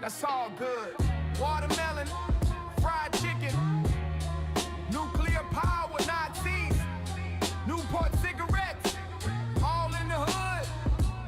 That's all good. Watermelon, fried chicken, nuclear power, Nazis, Newport cigarettes, all in the hood.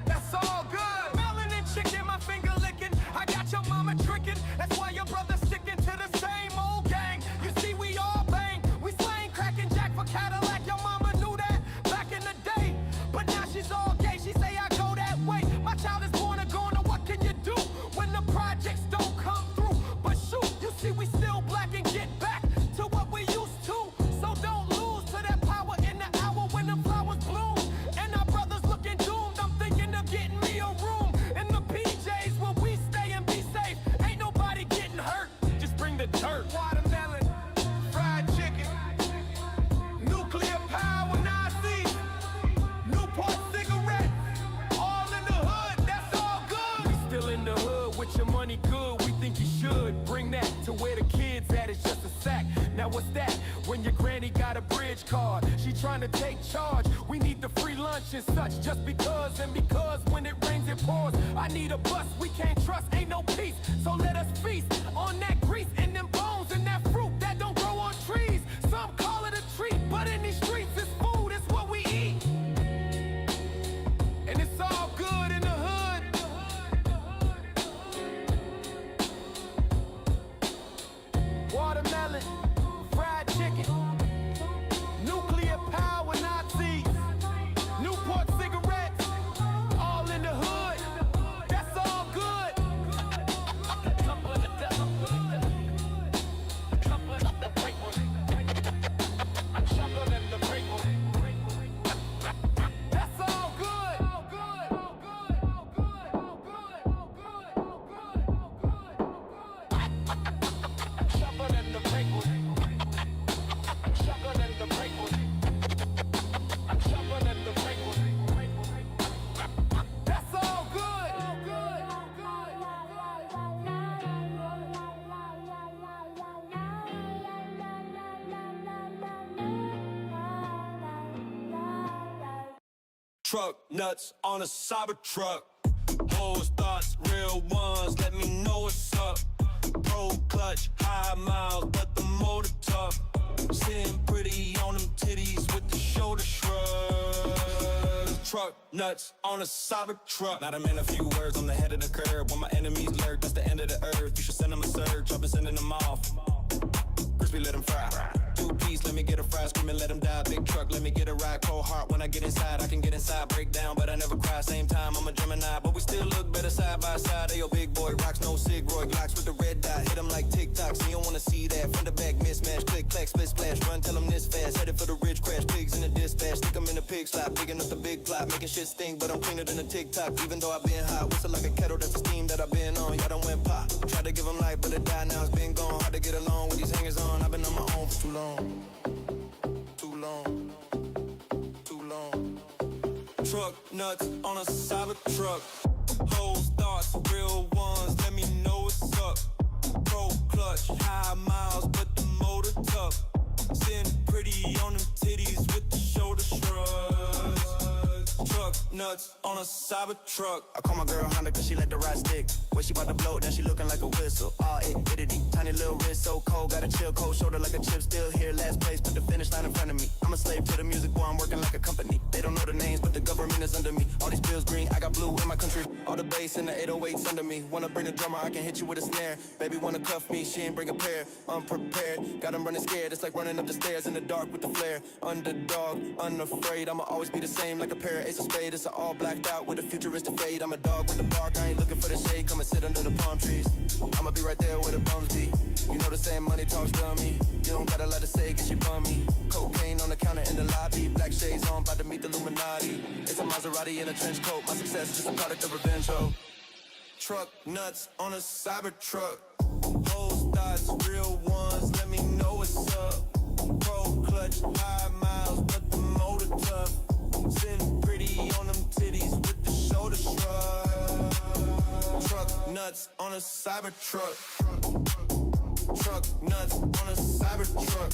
That's all good. Melanin chicken, my finger licking. I got your mama tricking. That's why your brother sticking to the same old gang. You see, we all bang. We slang, cracking Jack for Cadillac. Your mama knew that back in the day, but now she's all gay. She say I go that way. My child is born a goner. What can you do when the projects don't come through? But shoot, you see, we still black and get back to what we used to. So don't lose to that power in the hour when the flowers bloom. And our brothers looking doomed. I'm thinking of getting me a room in the PJs where we stay and be safe. Ain't nobody getting hurt. Just bring the dirt. Watermelon, fried chicken, nuclear power, Nazis, Newport cigarette, all in the hood. That's all good. We still in the hood with your money good. We think you should bring that to where the kids at. It's just a sack. Now what's that? When your granny got a bridge card, she trying to take charge. We need the free lunch and such. Just because and because when it rains it pours. I need a bus we can't trust. Ain't no peace. So let us feast on that grease and them bones and that fruit that don't grow on trees. Some call it a treat, but in these streets it's food. It's what we eat. And it's all good in the hood. Watermelon, fried chicken, nuclear power, Nazis, Newport cigarettes, all in the hood. That's all good. That's all good. That's all good. Truck nuts on a cyber truck. Hoes, thoughts, real ones, let me know what's up. Pro clutch, high miles, but the motor tough. Sitting pretty on them titties with the shoulder shrugs. Truck nuts on a cyber truck. Not a man, a few words on the head of the curb. When my enemies lurk, that's the end of the earth. You should send them a surge, I've been sending them off. Crispy, let them fry. Two-piece, let me get a fry. Screaming, let them die. Big truck, let me get a ride. Cold heart, when I get inside, I can get inside. Break down, but I never cry. Same time, I'm a Gemini, but we still look better side by side. Ayo, big boy, rocks, no Sig Roy Glocks with the red dot. Hit them like TikToks, and you don't wanna see that. From the back, mismatch, click, clack, split, splash. Run, tell them this fast. Headed for the ridge crash. Pigs in the dispatch, stick them in the pig slot. Picking up the big plot, making shit stink, but I'm cleaner than a TikTok. Even though I've been hot, whistle like a kettle, that's the steam that I've been on. Y'all done went pop. Tried to give them life, but it died, now it's been gone. Hard to get along with these hangers on. I've been on my own for too long. Too long. Too long. Truck nuts on a cyber truck. Hoes, thoughts, real ones, let me know what's up. Pro clutch, high miles, but the motor tough. Sitting pretty on them titties with the shoulder shrugs. Truck nuts on a cyber truck. I call my girl Honda cause she let the ride stick. When she bout to blow, then she looking like a whistle. All itty, tiny little wrist, so cold. Got a chill, cold shoulder like a chip. Still here, last place, put the finish line in front of me. I'm a slave to the music, boy, I'm working like a company. They don't know the names, but the government is under me. All these bills green, I got blue in my country. All the bass and the 808s under me. Wanna bring the drummer, I can hit you with a snare. Baby wanna cuff me, she ain't bring a pair. Unprepared, got them running scared. It's like running up the stairs in the dark with the flare. Underdog, unafraid, I'ma always be the same. Like a pair of ace of spade, it's an all blacked out with a futuristic fade. I'm a dog with the bark, I ain't looking for the shade. Come and sit under the palm trees. I'ma be right there where the bums be. You know the same money talks dummy. You don't got a lot to say cause you bummy. Cocaine on the counter in the lobby. Black shades on, about to meet the Illuminati. It's a Maserati in a trench coat. My success is just a product of revenge, ho. Truck nuts on a cyber truck. Hoes, thoughts, real ones, let me know what's up. Pro clutch, high miles, but the motor tough. Sitting pretty on them titties with the shoulder shrug. Truck nuts on a cyber truck. Truck nuts on a cyber truck.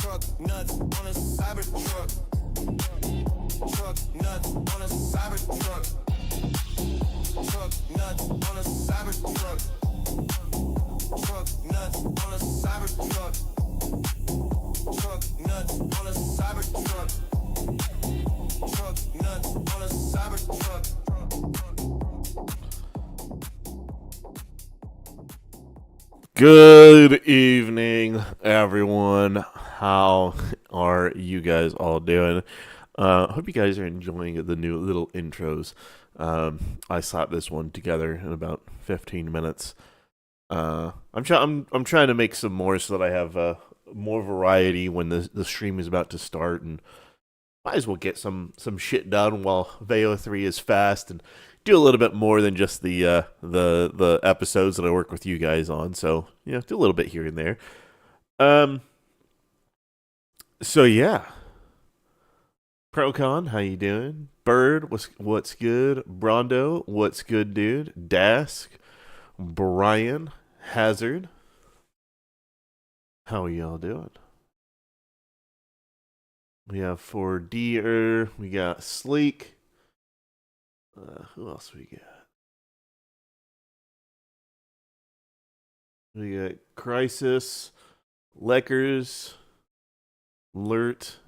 Truck nuts on a cyber truck. Truck nuts on a cyber truck. Truck nuts on a cyber Cybertruck. Truck nuts on a Cybertruck. Truck nuts on a Cybertruck. Truck nuts on a Cybertruck. Good evening, everyone. How are you guys all doing? Hope you guys are enjoying the new little intros. I slapped this one together in about 15 minutes. I'm trying to make some more so that I have more variety when the stream is about to start, and might as well get some shit done while Veo 3 is fast and do a little bit more than just the episodes that I work with you guys on. So, do a little bit here and there. So yeah. Procon, how you doing? Bird, what's good? Brondo, what's good, dude? Dask, Brian, Hazard, how are y'all doing? We have for Deer, we got Sleek. Who else we got? We got Crisis, Leckers, Lurt,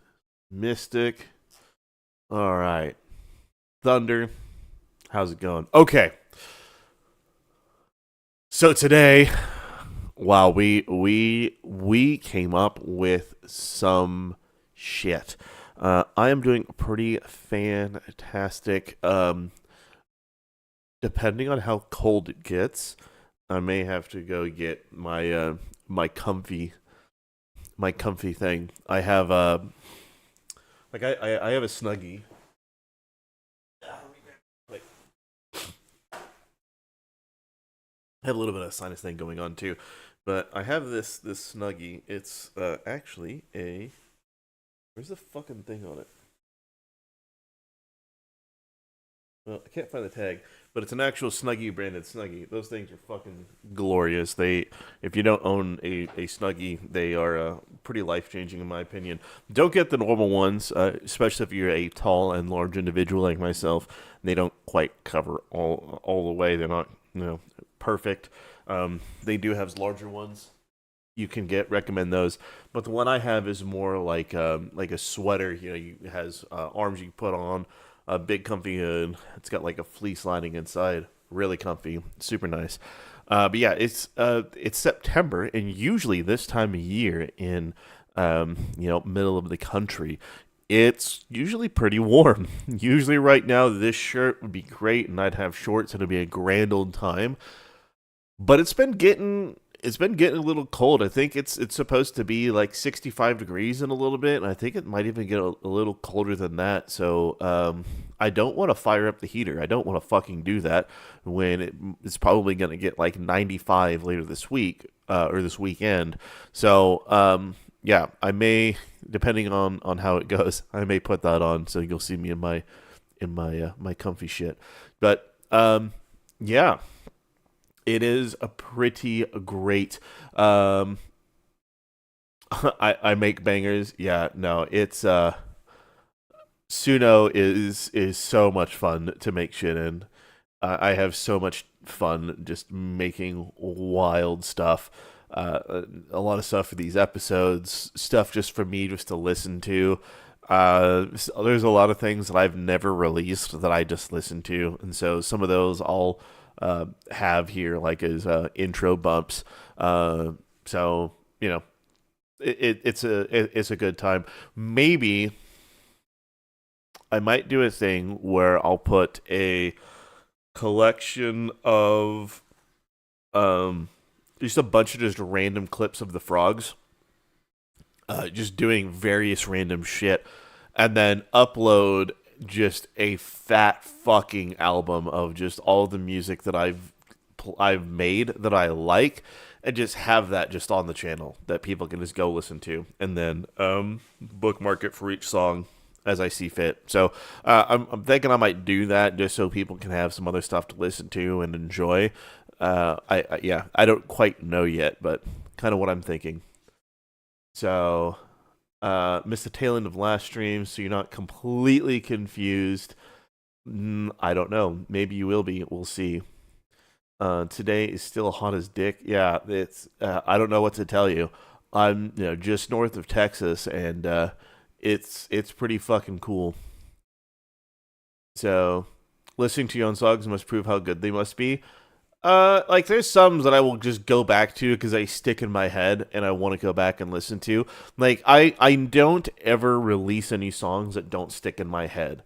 Mystic. All right. Thunder, how's it going? Okay. So today, wow, we came up with some shit. I am doing pretty fantastic. Depending on how cold it gets, I may have to go get my my comfy thing. I have I have a Snuggie. Like, I have a little bit of a sinus thing going on too, but I have this Snuggie. It's actually a, where's the fucking thing on it? Well, I can't find the tag, but it's an actual Snuggie branded Snuggie. Those things are fucking glorious. If you don't own a Snuggie, they are pretty life changing in my opinion. Don't get the normal ones, especially if you're a tall and large individual like myself. They don't quite cover all the way. They're not perfect. They do have larger ones. You can recommend those, but the one I have is more like a sweater. It has arms you can put on. A big comfy hood. It's got like a fleece lining inside. Really comfy. Super nice. But yeah, it's September, and usually this time of year in middle of the country, it's usually pretty warm. Usually right now this shirt would be great, and I'd have shorts, and it'd be a grand old time. But it's been getting a little cold. I think it's supposed to be like 65 degrees in a little bit, and I think it might even get a little colder than that. So I don't want to fire up the heater. I don't want to fucking do that when it's probably going to get like 95 later this week or this weekend. So yeah, I may, depending on how it goes, I may put that on, so you'll see me in my my comfy shit. But yeah. It is a pretty great. I make bangers. Yeah, no, it's Suno is so much fun to make shit in. I have so much fun just making wild stuff. A lot of stuff for these episodes, stuff just for me just to listen to. There's a lot of things that I've never released that I just listen to, and so some of those I'll have here like as intro bumps. So it's a good time. Maybe I might do a thing where I'll put a collection of just a bunch of just random clips of the frogs, just doing various random shit, and then upload just a fat fucking album of just all the music that I've made that I like, and just have that just on the channel that people can just go listen to, and then bookmark it for each song as I see fit. So I'm thinking I might do that just so people can have some other stuff to listen to and enjoy. I don't quite know yet, but kind of what I'm thinking. So missed the tail end of last stream, so you're not completely confused. I don't know. Maybe you will be. We'll see. Today is still hot as dick. Yeah, it's. I don't know what to tell you. I'm just north of Texas, and it's pretty fucking cool. So, listening to your own songs must prove how good they must be. Like there's some that I will just go back to because they stick in my head and I want to go back and listen to. Like I don't ever release any songs that don't stick in my head.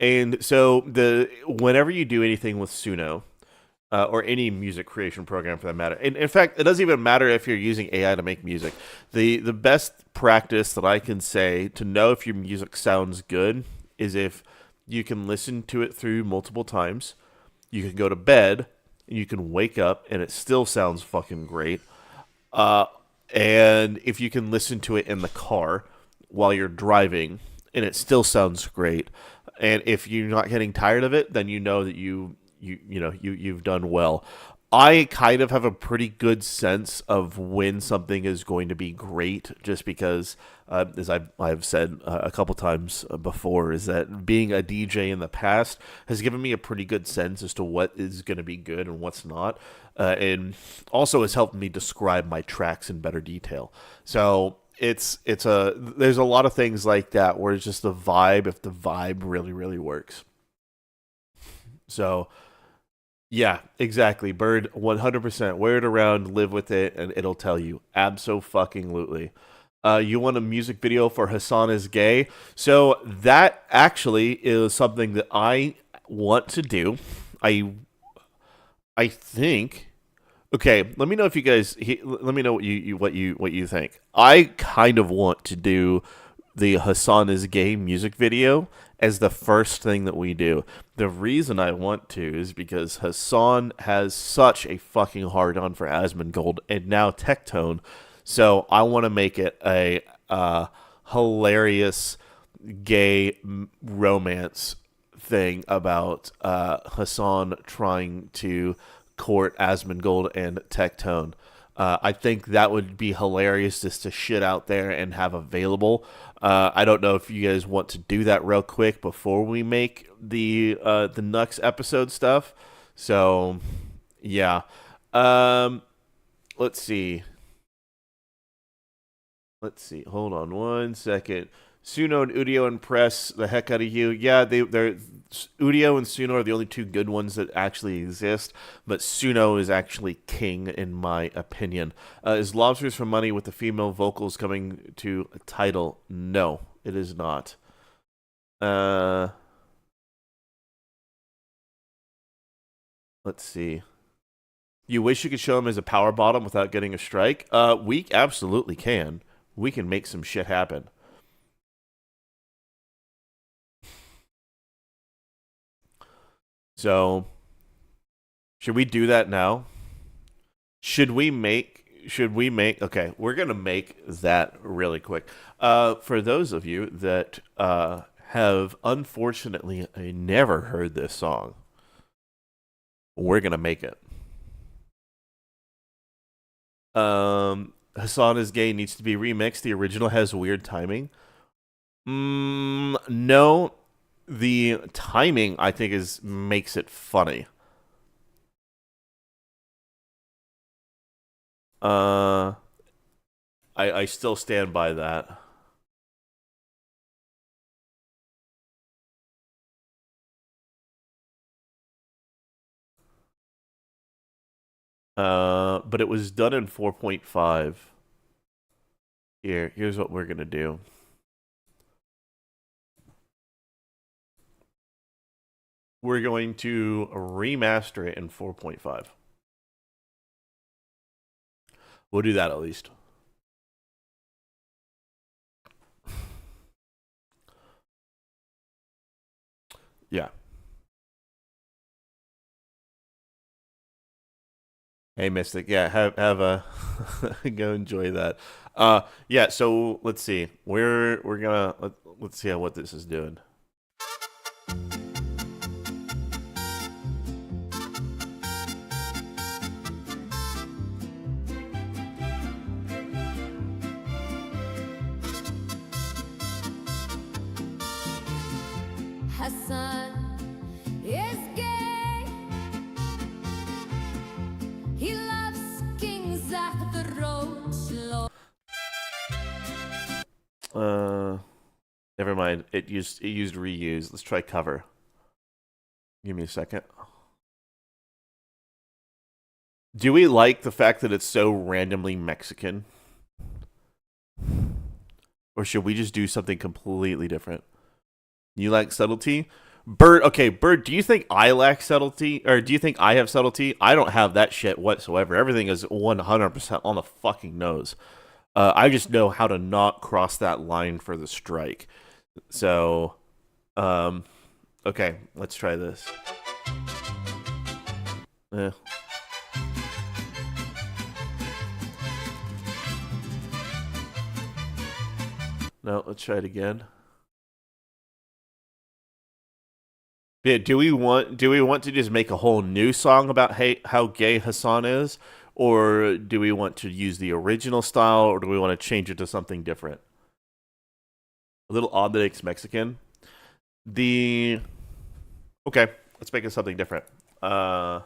And so the whenever you do anything with Suno, or any music creation program for that matter. And in fact, it doesn't even matter if you're using AI to make music. The best practice that I can say to know if your music sounds good is if you can listen to it through multiple times. You can go to bed, and you can wake up, and it still sounds fucking great. Uh, and if you can listen to it in the car while you're driving, and it still sounds great. And if you're not getting tired of it, then you know that you've done well. I kind of have a pretty good sense of when something is going to be great, just because, as I've said a couple times before, is that being a DJ in the past has given me a pretty good sense as to what is going to be good and what's not, and also has helped me describe my tracks in better detail. So there's a lot of things like that where it's just the vibe, if the vibe really really works. So. Yeah, exactly. Bird, 100%. Wear it around, live with it, and it'll tell you. Abso-fucking-lutely. You want a music video for Hassan is Gay? So that actually is something that I want to do. I think. Okay, let me know if you guys. Let me know what you think. I kind of want to do the Hassan is Gay music video as the first thing that we do. The reason I want to is because Hassan has such a fucking hard on for Asmongold and now Tectone. So I want to make it a hilarious gay romance thing about Hassan trying to court Asmongold and Tectone. I think that would be hilarious just to shit out there and have available. I don't know if you guys want to do that real quick before we make the Nux episode stuff. So, yeah. Let's see. Hold on one second. Suno and Udio impress the heck out of you. Yeah, they're Udio and Suno are the only two good ones that actually exist, but Suno is actually king in my opinion. Is Lobsters for Money with the female vocals coming to a title? No, it is not. Let's see. You wish you could show him as a power bottom without getting a strike? We absolutely can. We can make some shit happen. So, should we do that now? Okay, we're going to make that really quick. For those of you that have unfortunately never heard this song, we're going to make it. Hassan is Gay needs to be remixed. The original has weird timing. No, the timing I think makes it funny. I still stand by that. But it was done in 4.5. Here's what we're gonna do. We're going to remaster it in 4.5. We'll do that at least. Yeah. Hey Mystic, yeah, have a go enjoy that. Yeah, so let's see. We're gonna let's see what this is doing. Hassan is gay. Never mind. It used reuse. Let's try cover. Give me a second. Do we like the fact that it's so randomly Mexican? Or should we just do something completely different? You like subtlety? Bird, okay, Bird, do you think I lack subtlety? Or do you think I have subtlety? I don't have that shit whatsoever. Everything is 100% on the fucking nose. I just know how to not cross that line for the strike. So, um, okay, let's try this. Eh. No, let's try it again. Yeah, do we want to just make a whole new song about how gay Hassan is, or do we want to use the original style, or do we want to change it to something different? A little odd that it's Mexican. The Okay, let's make it something different. Uh,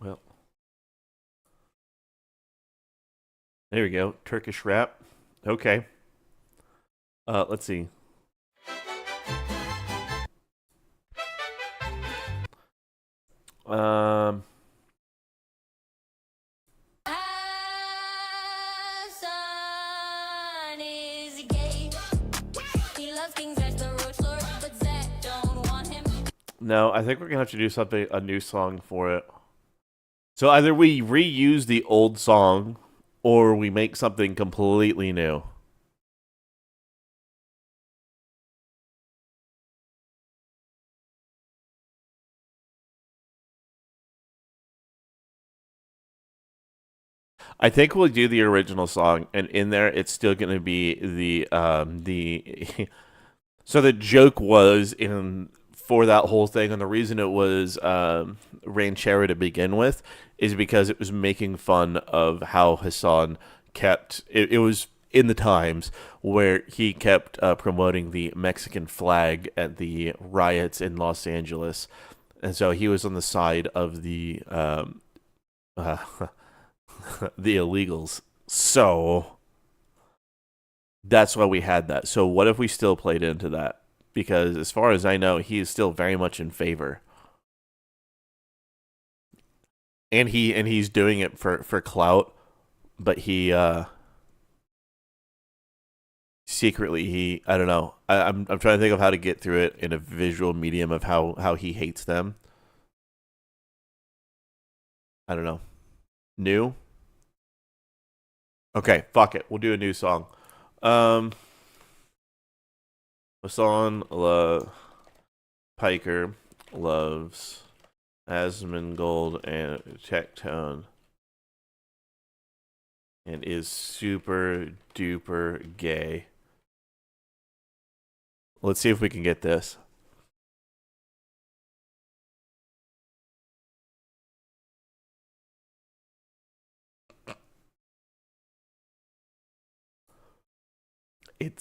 well, there we go. Turkish rap. Okay. Let's see. Um, Son is gay. He loves King's as the road lord, but Zach don't want him. no, I think we're gonna have to do a new song for it. So either we reuse the old song, or we make something completely new. I think we'll do the original song, and in there, it's still going to be the. So the joke was in for that whole thing, and the reason it was ranchero to begin with is because it was making fun of how Hassan kept. It was in the Times where he kept promoting the Mexican flag at the riots in Los Angeles, and so he was on the side of the uh, the illegals. So that's why we had that. So what if we still played into that? Because as far as I know, he is still very much in favor. And he's doing it for clout, but he secretly he I don't know. I'm trying to think of how to get through it in a visual medium of how he hates them. I don't know. New? Okay, fuck it. We'll do a new song. Um Hassan Piker loves Asmongold and Tectone and is super duper gay. Let's see if we can get this.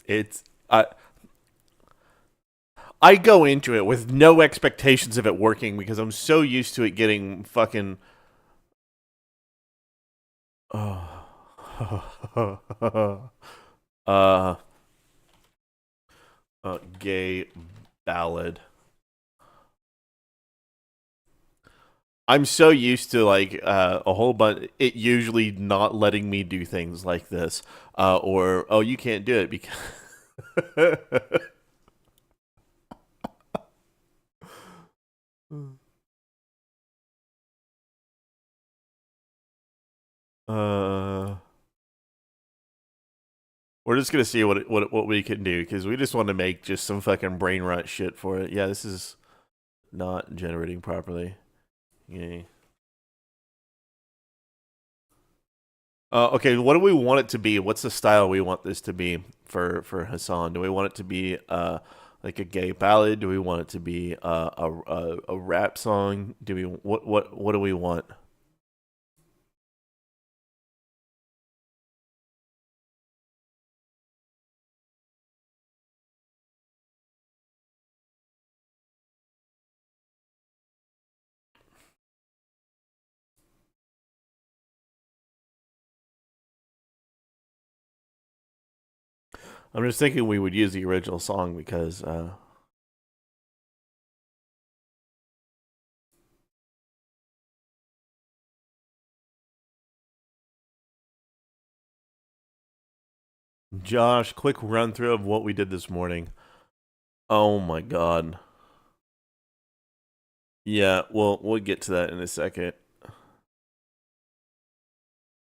It's I go into it with no expectations of it working because I'm so used to it getting fucking uh gay ballad. I'm so used to like a whole bunch. It usually not letting me do things like this, or oh, you can't do it because. uh, we're just gonna see what we can do because we just want to make just some fucking brain rot shit for it. Yeah, this is not generating properly. Yay. Okay, what do we want it to be? What's the style we want this to be for Hassan? Do we want it to be like a gay ballad? Do we want it to be a rap song? Do we what do we want? I'm just thinking we would use the original song because Josh, quick run through of what we did this morning. Oh my god. Yeah, well, we'll get to that in a second.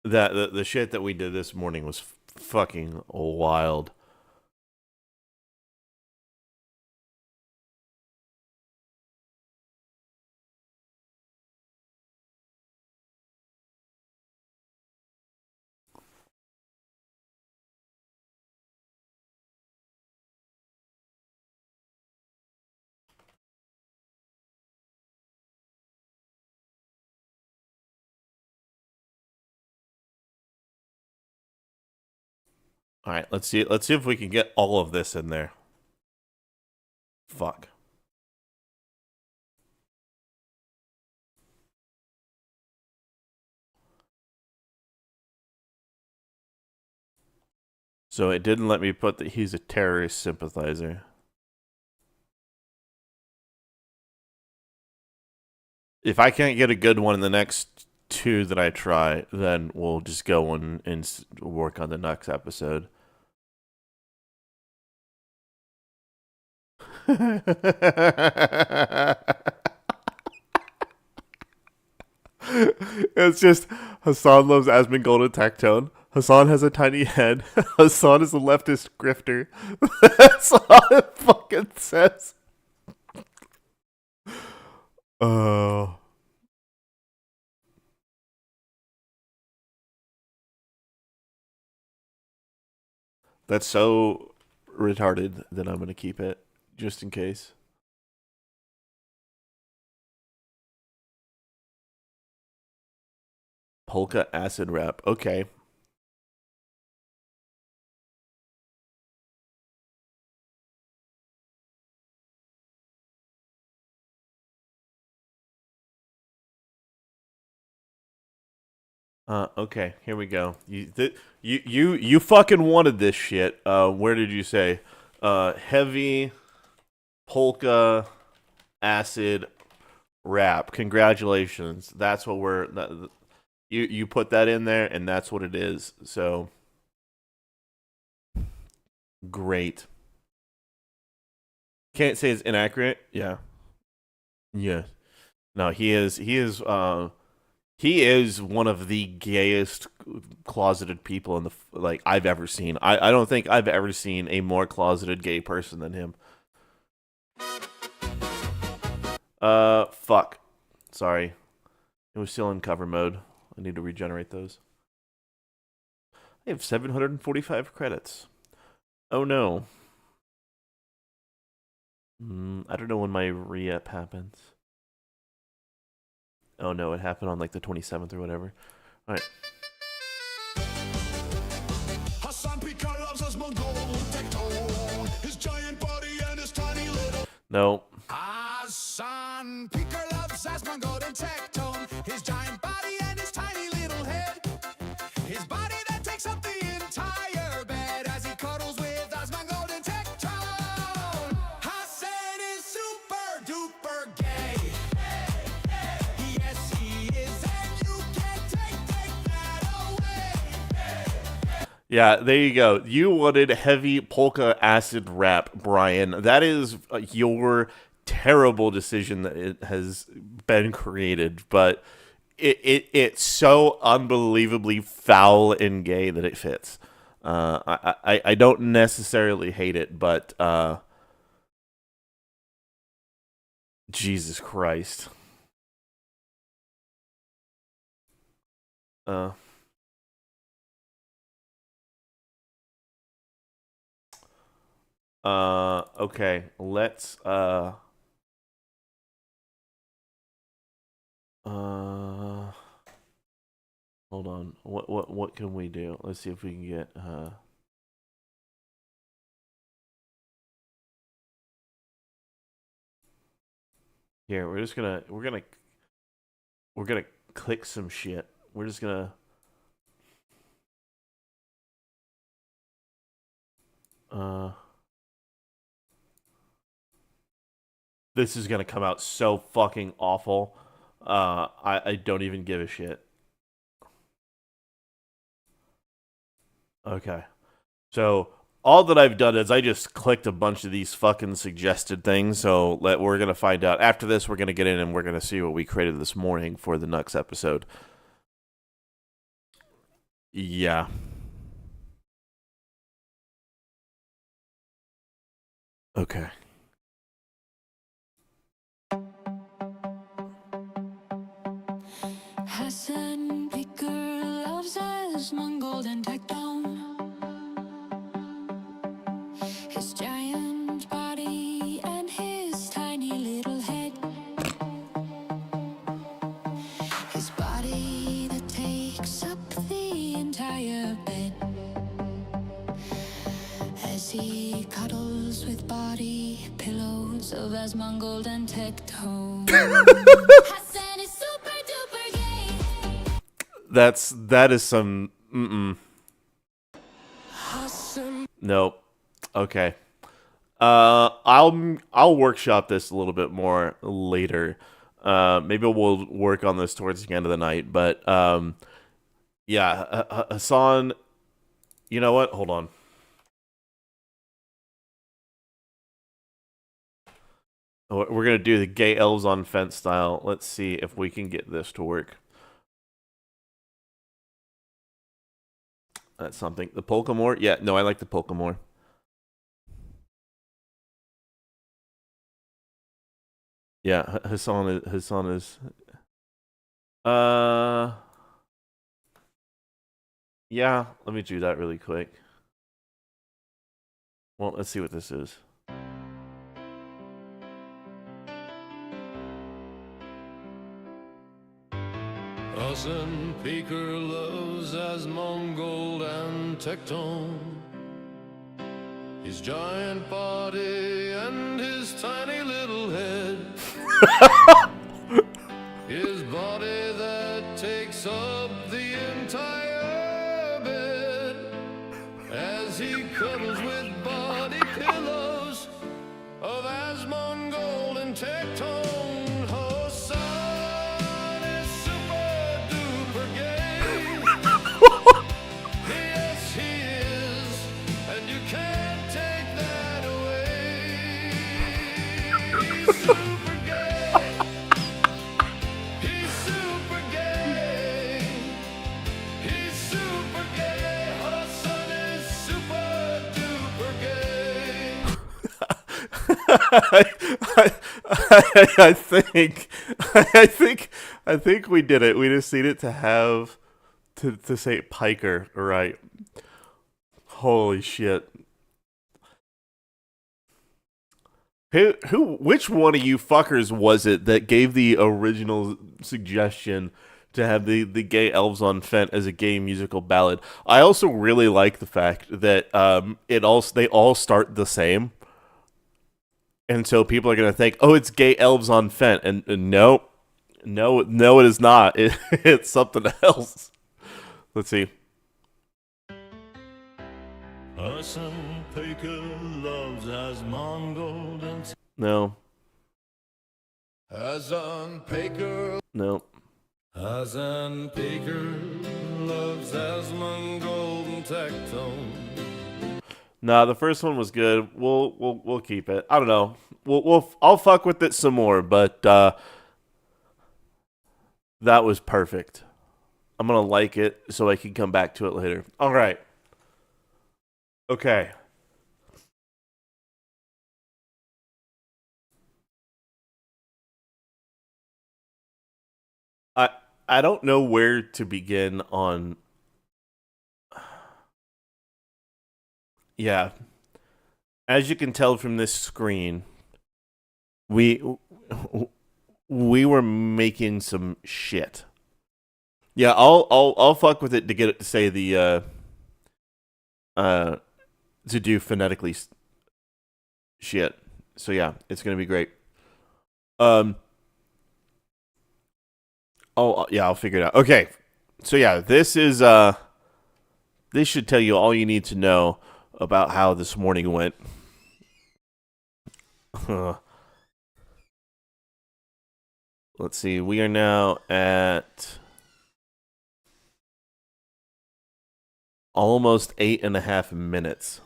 That the shit that we did this morning was fucking wild. All right, let's see. Let's see if we can get all of this in there. Fuck. So it didn't let me put that he's a terrorist sympathizer. If I can't get a good one in the next two that I try, then we'll just go and work on the next episode. It's just Hassan loves Asmongold Tactone. Hassan has a tiny head. Hassan is a leftist grifter. That's all it fucking says. Oh. That's so retarded that I'm going to keep it just in case. Polka acid rap. Okay. Okay, here we go. You fucking wanted this shit. Where did you say? Heavy polka acid rap. Congratulations. That's what you put that in there, and that's what it is. So great. Can't say it's inaccurate. Yeah. Yeah. No, he is one of the gayest closeted people in the like I've ever seen. I don't think I've ever seen a more closeted gay person than him. Fuck. Sorry. It was still in cover mode. I need to regenerate those. I have 745 credits. Oh no. I don't know when my re-up happens. Oh no, it happened on like the 27th or whatever. Alright. No. Hassan Picker loves Asmongold and Tectone. His giant body and his tiny little head. His body that takes up the entire bed as he cuddles with Asmongold and Tectone. Hassan is super duper gay. Yes, he is, and you can't take that away. Yeah, there you go. You wanted heavy polka acid rap, Brian. That is your terrible decision that it has been created, but it's so unbelievably foul and gay that it fits. I don't necessarily hate it, but Jesus Christ. Okay, let's hold on. What can we do? Let's see if we can get here. We're gonna click some shit. We're just gonna This is gonna come out so fucking awful. I don't even give a shit. Okay. So all that I've done is I just clicked a bunch of these fucking suggested things. So we're gonna find out after this. We're gonna get in and we're gonna see what we created this morning for the next episode. Yeah. Okay. Hassan Picker loves us, Mangold and Tectone. His giant body and his tiny little head. His body that takes up the entire bed. As he cuddles with body pillows of Asmongold and Tectone. Hassan is super duper gay. That is some. Nope. Okay. I'll workshop this a little bit more later. Maybe we'll work on this towards the end of the night. But yeah, Hassan. You know what? Hold on. We're gonna do the gay elves on fence style. Let's see if we can get this to work. That's something. The polka more? Yeah, no, I like the polka more. Yeah, Hassan is yeah, let me do that really quick. Well, let's see what this is. Hassan Baker loves Asmongold and Tectone. His giant body and his tiny little head. His body that takes up the entire bed. As he cuddles with body pillows of Asmongold and Tectone. I think we did it. We just need it to have to say Piker, right? Holy shit. Which one of you fuckers was it that gave the original suggestion to have the gay elves on Fent as a gay musical ballad? I also really like the fact that they all start the same. And so people are going to think, oh, it's gay elves on Fent. And no, it is not. It's something else. Let's see. Hassan Baker loves Asmongold and No. Hassan Baker. No. Hassan Baker loves Asmongold and Tectone. Nah, the first one was good. We'll keep it. I don't know. I'll fuck with it some more, but that was perfect. I'm gonna like it so I can come back to it later. All right. Okay. I don't know where to begin on. Yeah. As you can tell from this screen, we were making some shit. Yeah, I'll fuck with it to get it to say the to do phonetically shit. So yeah, it's gonna be great. Oh yeah, I'll figure it out. Okay, so yeah, this is this should tell you all you need to know about how this morning went. Let's see. We are now at almost 8.5 minutes.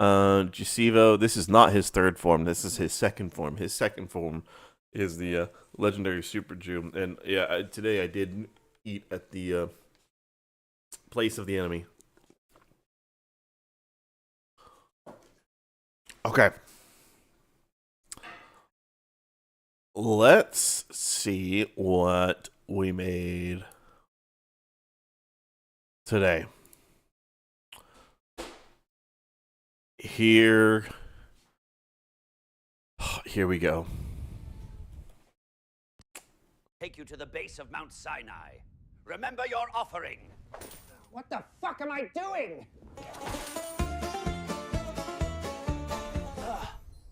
Gisevo, this is not his third form. This is his second form. His second form is the legendary Super Jew. And yeah, today I did eat at the place of the enemy. Okay. Let's see what we made today. Here we go. Take you to the base of Mount Sinai. Remember your offering. What the fuck am I doing?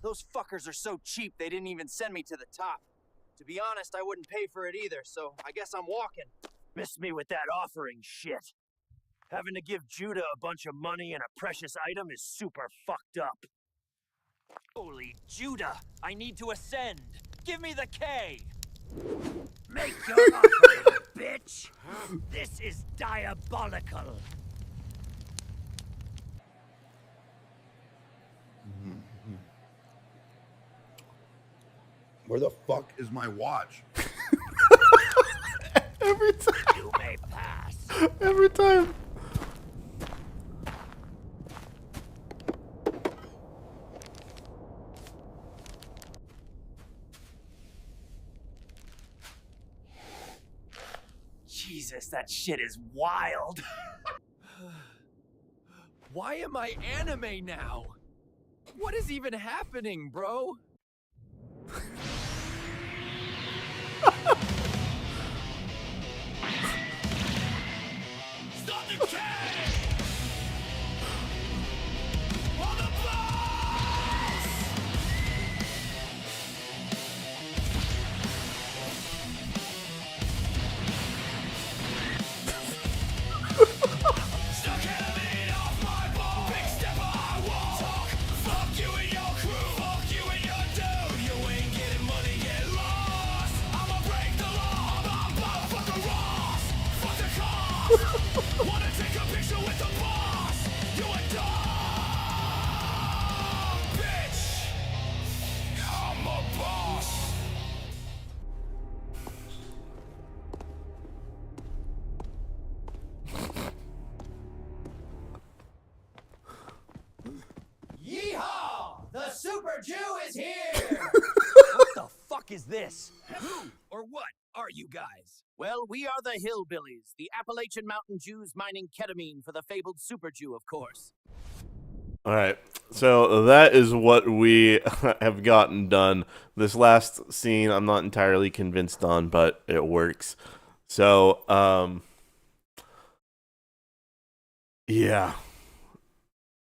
Those fuckers are so cheap they didn't even send me to the top. To be honest, I wouldn't pay for it either, so I guess I'm walking. Miss me with that offering shit. Having to give Judah a bunch of money and a precious item is super fucked up. Holy Judah, I need to ascend. Give me the K. Make your offering, bitch. This is diabolical. Where the fuck is my watch? Every time. You may pass. Every time. Jesus, that shit is wild. Why am I anime now? What is even happening, bro? Stop the K! On the bus! Stuck heavy off my ball. Big step I won't talk. Fuck you and your crew. Fuck you and your dude. You ain't getting money, get lost. I'ma break the law. I'm motherfucker Ross. Fuck the cops. Wanna take a picture with the boss? You a dog, bitch. I'm a boss. Yeehaw! The Super Jew is here! What the fuck is this? Who or what are you guys? Well, we are the Hillbillies, the Appalachian Mountain Jews mining ketamine for the fabled Super Jew, of course. All right. So that is what we have gotten done. This last scene, I'm not entirely convinced on, but it works. So, yeah.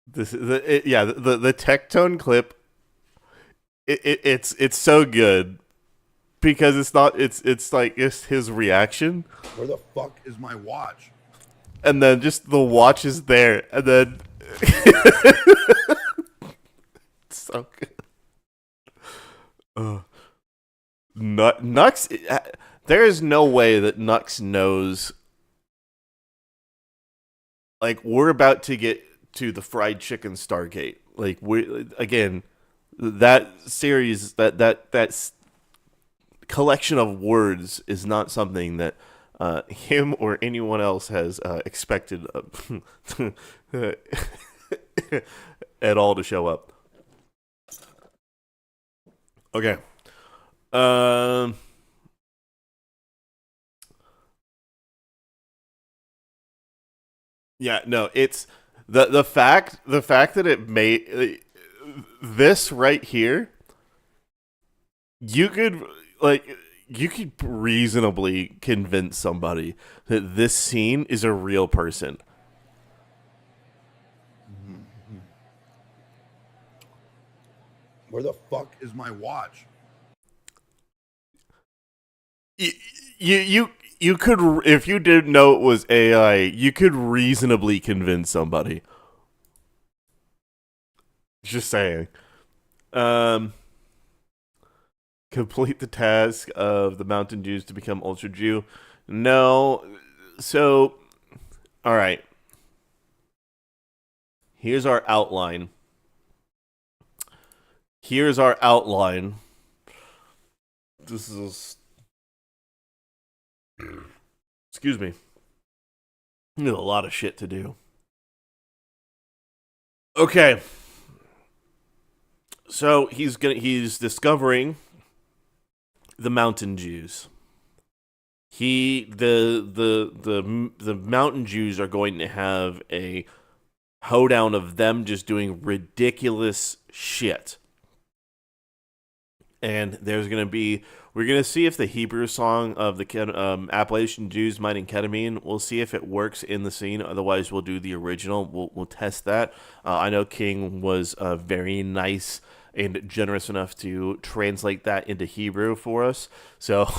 This is the Tectone clip. It's so good because it's his reaction, Where the fuck is my watch? and then just the watch is there, and then it's so good. Nux. There is no way that Nux knows. Like, we're about to get to the fried chicken Stargate. Like, that series, that collection of words is not something that him or anyone else has expected at all to show up. Okay. Yeah, no, it's the fact that it made this right here. You could reasonably convince somebody that this scene is a real person. Where the fuck is my watch? You could, if you didn't know it was AI, you could reasonably convince somebody. Just saying. Complete the task of the Mountain Dews to become Ultra Jew. No. So, all right. Here's our outline. This is. Excuse me. There's a lot of shit to do. Okay. So he's discovering the Mountain Jews. The Mountain Jews are going to have a hoedown of them just doing ridiculous shit. And we're going to see if the Hebrew song of the Appalachian Jews mining ketamine, we'll see if it works in the scene. Otherwise, we'll do the original. We'll test that. I know King was very nice and generous enough to translate that into Hebrew for us. So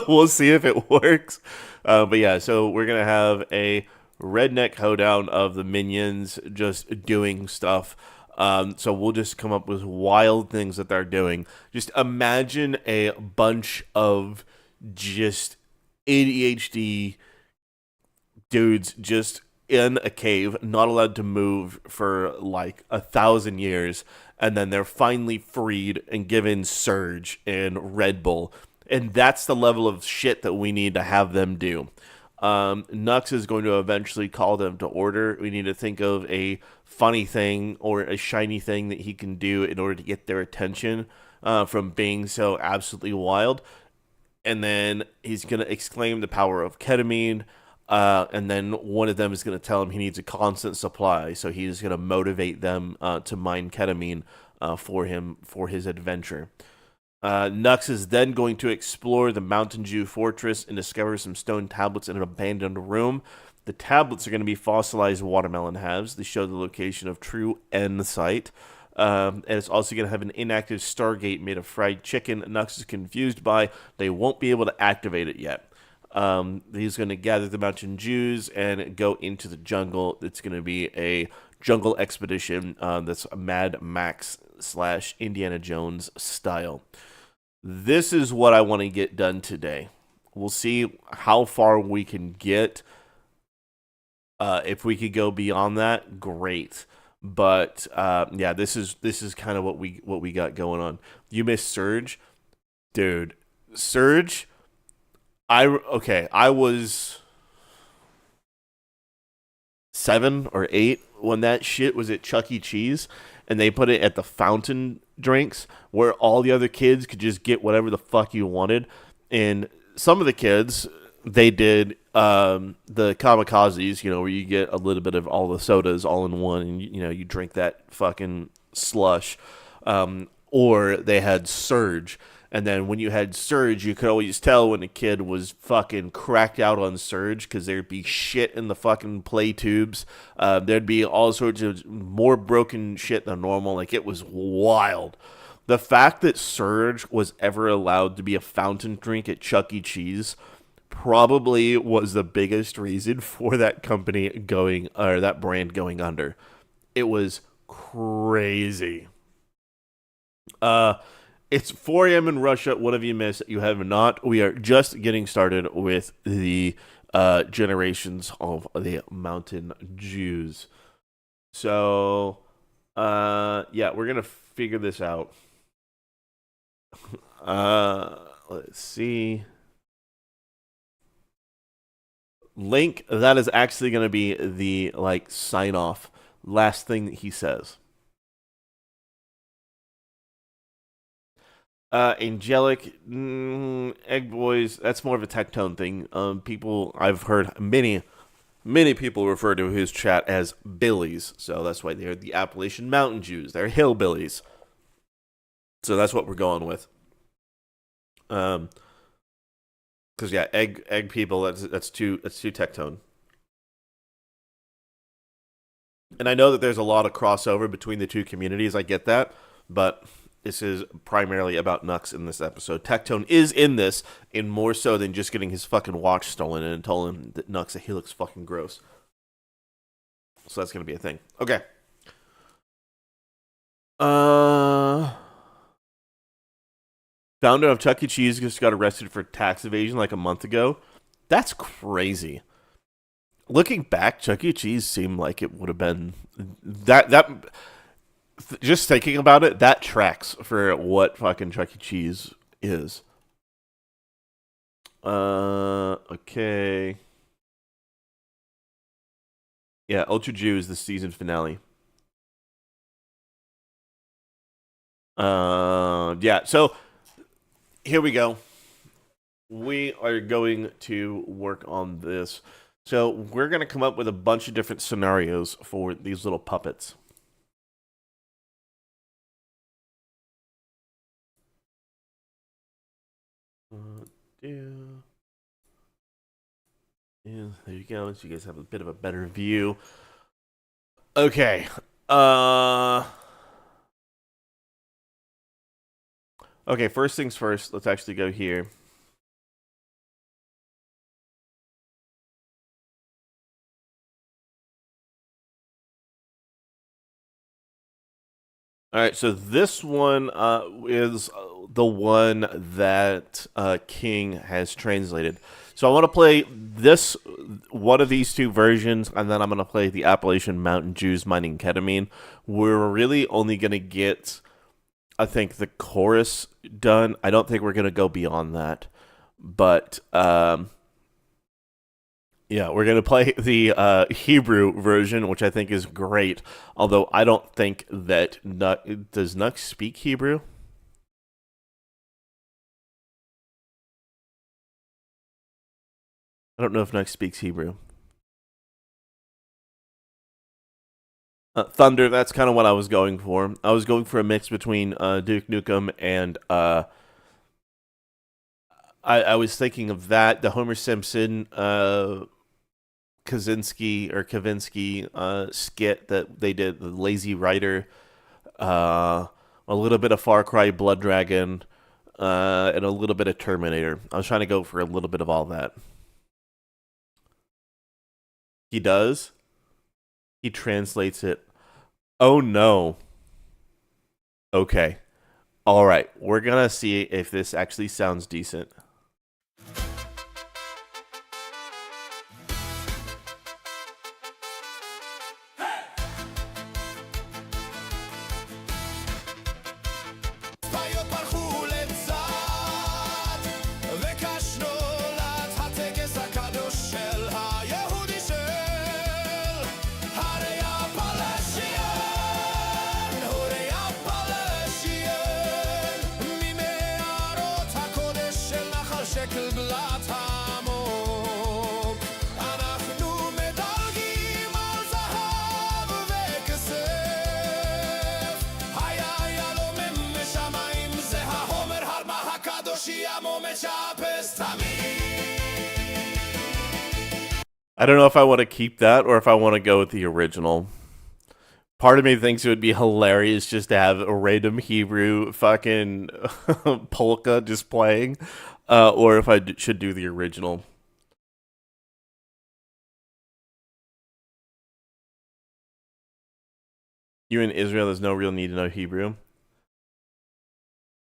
we'll see if it works. But yeah, so we're going to have a redneck hoedown of the minions just doing stuff. So we'll just come up with wild things that they're doing. Just imagine a bunch of just ADHD dudes just in a cave, not allowed to move for like 1,000 years, and then they're finally freed and given Surge and Red Bull. And that's the level of shit that we need to have them do. Nux is going to eventually call them to order. We need to think of a funny thing or a shiny thing that he can do in order to get their attention from being so absolutely wild. And then he's going to exclaim the power of ketamine. And then one of them is going to tell him he needs a constant supply. So he's going to motivate them to mine ketamine for his adventure. Nux is then going to explore the Mountain Jew fortress and discover some stone tablets in an abandoned room. The tablets are going to be fossilized watermelon halves. They show the location of true end site. And it's also going to have an inactive Stargate made of fried chicken. Nux is confused by they won't be able to activate it yet. He's going to gather the Mountain Jews and go into the jungle. It's going to be a jungle expedition that's Mad Max / Indiana Jones style. This is what I want to get done today. We'll see how far we can get. If we could go beyond that, great. But yeah, this is kind of what we got going on. You missed Surge, dude. Surge. I was 7 or 8 when that shit was at Chuck E. Cheese, and they put it at the fountain drinks where all the other kids could just get whatever the fuck you wanted. And some of the kids, they did the kamikazes, where you get a little bit of all the sodas all in one, and you drink that fucking slush. Or they had Surge. And then when you had Surge, you could always tell when a kid was fucking cracked out on Surge because there'd be shit in the fucking play tubes. There'd be all sorts of more broken shit than normal. Like, it was wild. The fact that Surge was ever allowed to be a fountain drink at Chuck E. Cheese probably was the biggest reason for that company that brand going under. It was crazy. It's 4 a.m. in Russia. What have you missed? You have not. We are just getting started with the generations of the Mountain Jews. So, yeah, we're going to figure this out. Let's see. Link, that is actually going to be the, sign off. Last thing that he says. Angelic, Egg Boys, that's more of a Tectone thing. I've heard many people refer to his chat as Billies, so that's why they're the Appalachian Mountain Jews. They're hillbillies. So that's what we're going with. Because yeah, egg people, that's too Tectone. And I know that there's a lot of crossover between the two communities, I get that, but This is primarily about Nux in this episode. Tectone is in this, and more so than just getting his fucking watch stolen and telling him that Nux that he looks fucking gross. So that's gonna be a thing. Okay. Founder of Chuck E. Cheese just got arrested for tax evasion like a month ago. That's crazy. Looking back, Chuck E. Cheese seemed like it would have been that just thinking about it, that tracks for what fucking Chuck E. Cheese is. Okay. Yeah, Ultra Jew is the season finale. Yeah, so here we go. We are going to work on this. So we're going to come up with a bunch of different scenarios for these little puppets. Yeah, there you go. So you guys have a bit of a better view. Okay. Okay, first things first, let's actually go here. All right, so this one is the one that King has translated. So I want to play this one of these two versions, and then I'm going to play the Appalachian Mountain Jews mining ketamine. We're really only going to get, I think, the chorus done. I don't think we're going to go beyond that. But yeah, we're going to play the Hebrew version, which I think is great. Although I don't think that does Nux speak Hebrew? I don't know if Nux speaks Hebrew. Thunder, that's kind of what I was going for. I was going for a mix between Duke Nukem and I was thinking of that, the Homer Simpson Kavinsky skit that they did, the Lazy Rider, a little bit of Far Cry Blood Dragon, and a little bit of Terminator. I was trying to go for a little bit of all that. He does? He translates it. Oh no. Okay. Alright, we're gonna see if this actually sounds decent. I don't know if I want to keep that or if I want to go with the original. Part of me thinks it would be hilarious just to have a random Hebrew fucking polka just playing, or if I should do the original. You in Israel, there's no real need to know Hebrew.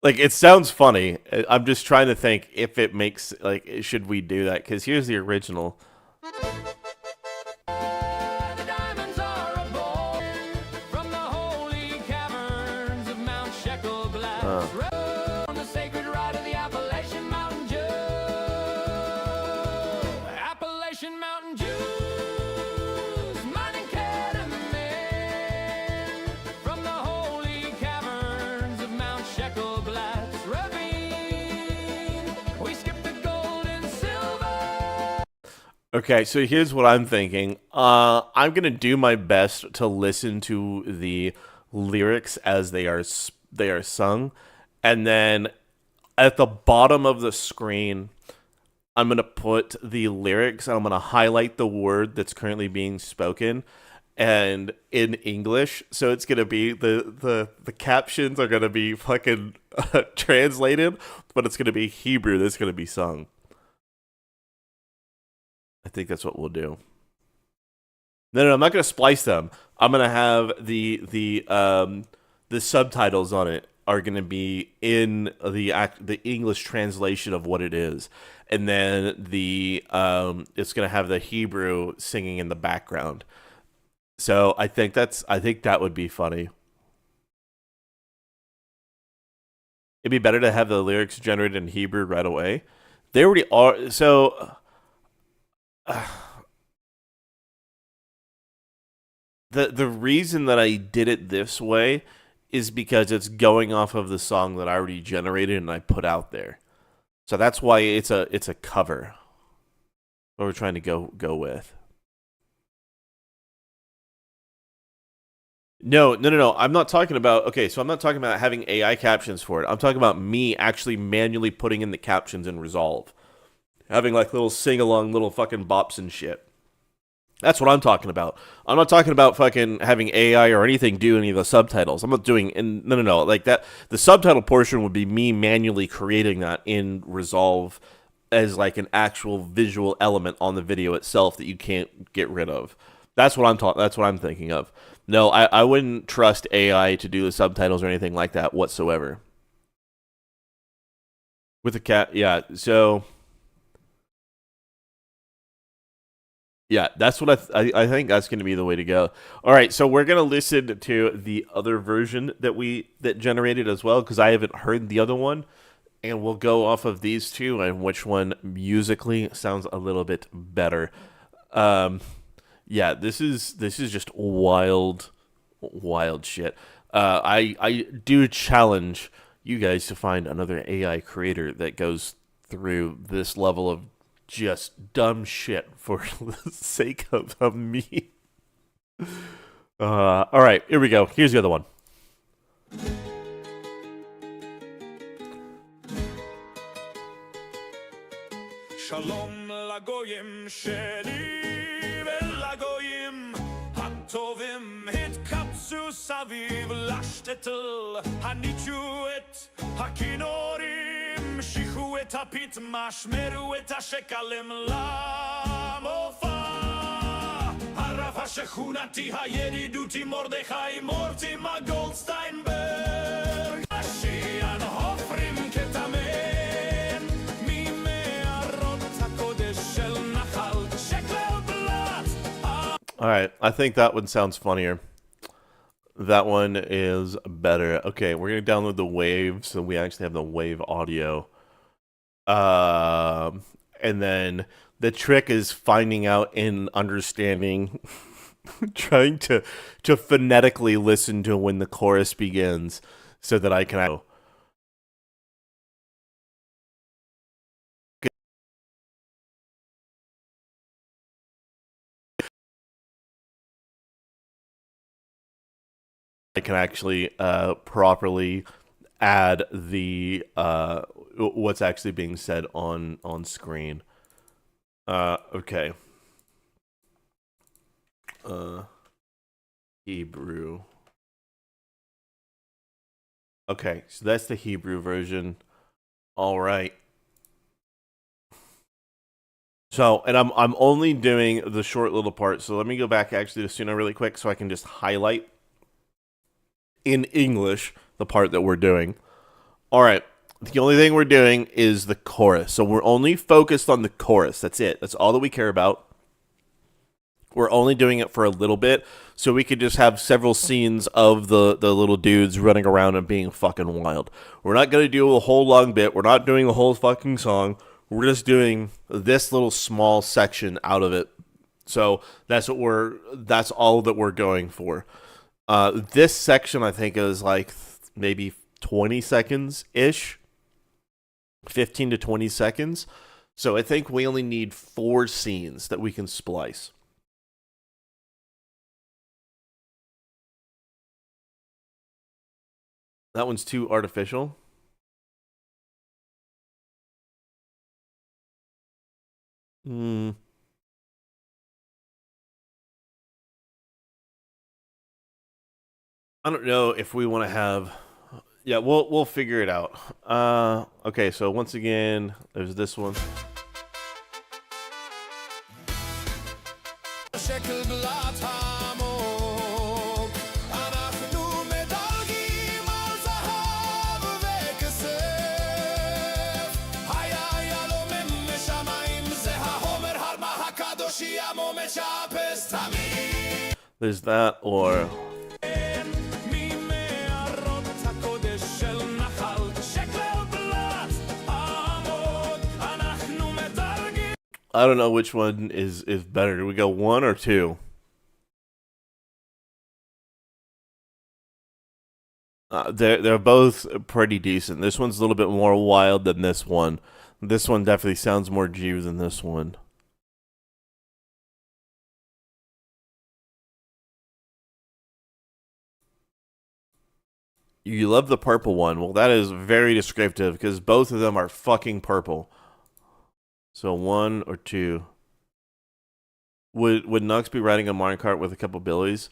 Like, it sounds funny. I'm just trying to think if it makes, like, should we do that? Because here's the original. On the sacred ride of the Appalachian Mountain Jews. Appalachian Mountain Jews, mining ketamine from the holy caverns of Mount Shechelblatt's ravine. We skipped the gold and silver. Okay, so here's what I'm thinking. I'm gonna do my best to listen to the lyrics as they are sung, and then at the bottom of the screen, I'm going to put the lyrics, and I'm going to highlight the word that's currently being spoken, and in English, so it's gonna be the captions are gonna be fucking translated, but it's gonna be Hebrew that's gonna be sung. I think that's what we'll do. No, I'm not gonna splice them. I'm gonna have the subtitles on it are gonna be in the English translation of what it is, and then it's gonna have the Hebrew singing in the background. So I think that would be funny. It'd be better to have the lyrics generated in Hebrew right away. They already are. So the reason that I did it this way is because it's going off of the song that I already generated and I put out there. So that's why it's a cover. What we're trying to go with. No. I'm not talking about. Okay, so I'm not talking about having AI captions for it. I'm talking about me actually manually putting in the captions in Resolve, having like little sing along, little fucking bops and shit. That's what I'm talking about. I'm not talking about fucking having AI or anything do any of the subtitles. I'm not doing. And no. Like that, the subtitle portion would be me manually creating that in Resolve as like an actual visual element on the video itself that you can't get rid of. That's what I'm talking. That's what I'm thinking of. No, I wouldn't trust AI to do the subtitles or anything like that whatsoever. With the cat, yeah. So, yeah, that's what I think that's going to be the way to go. All right, so we're going to listen to the other version that generated as well because I haven't heard the other one, and we'll go off of these two and which one musically sounds a little bit better. Yeah, this is just wild shit. I do challenge you guys to find another AI creator that goes through this level of just dumb shit for the sake of me. All right, here we go. Here's the other one. Shalom lagoyim sheli velagoyim hatovim hitkatsu saviv lashtetl hanichu et hakinorim shichu et hapit mashmeru et hashekalim lamofa harav hashechunati hayediduti mordechai morti Goldsteinberg Ashian hofrim ketamen All right, I think that one sounds funnier. That one is better. Okay, we're gonna download the wave, so we actually have the wave audio. And then the trick is finding out and understanding, trying to phonetically listen to when the chorus begins, so that I can. I can actually properly add the what's actually being said on screen. Okay. Hebrew. Okay, so that's the Hebrew version. All right. So, and I'm only doing the short little part. So let me go back actually to Suno really quick so I can just highlight in English the part that we're doing. All right. The only thing we're doing is the chorus. So we're only focused on the chorus. That's it. That's all that we care about. We're only doing it for a little bit, so we could just have several scenes of the little dudes running around and being fucking wild. We're not going to do a whole long bit. We're not doing the whole fucking song. We're just doing this little small section out of it. So that's all that we're going for. This section, I think, is like maybe 20 seconds-ish. 15 to 20 seconds. So I think we only need 4 scenes that we can splice. That one's too artificial. I don't know if we want to have. Yeah, we'll figure it out. Okay, so once again, there's this one. There's that, or I don't know which one is better. Do we go 1 or 2? They're both pretty decent. This one's a little bit more wild than this one. This one definitely sounds more Jew than this one. You love the purple one. Well, that is very descriptive because both of them are fucking purple. So 1 or 2. Would Nux be riding a Mario Kart with a couple billies?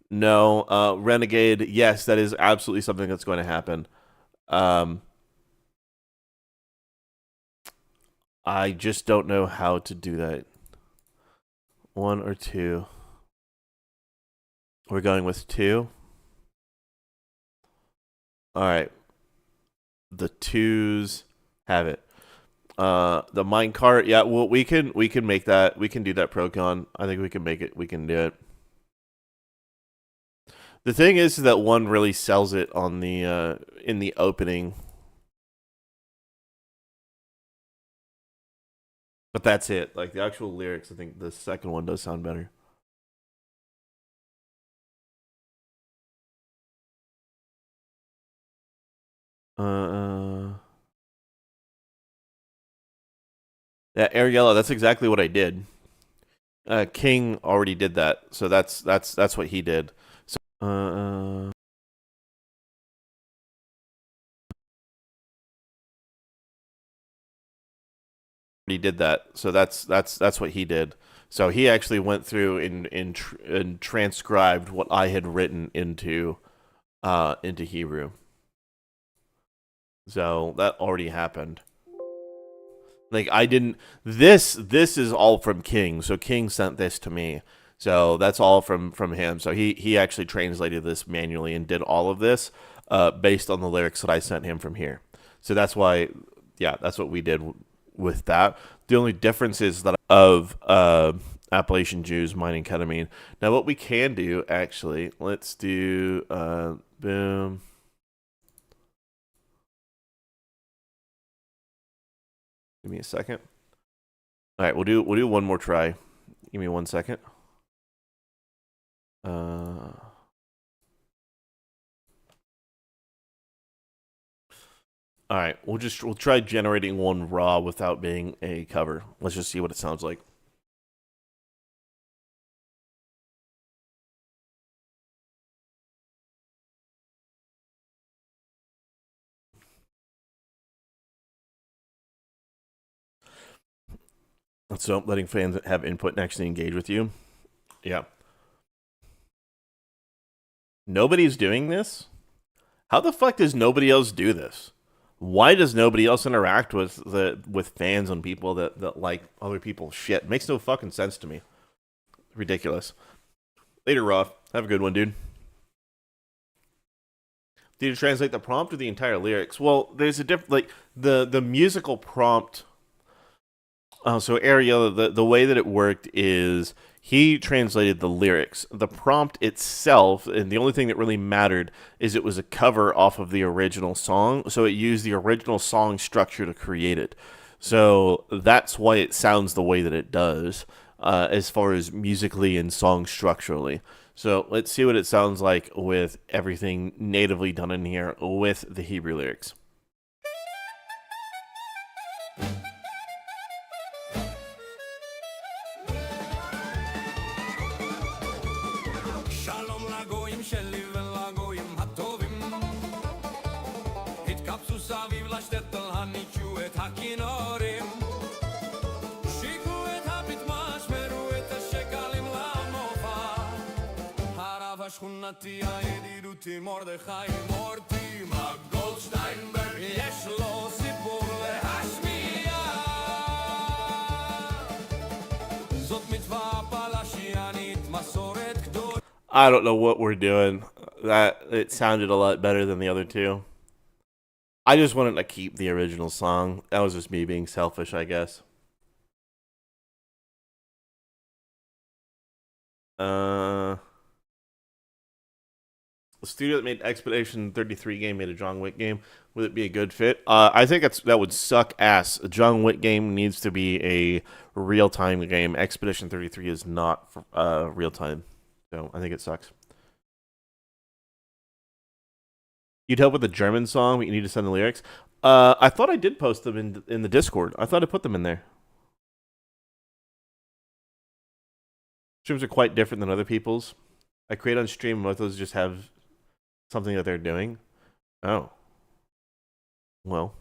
No. Renegade, yes, that is absolutely something that's going to happen. I just don't know how to do that. 1 or 2. We're going with 2. All right. The 2s have it. The minecart, yeah, well, we can make that. We can do that, Procon. I think we can make it. We can do it. The thing is that 1 really sells it on the in the opening. But that's it. Like the actual lyrics, I think the second one does sound better. Yeah, Air Yellow, that's exactly what I did. King already did that, so that's what he did. So he did that, so that's what he did. So he actually went through and transcribed what I had written into Hebrew. So that already happened. Like I didn't. This is all from King. So King sent this to me. So that's all from him. So he actually translated this manually and did all of this based on the lyrics that I sent him from here. So that's why, yeah, that's what we did with that. The only difference is that of Appalachian Jews mining ketamine. Now what we can do actually, let's do boom. Give me a second. All right, we'll do one more try. Give me 1 second. All right, we'll try generating one raw without being a cover. Let's just see what it sounds like. So letting fans have input and actually engage with you. Yeah. Nobody's doing this? How the fuck does nobody else do this? Why does nobody else interact with fans and people that like other people's shit? It makes no fucking sense to me. Ridiculous. Later, Roth. Have a good one, dude. Did you translate the prompt or the entire lyrics? Well, there's a different, like the musical prompt. So Ariel, the way that it worked is he translated the lyrics. The prompt itself, and the only thing that really mattered is it was a cover off of the original song. So it used the original song structure to create it. So that's why it sounds the way that it does, as far as musically and song structurally. So let's see what it sounds like with everything natively done in here with the Hebrew lyrics. שכונתי הידידותי מרדכי מורטי מה גולדשטיינברג יש לו סיפור להשמיע זאת מצווה פלשיאנית מסורת גדול I don't know what we're doing. That it sounded a lot better than the other two. I just wanted to keep the original song. That was just me being selfish, I guess. The studio that made Expedition 33 game made a John Wick game. Would it be a good fit? I think that would suck ass. A John Wick game needs to be a real-time game. Expedition 33 is not real-time. So I think it sucks. You'd help with the German song, but you need to send the lyrics. I thought I did post them in the Discord. I thought I put them in there. Streams are quite different than other people's. I create on stream, most of those just have something that they're doing. Oh. Well,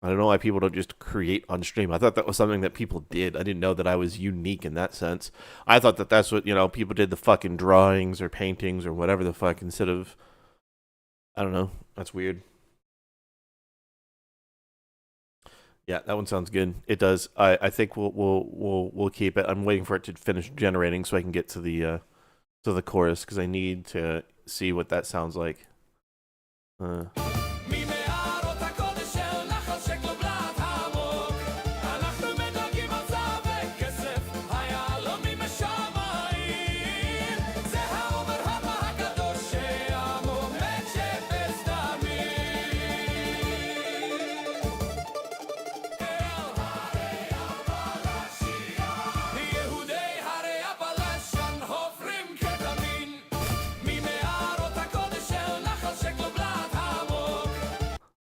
I don't know why people don't just create on stream. I thought that was something that people did. I didn't know that I was unique in that sense. I thought that that's what, people did, the fucking drawings or paintings or whatever the fuck instead of, I don't know. That's weird. Yeah, that one sounds good. It does. I think we'll keep it. I'm waiting for it to finish generating so I can get to the chorus because I need to see what that sounds like.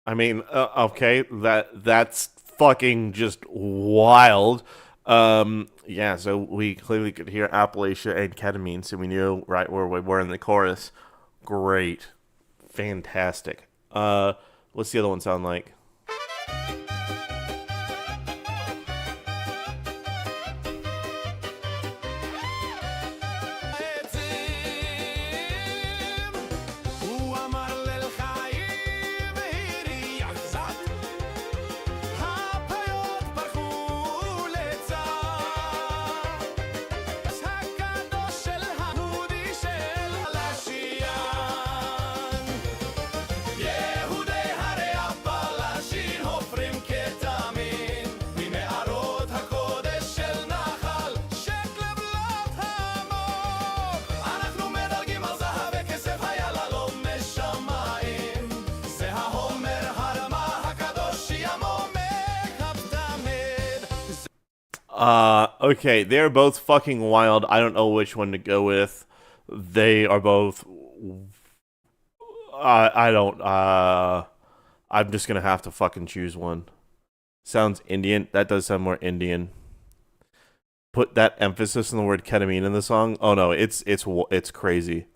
I mean, okay, that's fucking just wild. Yeah, so we clearly could hear Appalachia and ketamine, so we knew right where we were in the chorus. Great. Fantastic. What's the other one sound like? Okay, they're both fucking wild. I don't know which one to go with. They are both. I don't. I'm just gonna have to fucking choose one. Sounds Indian. That does sound more Indian. Put that emphasis on the word ketamine in the song. Oh no, it's crazy.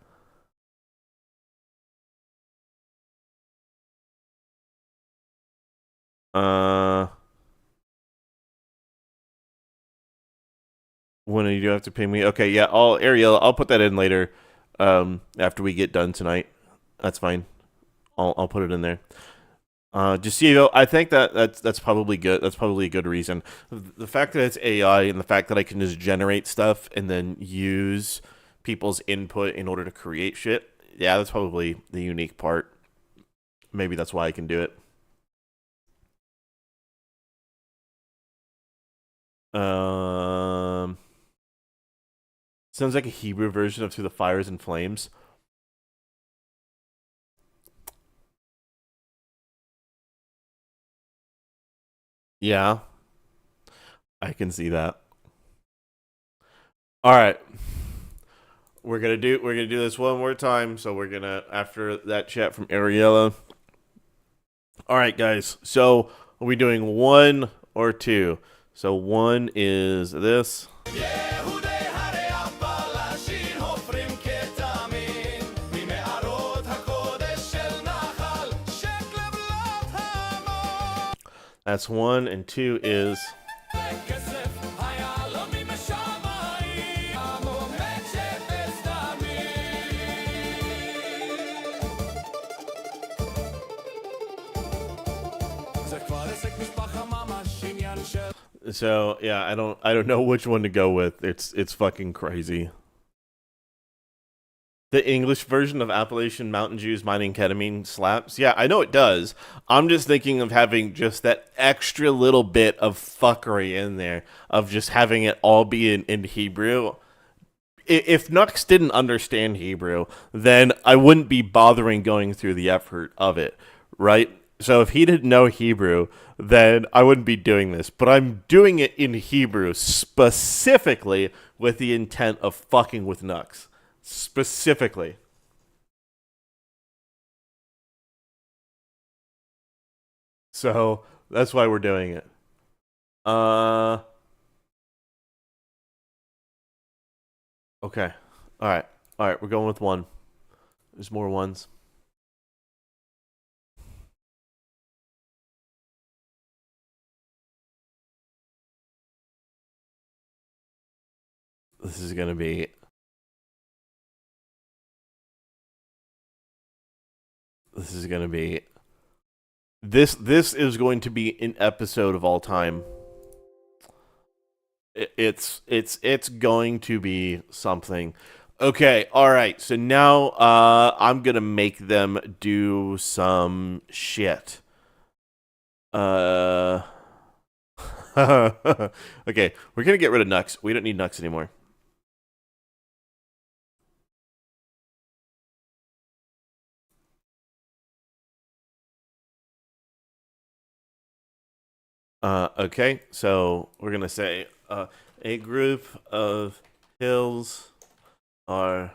When you do have to ping me, okay, yeah, I'll put that in later, after we get done tonight. That's fine. I'll put it in there. Just so you know, I think that's probably good. That's probably a good reason. The fact that it's AI and the fact that I can just generate stuff and then use people's input in order to create shit. Yeah, that's probably the unique part. Maybe that's why I can do it. Sounds like a Hebrew version of Through the Fires and Flames. Yeah. I can see that. All right. We're gonna do this one more time. So we're gonna, after that chat from Ariella. All right, guys. So are we doing one or two? So one is this. That's one, and two is. So yeah, I don't know which one to go with. It's fucking crazy. The English version of Appalachian Mountain Jews mining ketamine slaps. Yeah, I know it does. I'm just thinking of having just that extra little bit of fuckery in there, of just having it all be in Hebrew. If Nux didn't understand Hebrew, then I wouldn't be bothering going through the effort of it, right? So if he didn't know Hebrew, then I wouldn't be doing this. But I'm doing it in Hebrew specifically with the intent of fucking with Nux. Specifically. So that's why we're doing it. Uh okay. Alright. Alright, we're going with one. There's more ones. This is gonna be this is gonna be this is going to be an episode of all time. It's going to be something. Okay, all right. So now I'm gonna make them do some shit. Uh, okay, we're gonna get rid of Nux. We don't need Nux anymore. Okay, so we're gonna say a group of hills are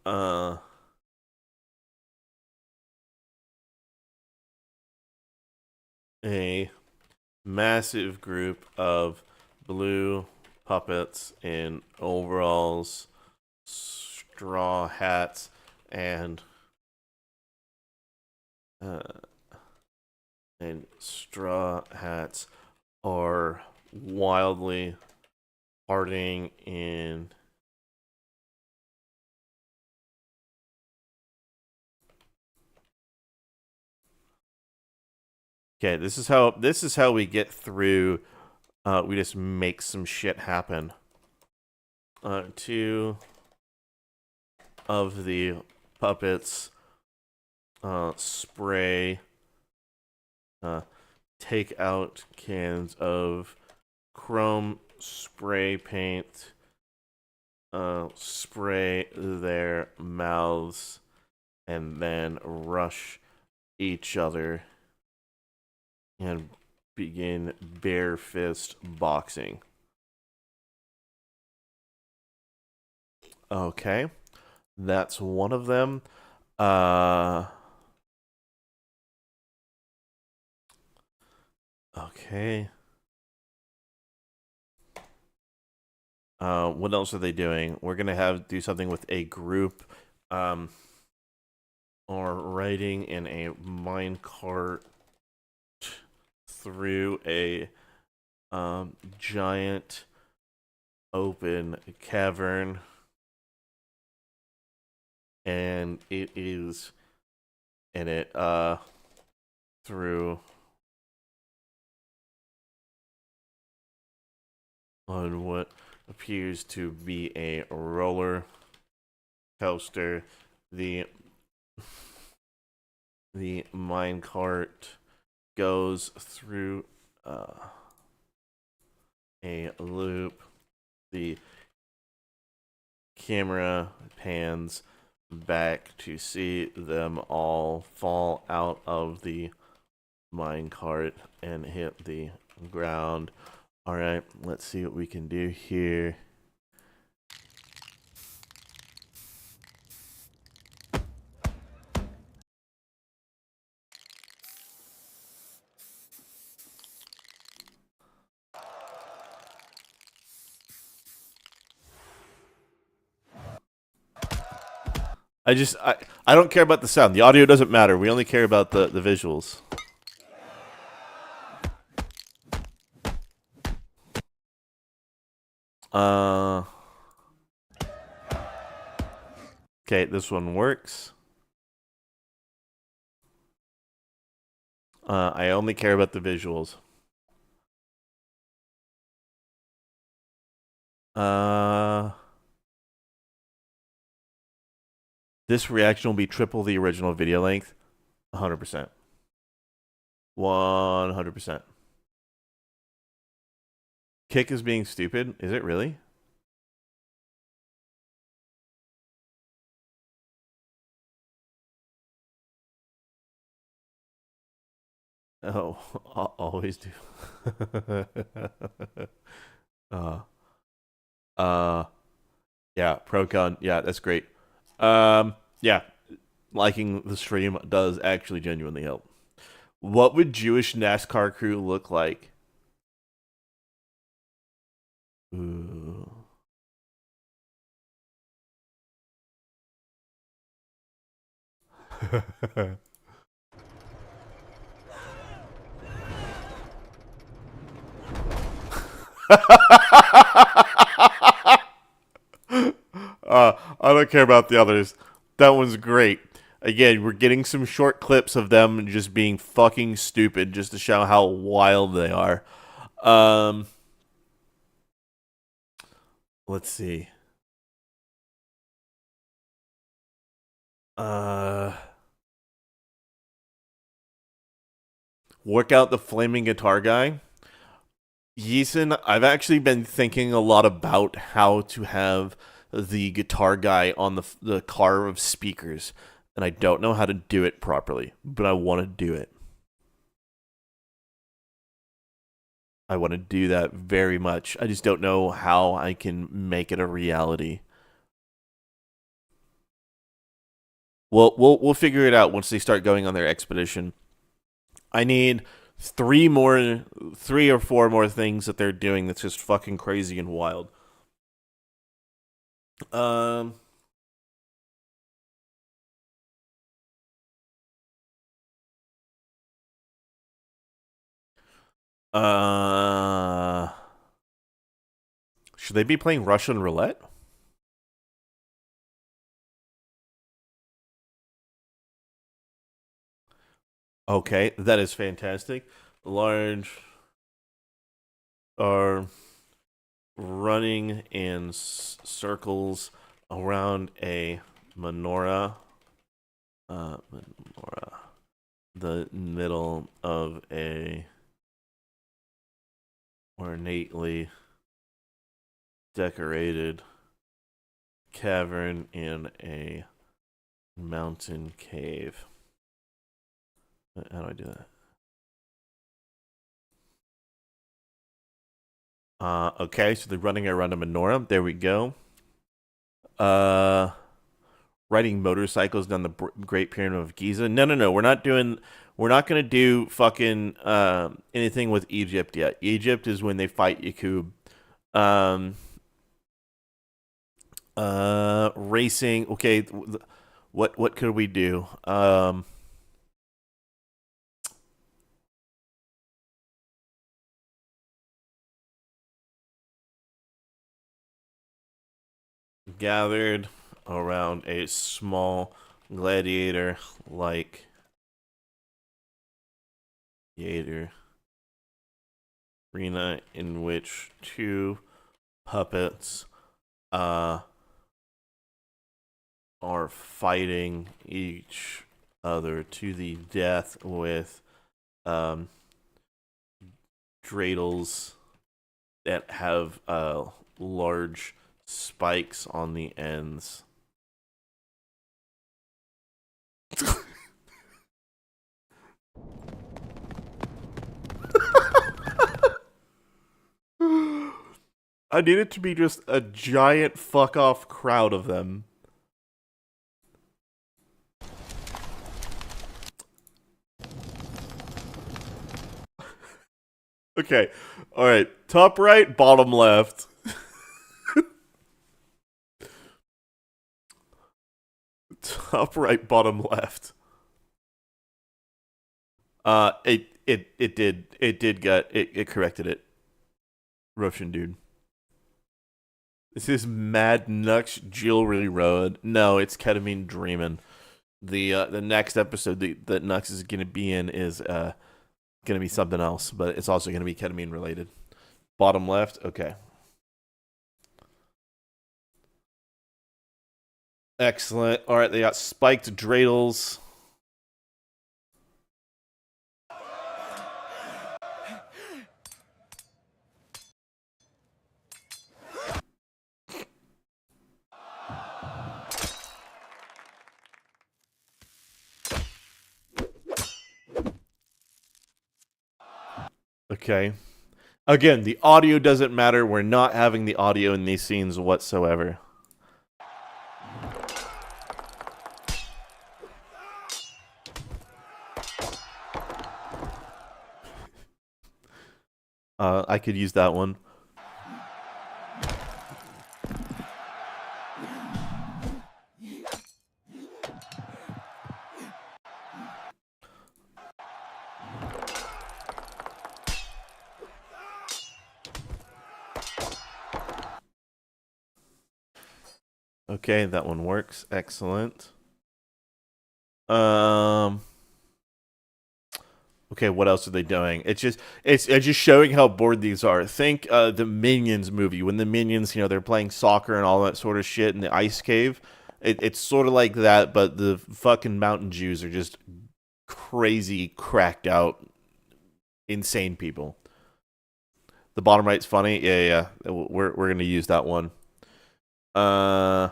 uh a massive group of blue puppets in overalls, straw hats, and uh, straw hats are wildly partying in Okay, this is how we get through. We just make some shit happen. Two of the puppets spray take out cans of chrome spray paint, spray their mouths, and then rush each other and begin bare fist boxing. Okay, that's one of them. Okay. What else are they doing? We're gonna do something with a group, or riding in a mine cart through a giant open cavern, and it is in it through on what appears to be a roller coaster. The minecart goes through a loop. The camera pans back to see them all fall out of the minecart and hit the ground. All right, let's see what we can do here. I don't care about the sound. The audio doesn't matter. We only care about the visuals. Okay, this one works. I only care about the visuals. This reaction will be triple the original video length. 100%. 100%. Kick is being stupid. Is it really? Oh, I'll always do. uh, yeah, pro con. Yeah, that's great. Yeah, liking the stream does actually genuinely help. What would Jewish NASCAR crew look like? Ooh. I don't care about the others. That one's great. Again, we're getting some short clips of them just being fucking stupid just to show how wild they are. Let's see. Work out the flaming guitar guy. Yeeson, I've actually been thinking a lot about how to have the guitar guy on the car of speakers, and I don't know how to do it properly, but I want to do it. I want to do that very much. I just don't know how I can make it a reality. Well, we'll figure it out once they start going on their expedition. I need 3 or 4 more things that they're doing that's just fucking crazy and wild. Should they be playing Russian roulette? Okay, that is fantastic. Large are running in circles around a menorah. Menorah. The middle of a ornately decorated cavern in a mountain cave. How do I do that? Okay, so they're running around a menorah. There we go. Riding motorcycles down the Great Pyramid of Giza. No. We're not gonna do fucking anything with Egypt yet. Egypt is when they fight Yakub. Racing. Okay, what could we do? Gathered around a small gladiator-like arena in which 2 puppets are fighting each other to the death with dreidels that have large spikes on the ends. I need it to be just a giant fuck off crowd of them. Okay. Alright. Top right, bottom left. Top right, bottom left. It corrected it. Russian dude. This is Mad Nux Jewelry Road. No, it's Ketamine Dreamin'. The next episode that Nux is gonna be in is gonna be something else, but it's also gonna be ketamine related. Bottom left, okay. Excellent. All right, they got spiked dreidels. Okay. Again, the audio doesn't matter. We're not having the audio in these scenes whatsoever. I could use that one. Okay, that one works. Excellent. Okay, what else are they doing? It's just showing how bored these are. Think the Minions movie when the Minions, they're playing soccer and all that sort of shit in the ice cave. It's sort of like that, but the fucking mountain Jews are just crazy, cracked out, insane people. The bottom right's funny. Yeah. We're gonna use that one. Yeah.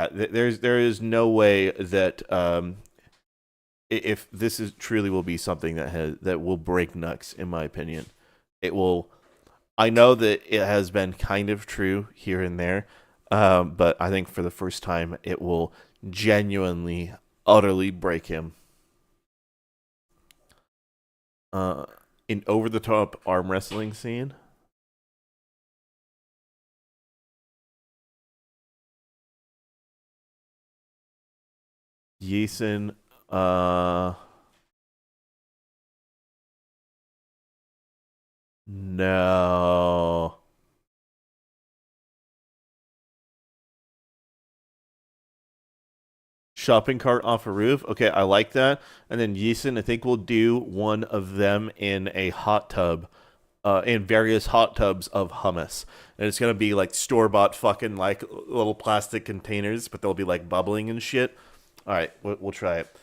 There is no way that if this is truly will be something that will break Nux, in my opinion, it will. I know that it has been kind of true here and there, but I think for the first time it will genuinely, utterly break him. An over-the-top arm wrestling scene. Yeeson, no. Shopping cart off a roof. Okay, I like that. And then Yeeson, I think we'll do one of them in a hot tub, in various hot tubs of hummus. And it's gonna be like store-bought fucking like little plastic containers, but they'll be like bubbling and shit. All right, we'll try it.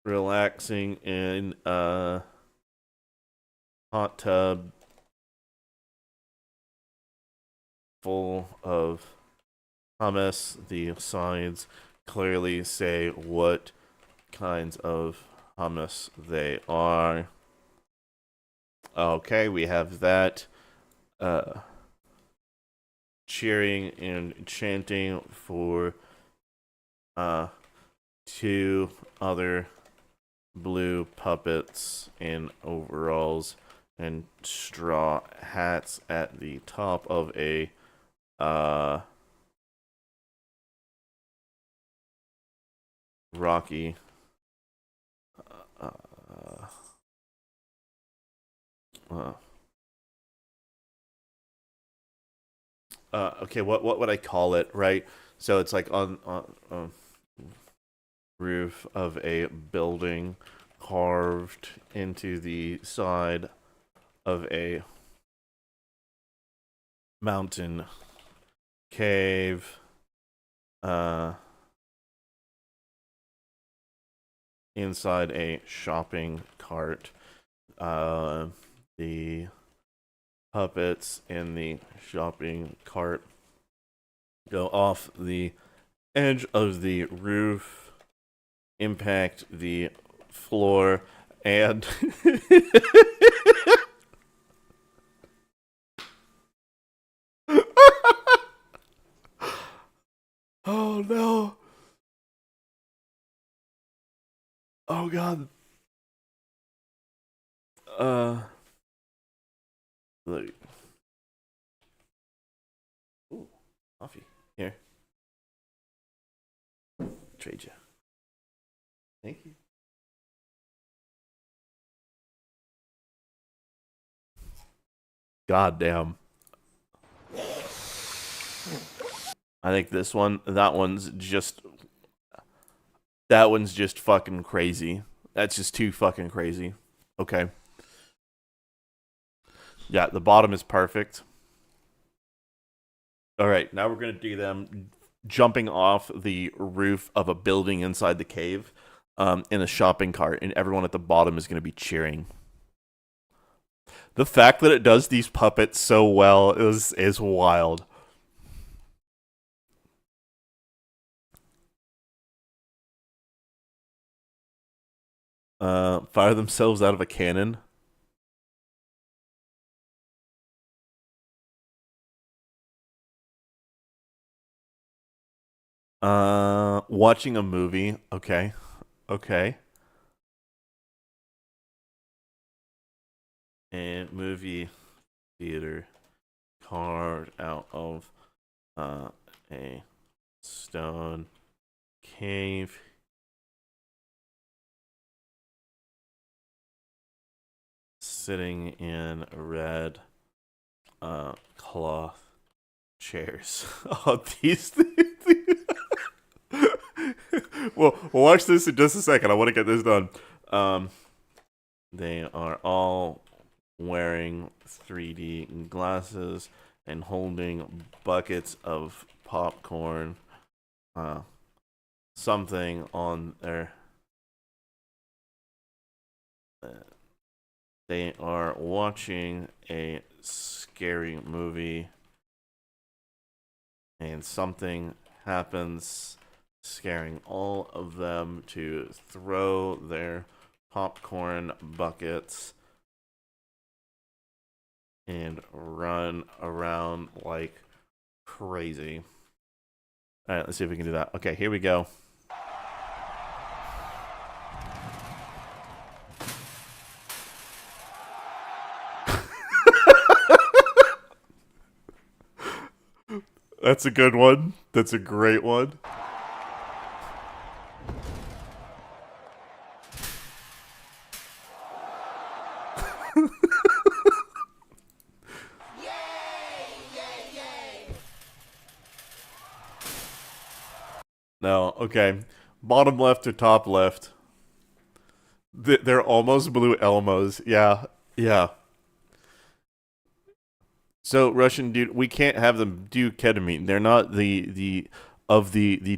Relaxing in a hot tub full of hummus. The sides clearly say what kinds of hummus they are. Okay, we have that. Cheering and chanting for two other blue puppets in overalls and straw hats at the top of a rocky okay, what would I call it, right? So it's like on roof of a building carved into the side of a mountain cave, inside a shopping cart. The puppets in the shopping cart go off the edge of the roof, impact the floor, and oh no. Oh god. Look. Ooh, coffee. Here. Trade you. Thank you. God damn. I think that one's just fucking crazy. That's just too fucking crazy. Okay. Yeah, the bottom is perfect. All right, now we're gonna do them jumping off the roof of a building inside the cave, in a shopping cart, and everyone at the bottom is gonna be cheering. The fact that it does these puppets so well is wild. Fire themselves out of a cannon. Watching a movie. Okay. Okay. And movie theater. Carved out of a stone cave. Sitting in red cloth chairs. Oh, these things. Well, we'll watch this in just a second. I want to get this done. They are all wearing 3D glasses and holding buckets of popcorn. Something on their. They are watching a scary movie, and something happens, scaring all of them to throw their popcorn buckets and run around like crazy. All right, let's see if we can do that. Okay, here we go. That's a good one. That's a great one. No, okay. Bottom left or top left? They're almost blue Elmos. Yeah, yeah. So Russian dude, we can't have them do ketamine. They're not the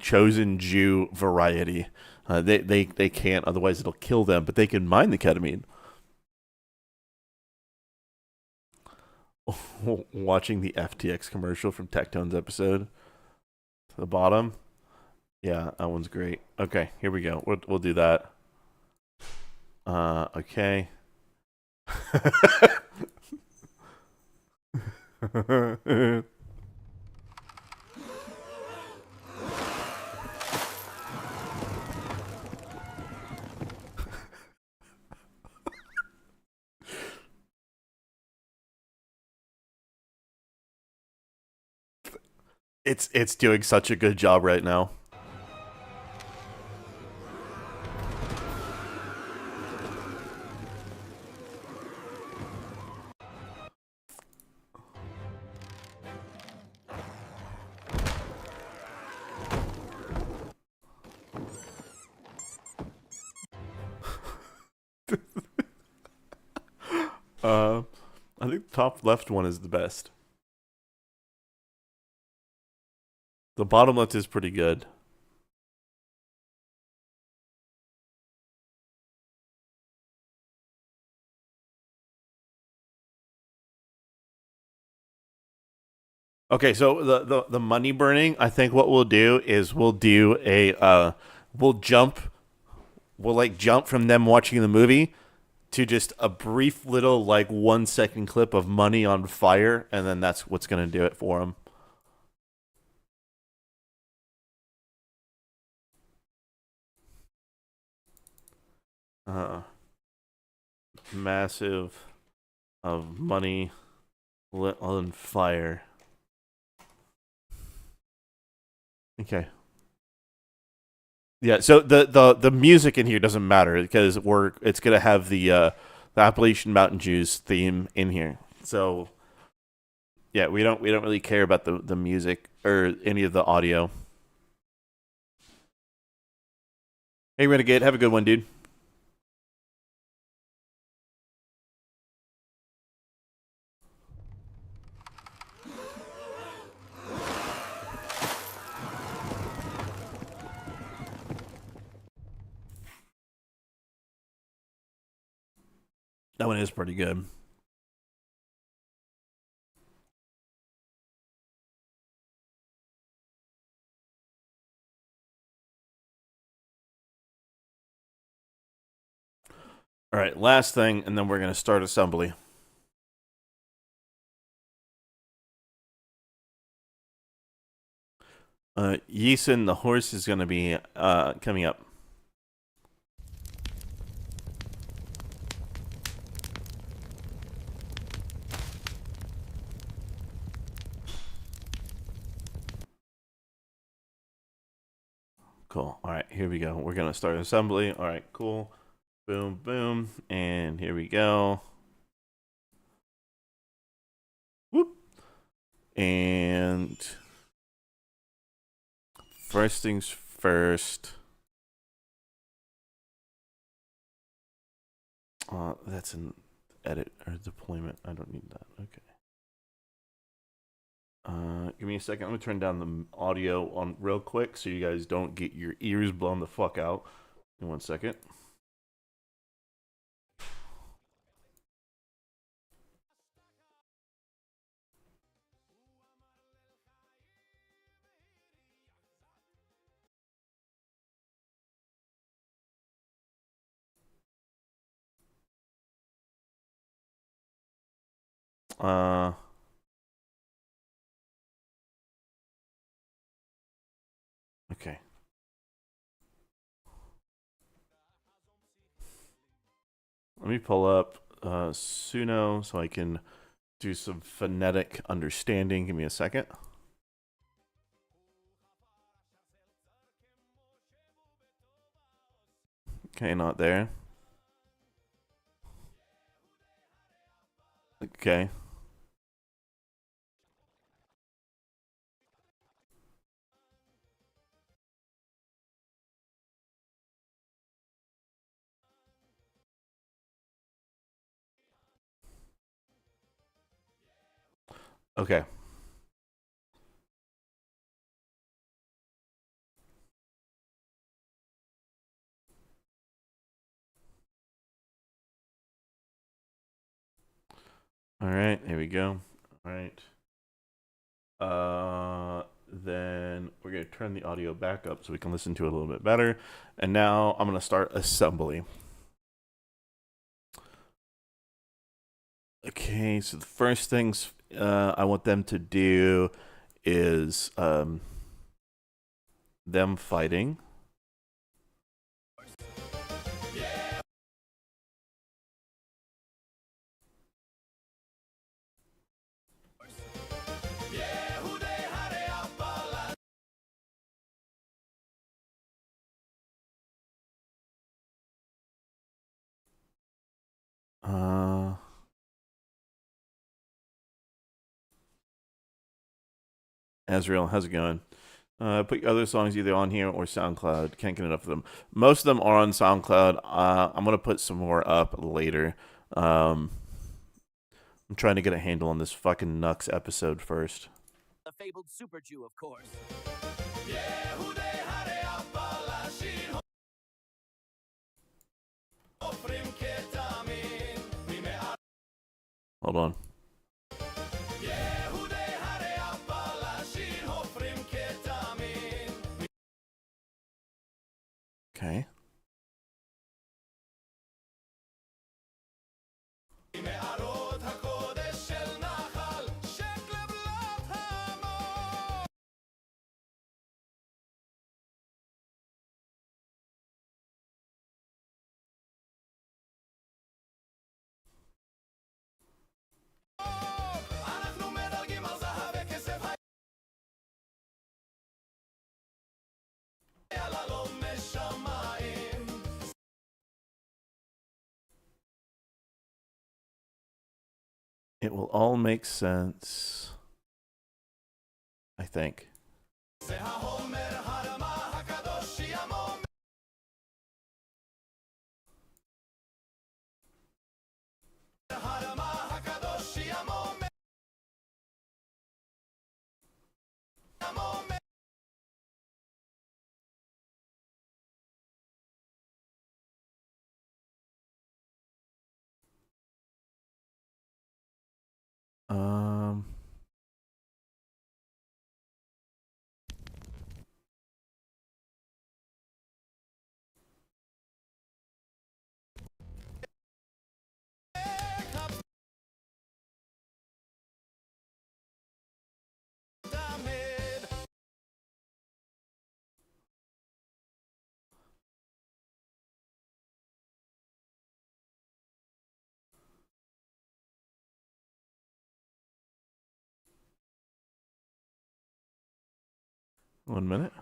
chosen Jew variety. They can't. Otherwise, it'll kill them. But they can mine the ketamine. Watching the FTX commercial from Tectone's episode. To the bottom. Yeah, that one's great. Okay, here we go. We'll do that. Okay. It's doing such a good job right now. I think the top left one is the best. The bottom left is pretty good. Okay, so the money burning, I think what we'll do is we'll do a we'll jump from them watching the movie to just a brief little like 1 second clip of money on fire, and then that's what's gonna do it for them. Massive of money lit on fire. Okay. Yeah, so the music in here doesn't matter because it's gonna have the Appalachian Mountain Jews theme in here. So yeah, we don't really care about the music or any of the audio. Hey Renegade, have a good one, dude. That one is pretty good. All right, last thing, and then we're going to start assembly. Yeeson, the horse, is going to be coming up. Cool. All right, here we go. We're going to start assembly. All right, cool. Boom, boom. And here we go. Whoop. And first things first. That's an edit or deployment. I don't need that. Okay. Give me a second. I'm gonna turn down the audio on real quick so you guys don't get your ears blown the fuck out. In 1 second. Okay. Let me pull up Suno so I can do some phonetic understanding. Give me a second. Okay, not there. Okay. Okay. All right, here we go. All right. Then we're going to turn the audio back up so we can listen to it a little bit better. And now I'm going to start assembly. Okay, so the first things I want them to do is them fighting. Azrael, how's it going? Put your other songs either on here or SoundCloud. Can't get enough of them. Most of them are on SoundCloud. I'm gonna put some more up later. I'm trying to get a handle on this fucking Nux episode first. The fabled Super Jew, of course. Hold on. Okay. It will all make sense, I think. 1 minute.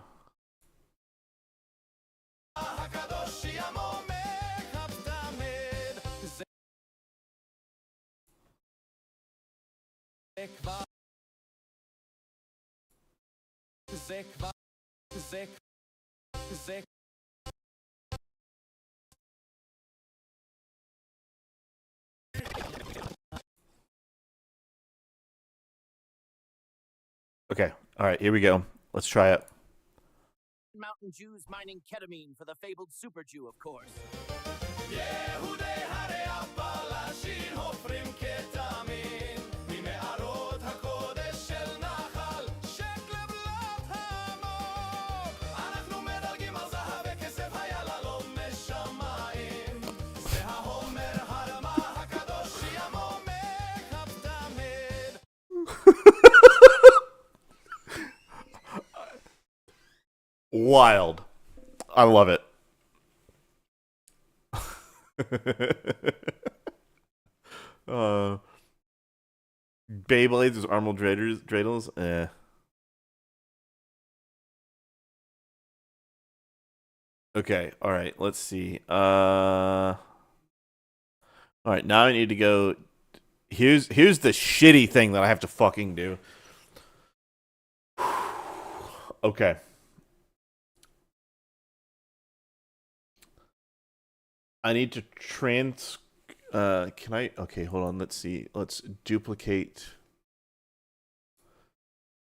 Okay. All right. Here we go. Let's try it. Mountain Jews mining ketamine for the fabled Super Jew, of course. Wild. I love it. Beyblades is Arnold Dreidels. Okay. All right. Let's see. All right. Now I need to go. Here's the shitty thing that I have to fucking do. Okay. I need to can I? Okay, hold on. Let's see. Let's duplicate.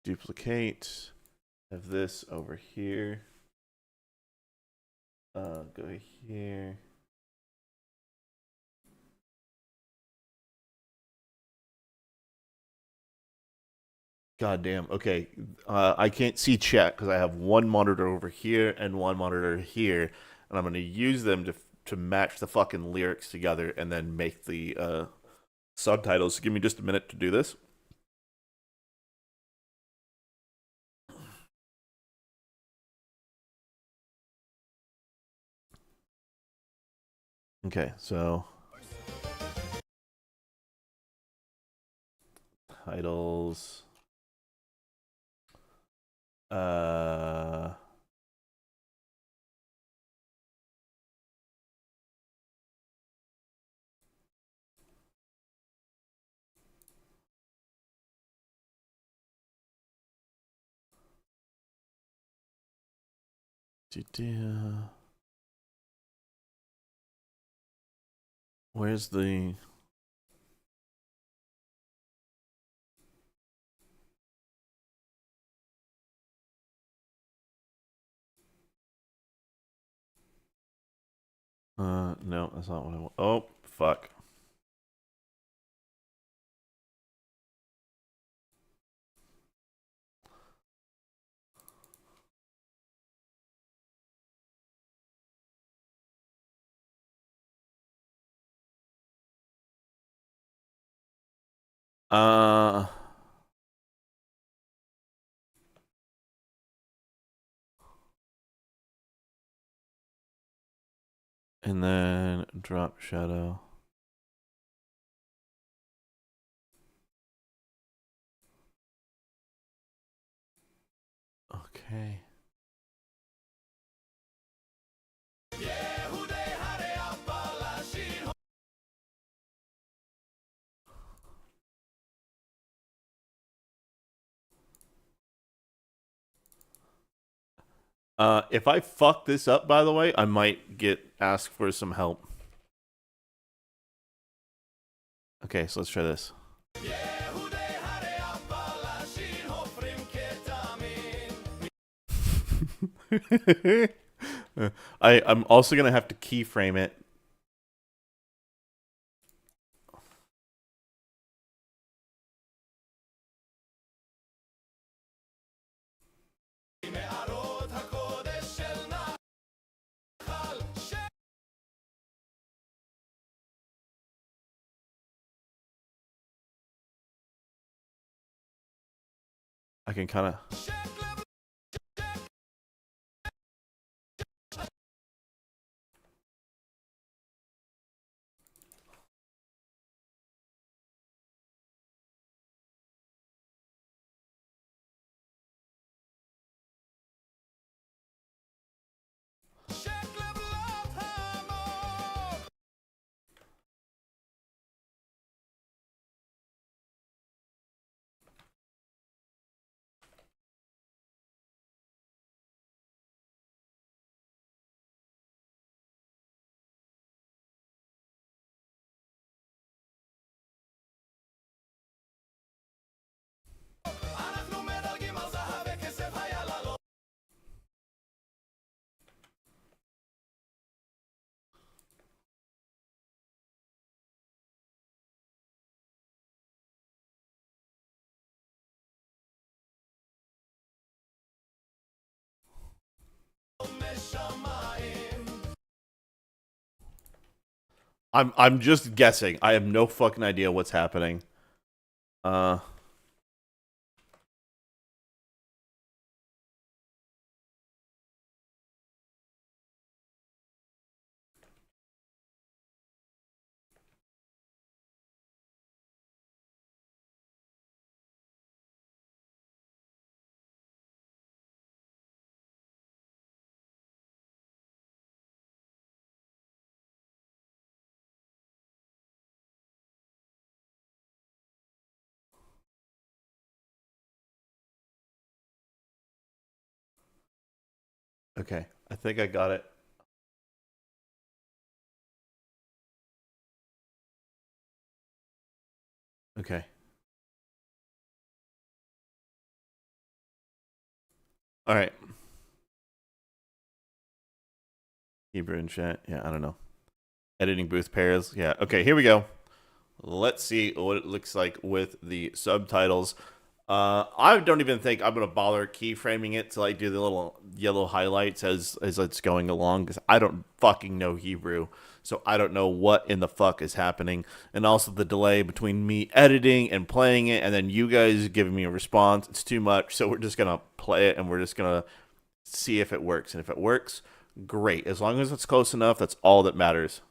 Have this over here. Go here. God damn. Okay. I can't see chat because I have one monitor over here and one monitor here, and I'm going to use them to match the fucking lyrics together and then make the subtitles. Give me just a minute to do this. Okay, so titles. Where's the... no, that's not what I want. Oh, fuck. Uh... And then drop shadow. Okay. If I fuck this up, by the way, I might get asked for some help. Okay, so let's try this. I'm also gonna have to keyframe it. I can kind of... I'm just guessing. I have no fucking idea what's happening. Uh okay. I think I got it. Okay. All right. Hebrew in chat. Yeah, I don't know. Editing booth pairs. Yeah. Okay, here we go. Let's see what it looks like with the subtitles. I don't even think I'm gonna bother keyframing it to like do the little yellow highlights as it's going along because I don't fucking know Hebrew, so I don't know what in the fuck is happening. And also the delay between me editing and playing it, and then you guys giving me a response. It's too much, so we're just gonna play it and we're just gonna see if it works. And if it works, great. As long as it's close enough, that's all that matters.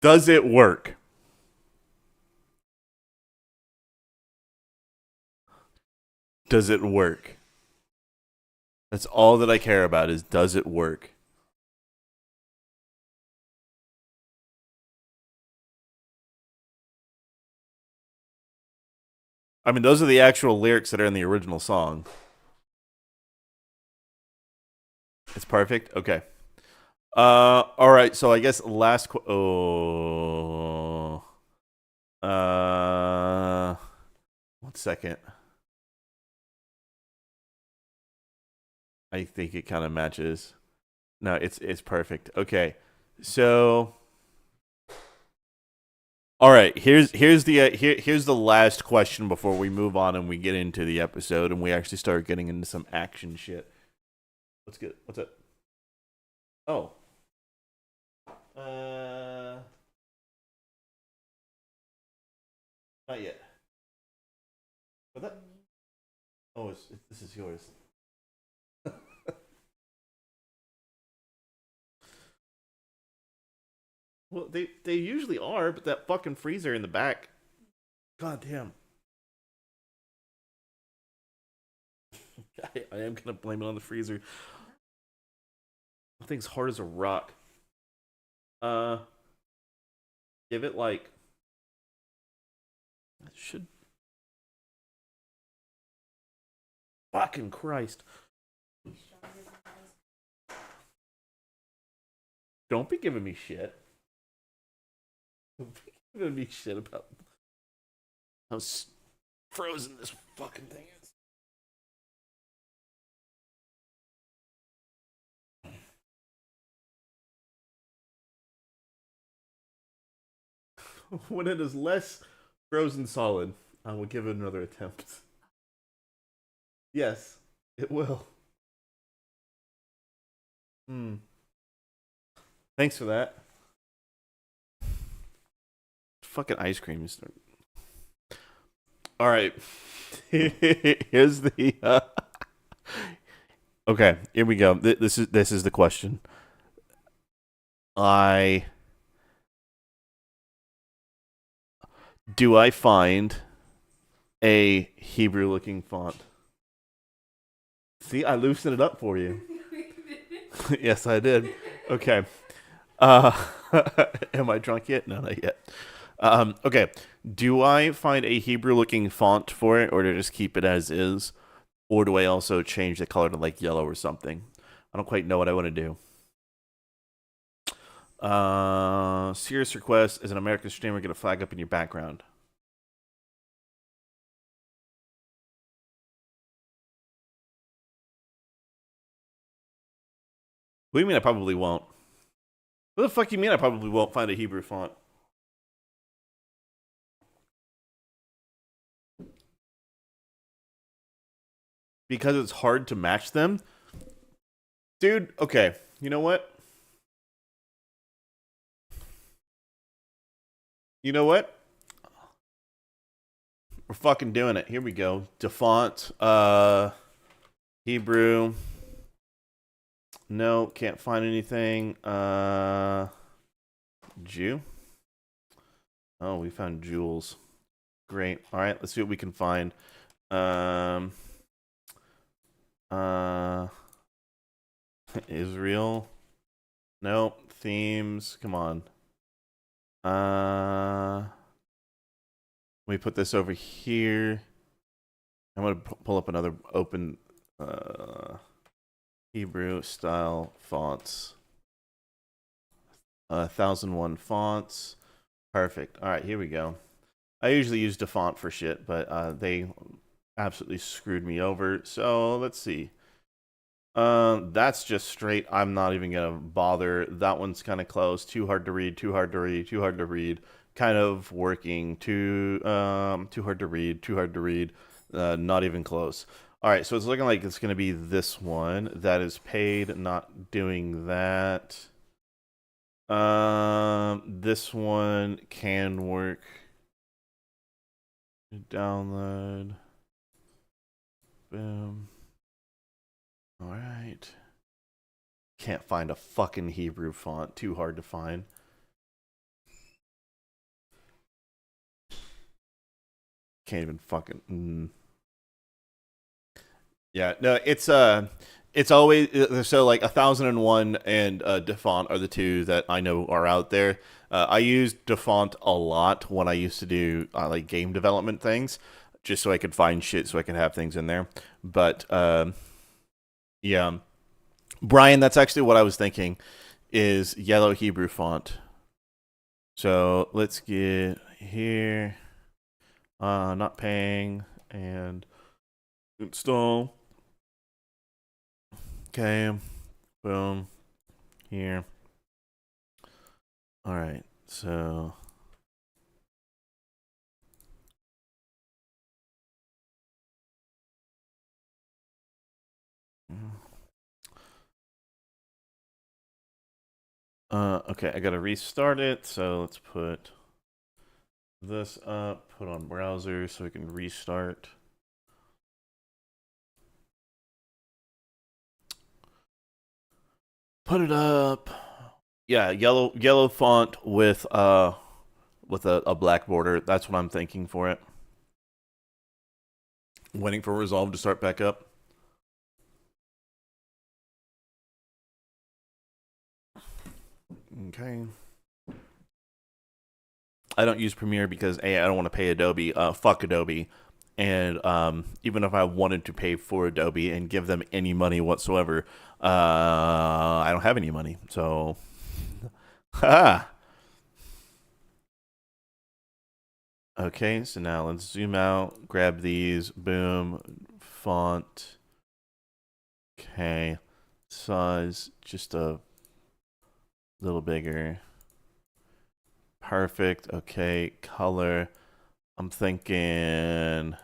Does it work? Does it work? That's all that I care about is does it work? I mean, those are the actual lyrics that are in the original song. It's perfect? Okay. All right, so I guess last oh. 1 second. I think it kind of matches. No, it's perfect. Okay. So all right, here's the last question before we move on and we get into the episode and we actually start getting into some action shit. What's good? What's up? Oh. Not yet. What that? Oh, this is yours. Well, they usually are, but that fucking freezer in the back. God damn. I am gonna blame it on the freezer. That thing's hard as a rock. Give it like. It should. Fucking Christ. Don't be giving me shit. Don't be giving me shit about how frozen this fucking thing is. When it is less frozen solid, I will give it another attempt. Yes, it will. Thanks for that. Fucking ice cream is. All right. Here's the. Okay, here we go. This is the question. Do I find a Hebrew-looking font? See, I loosened it up for you. Yes, I did. Okay. Am I drunk yet? No, not yet. Okay. Do I find a Hebrew-looking font for it, or do I just keep it as is? Or do I also change the color to like yellow or something? I don't quite know what I want to do. Serious request: is an American streamer get a flag up in your background? What do you mean I probably won't? What the fuck do you mean I probably won't find a Hebrew font? Because it's hard to match them? Dude, okay. You know what? You know what? We're fucking doing it. Here we go. Defont. Hebrew. No, can't find anything. Jew. Oh, we found jewels. Great. All right, let's see what we can find. Israel. Nope. Themes. Come on. Let me put this over here. I'm gonna pull up another open Hebrew style fonts. 1001 fonts. Perfect. All right, here we go. I usually use Defont for shit, but they absolutely screwed me over. So let's see. That's just straight. I'm not even gonna bother. That one's kind of close. Too hard to read. Too hard to read. Too hard to read. Kind of working. Too hard to read. Too hard to read. Not even close. All right, so it's looking like it's gonna be this one that is paid. Not doing that. This one can work. Download. Boom. All right. Can't find a fucking Hebrew font. Too hard to find. Can't even fucking. Yeah, no, it's always so like 1001 and Defont are the two that I know are out there. I use Defont a lot when I used to do like game development things, just so I could find shit, so I could have things in there. But yeah, Brian, that's actually what I was thinking, is yellow Hebrew font. So let's get here, not paying, and install. Okay, boom, here. All right, so okay, I gotta restart it, so let's put this up, put on browser so we can restart. Put it up. Yeah, yellow font with a black border. That's what I'm thinking for it. Waiting for Resolve to start back up. Okay. I don't use Premiere because I don't want to pay Adobe. Fuck Adobe. And even if I wanted to pay for Adobe and give them any money whatsoever, I don't have any money. So, ha. Okay, so now let's zoom out, grab these, boom, font. Okay, size just a little bigger. Perfect. Okay, color. I'm thinking,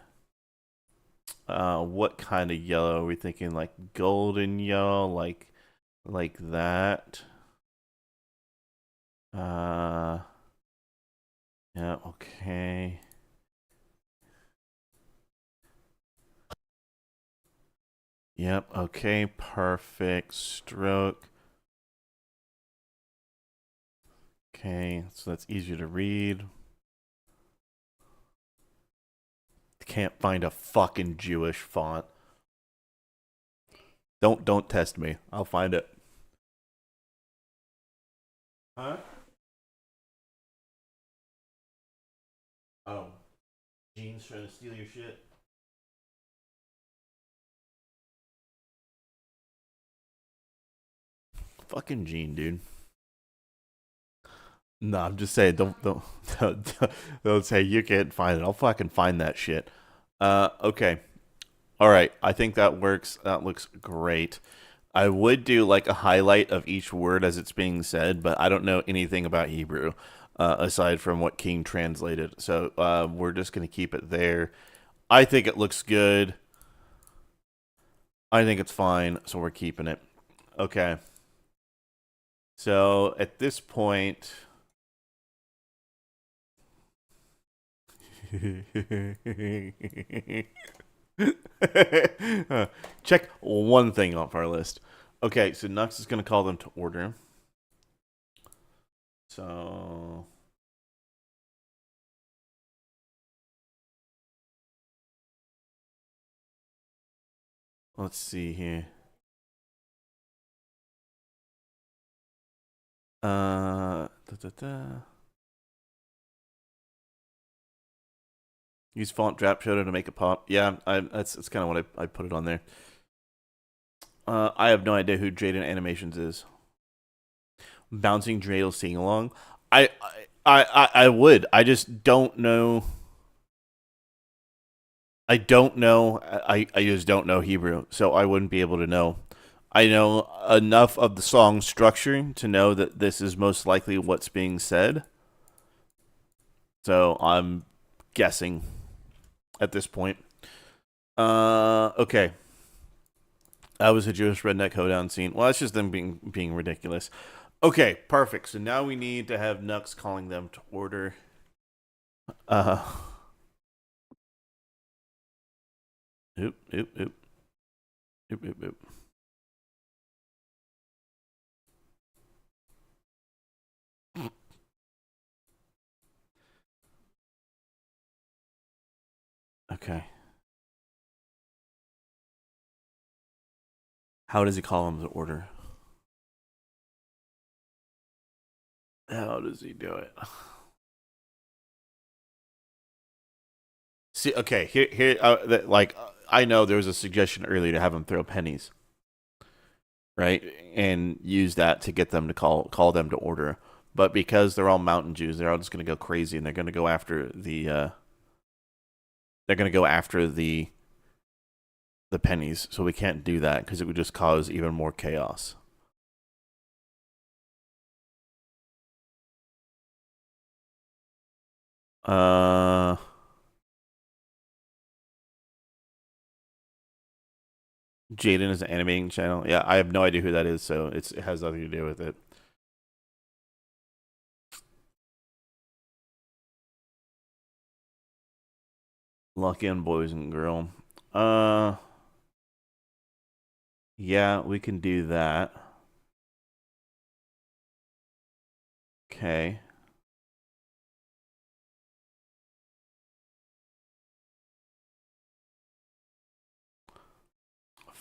what kind of yellow are we thinking? Like golden yellow, like that. Yeah, okay. Yep, okay, perfect. Stroke. Okay, so that's easier to read. Can't find a fucking Jewish font. Don't test me. I'll find it. Huh? Oh. Gene's trying to steal your shit. Fucking Gene, dude. No, I'm just saying, don't say you can't find it. I'll fucking find that shit. Okay. All right. I think that works. That looks great. I would do like a highlight of each word as it's being said, but I don't know anything about Hebrew aside from what King translated. So we're just going to keep it there. I think it looks good. I think it's fine, so we're keeping it. Okay. So at this point. Check one thing off our list. Okay, so Nux is going to call them to order. So. Let's see here. Use font drop shadow to make it pop. Yeah, that's kind of what I put it on there. I have no idea who Jaden Animations is. Bouncing Dreidel sing along. I would. I just don't know. I don't know. I just don't know Hebrew, so I wouldn't be able to know. I know enough of the song structure to know that this is most likely what's being said. So I'm guessing at this point. Okay. That was a Jewish redneck hoedown scene. Well, that's just them being ridiculous. Okay, perfect. So now we need to have Nux calling them to order. Oop, oop, oop. Oop, oop, oop. Okay. How does he call them to order? How does he do it? See, okay, here, like I know there was a suggestion earlier to have him throw pennies, right, and use that to get them to call them to order. But because they're all mountain Jews, they're all just going to go crazy and they're going to go after the the pennies. So we can't do that because it would just cause even more chaos. Jaden is an animating channel. Yeah, I have no idea who that is, so it has nothing to do with it. Lucky on boys and girl. Yeah, we can do that. Okay.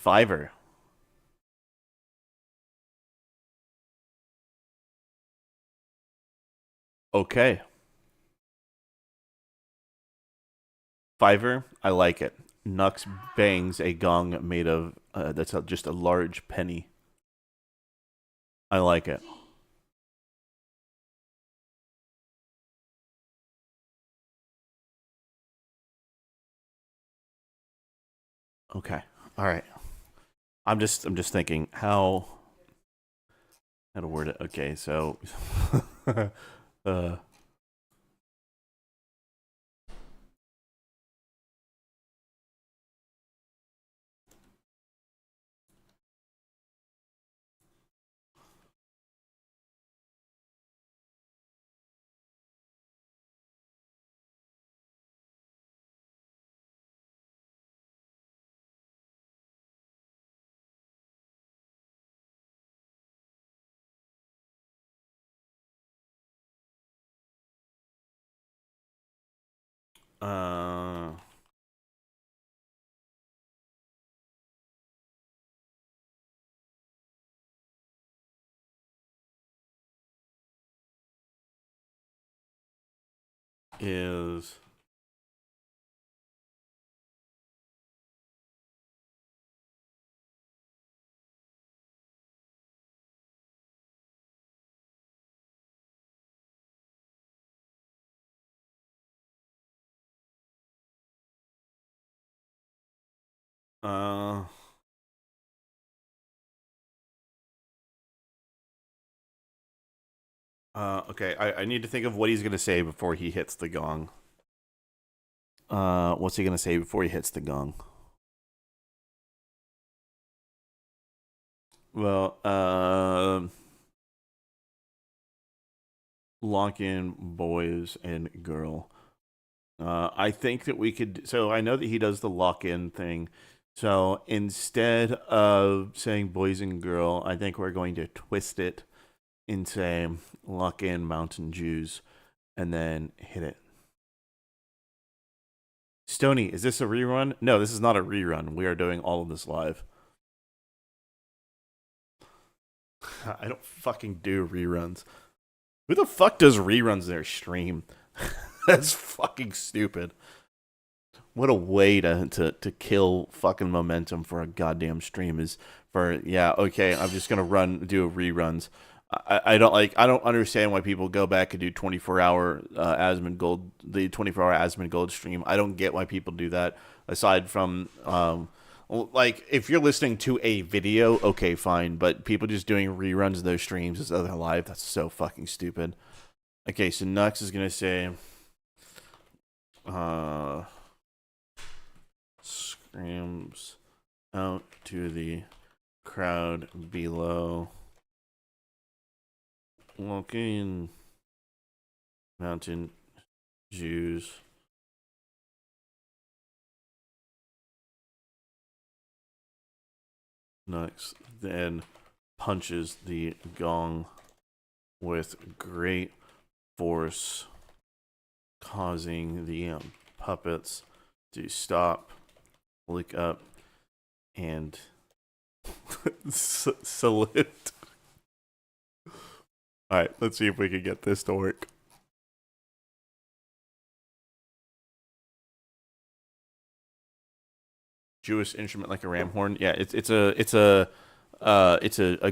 Fiverr. Okay. Fiverr, I like it. Nux bangs a gong made of that's just a large penny. I like it. Okay. All right. I'm just thinking how to word it. Okay, so uh uh is uh Okay, I need to think of what he's gonna say before he hits the gong. What's he gonna say before he hits the gong? Well, lock in boys and girl. I think that we could. So I know that he does the lock in thing. So instead of saying boys and girl, I think we're going to twist it and say lock in Mountain Jews and then hit it. Stony, is this a rerun? No, this is not a rerun. We are doing all of this live. I don't fucking do reruns. Who the fuck does reruns in their stream? That's fucking stupid. What a way to kill fucking momentum for a goddamn stream is for, yeah, okay, I'm just gonna do reruns. I don't understand why people go back and do 24-hour Asmon Gold, the 24-hour Asmon Gold stream. I don't get why people do that. Aside from like, if you're listening to a video, okay, fine, but people just doing reruns of those streams as other live, that's so fucking stupid. Okay, so Nux is gonna say screams out to the crowd below. Walking Mountain Jews. Nux then punches the gong with great force, causing the puppets to stop, look up, and salute. Alright, let's see if we can get this to work. Jewish instrument like a ram horn. Yeah, it's a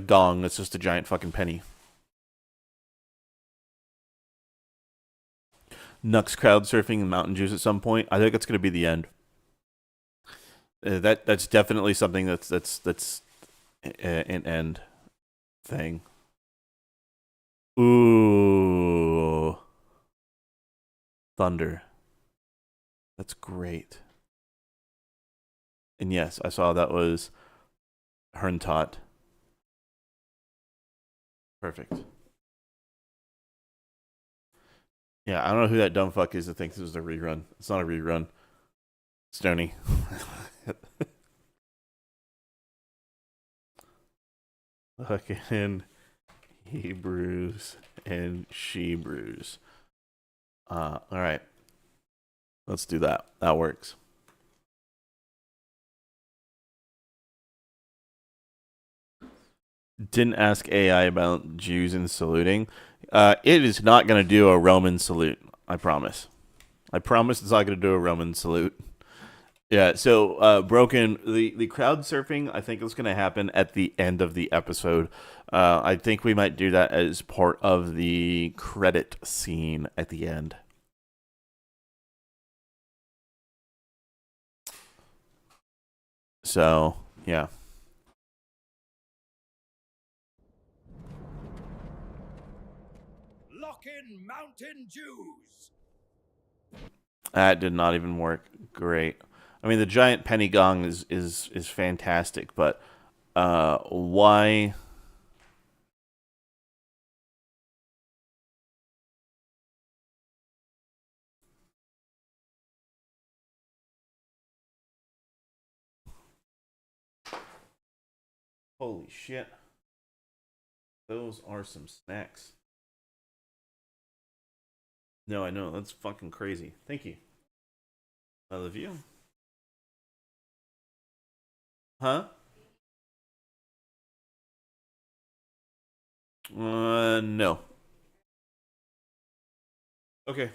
gong. It's just a giant fucking penny. Nux crowd surfing and Mountain Jews at some point. I think that's gonna be the end. That's definitely something that's an end thing. Ooh, thunder. That's great. And yes, I saw that was Herntot. Perfect. Yeah, I don't know who that dumb fuck is that thinks this is a rerun. It's not a rerun. Stony. Fucking Hebrews and Shebrews. Alright. Let's do that. That works. Didn't ask AI about Jews and saluting. It is not going to do a Roman salute. I promise. I promise it's not going to do a Roman salute. Yeah, so Broken, the crowd surfing, I think is going to happen at the end of the episode. I think we might do that as part of the credit scene at the end. So, yeah. Lock in Mountain Jews. That did not even work. Great. I mean, the giant penny gong is fantastic, but why? Holy shit. Those are some snacks. No, I know. That's fucking crazy. Thank you. I love you. Huh? No. Okay.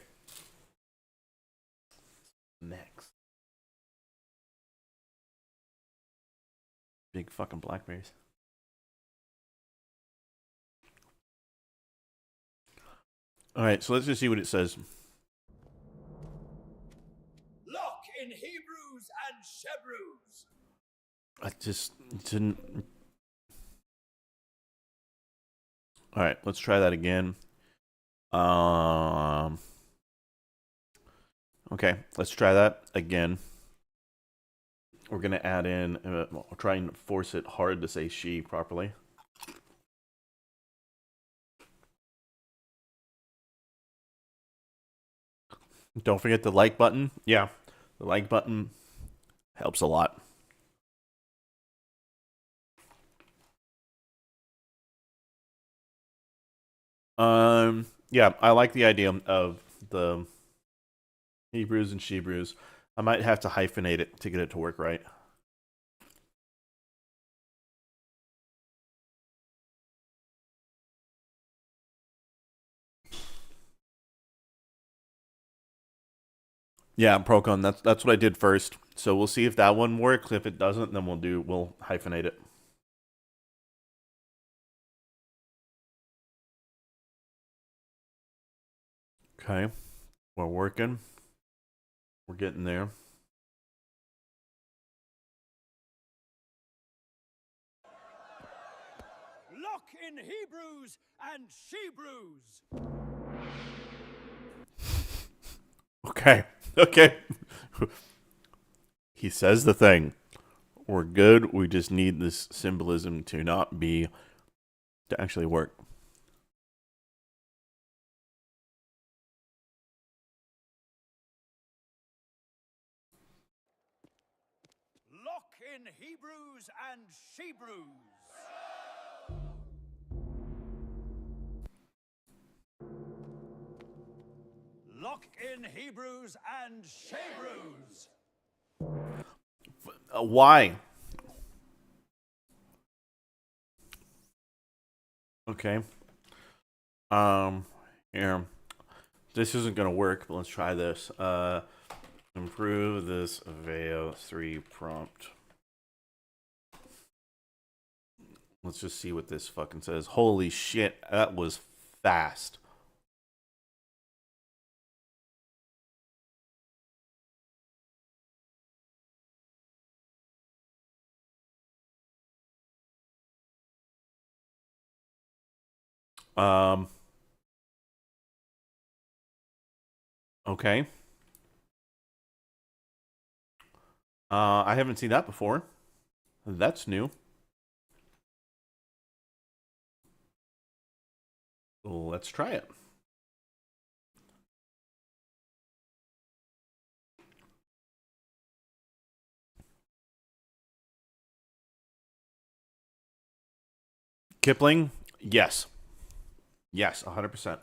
Next. Big fucking blackberries. Alright, so let's just see what it says. Lock in Hebrews and Shebrews. I just didn't. Alright, let's try that again. Okay, let's try that again. We're gonna add in. We'll try and force it hard to say she properly. Don't forget the like button. Yeah, the like button helps a lot. Yeah, I like the idea of the Hebrews and Shebrews. I might have to hyphenate it to get it to work right. Yeah, Procon, that's what I did first. So we'll see if that one works. If it doesn't, then we'll hyphenate it. Okay. We're working. We're getting there. Lock in Hebrews and Shebrews. Okay. Okay. He says the thing. We're good. We just need this symbolism to not be to actually work. Lock in Hebrews and Shebrews. Lock in Hebrews and Shebrews. Why? Okay. Here. This isn't gonna work, but let's try this. Improve this Veo 3 prompt. Let's just see what this fucking says. Holy shit, that was fast. Okay. I haven't seen that before. That's new. Let's try it. Kipling? Yes. Yes, 100%.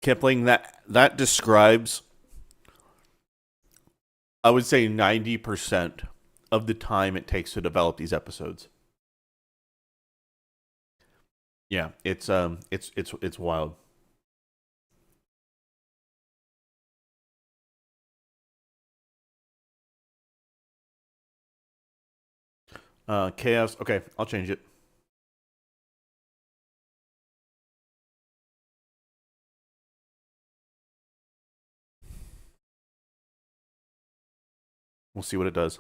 Kipling, that describes, I would say, 90% of the time it takes to develop these episodes. Yeah, it's wild. Chaos. Okay, I'll change it. We'll see what it does.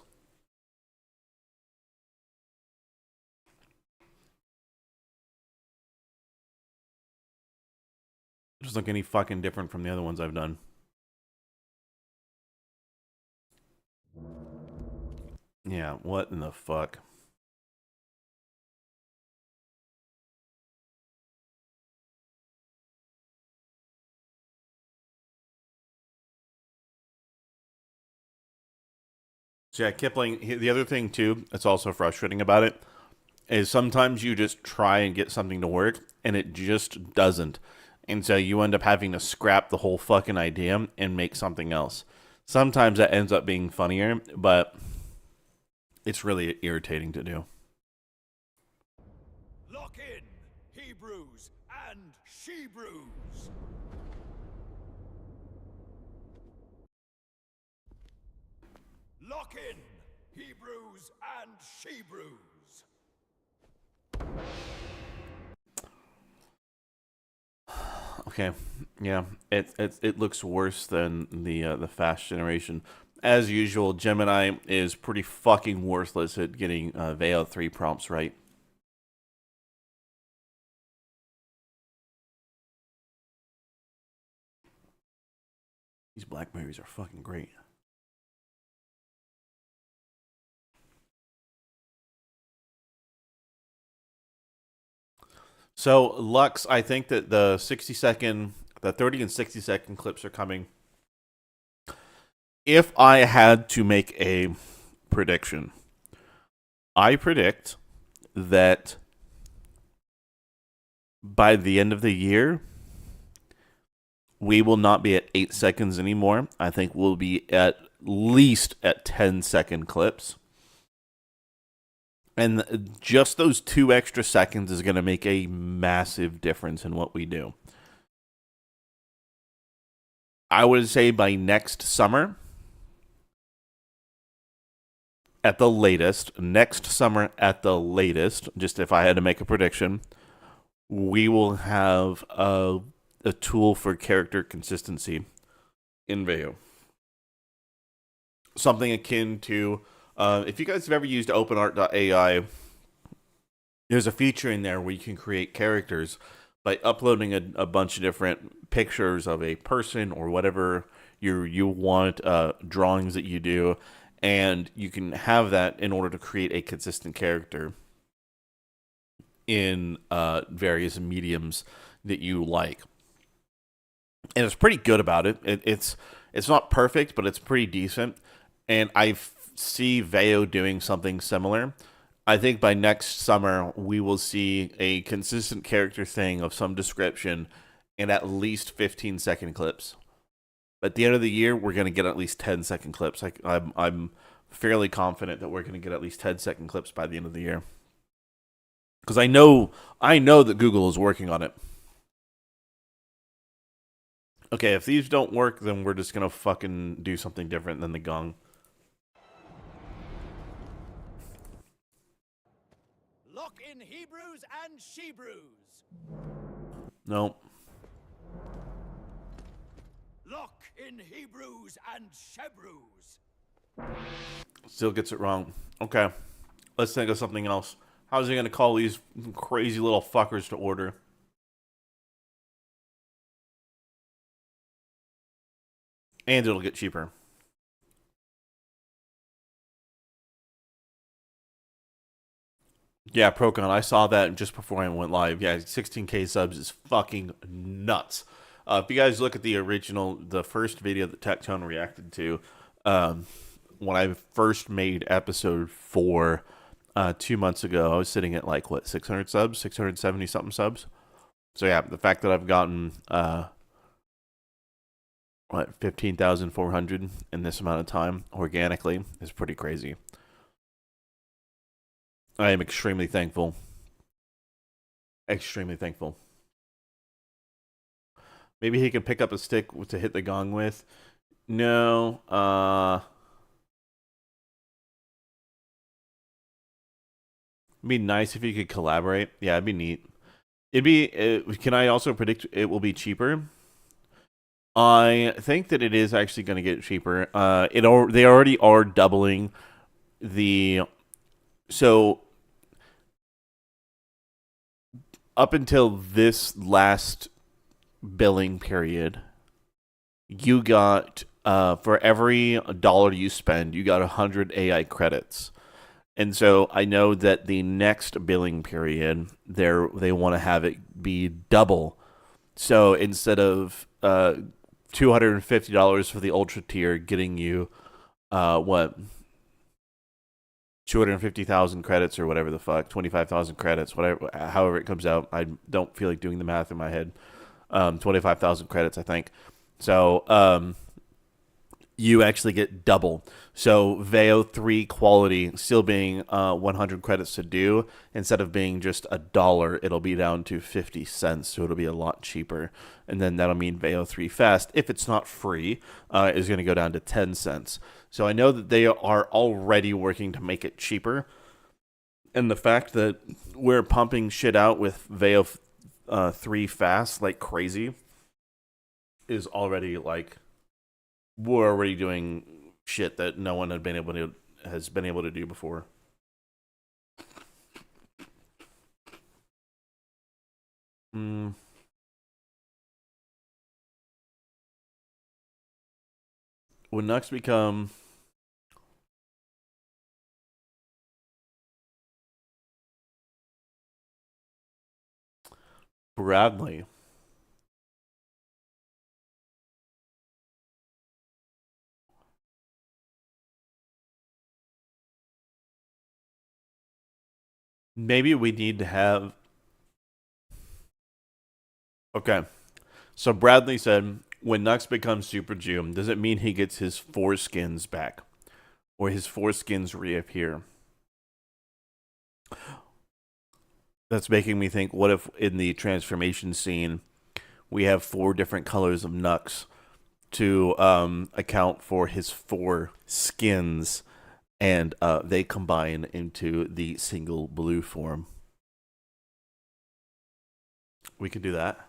It doesn't look any fucking different from the other ones I've done. Yeah, what in the fuck? So yeah, Kipling, the other thing too that's also frustrating about it is sometimes you just try and get something to work and it just doesn't. And so you end up having to scrap the whole fucking idea and make something else. Sometimes that ends up being funnier, but it's really irritating to do. Lock in Hebrews and Shebrews. Lock in Hebrews and Shebrews. Okay, yeah, it looks worse than the fast generation. as usual, Gemini is pretty fucking worthless at getting Veo 3 prompts right. These blackberries are fucking great. So, Lux, I think that the 30 and 60-second clips are coming. If I had to make a prediction, I predict that by the end of the year, we will not be at 8 seconds anymore. I think we'll be at least at 10-second clips. And just those 2 extra seconds is going to make a massive difference in what we do. I would say by next summer, at the latest, just if I had to make a prediction, we will have a tool for character consistency in Veo. Something akin to, if you guys have ever used OpenArt.ai, there's a feature in there where you can create characters by uploading a bunch of different pictures of a person or whatever you want, drawings that you do, and you can have that in order to create a consistent character in various mediums that you like. And it's pretty good about it. It's not perfect, but it's pretty decent. And I see Veo doing something similar. I think by next summer, we will see a consistent character thing of some description in at least 15-second clips. At the end of the year, we're going to get at least 10-second clips. I'm fairly confident that we're going to get at least 10-second clips by the end of the year. Because I know that Google is working on it. Okay, if these don't work, then we're just going to fucking do something different than the gong. Look in Hebrews and Shebrews. Nope. Look in Hebrews and Shebrews. Still gets it wrong. Okay, let's think of something else. How's he going to call these crazy little fuckers to order? And it'll get cheaper. Yeah, Procon, I saw that just before I went live. Yeah, 16K subs is fucking nuts. If you guys look at the first video that Tectone reacted to, when I first made episode 4 2 months ago, I was sitting at 600 subs, 670 something subs. So yeah, the fact that I've gotten 15,400 in this amount of time organically is pretty crazy. I am extremely thankful. Extremely thankful. Maybe he can pick up a stick to hit the gong with. No. It'd be nice if you could collaborate. Yeah, it'd be neat. Can I also predict it will be cheaper? I think that it is actually going to get cheaper. They already are doubling the... So, up until this last billing period, you got, for every $1 you spend, you got 100 AI credits. And so I know that the next billing period, they want to have it be double. So instead of $250 for the ultra tier, getting you 250,000 credits or whatever the fuck, 25,000 credits, whatever, however it comes out. I don't feel like doing the math in my head. 25,000 credits, I think. So you actually get double. So Veo 3 quality still being 100 credits to do, instead of being just $1, it'll be down to 50 cents. So it'll be a lot cheaper. And then that'll mean Veo 3 Fast, if it's not free, is going to go down to 10 cents. So I know that they are already working to make it cheaper. And the fact that we're pumping shit out with Veo 3 Fast like crazy is already we're already doing shit that no one has been able to do before. When Nux become Bradley. Maybe we need to have... Okay. So Bradley said, when Nux becomes Super Jew, does it mean he gets his foreskins back? Or his foreskins reappear? That's making me think, what if in the transformation scene, we have 4 different colors of Nux to account for his 4 skins, and they combine into the single blue form? We could do that.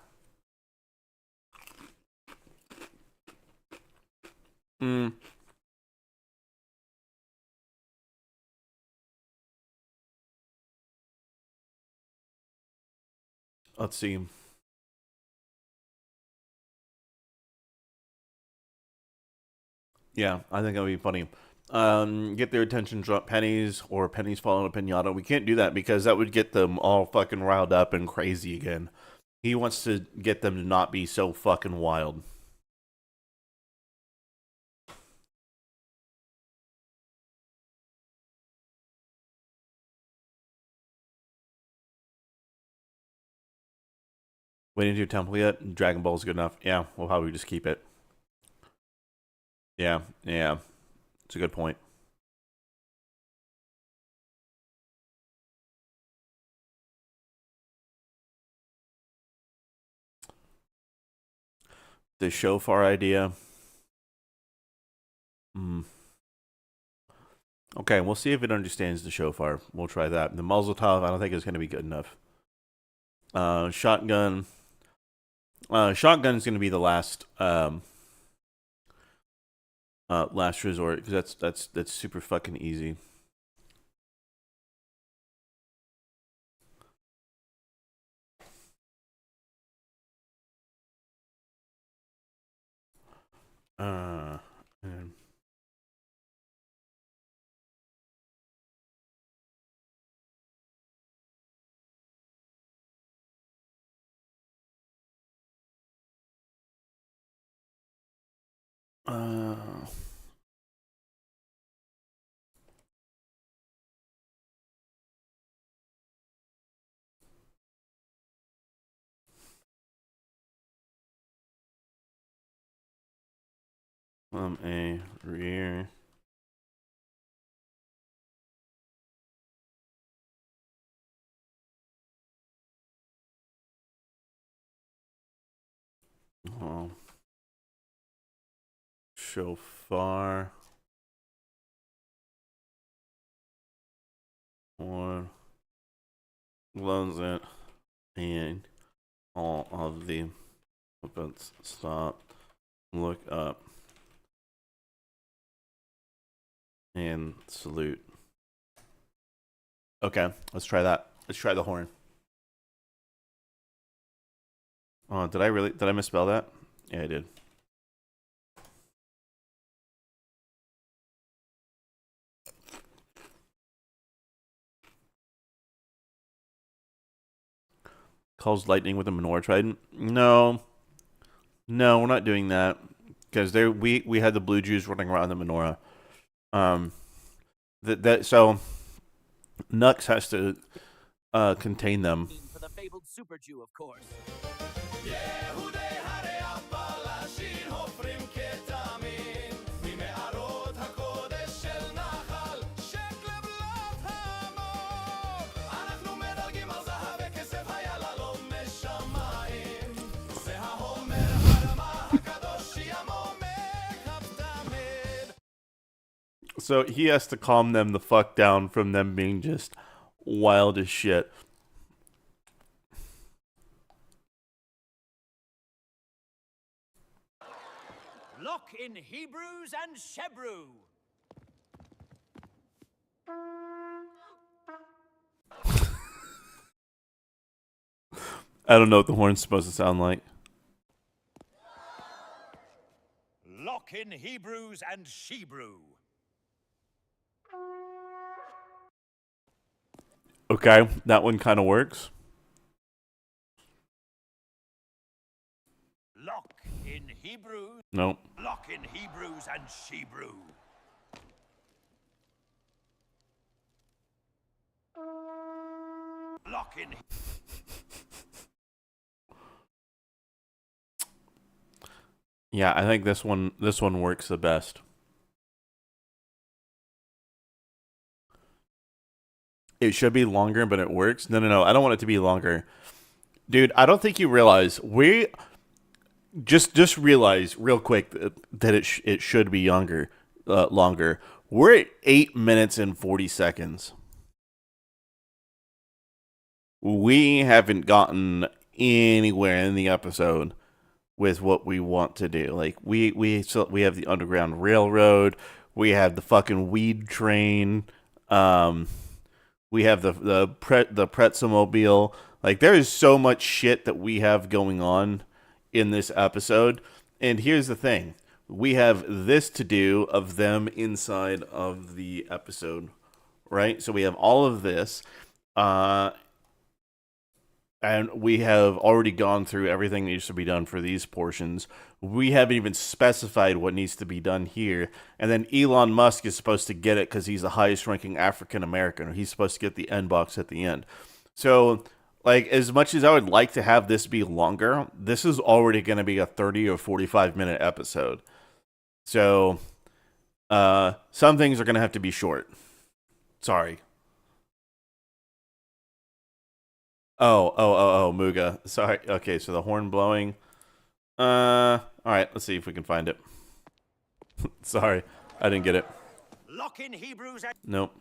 Let's see. Yeah, I think that would be funny. Get their attention, drop pennies, or pennies fall on a pinata. We can't do that because that would get them all fucking riled up and crazy again. He wants to get them to not be so fucking wild. We didn't do Temple yet. Dragon Ball is good enough. Yeah, we'll probably just keep it. Yeah. It's a good point. The shofar idea. Okay, we'll see if it understands the shofar. We'll try that. The muzzle tov, I don't think it's going to be good enough. Shotgun. Shotgun is going to be the last last resort, because that's super fucking easy. A rear. Oh. Shofar. Or loans it. And all of the weapons stop. Look up. And salute. Okay, let's try that. Let's try the horn. Oh, did I misspell that? Yeah, I did. Calls lightning with a menorah trident? No, we're not doing that, because we had the blue Jews running around the menorah. So Nux has to contain them. For the fabled Super Jew, of course. So he has to calm them the fuck down from them being just wild as shit. Lock in Hebrews and Shebrew. I don't know what the horn's supposed to sound like. Lock in Hebrews and Shebrew. Okay, that one kind of works. Lock in Hebrews. Nope. Lock in Hebrews and Shebrew. Lock in. Yeah, I think this one works the best. It should be longer, but it works. No. I don't want it to be longer. Dude, I don't think you realize we just realize real quick that it should be longer. We're at 8 minutes and 40 seconds. We haven't gotten anywhere in the episode with what we want to do. Like we have the Underground Railroad, we have the fucking weed train, we have the Pretzelmobile. Like there is so much shit that we have going on in this episode. And here's the thing. We have this to do of them inside of the episode, right? So we have all of this. And we have already gone through everything that needs to be done for these portions. We haven't even specified what needs to be done here. And then Elon Musk is supposed to get it because he's the highest ranking African American. He's supposed to get the end box at the end. So, like, as much as I would like to have this be longer, this is already going to be a 30 or 45 minute episode. So, some things are going to have to be short. Sorry. Oh, Muga. Sorry. Okay, so the horn blowing. Alright, let's see if we can find it. Sorry, I didn't get it. Lock in Hebrews and. Nope.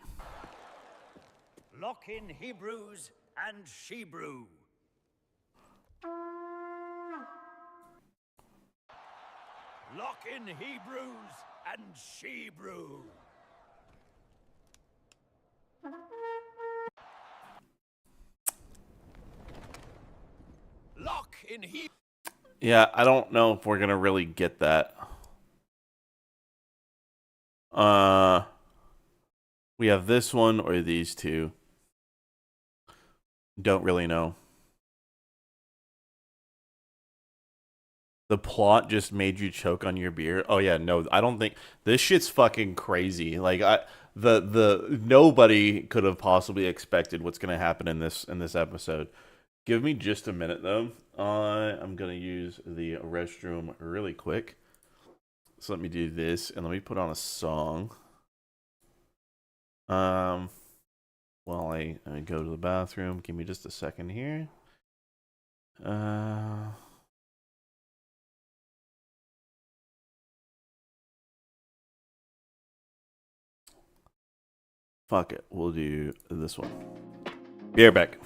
Lock in Hebrews and Shebrew. Lock in Hebrews and Shebrew. Lock in Hebrews. Yeah, I don't know if we're gonna really get that. We have this one or these two. Don't really know. The plot just made you choke on your beer. Oh yeah, no, I don't think this shit's fucking crazy. Like the nobody could have possibly expected what's gonna happen in this episode. Give me just a minute though. I'm gonna use the restroom really quick. So let me do this and let me put on a song. While I go to the bathroom. Give me just a second here. Fuck it. We'll do this one. Be right back.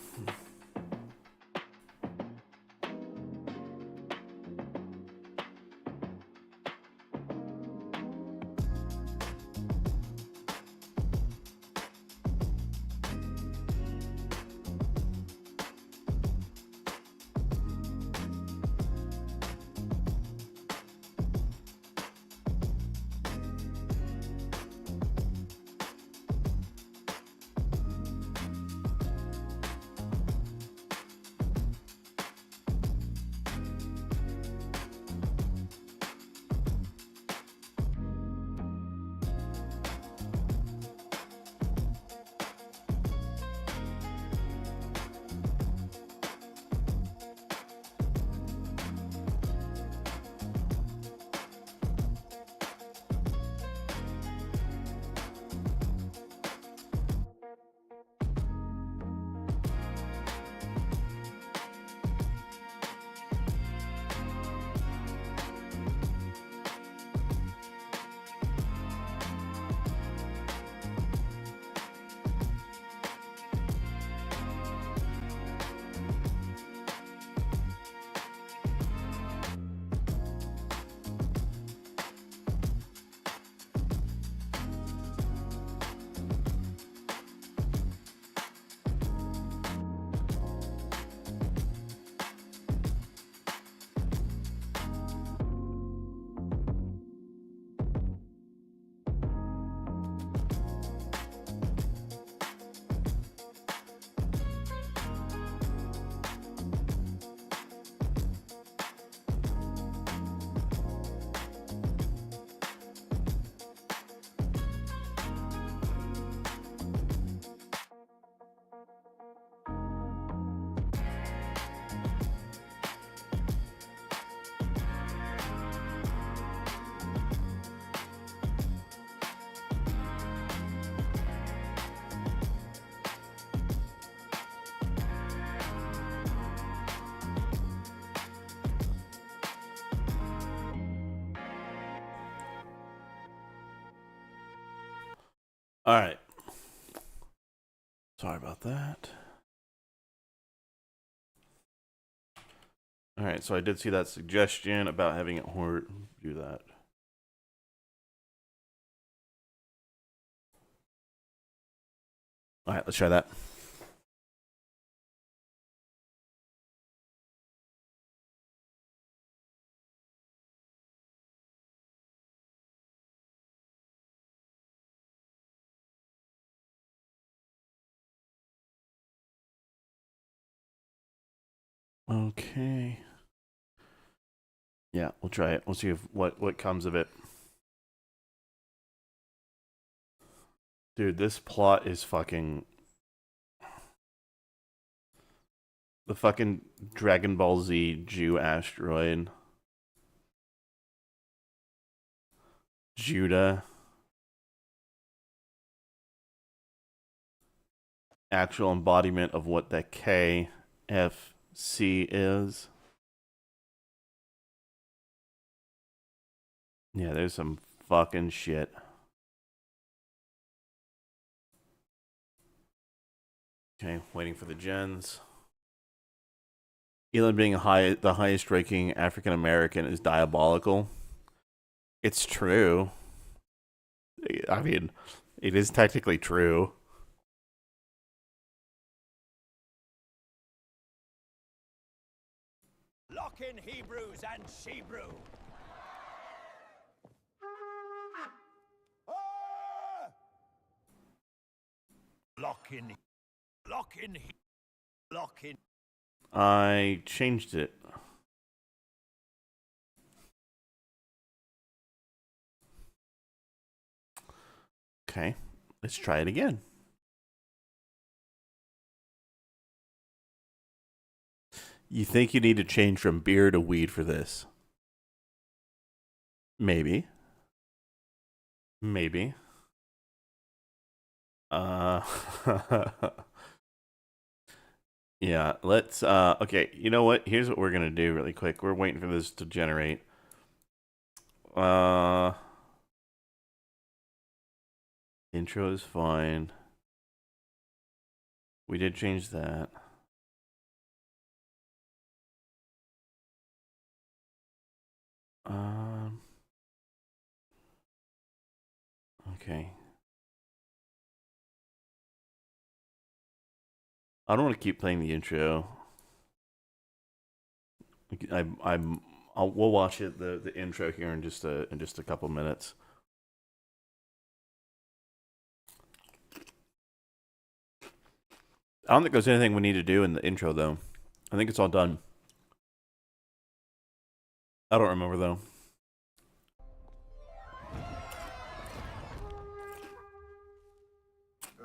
All right. Sorry about that. All right, so I did see that suggestion about having it do that. All right, let's try that. Okay. Yeah, we'll try it. We'll see if what comes of it. Dude, this plot is fucking... The fucking Dragon Ball Z Jew asteroid. Judah. Actual embodiment of what the KFC is. Yeah, there's some fucking shit. Okay, waiting for the gens. Elon being the highest ranking African American is diabolical. It's true. I mean, it is technically true. Lock in Hebrews and Shebrew. Lock in. I changed it. Okay, let's try it again. You think you need to change from beer to weed for this? Maybe. Maybe. Yeah, let's okay, you know what? Here's what we're gonna do really quick. We're waiting for this to generate. Intro is fine. We did change that. Okay. I don't want to keep playing the intro. We'll watch it the intro here in just a couple minutes. I don't think there's anything we need to do in the intro though. I think it's all done. I don't remember though.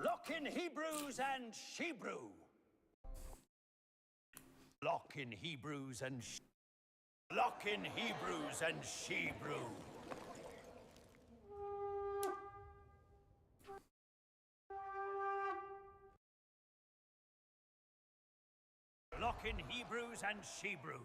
Lock in Hebrews and Shebrew. Lock in Hebrews and Lock in Hebrews and Shebrew. Lock in Hebrews and Shebrew.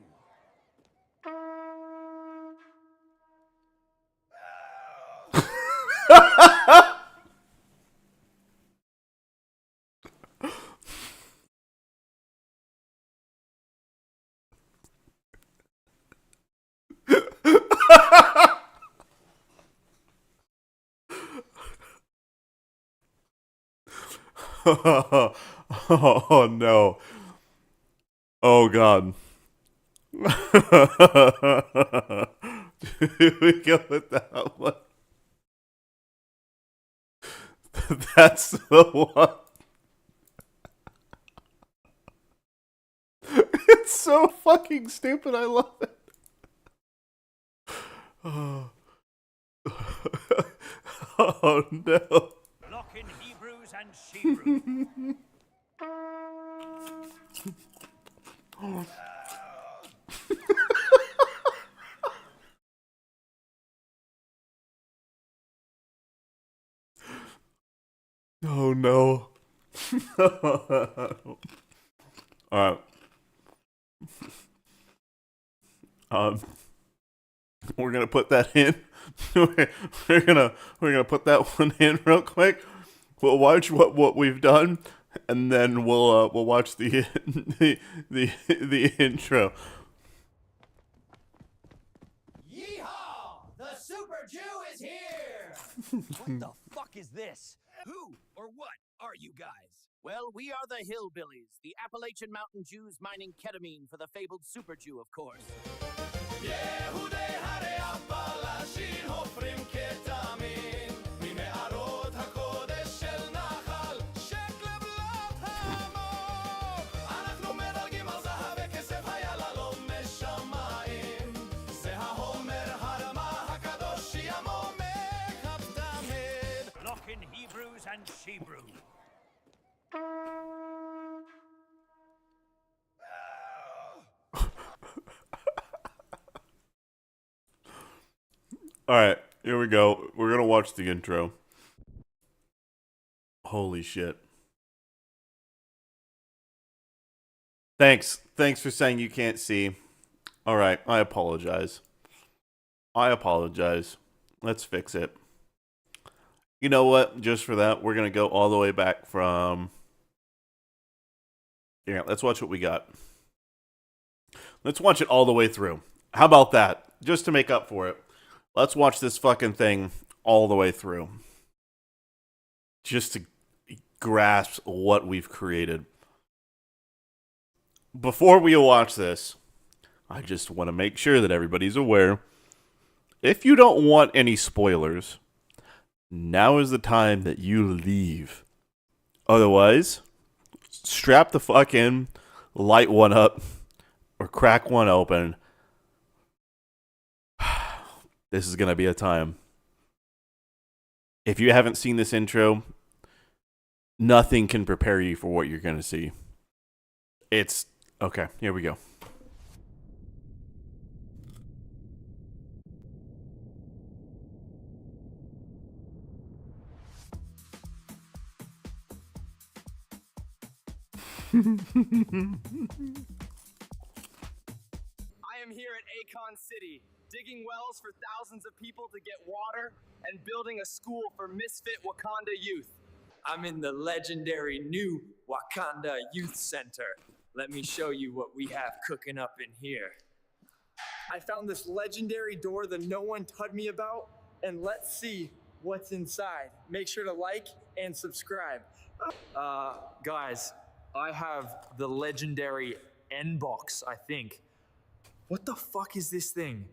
Oh no. Oh god. Dude, we go with that one. That's the one. It's so fucking stupid. I love it. Oh, oh no. Lock in Hebrews and Shebrew. Oh no. Alright. We're gonna put that in. we're gonna put that one in real quick. We'll watch what we've done, and then we'll watch the the intro. Yeehaw! The Super Jew is here! What the fuck is this? Who or what are you guys? Well, we are the Hillbillies, the Appalachian Mountain Jews mining ketamine for the fabled Super Jew, of course. Locking Hebrews and Shebrew. All right, here we go. We're gonna watch the intro. Holy shit! Thanks for saying you can't see. All right, I apologize. Let's fix it. You know what? Just for that, we're gonna go all the way back from. Yeah, let's watch what we got. Let's watch it all the way through. How about that? Just to make up for it. Let's watch this fucking thing all the way through. Just to grasp what we've created. Before we watch this, I just want to make sure that everybody's aware. If you don't want any spoilers, now is the time that you leave. Otherwise, strap the fuck in, light one up, or crack one open. This is going to be a time. If you haven't seen this intro, nothing can prepare you for what you're going to see. It's... Okay, here we go. I am here at Akon City, digging wells for thousands of people to get water and building a school for misfit Wakanda youth. I'm in the legendary new Wakanda Youth Center. Let me show you what we have cooking up in here. I found this legendary door that no one told me about, and let's see what's inside. Make sure to like and subscribe. Guys, I have the legendary N-Box, I think. What the fuck is this thing?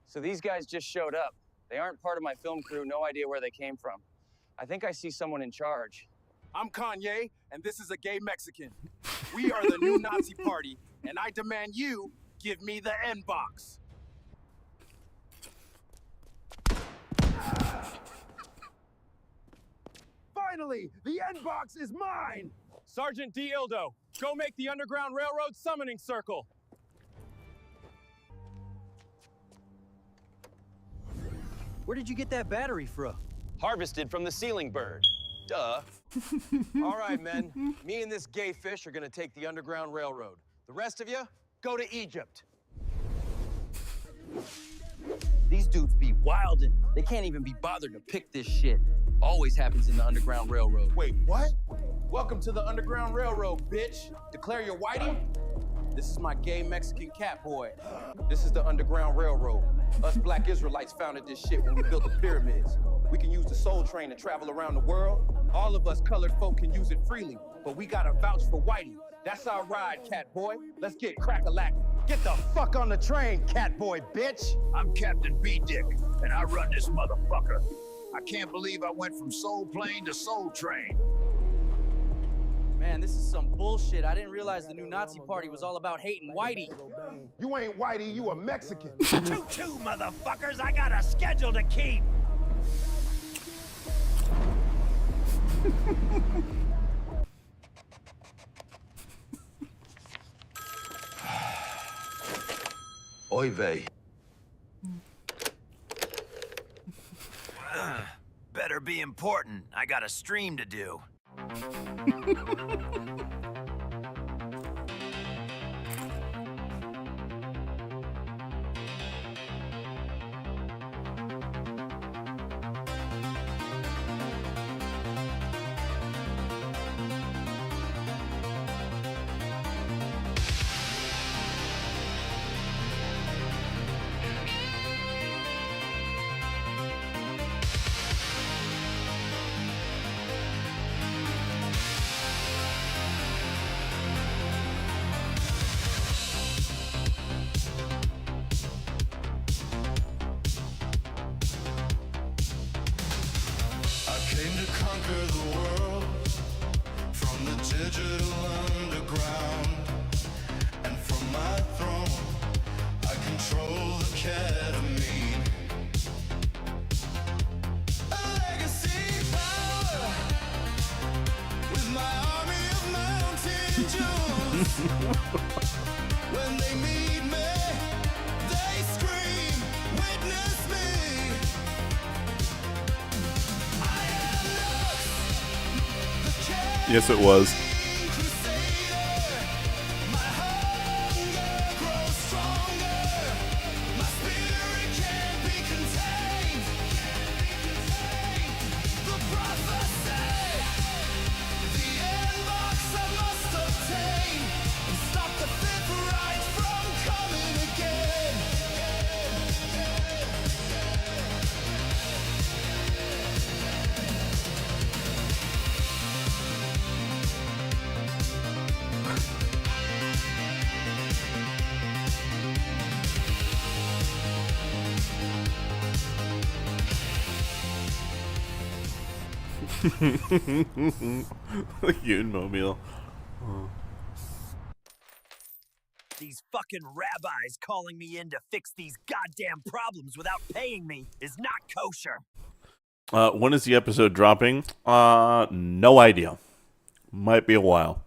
So these guys just showed up. They aren't part of my film crew, no idea where they came from. I think I see someone in charge. I'm Kanye, and this is a gay Mexican. We are the new Nazi party, and I demand you give me the N-Box. Finally, the N-Box is mine! Sergeant D. Ildo, go make the Underground Railroad summoning circle. Where did you get that battery from? Harvested from the ceiling bird. Duh. All right, men. Me and this gay fish are gonna take the Underground Railroad. The rest of you, go to Egypt. These dudes be wildin'. They can't even be bothered to pick this shit. Always happens in the Underground Railroad. Wait, what? Welcome to the Underground Railroad, bitch. Declare your whitey. This is my gay Mexican cat boy. This is the Underground Railroad. Us black Israelites founded this shit when we built the pyramids. We can use the soul train to travel around the world. All of us colored folk can use it freely, but we gotta vouch for whitey. That's our ride, cat boy. Let's get crack-a-lackin'. Get the fuck on the train, cat boy, bitch! I'm Captain B-Dick, and I run this motherfucker. I can't believe I went from Soul Plane to Soul Train. Man, this is some bullshit. I didn't realize the new Nazi party was all about hating whitey. You ain't whitey, you a Mexican. Choo-choo, motherfuckers! I got a schedule to keep! Oy vey. Better be important. I got a stream to do. came to conquer the world from the digital underground, and from my throne I control the ketamine. A legacy power with my army of mountain jewels. When they meet me, they scream, witness me. Yes, it was. Yoonmobile. Oh. These fucking rabbis calling me in to fix these goddamn problems without paying me is not kosher. When is the episode dropping? No idea. Might be a while.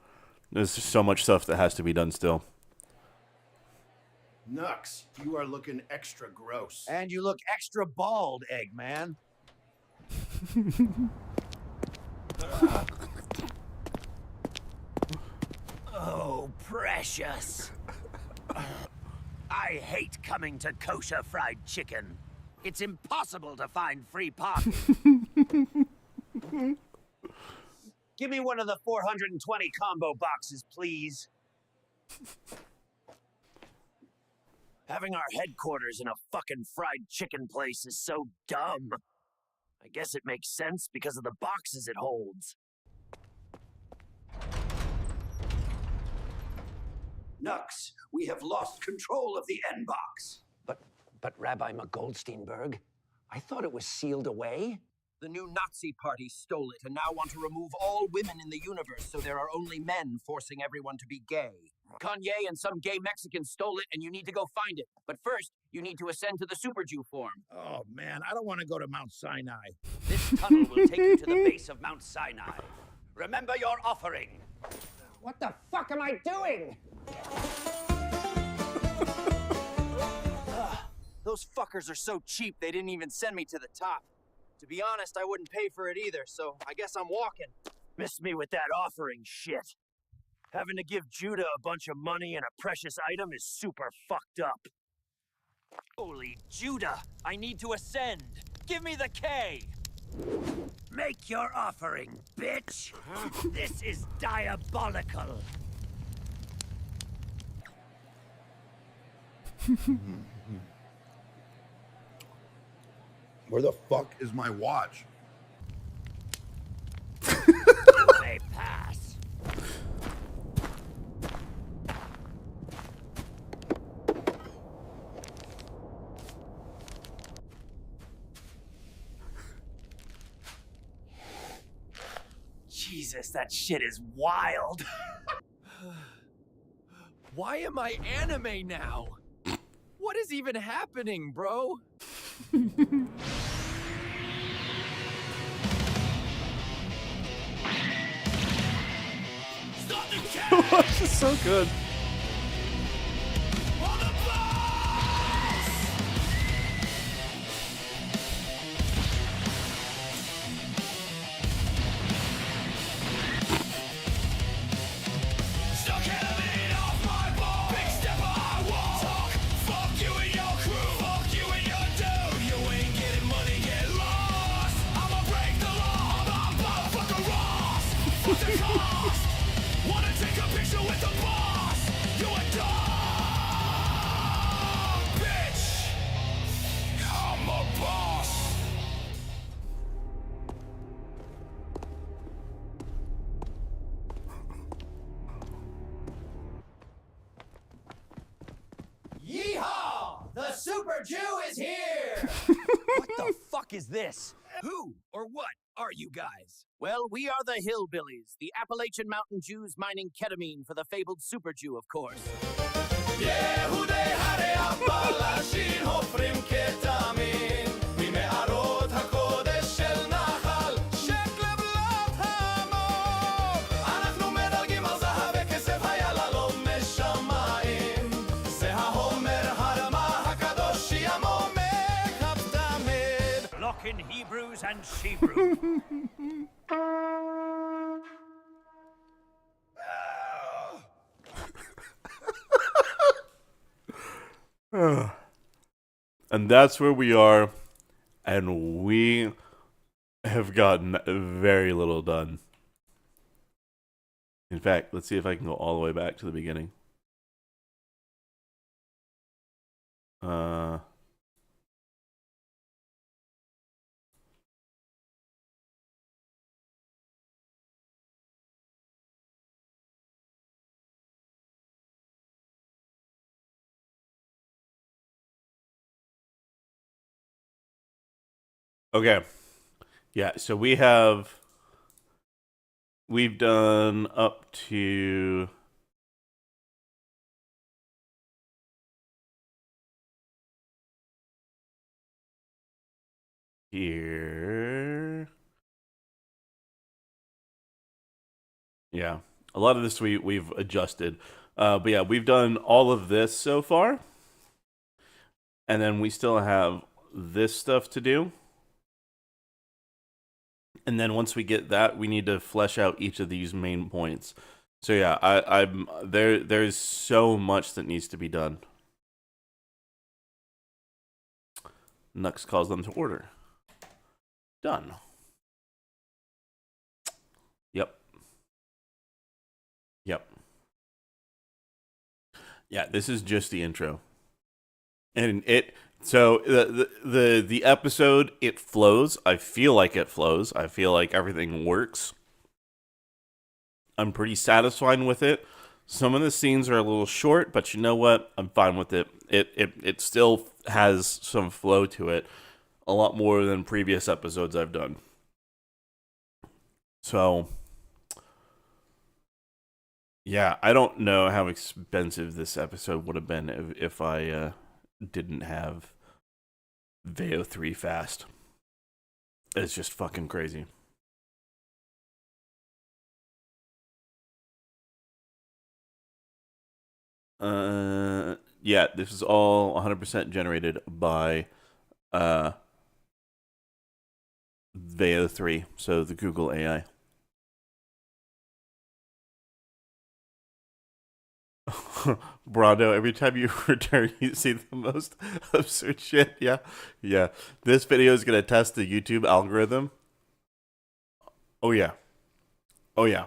There's just so much stuff that has to be done still. Nux, you are looking extra gross. And you look extra bald, Eggman. Oh, precious. I hate coming to kosher fried chicken. It's impossible to find free parking. Give me one of the 420 combo boxes, please. Having our headquarters in a fucking fried chicken place is so dumb. I guess it makes sense because of the boxes it holds. Nux, we have lost control of the N-box. But Rabbi McGoldsteinberg, I thought it was sealed away. The new Nazi party stole it and now want to remove all women in the universe so there are only men, forcing everyone to be gay. Kanye and some gay Mexicans stole it and you need to go find it. But first, you need to ascend to the Super Jew form. Oh, man, I don't want to go to Mount Sinai. This tunnel will take you to the base of Mount Sinai. Remember your offering. What the fuck am I doing? Those fuckers are so cheap they didn't even send me to the top. To be honest, I wouldn't pay for it either, so I guess I'm walking. Missed me with that offering shit. Having to give Judah a bunch of money and a precious item is super fucked up. Holy Judah, I need to ascend. Give me the K. Make your offering, bitch. This is diabolical. Where the fuck is my watch? May pass. Jesus, that shit is wild. Why am I anime now? What is even happening, bro? This is so good. Wanna take a picture with the boss? You a dog, bitch. I'm a boss. Yeehaw! The Super Jew is here! What the fuck is this? Who or what are you guys? Well, we are the Hillbillies, the Appalachian Mountain Jews mining ketamine for the fabled Super Jew, of course. Blocking Hebrews and Shebrew. And that's where we are, and we have gotten very little done. In fact, let's see if I can go all the way back to the beginning. Okay. Yeah, so we've done up to here. Yeah. A lot of this we've adjusted. But yeah, we've done all of this so far. And then we still have this stuff to do. And then once we get that, we need to flesh out each of these main points. So yeah, I'm there's so much that needs to be done. Nux calls them to order. Done. Yep. Yep. Yeah, this is just the intro. And so the episode, it flows. I feel like it flows. I feel like everything works. I'm pretty satisfied with it. Some of the scenes are a little short, but you know what? I'm fine with it. It still has some flow to it. A lot more than previous episodes I've done. So, yeah, I don't know how expensive this episode would have been if I didn't have Veo 3 fast. It's just fucking crazy. Yeah, this is all 100% generated by Veo 3, so the Google AI. Brando, every time you return, you see the most absurd shit. Yeah. Yeah. This video is going to test the YouTube algorithm. Oh, yeah. Oh, yeah.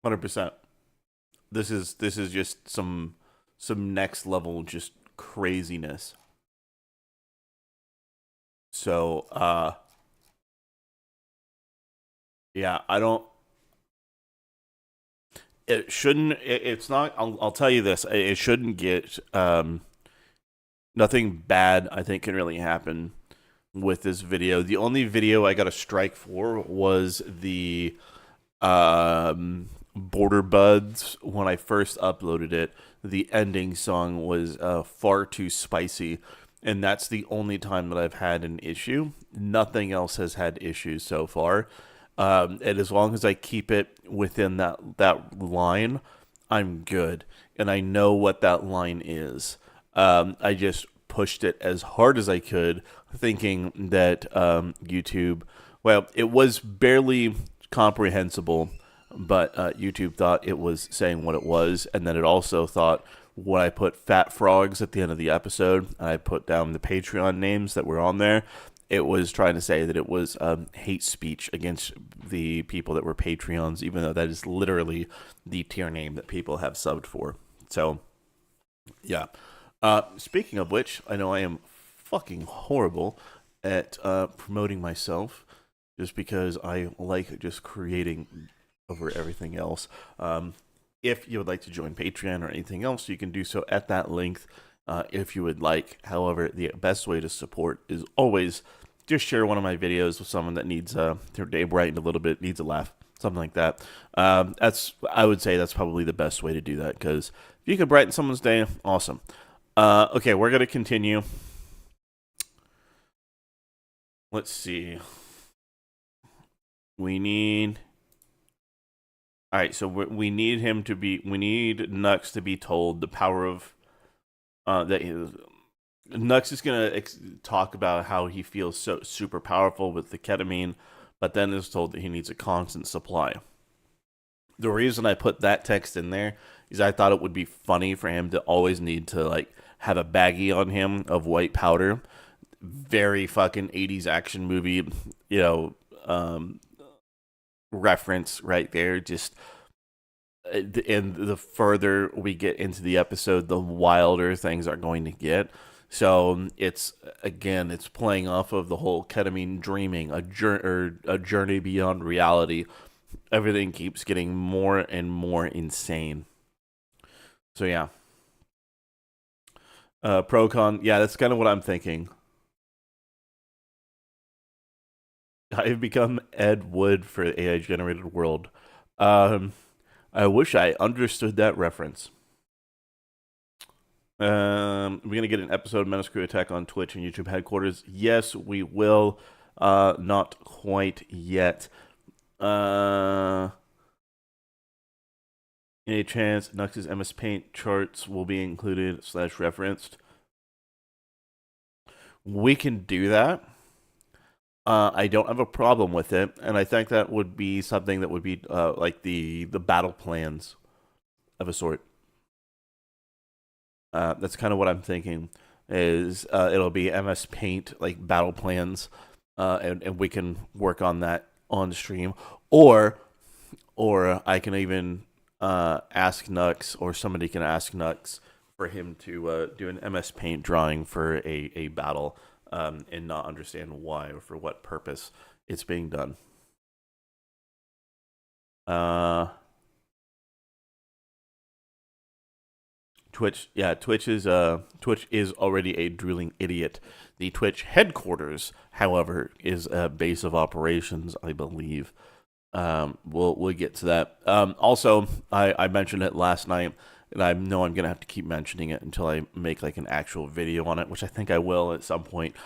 100%. This is just some next level just craziness. So, yeah, I don't. It shouldn't. It's not. I'll tell you this. It shouldn't get. Nothing bad, I think, can really happen with this video. The only video I got a strike for was the Border Buds. When I first uploaded it, the ending song was far too spicy, and that's the only time that I've had an issue. Nothing else has had issues so far. And as long as I keep it within that line, I'm good. And I know what that line is. I just pushed it as hard as I could, thinking that YouTube, well, it was barely comprehensible, but YouTube thought it was saying what it was. And then it also thought when I put fat frogs at the end of the episode, I put down the Patreon names that were on there. It was trying to say that it was hate speech against the people that were Patreons, even though that is literally the tier name that people have subbed for. So, yeah. Speaking of which, I know I am fucking horrible at promoting myself just because I like just creating over everything else. If you would like to join Patreon or anything else, you can do so at that link if you would like. However, the best way to support is always just share one of my videos with someone that needs their day brightened a little bit, needs a laugh, something like that. I would say that's probably the best way to do that, because if you can brighten someone's day, awesome. Okay, we're gonna continue. Let's see. We need. All right, so we need him to be. We need Nux to be told the power of that. Nux is gonna talk about how he feels so super powerful with the ketamine, but then is told that he needs a constant supply. The reason I put that text in there is I thought it would be funny for him to always need to like have a baggie on him of white powder. Very fucking 80s action movie, reference right there. Just and the further we get into the episode, the wilder things are going to get. So it's playing off of the whole ketamine dreaming, a journey beyond reality. Everything keeps getting more and more insane. So yeah. Pro con, yeah, that's kind of what I'm thinking. I've become Ed Wood for the AI generated world. I wish I understood that reference. We're gonna get an episode of Menace Crew Attack on Twitch and YouTube headquarters. Yes, we will. Not quite yet. Any chance Nux's MS Paint charts will be included / referenced? We can do that. I don't have a problem with it, and I think that would be something that would be like the battle plans of a sort. That's kind of what I'm thinking. Is it'll be MS Paint like battle plans, and we can work on that on stream, or I can even ask Nux, or somebody can ask Nux for him to do an MS Paint drawing for a battle. And not understand why or for what purpose it's being done. Twitch is already a drooling idiot. The Twitch headquarters, however, is a base of operations, I believe. We'll get to that. Also, I mentioned it last night, and I know I'm gonna have to keep mentioning it until I make like an actual video on it, which I think I will at some point.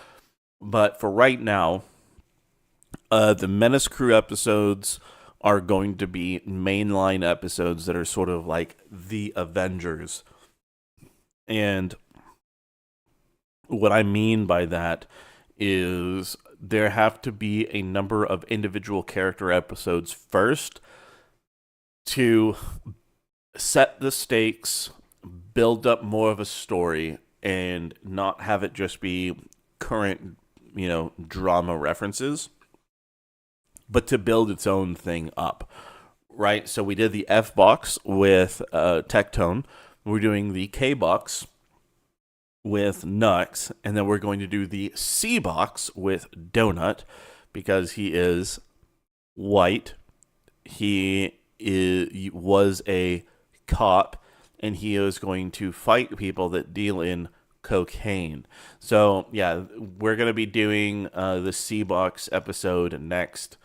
But for right now, the Menace Crew episodes are going to be mainline episodes that are sort of like the Avengers. And what I mean by that is there have to be a number of individual character episodes first to set the stakes, build up more of a story, and not have it just be current, drama references, but to build its own thing up, right? So we did the F box with Tectone. We're doing the K box with Nux, and then we're going to do the C box with Donut, because he is white. He was a cop, and he is going to fight people that deal in cocaine. So yeah, we're gonna be doing the C box episode next,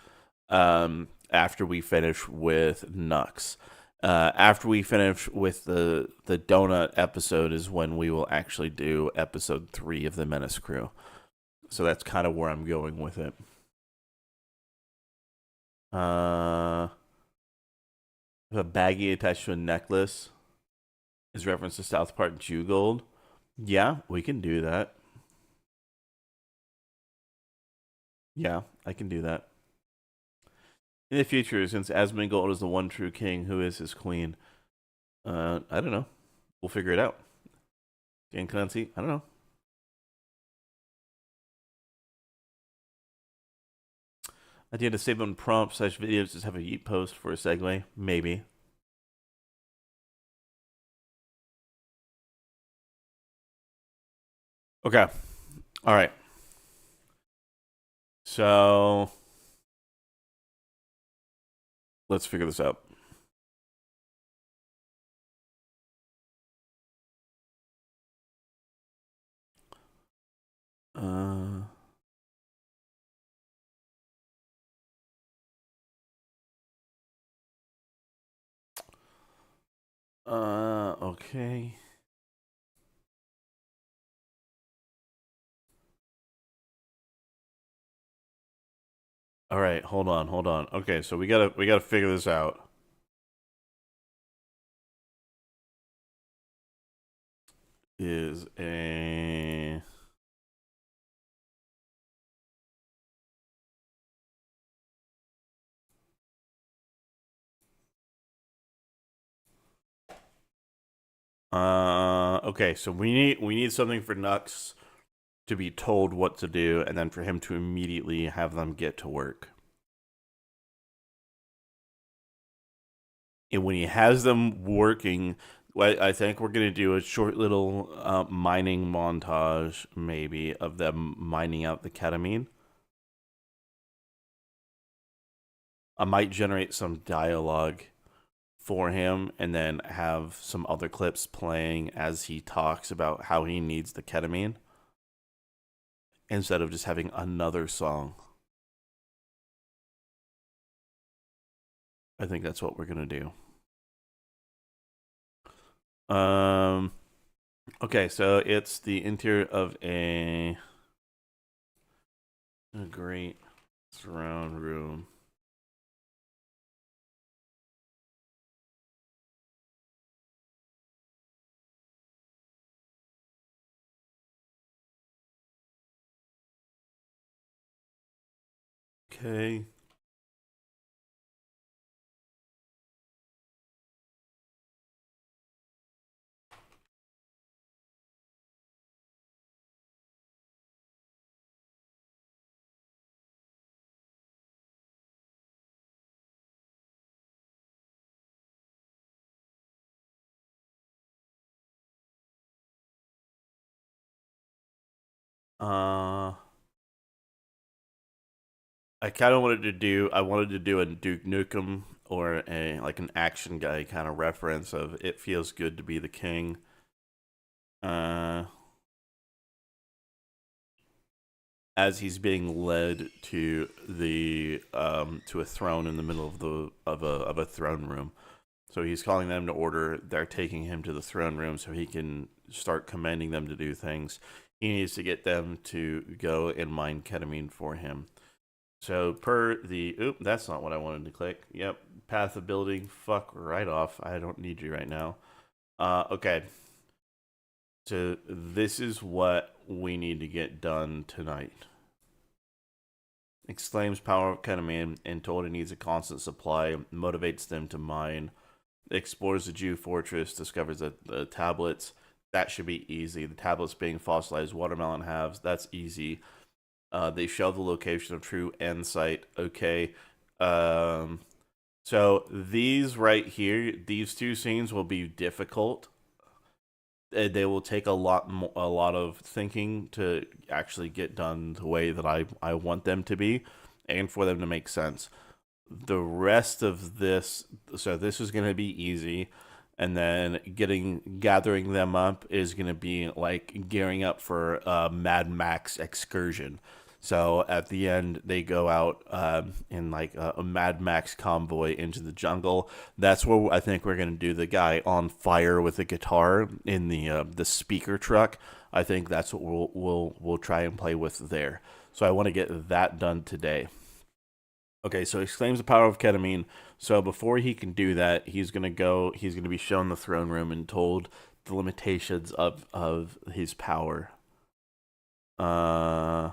after we finish with Nux. After we finish with the donut episode is when we will actually do episode 3 of the Menace Crew. So that's kind of where I'm going with it. A baggie attached to a necklace is reference to South Park Jew Gold. Yeah, we can do that. Yeah, I can do that. In the future, since Asmongold is the one true king, who is his queen? I don't know. We'll figure it out. Dan Clancy? I don't know. Idea to save on prompts / videos, just have a yeet post for a segue? Maybe. Okay. All right. So let's figure this out. Okay. All right, hold on, hold on. Okay, so we gotta figure this out. Is a okay, so we need something for Nux to be told what to do, and then for him to immediately have them get to work. And when he has them working, I think we're gonna do a short little mining montage, maybe, of them mining out the ketamine. I might generate some dialogue for him and then have some other clips playing as he talks about how he needs the ketamine instead of just having another song. I think that's what we're going to do. Okay, so it's the interior of a great surround room. Okay. Uh I wanted to do a Duke Nukem or a like an action guy kind of reference of it feels good to be the king. Uh as he's being led to the to a throne in the middle of a throne room. So he's calling them to order. They're taking him to the throne room so he can start commanding them to do things. He needs to get them to go and mine ketamine for him. So per the that's not what I wanted to click. Yep, path of building. Fuck right off. I don't need you right now. Okay. So this is what we need to get done tonight. Exclaims power of ketamine and told it needs a constant supply, motivates them to mine. Explores the Jew fortress, discovers the tablets. That should be easy. The tablets being fossilized watermelon halves. That's easy. They show the location of true end site. Okay. So these right here, these two scenes will be difficult. They will take a lot of thinking to actually get done the way that I want them to be, and for them to make sense. The rest of this, so this is going to be easy, and then gathering them up is going to be like gearing up for a Mad Max excursion. So at the end, they go out in like a Mad Max convoy into the jungle. That's where I think we're gonna do the guy on fire with a guitar in the speaker truck. I think that's what we'll try and play with there. So I want to get that done today. Okay, so he exclaims the power of ketamine. So before he can do that, he's gonna go. He's gonna be shown the throne room and told the limitations of his power. Uh,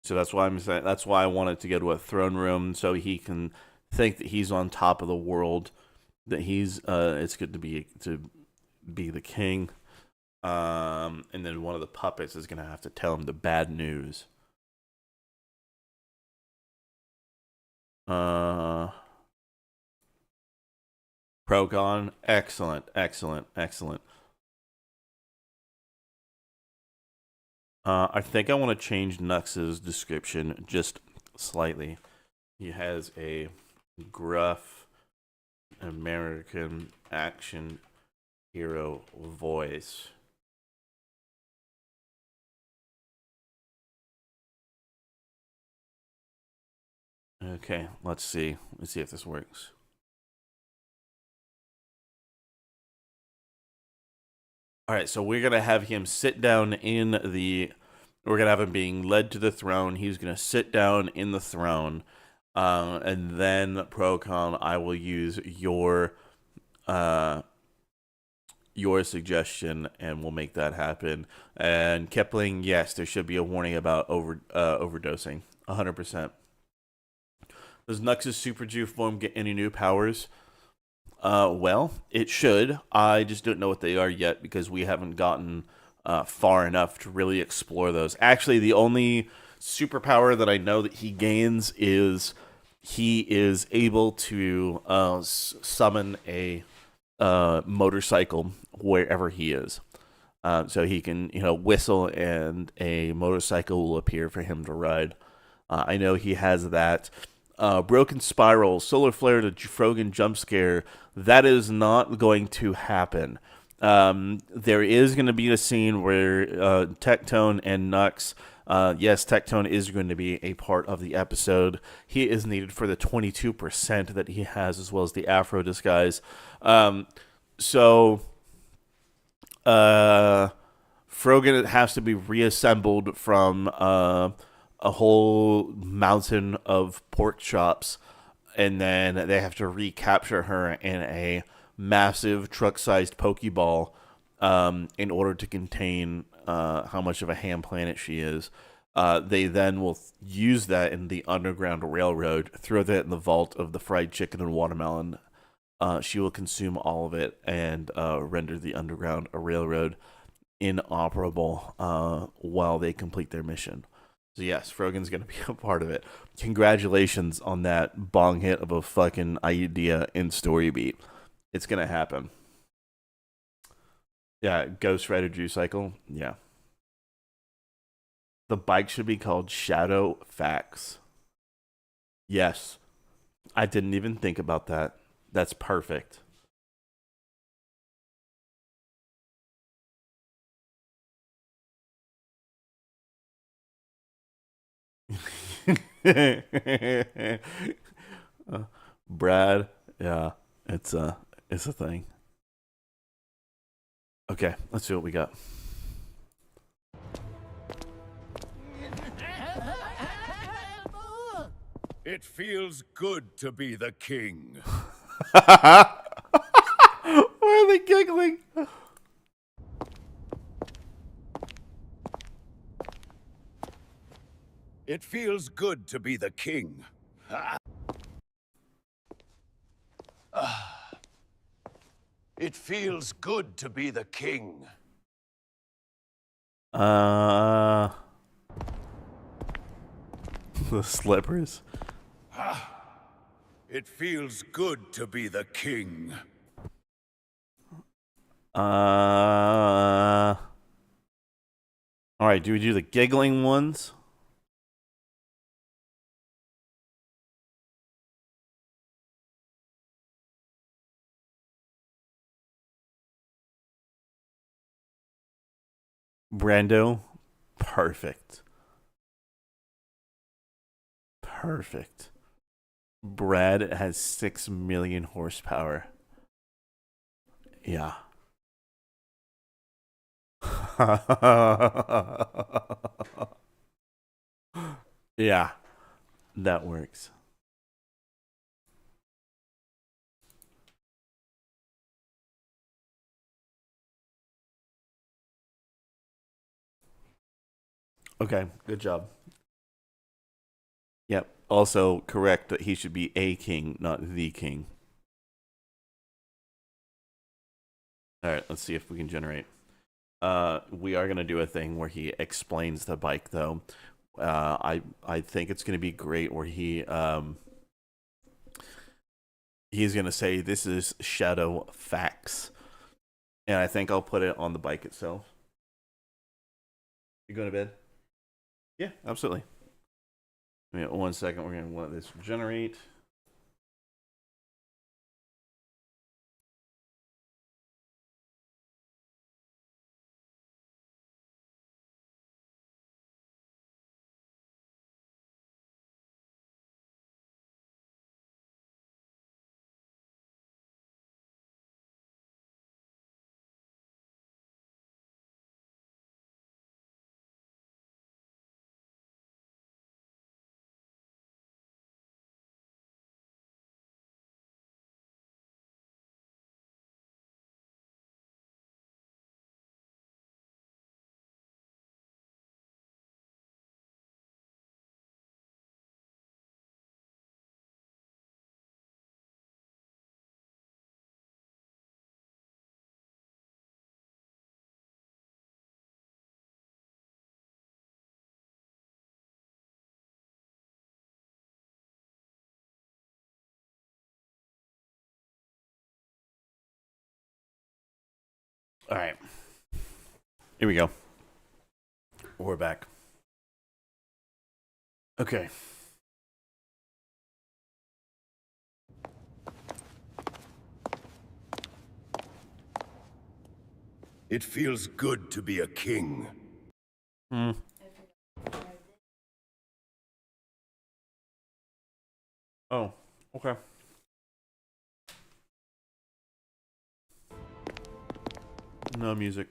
So that's why I'm saying that's why I wanted to go to a throne room so he can think that he's on top of the world, that he's it's good to be the king. And then one of the puppets is gonna have to tell him the bad news. Uh Progon, excellent, excellent, excellent. I think I want to change Nux's description just slightly. He has a gruff American action hero voice. Okay, let's see. Let's see if this works. All right, so we're gonna have him sit down in the. We're gonna have him being led to the throne. He's gonna sit down in the throne, and then Procon, I will use your suggestion, and we'll make that happen. And Kepling, yes, there should be a warning about overdosing, 100%. Does Nux's Super Jew form get any new powers? Well, it should. I just don't know what they are yet because we haven't gotten far enough to really explore those. Actually, the only superpower that I know that he gains is he is able to summon a motorcycle wherever he is. So he can, whistle and a motorcycle will appear for him to ride. I know he has that. Broken Spiral, Solar Flare to Frogan Jump Scare, that is not going to happen. There is going to be a scene where Tectone and Nux, yes, Tectone is going to be a part of the episode. He is needed for the 22% that he has, as well as the Afro disguise. So Frogan has to be reassembled from a whole mountain of pork chops, and then they have to recapture her in a massive truck-sized Pokeball in order to contain how much of a ham planet she is. They then will use that in the Underground Railroad, throw that in the vault of the fried chicken and watermelon. She will consume all of it and render the Underground Railroad inoperable while they complete their mission. So yes, Frogan's going to be a part of it. Congratulations on that bong hit of a fucking idea in Story Beat. It's going to happen. Yeah, Ghost Rider Drew Cycle. Yeah. The bike should be called Shadow Fax. Yes. I didn't even think about that. That's perfect. Brad, yeah, it's a thing. Okay, let's see what we got. It feels good to be the king. Why are they giggling? It feels good to be the king. It feels good to be the king. The slippers. It feels good to be the king. All right, do we do the giggling ones? Brando, perfect. Perfect. Brad has 6 million horsepower. Yeah. Yeah, that works. Okay, good job. Yep. Also correct that he should be a king, not the king. All right, let's see if we can generate. We are gonna do a thing where he explains the bike, though. I think it's gonna be great where he's gonna say this is Shadow Fax, and I think I'll put it on the bike itself. You going to bed? Yeah, absolutely. Wait 1 second. We're gonna let this generate. All right. Here we go. We're back. Okay. It feels good to be a king. Hmm. Oh, okay. No music.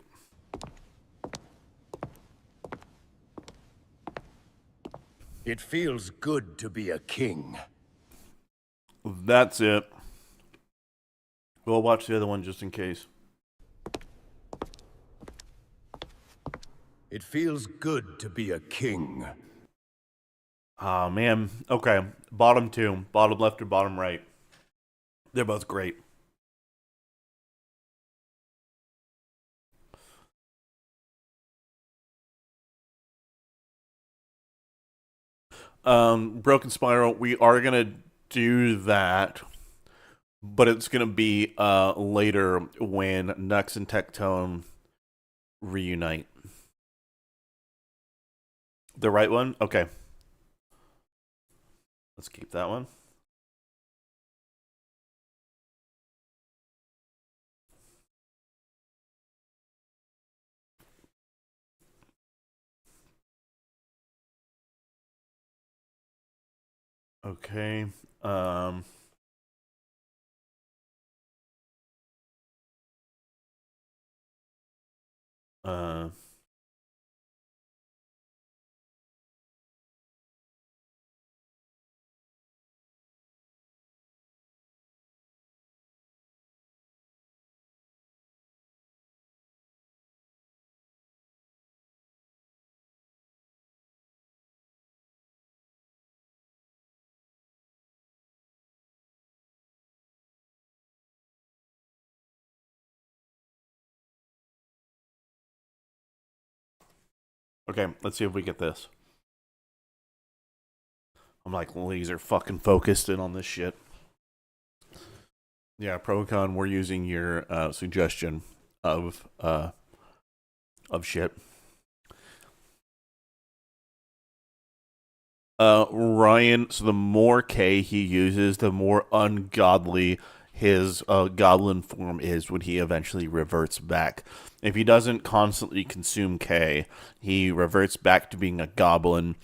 It feels good to be a king. That's it. We'll watch the other one just in case. It feels good to be a king. Ah, man. Okay. Bottom two. Bottom left or bottom right. They're both great. Broken Spiral, we are going to do that, but it's going to be later when Nux and Tectone reunite. The right one? Okay. Let's keep that one. Okay. Uh, okay, let's see if we get this. I'm like laser fucking focused in on this shit. Yeah, Procon, we're using your suggestion of shit. Ryan, so the more K he uses, the more ungodly his goblin form is when he eventually reverts back. If he doesn't constantly consume K, he reverts back to being a goblin.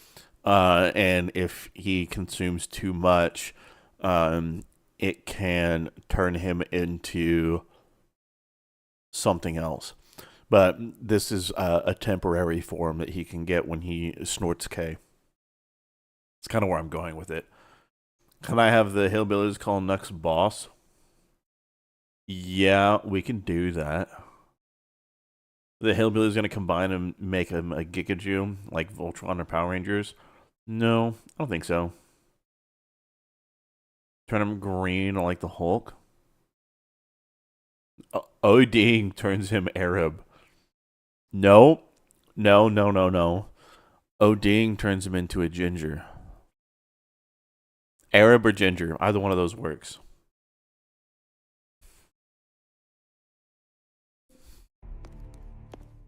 And if he consumes too much, it can turn him into something else. But this is a temporary form that he can get when he snorts K. It's kind of where I'm going with it. Can I have the hillbillies call Nux boss? Yeah, we can do that. The hillbillies going to combine and make him a Gigaju like Voltron or Power Rangers? No, I don't think so. Turn him green like the Hulk? ODing turns him Arab. No. No. ODing turns him into a ginger. Arab or ginger, either one of those works.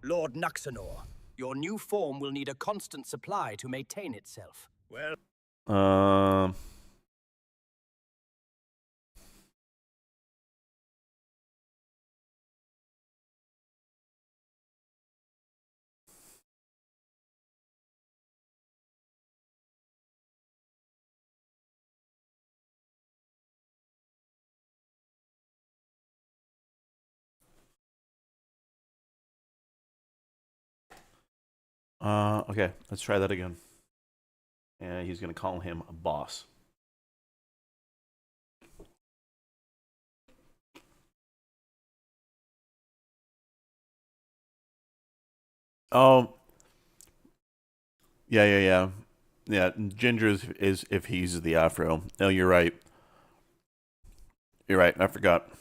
Lord Nuxanor, your new form will need a constant supply to maintain itself. Well, Okay, let's try that again. And he's going to call him a boss. Oh. Yeah. Yeah, ginger is if he uses the afro. No, you're right. You're right, I forgot.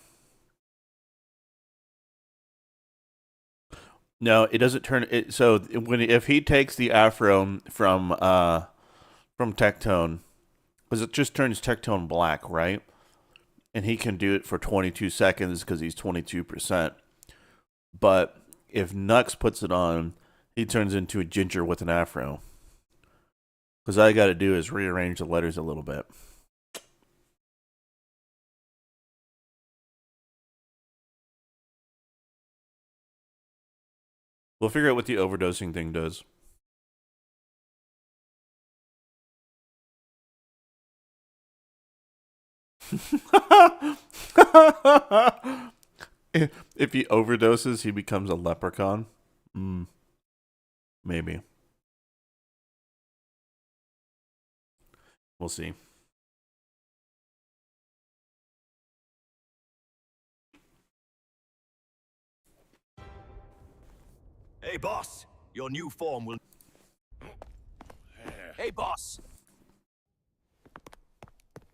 No, it doesn't turn it. So if he takes the afro from Tectone, because it just turns Tectone black, right? And he can do it for 22 seconds because he's 22%. But if Nux puts it on, he turns into a ginger with an afro. Because all I got to do is rearrange the letters a little bit. We'll figure out what the overdosing thing does. If he overdoses, he becomes a leprechaun. Maybe. We'll see. Hey, boss. Your new form will... Hey, boss.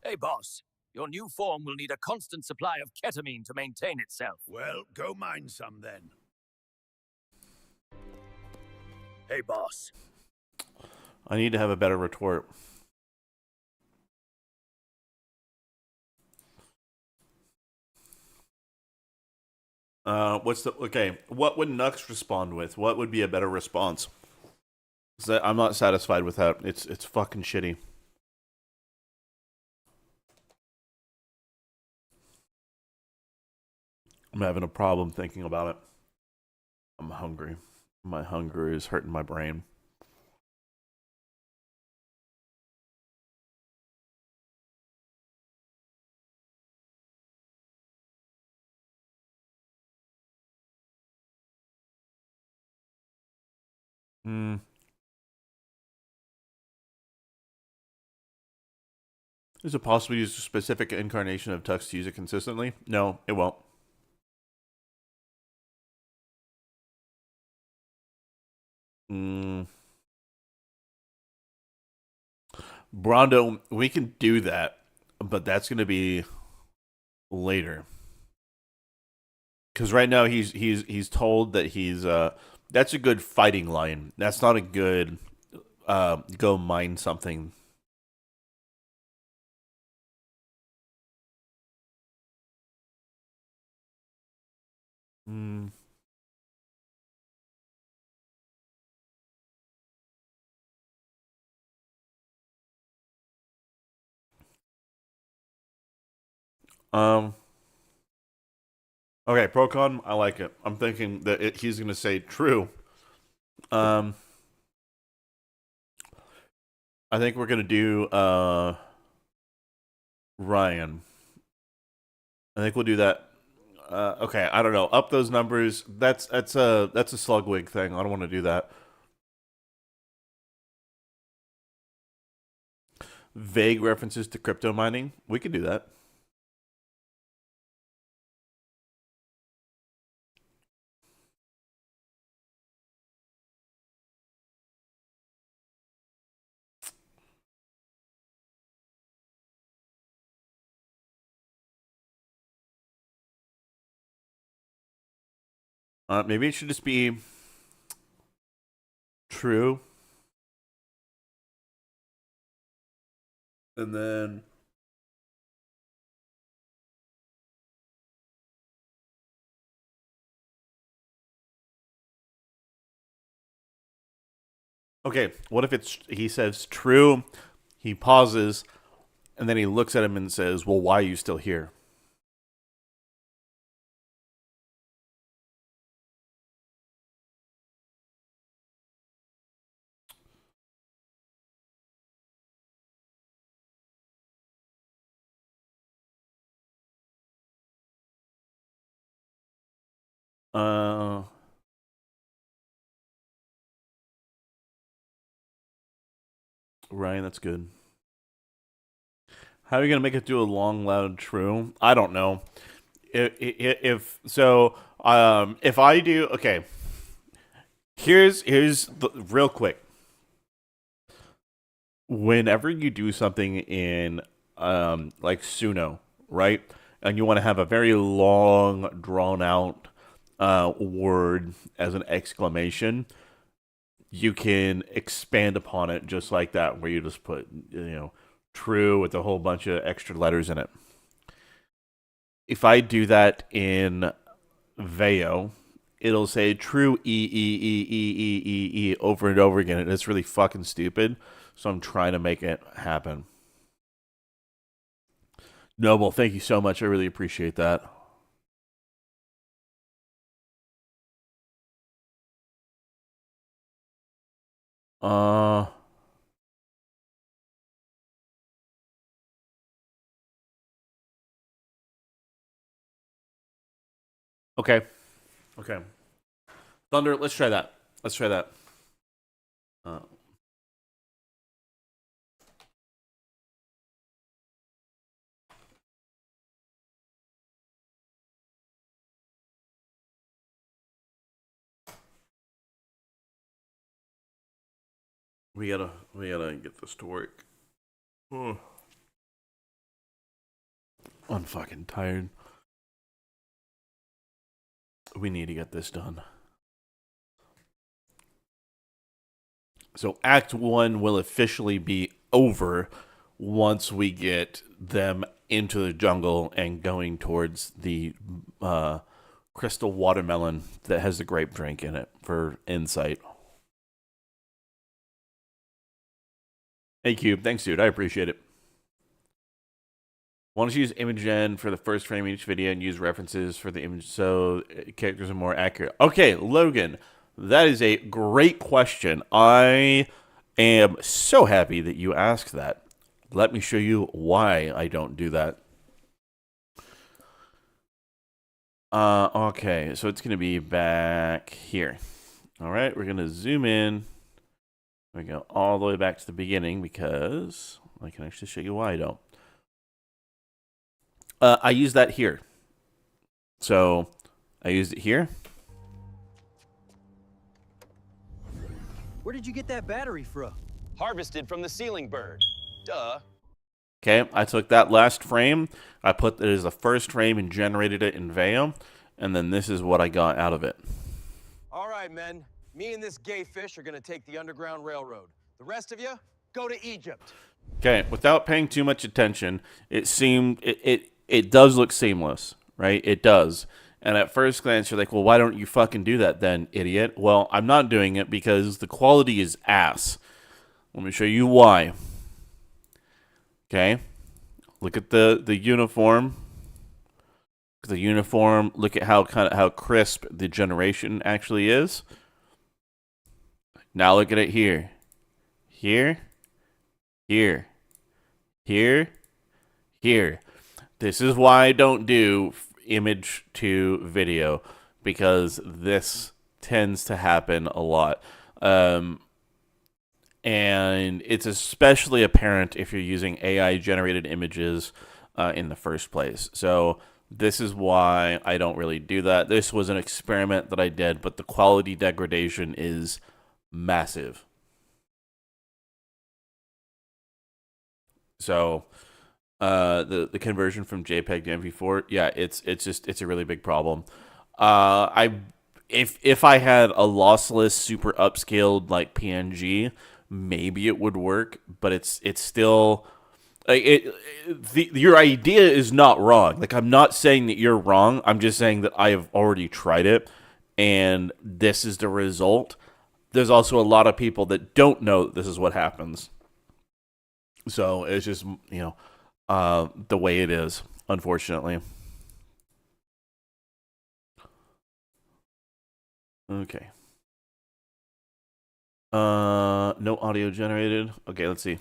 Hey, boss. Your new form will need a constant supply of ketamine to maintain itself. Well, go mine some then. Hey, boss. I need to have a better retort. What would Nux respond with? What would be a better response? I'm not satisfied with that. It's fucking shitty. I'm having a problem thinking about it. I'm hungry. My hunger is hurting my brain. Is it possible to use a specific incarnation of Tux to use it consistently? No, it won't. Brondo, we can do that, but that's going to be later. Because right now he's told that he's that's a good fighting line. That's not a good go mine something. Okay, Procon, I like it. I'm thinking that he's going to say true. I think we're going to do Ryan. I think we'll do that. Okay, I don't know. Up those numbers. That's a Slugwig thing. I don't want to do that. Vague references to crypto mining. We could do that. Maybe it should just be true. And then okay, what if he says true, he pauses, and then he looks at him and says, "Well, why are you still here?" Ryan, that's good. How are you gonna make it do a long, loud true? I don't know. If I do, okay. Here's the real quick. Whenever you do something in like Suno, right, and you want to have a very long, drawn out word as an exclamation, you can expand upon it just like that, where you just put, true with a whole bunch of extra letters in it. If I do that in Veo, it'll say true E over and over again, and it's really fucking stupid. So I'm trying to make it happen. Noble, thank you so much. I really appreciate that. Okay. Okay. Thunder, let's try that. Let's try that. We gotta get this to work. I'm fucking tired. We need to get this done. So Act 1 will officially be over once we get them into the jungle and going towards the crystal watermelon that has the grape drink in it for insight. Hey, Cube. Thanks, dude. I appreciate it. Want to use image gen for the first frame of each video and use references for the image so characters are more accurate. Okay, Logan, that is a great question. I am so happy that you asked that. Let me show you why I don't do that. Okay, so it's going to be back here. All right, we're going to zoom in. We go all the way back to the beginning because I can actually show you why I don't. I use that here. So I used it here. Where did you get that battery from? Harvested from the ceiling bird. Duh. Okay, I took that last frame, I put it as the first frame and generated it in Veo, and then this is what I got out of it. All right, men. Me and this gay fish are gonna take the Underground Railroad. The rest of you, go to Egypt. Okay, without paying too much attention, it seemed it does look seamless, right? It does. And at first glance, you're like, well, why don't you fucking do that then, idiot? Well, I'm not doing it because the quality is ass. Let me show you why. Okay, look at the uniform. The uniform. Look at how crisp the generation actually is. Now look at it here. Here. Here. Here. Here. This is why I don't do image to video, because this tends to happen a lot. And it's especially apparent if you're using AI generated images in the first place. So this is why I don't really do that. This was an experiment that I did, but the quality degradation is massive. So the conversion from JPEG to MP4, yeah, it's a really big problem. If I had a lossless, super upscaled like PNG, maybe it would work, but it's still like your idea is not wrong. Like, I'm not saying that you're wrong. I'm just saying that I have already tried it, and this is the result. There's also a lot of people that don't know that this is what happens. So it's just, the way it is, unfortunately. Okay. No audio generated. Okay, let's see.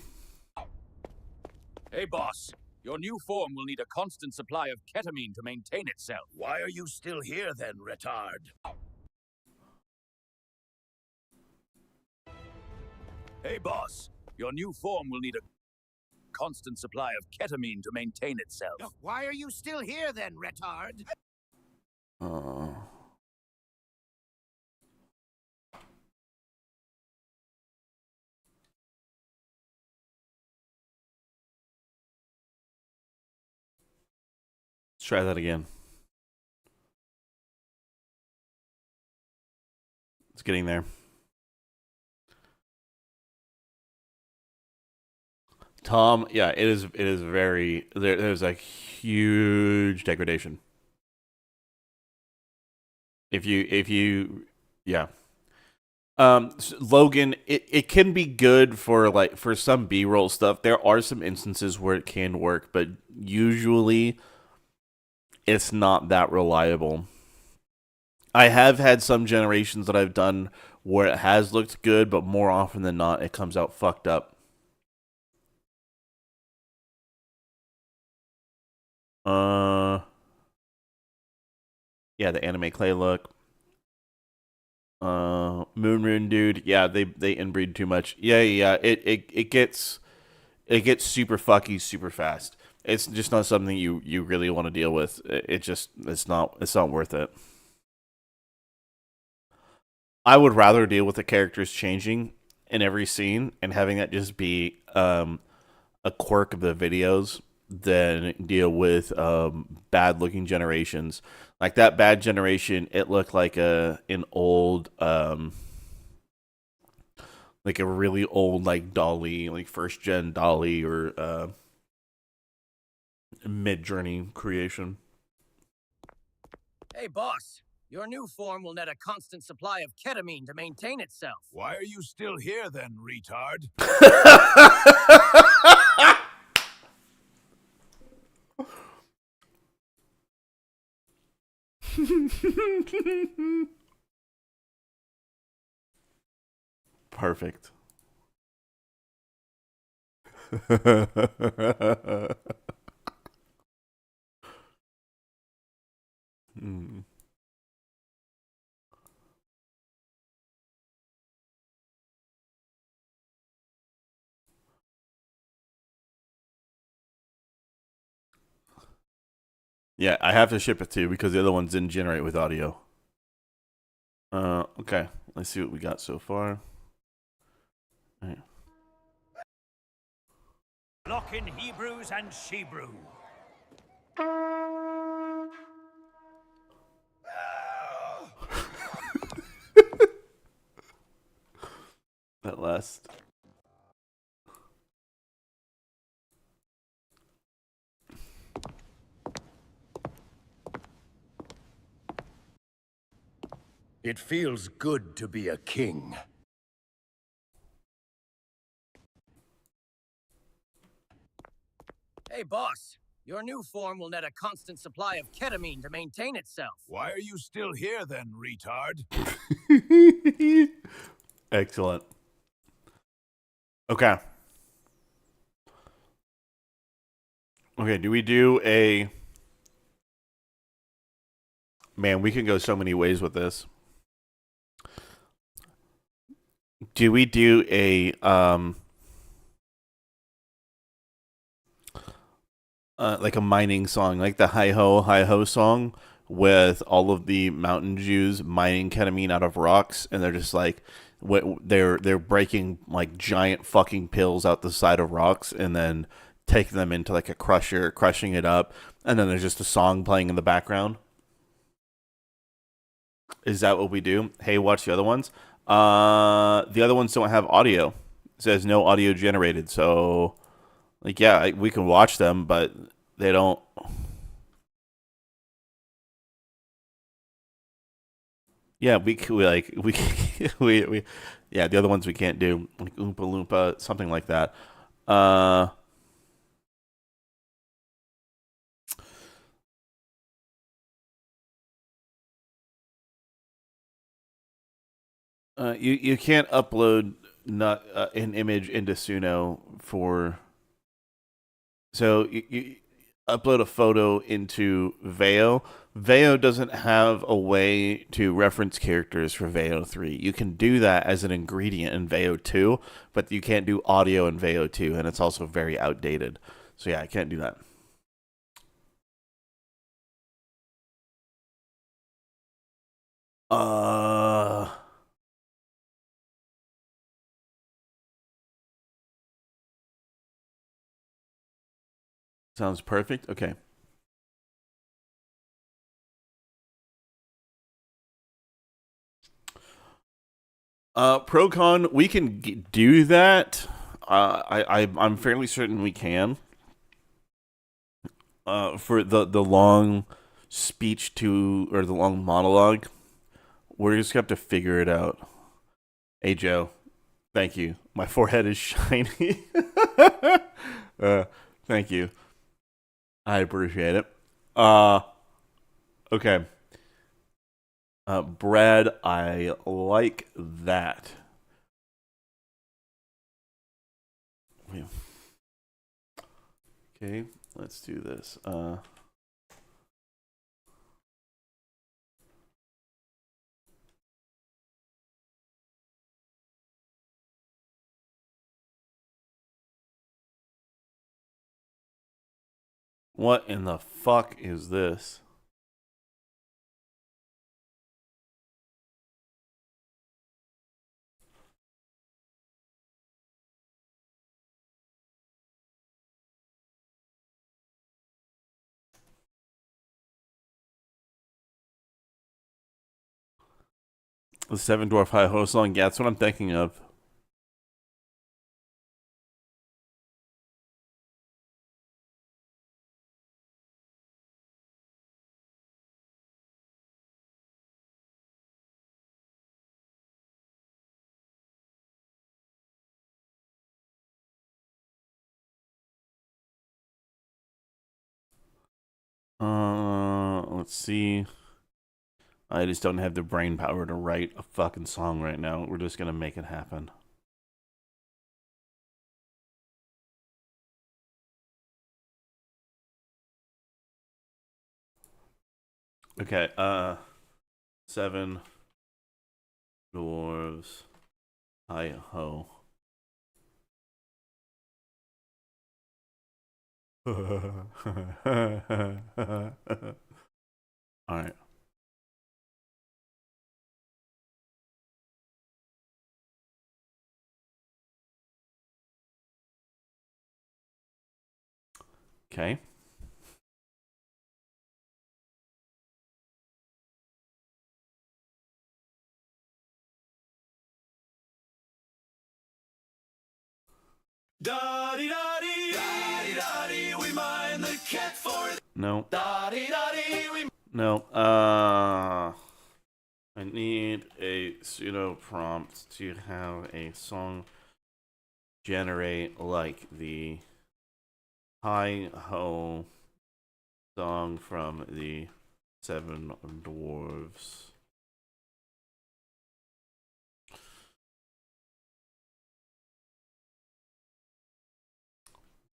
Hey, boss. Your new form will need a constant supply of ketamine to maintain itself. Why are you still here then, retard? Hey, boss. Your new form will need a constant supply of ketamine to maintain itself. Why are you still here then, retard? Let's try that again. It's getting there. Tom, yeah, it is very, there's a huge degradation. Yeah. Logan, it can be good for some B-roll stuff. There are some instances where it can work, but usually it's not that reliable. I have had some generations that I've done where it has looked good, but more often than not, it comes out fucked up. Yeah, the anime clay look. Moon Rune dude, yeah, they inbreed too much. Yeah. It gets super fucky super fast. It's just not something you really want to deal with. It's not worth it. I would rather deal with the characters changing in every scene and having that just be a quirk of the videos than deal with bad looking generations. Like that bad generation, it looked like an old like a really old like Dolly, like first gen Dolly or mid journey creation. Hey, boss. Your new form will net a constant supply of ketamine to maintain itself. Why are you still here then, retard? Perfect. Hmm. Yeah, I have to ship it too because the other ones didn't generate with audio. Okay. Let's see what we got so far. All right. Lock in Hebrews and Shebrew. That last. It feels good to be a king. Hey, boss. Your new form will net a constant supply of ketamine to maintain itself. Why are you still here then, retard? Excellent. Okay. Okay, do we do a... Man, we can go so many ways with this. Do we do a like a mining song, like the hi ho song, with all of the mountain Jews mining ketamine out of rocks, and they're just like, they're breaking like giant fucking pills out the side of rocks, and then taking them into like a crusher, crushing it up, and then there's just a song playing in the background. Is that what we do? Hey, watch the other ones. The other ones don't have audio. It says no audio generated. So, like, yeah, we can watch them, but they don't. Yeah, we yeah, the other ones we can't do, like Oompa Loompa, something like that. You can't upload not an image into Suno for. So you upload a photo into Veo. Veo doesn't have a way to reference characters for Veo 3. You can do that as an ingredient in Veo 2, but you can't do audio in Veo 2, and it's also very outdated. So yeah, I can't do that. Sounds perfect. Okay. Procon, we can do that. I'm fairly certain we can. For the long speech to, or the long monologue, We're just gonna have to figure it out. Hey Joe, thank you. My forehead is shiny. Thank you. I appreciate it. Okay. Brad, I like that. Okay, let's do this. What in the fuck is this? The Seven Dwarf High Ho song? Yeah, that's what I'm thinking of. Let's see. I just don't have the brain power to write a fucking song right now. We're just gonna make it happen. Okay, Seven Dwarves Hi Ho. Alright. Okay. We mine the cat for No. we No. I need a pseudo prompt to have a song generate like the Hi Ho song from the Seven Dwarves.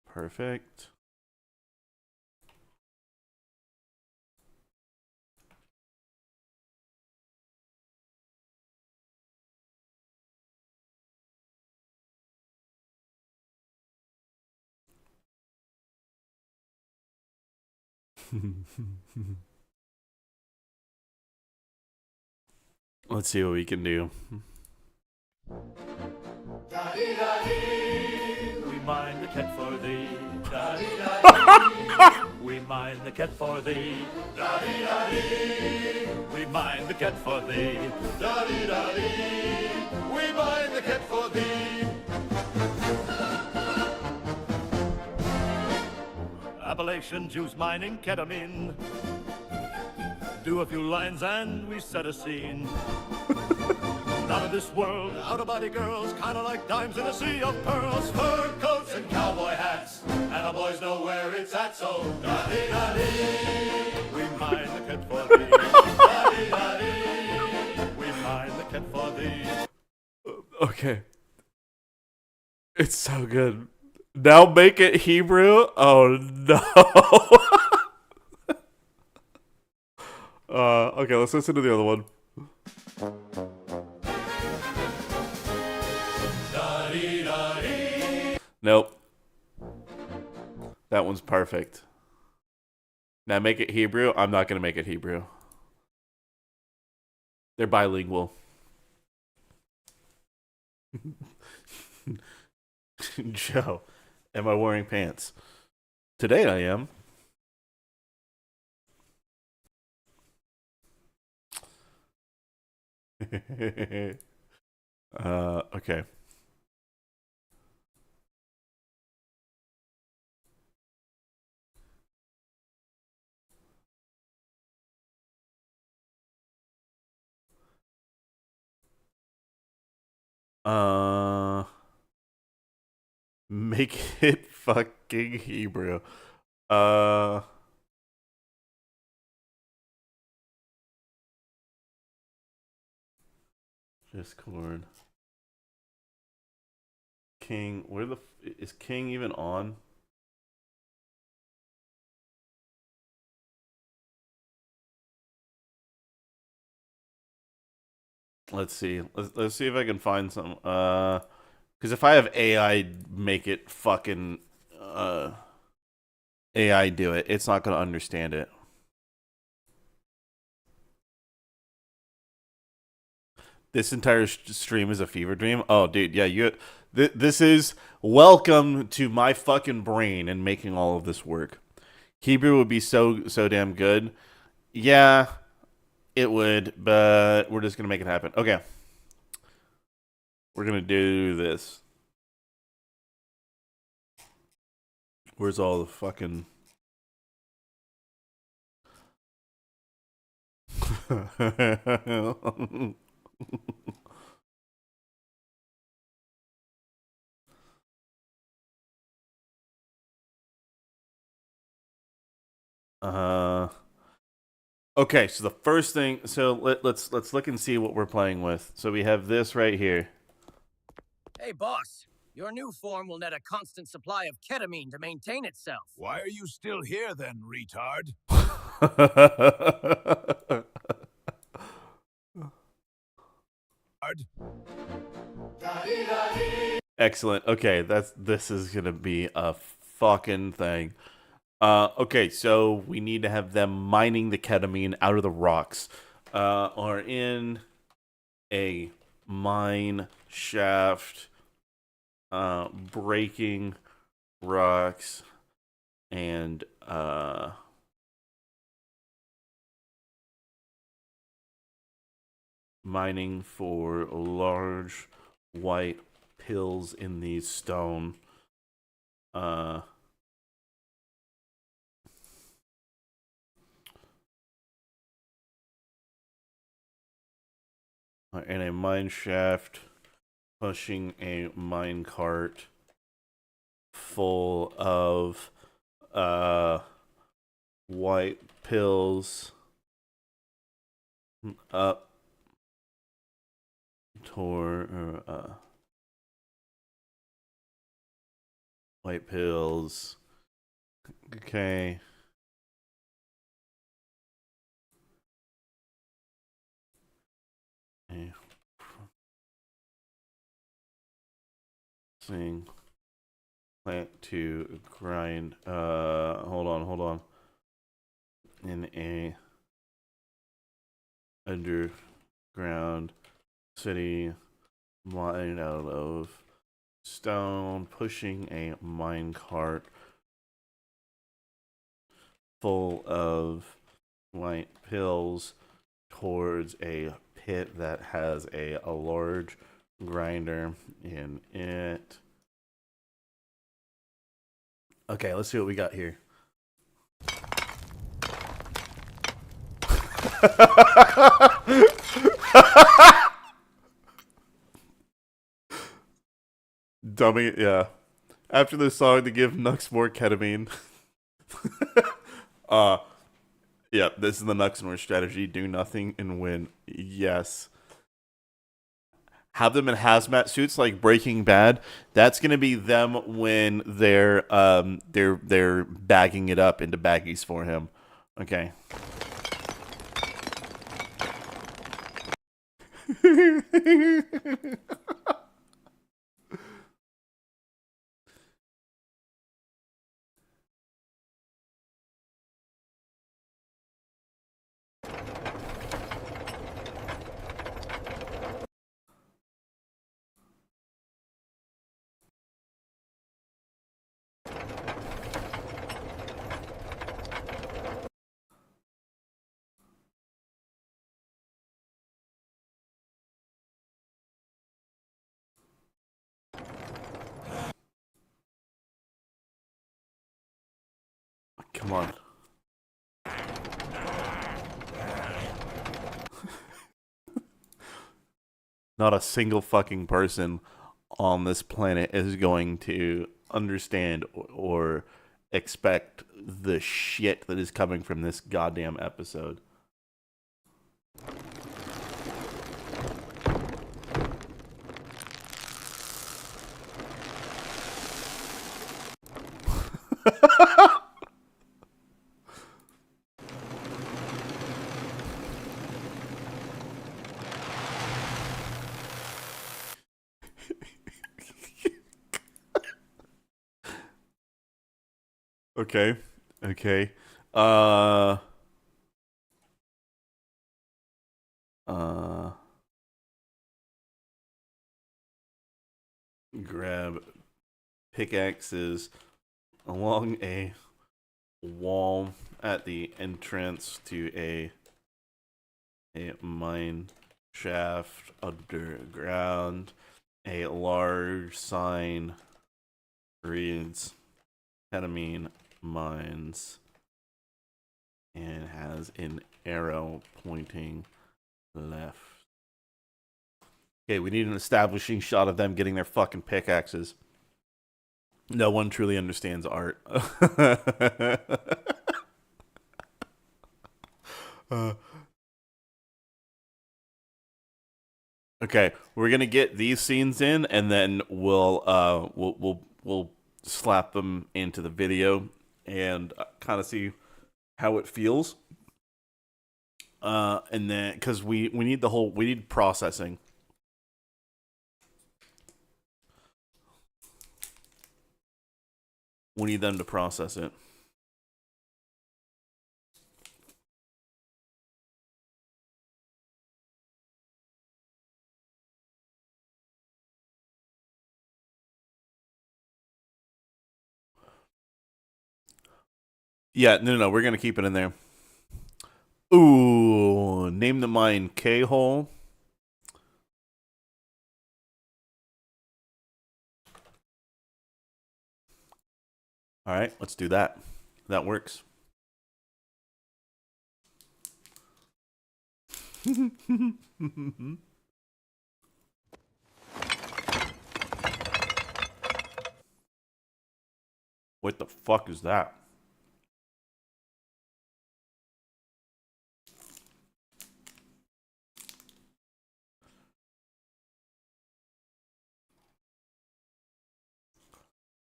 Perfect. Let's see what we can do. We mind the cat for thee. We mind the cat for thee. We mind the cat for thee. We mine the cat for thee. Appalachian Jews mining ketamine. Do a few lines and we set a scene. Out of this world, out-of-body girls, kinda like dimes in a sea of pearls. Fur coats and cowboy hats, and the boys know where it's at, so da-dee-da-dee. We mind the cat for thee. Da-dee-da-dee. We mind the cat for thee. Okay. It's so good. Now make it Hebrew? Oh no. Okay, let's listen to the other one. Nope. That one's perfect. Now make it Hebrew? I'm not going to make it Hebrew. They're bilingual. Joe, am I wearing pants? Today I am. Okay. Make it fucking Hebrew. Discord. King, where the is King even on? Let's see. Let's see if I can find some. Because if I have AI make it fucking AI do it, it's not gonna understand it. This entire stream is a fever dream. Oh, dude, yeah, this is welcome to my fucking brain and making all of this work. Hebrew would be so damn good. Yeah, it would, but we're just gonna make it happen. Okay, we're gonna do this. Where's all the fucking? Okay, so the first thing, so let's look and see what we're playing with. So we have this right here. Hey, boss. Your new form will net a constant supply of ketamine to maintain itself. Why are you still here then, retard? Excellent. Okay, this is gonna be a fucking thing. Okay, so we need to have them mining the ketamine out of the rocks. Are in a mine shaft, breaking rocks, and mining for large white pills in the stone. In a mine shaft, pushing a mine cart full of white pills up toward white pills. Okay. Sing. Plant to grind. Hold on. In a underground city, mine out of stone, pushing a mine cart full of white pills towards a pit that has a large grinder in it. Okay, let's see what we got here. Dummy, yeah. After this song, to give Nux more ketamine. Yeah, this is the Nuxnor strategy. Do nothing and win. Yes. Have them in hazmat suits like Breaking Bad. That's gonna be them when they're bagging it up into baggies for him. Okay. Come on. Not a single fucking person on this planet is going to understand or expect the shit that is coming from this goddamn episode. Okay. Okay. Grab pickaxes along a wall at the entrance to a mine shaft underground. A large sign reads ketamine mines and has an arrow pointing left. Okay, we need an establishing shot of them getting their fucking pickaxes. No one truly understands art. Okay, we're gonna get these scenes in, and then we'll slap them into the video and kind of see how it feels. And then because we need processing. We need them to process it. Yeah, no, we're gonna keep it in there. Ooh, name the mine K-hole. All right, let's do that. That works. What the fuck is that?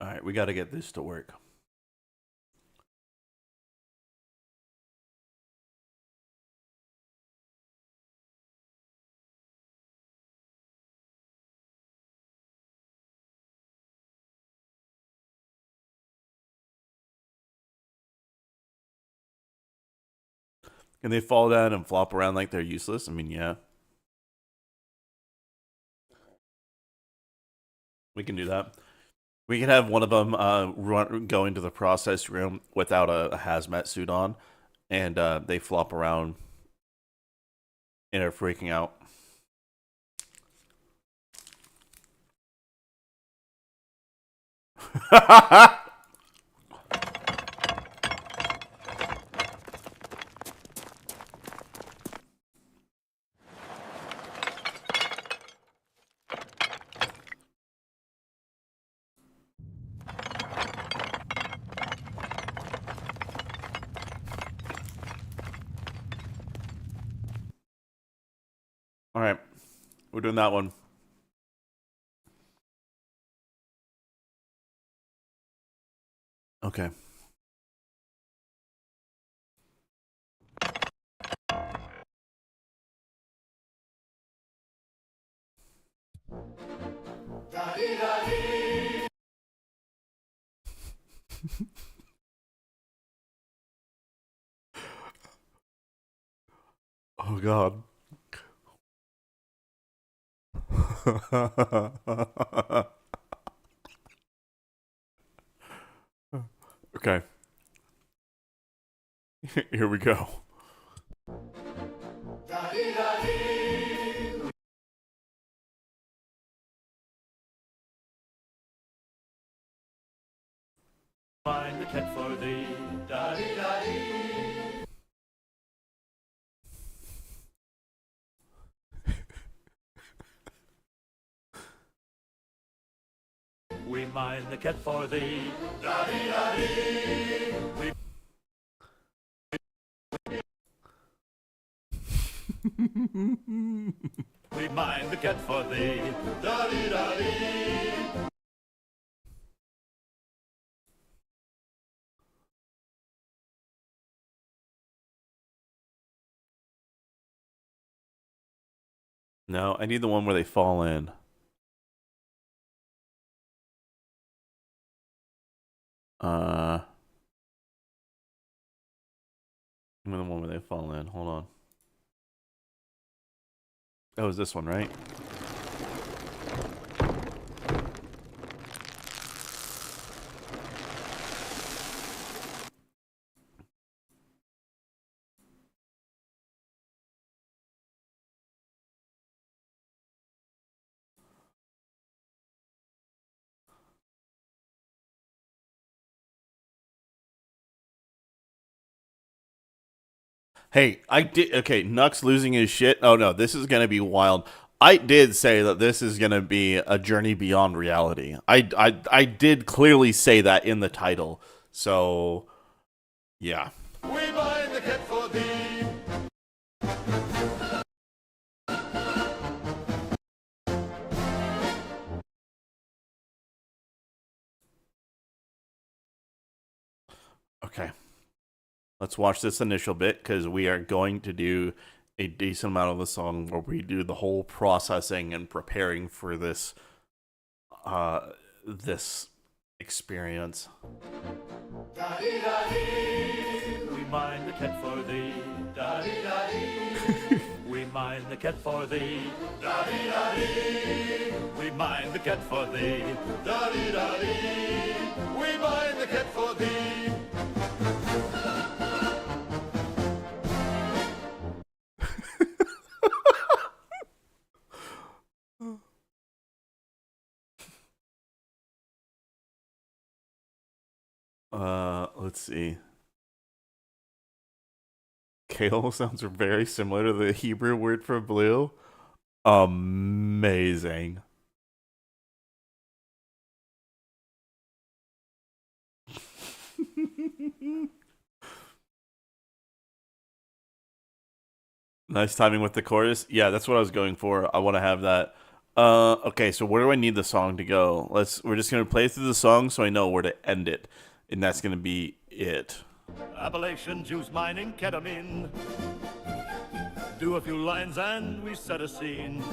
All right, we got to get this to work. Can they fall down and flop around like they're useless? I mean, yeah. We can do that. We can have one of them go into the process room without a hazmat suit on, and they flop around and are freaking out. All right, we're doing that one. Okay. Oh God. Okay. Here we go. Find the cat for thee, da-dee-da-dee. mine the cat for thee. Da-dee-da-dee. We mine the cat for thee. Da-dee-da-dee. No, I need the one where they fall in. Give me the one where they fall in. Hold on. That was this one, right? Hey, I did. Okay, Nux losing his shit. Oh no, this is gonna be wild. I did say that this is gonna be a journey beyond reality. I did clearly say that in the title. So, yeah. We mine the cat for thee. Okay. Let's watch this initial bit because we are going to do a decent amount of the song where we do the whole processing and preparing for this this experience. Da-dee-da-dee. We mine the cat for thee. Da-dee-da-dee. We mine the cat for thee. Da-dee-da-dee. We mine the cat for thee. Da-dee-da-dee. We mine the cat for thee. Let's see. Kale sounds very similar to the Hebrew word for blue. Amazing. Nice timing with the chorus. Yeah, that's what I was going for. I want to have that. Okay, so where do I need the song to go? We're just gonna play through the song so I know where to end it. And that's gonna be it. Appalachians use mining ketamine. Do a few lines and we set a scene.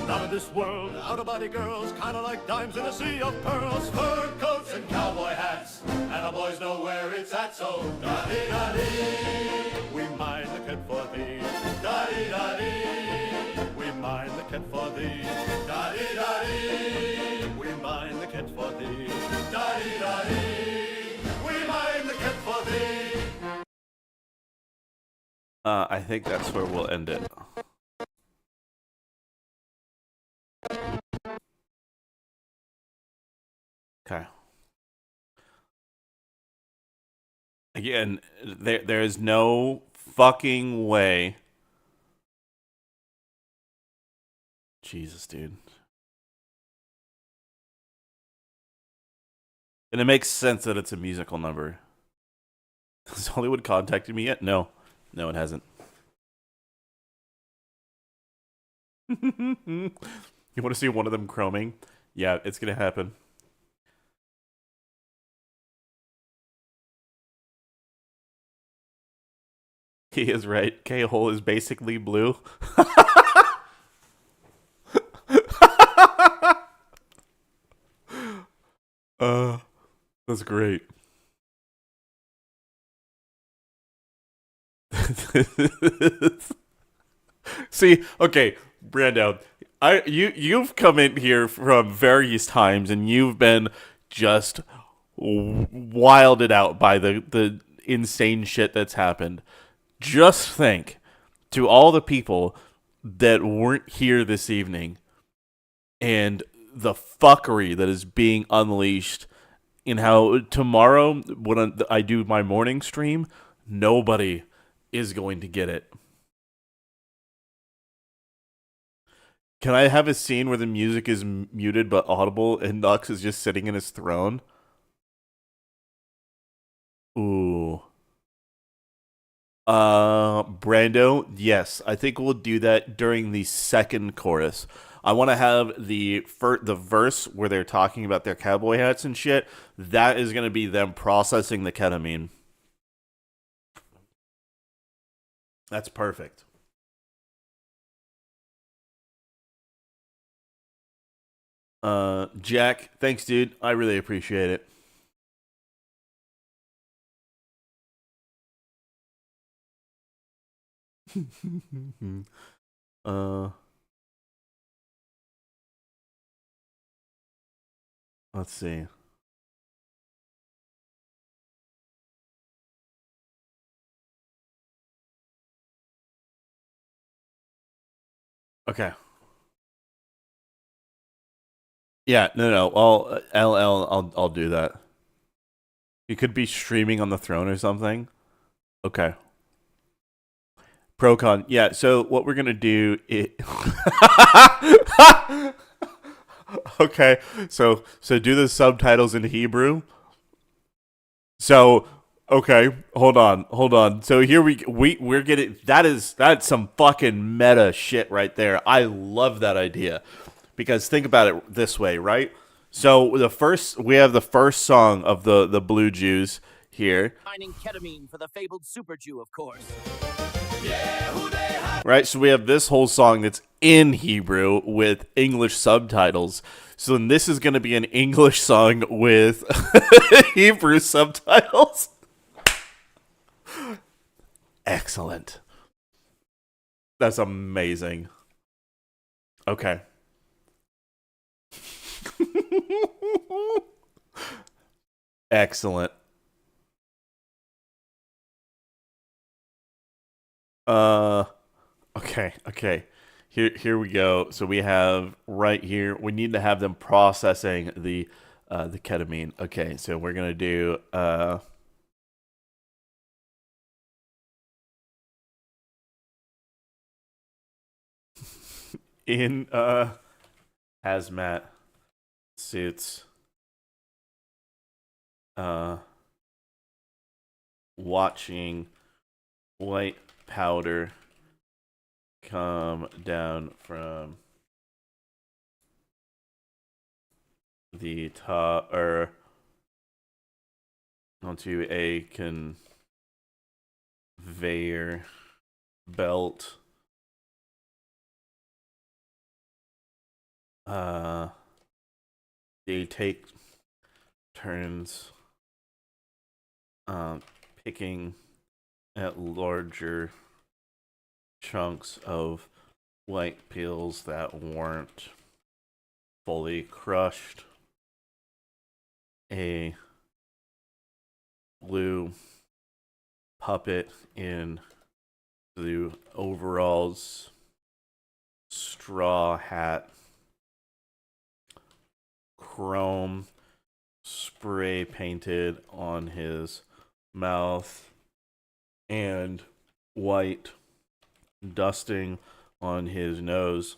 Out of this world, out-of-body girls, kinda like dimes in a sea of pearls. Fur coats and cowboy hats, and the boys know where it's at, so da-dee-da-dee. We mine the cat for thee, da-dee-da-dee. We mine the cat for thee, da-dee-da-dee. We mine the cat for thee, da-dee-da-dee. We mine the cat for thee. I think that's where we'll end it. Okay. Again, there is no fucking way. Jesus, dude. And it makes sense that it's a musical number. Has Hollywood contacted me yet? No. No, it hasn't. You want to see one of them chroming? Yeah, it's gonna happen. He is right. K-hole is basically blue. That's great. See, okay, Brando, you've come in here from various times and you've been just wilded out by the insane shit that's happened. Just think to all the people that weren't here this evening and the fuckery that is being unleashed in how tomorrow when I do my morning stream, nobody is going to get it. Can I have a scene where the music is muted but audible and Nux is just sitting in his throne? Ooh. Brando, yes. I think we'll do that during the second chorus. I want to have the verse where they're talking about their cowboy hats and shit. That is going to be them processing the ketamine. That's perfect. Jack, thanks, dude. I really appreciate it. uh, let's see. Okay. Yeah, no. I'll do that. You could be streaming on the throne or something. Okay. Procon. Yeah, so what we're gonna do is okay. So do the subtitles in Hebrew. So okay, hold on. So here we're getting that's some fucking meta shit right there. I love that idea. Because think about it this way, right? So we have the first song of the Blue Jews here. Mining ketamine for the fabled Super Jew, of course. Right? So we have this whole song that's in Hebrew with English subtitles. So then this is going to be an English song with Hebrew subtitles. Excellent. That's amazing. Okay. Excellent. Okay. Here we go. So we have right here. We need to have them processing the ketamine. Okay, so we're gonna do in hazmat suits. Watching white powder come down from the top or onto a conveyor belt. They take turns picking at larger chunks of white peels that weren't fully crushed. A blue puppet in the overalls, straw hat, chrome spray painted on his mouth, and white dusting on his nose,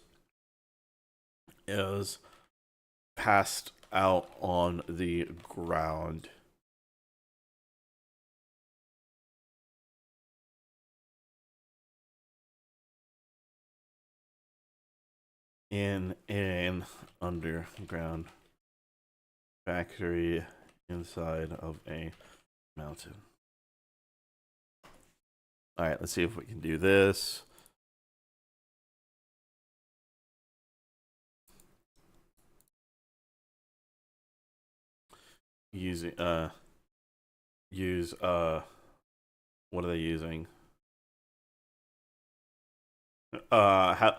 is passed out on the ground. In an underground factory inside of a mountain. All right, let's see if we can do this. Using what are they using? How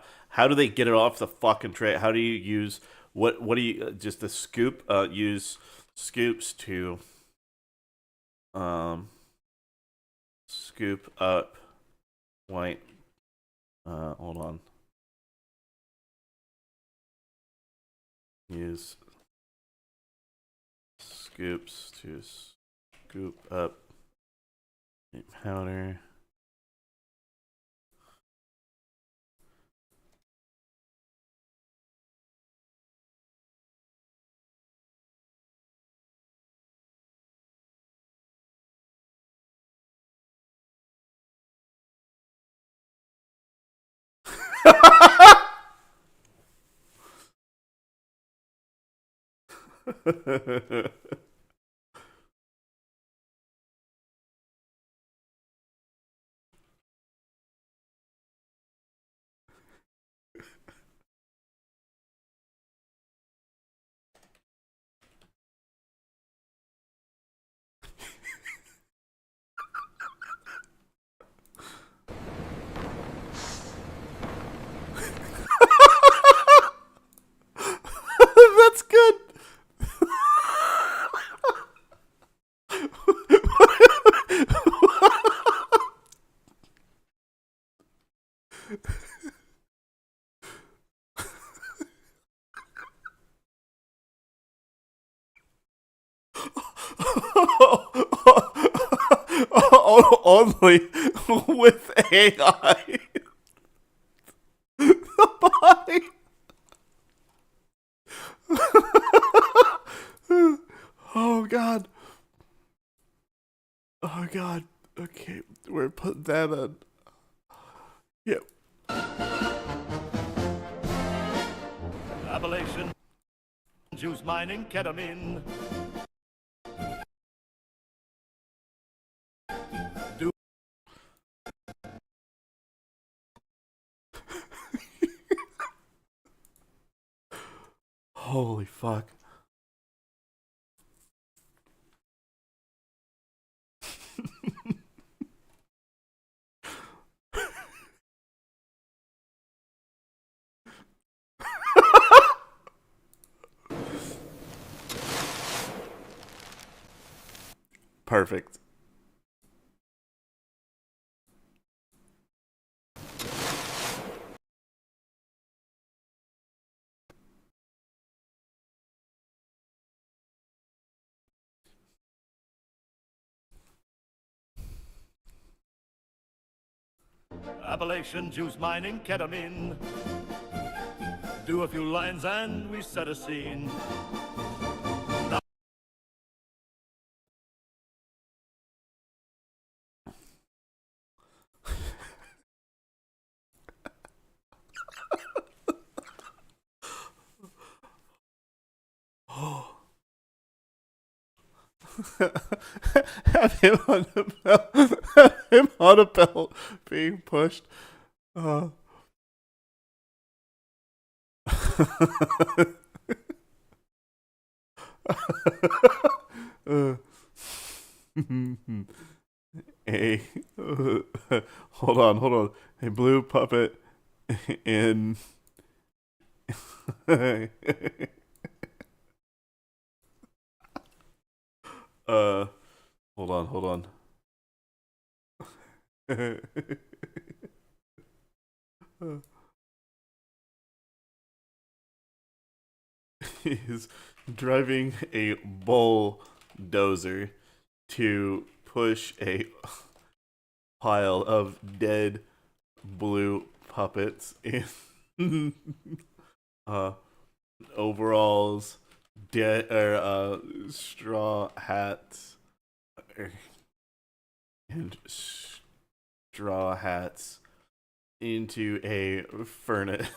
do they get it off the fucking tray? How do you use what do you just the scoop? Use scoops to scoop up white. Hold on. Use scoops to scoop up powder. That's good. Only with AI. The body. Oh god. Oh god. Okay, we're putting that on. Yep. Appalachian Jews mining ketamine. Holy fuck. Perfect. Appalachian Jews mining ketamine. Do a few lines and we set a scene. Have him on the belt. Have him on a belt being pushed. A hold on. A blue puppet in hold on. He's driving a bulldozer to push a pile of dead blue puppets in overalls, straw hats, and straw hats into a furnace.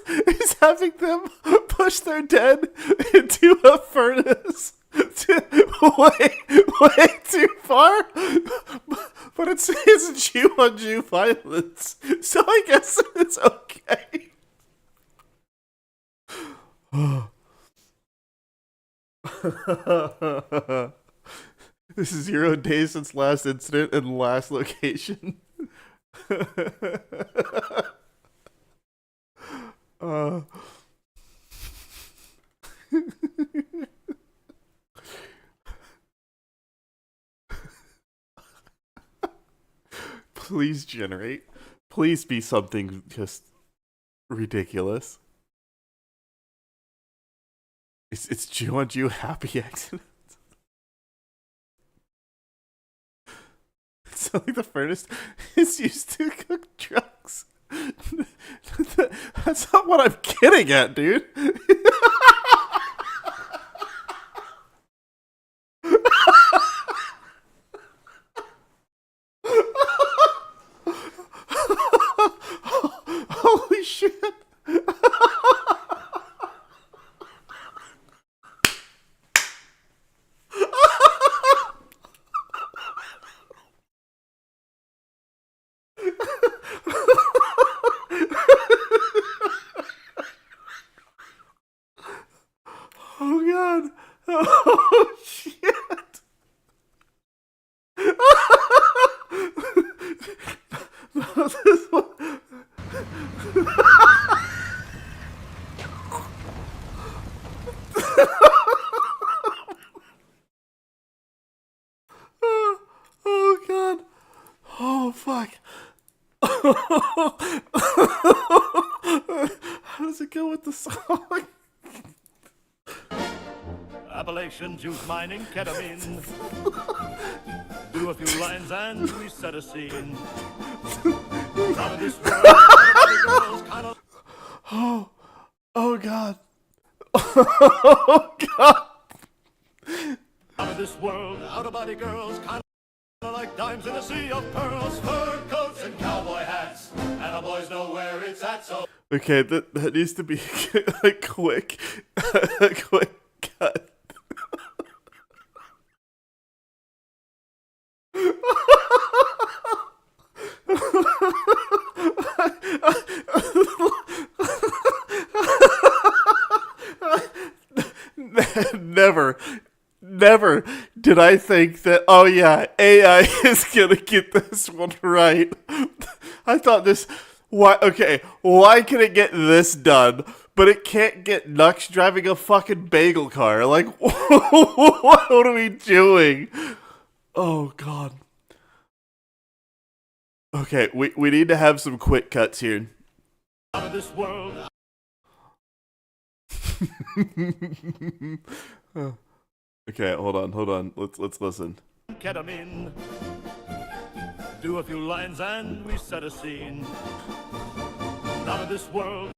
Is having them push their dead into a furnace way too far, but it's Jew on Jew violence, so I guess it's okay. This is 0 days since last incident and last location. Please generate. Please be something just ridiculous. It's Jew on Jew happy accident. It's like the furnace is used to cook drugs. That's not what I'm getting at, dude. fuck? How does it go with the song? Appalachians use mining ketamine. Do a few lines and we set a scene. Out of this world, everybody girls kind of. Oh god. Oh god. Out of this world, out of body girls kind of like dimes in a sea of pearls. Fur coats and cowboy hats, and the boys know where it's at. So Okay, that needs to be a quick cut. Never did I think that, oh yeah, AI is gonna get this one right. I thought this, why can it get this done, but it can't get Nux driving a fucking bagel car? Like, what are we doing? Oh god. Okay, we need to have some quick cuts here. out of this world. Okay, hold on. Let's listen. Ketamine. Do a few lines and we set a scene. Out of this world.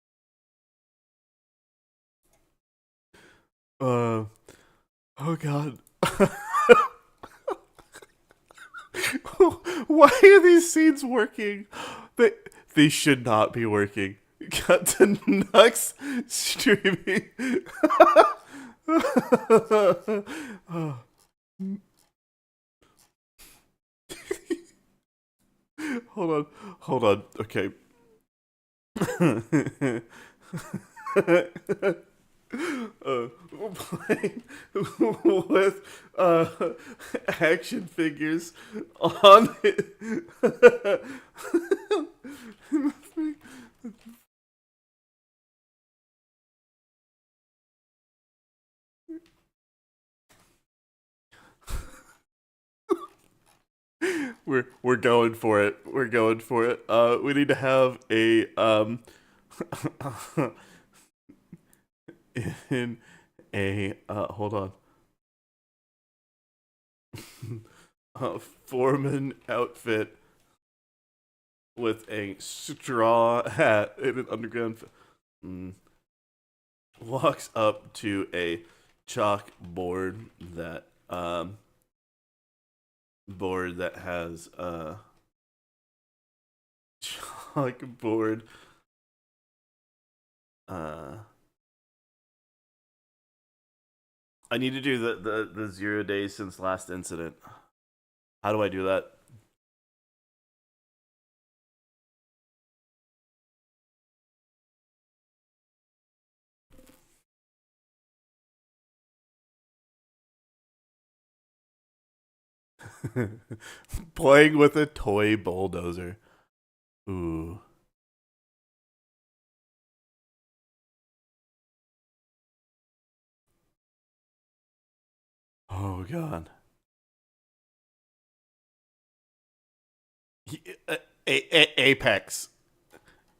Oh god. Why are these scenes working? They should not be working. Cut to Nux streaming. Hold on. Okay. Playing with action figures on it. We're going for it. We're going for it. We need to have a in a hold on. A foreman outfit with a straw hat in an underground walks up to a chalkboard that has chalkboard I need to do the 0 days since last incident. How do I do that? Playing with a toy bulldozer. Ooh. Oh god. Apex.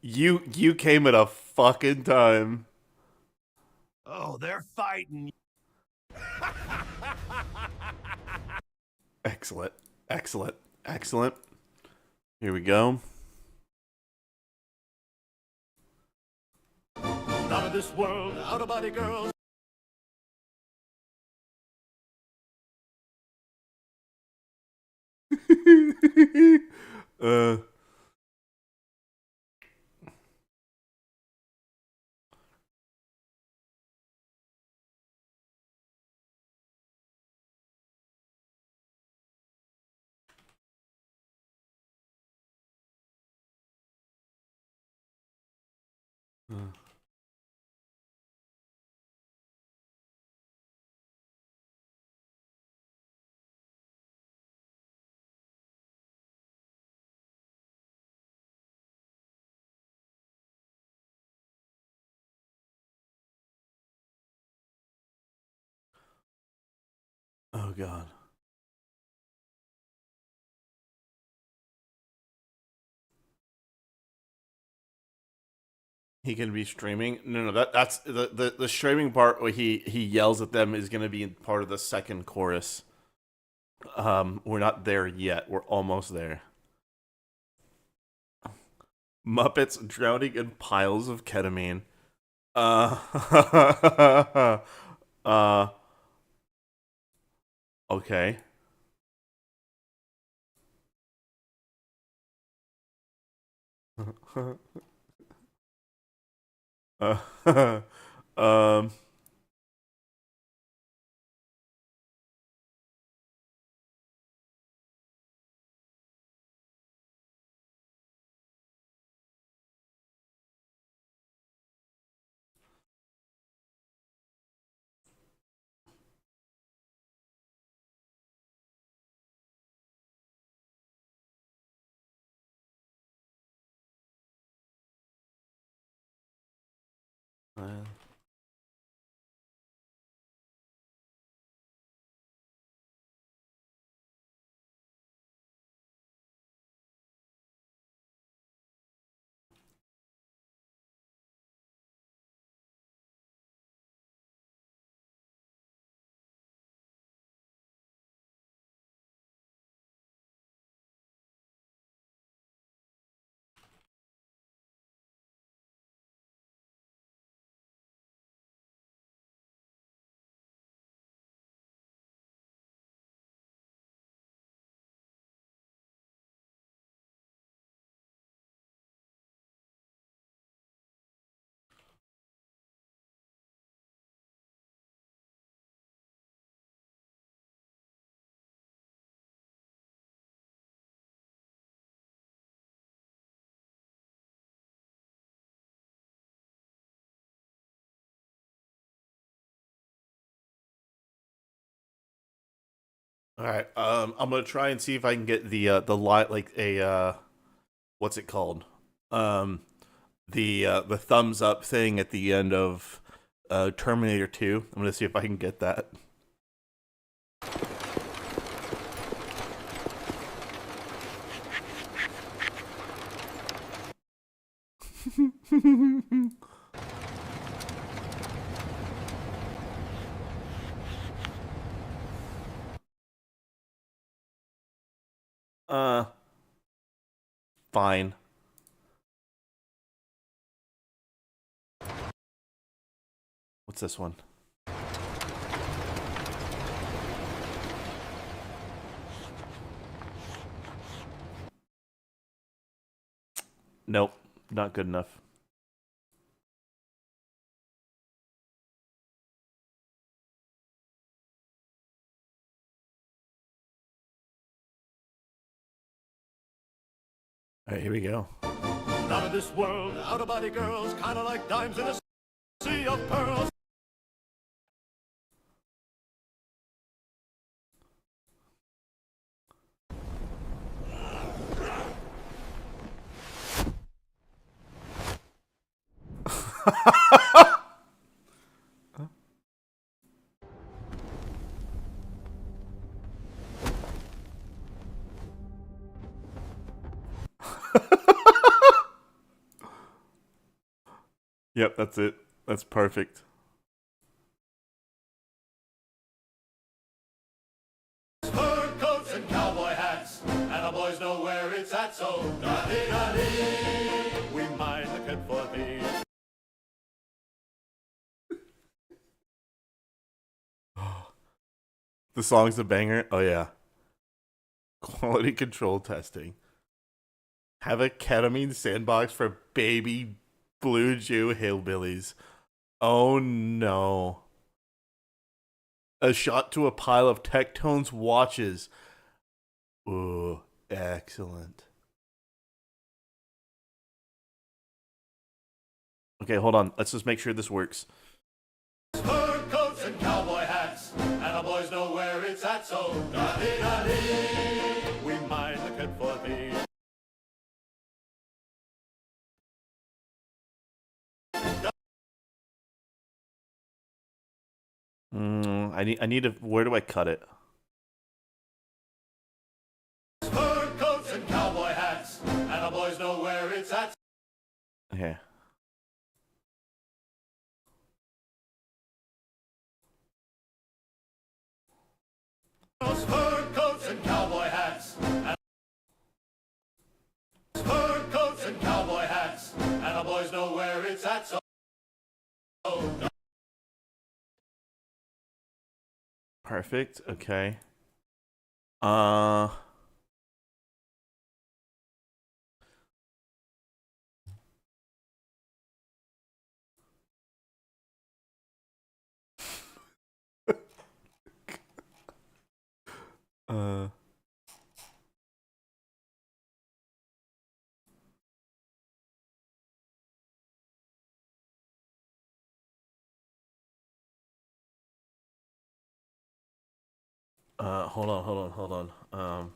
You came at a fucking time. Oh, they're fighting. Excellent. Excellent. Excellent. Here we go. Out of this world, out of body girls. Oh god. He can be streaming. No, that's the streaming part where he yells at them is gonna be part of the second chorus. We're not there yet. We're almost there. Muppets drowning in piles of ketamine. Okay. um. All right. I'm gonna try and see if I can get the light like a what's it called? The thumbs up thing at the end of Terminator 2. I'm gonna see if I can get that. Fine. What's this one? Nope, not good enough. All right, here we go. Out of this world, out-of-body girls, kind of like dimes in a sea of pearls. Yep, that's it. That's perfect. Fur coats and cowboy hats, and the boys know where it's at, so da-dee-da-dee, we mind the kid for thee. The song's a banger. Oh yeah. Quality control testing. Have a ketamine sandbox for baby blue Jew hillbillies. Oh no. A shot to a pile of Tectone's watches. Ooh, excellent. Okay, hold on. Let's just make sure this works. Fur coats and cowboy hats, and the boys know where it's at, so da-dee-da-dee, we mind the kid for thee. I need to. Where do I cut it? Fur coats and cowboy hats, and the boys know where it's at. Okay. Fur coats and cowboy hats. Fur coats and cowboy hats. And the boys know where it's at, so... Perfect. Okay. Uh. Hold on.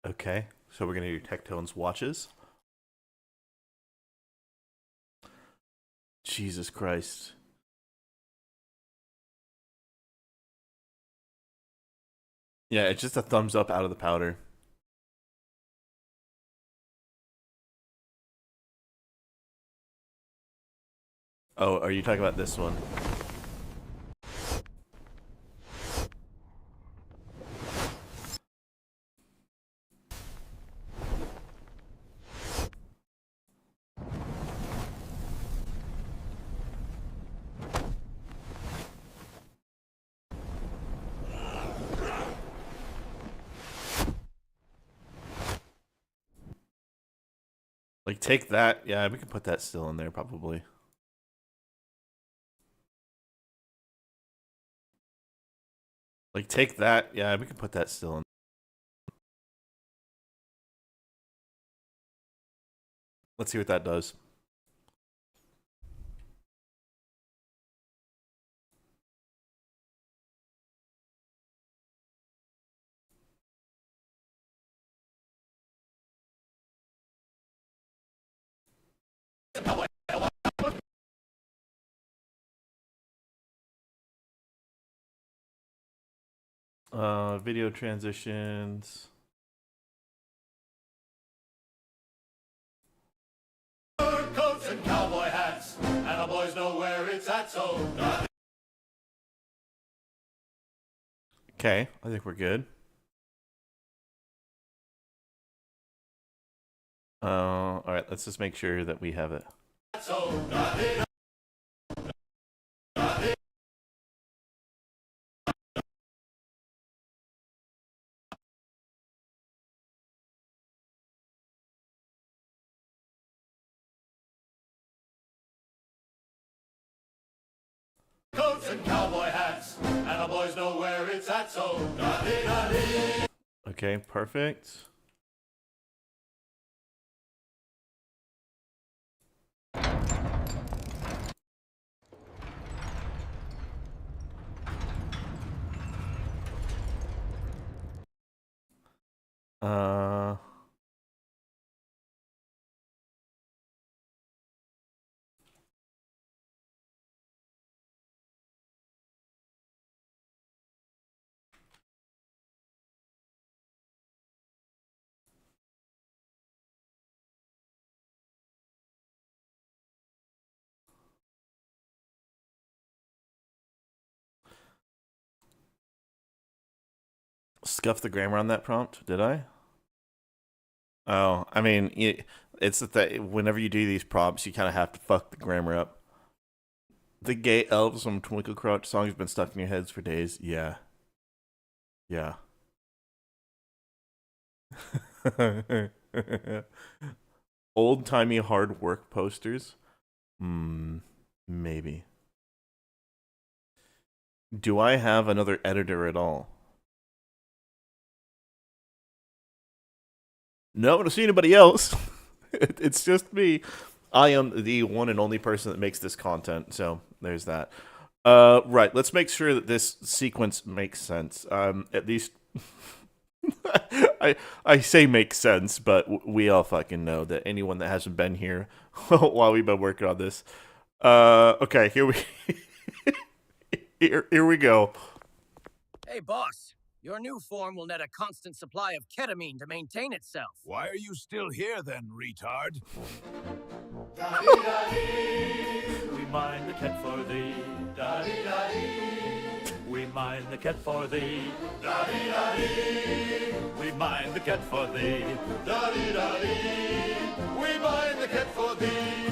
Okay, so we're gonna do Tectone's watches. Jesus Christ. Yeah, it's just a thumbs up out of the powder. Oh, are you talking about this one? Like, take that. Yeah, we can put that still in there, probably. Like, take that. Yeah, we can put that still in. Let's see what that does. Video transitions. Fur coats and cowboy hats. And the boys know where it's at, so... Okay, I think we're good. Alright, let's just make sure that we have it. So, coats and cowboy hats. And the boys know where it's at, so... Okay, perfect. Scuff the grammar on that prompt, did I? Oh, I mean, it's that whenever you do these prompts, you kind of have to fuck the grammar up. The gay elves from Twinkle Crouch song has been stuck in your heads for days. Yeah. Yeah. Old-timey hard work posters? Maybe. Do I have another editor at all? No, I don't see anybody else. It's just me. I am the one and only person that makes this content, so there's that. Right, let's make sure that this sequence makes sense. At least I say makes sense, but we all fucking know that anyone that hasn't been here while we've been working on this. Okay, here we go. Hey, boss. Your new form will net a constant supply of ketamine to maintain itself. Why are you still here then, retard? We mind the cat for thee. We mind the cat for thee. We mind the cat for thee. We mind the cat for thee.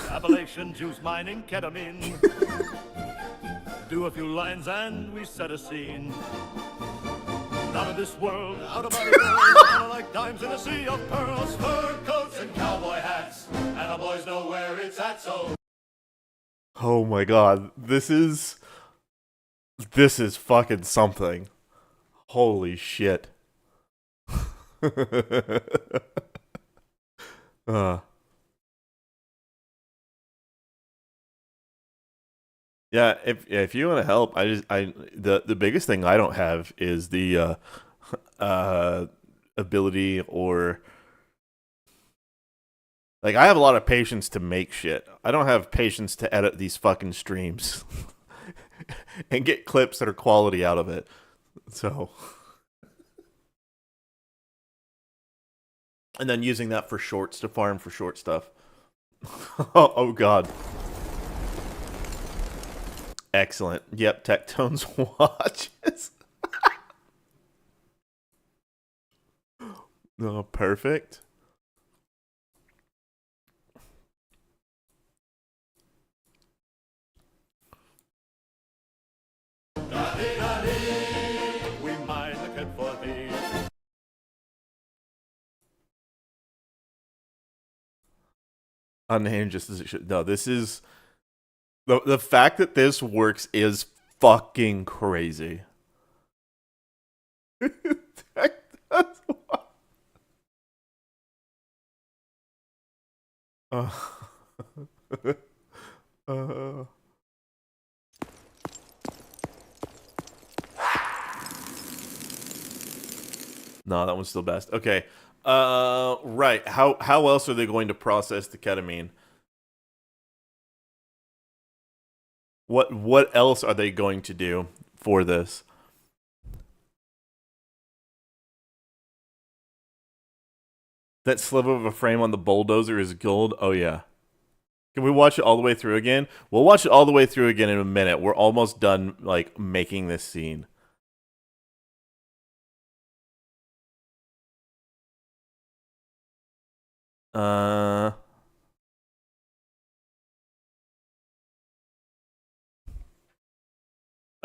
Appalachian juice mining ketamine. Do a few lines and we set a scene. Out of this world, out of body girls, kinda like dimes in a sea of pearls, fur coats and cowboy hats, and the boys know where it's at, so. Oh my god, this is fucking something. Holy shit. Yeah, if you want to help, the biggest thing I don't have is the ability, or like, I have a lot of patience to make shit. I don't have patience to edit these fucking streams and get clips that are quality out of it. So, and then using that for shorts to farm for short stuff. Oh god. Excellent. Yep, Tectone's watches. Oh, perfect. We mind the cat for thee. Unhinged just as it should. No, this is... The fact that this works is fucking crazy. No, that one's still best. Okay. Right. How else are they going to process the ketamine? What else are they going to do for this? That sliver of a frame on the bulldozer is gold. Oh yeah. Can we watch it all the way through again? We'll watch it all the way through again in a minute. We're almost done, like, making this scene. I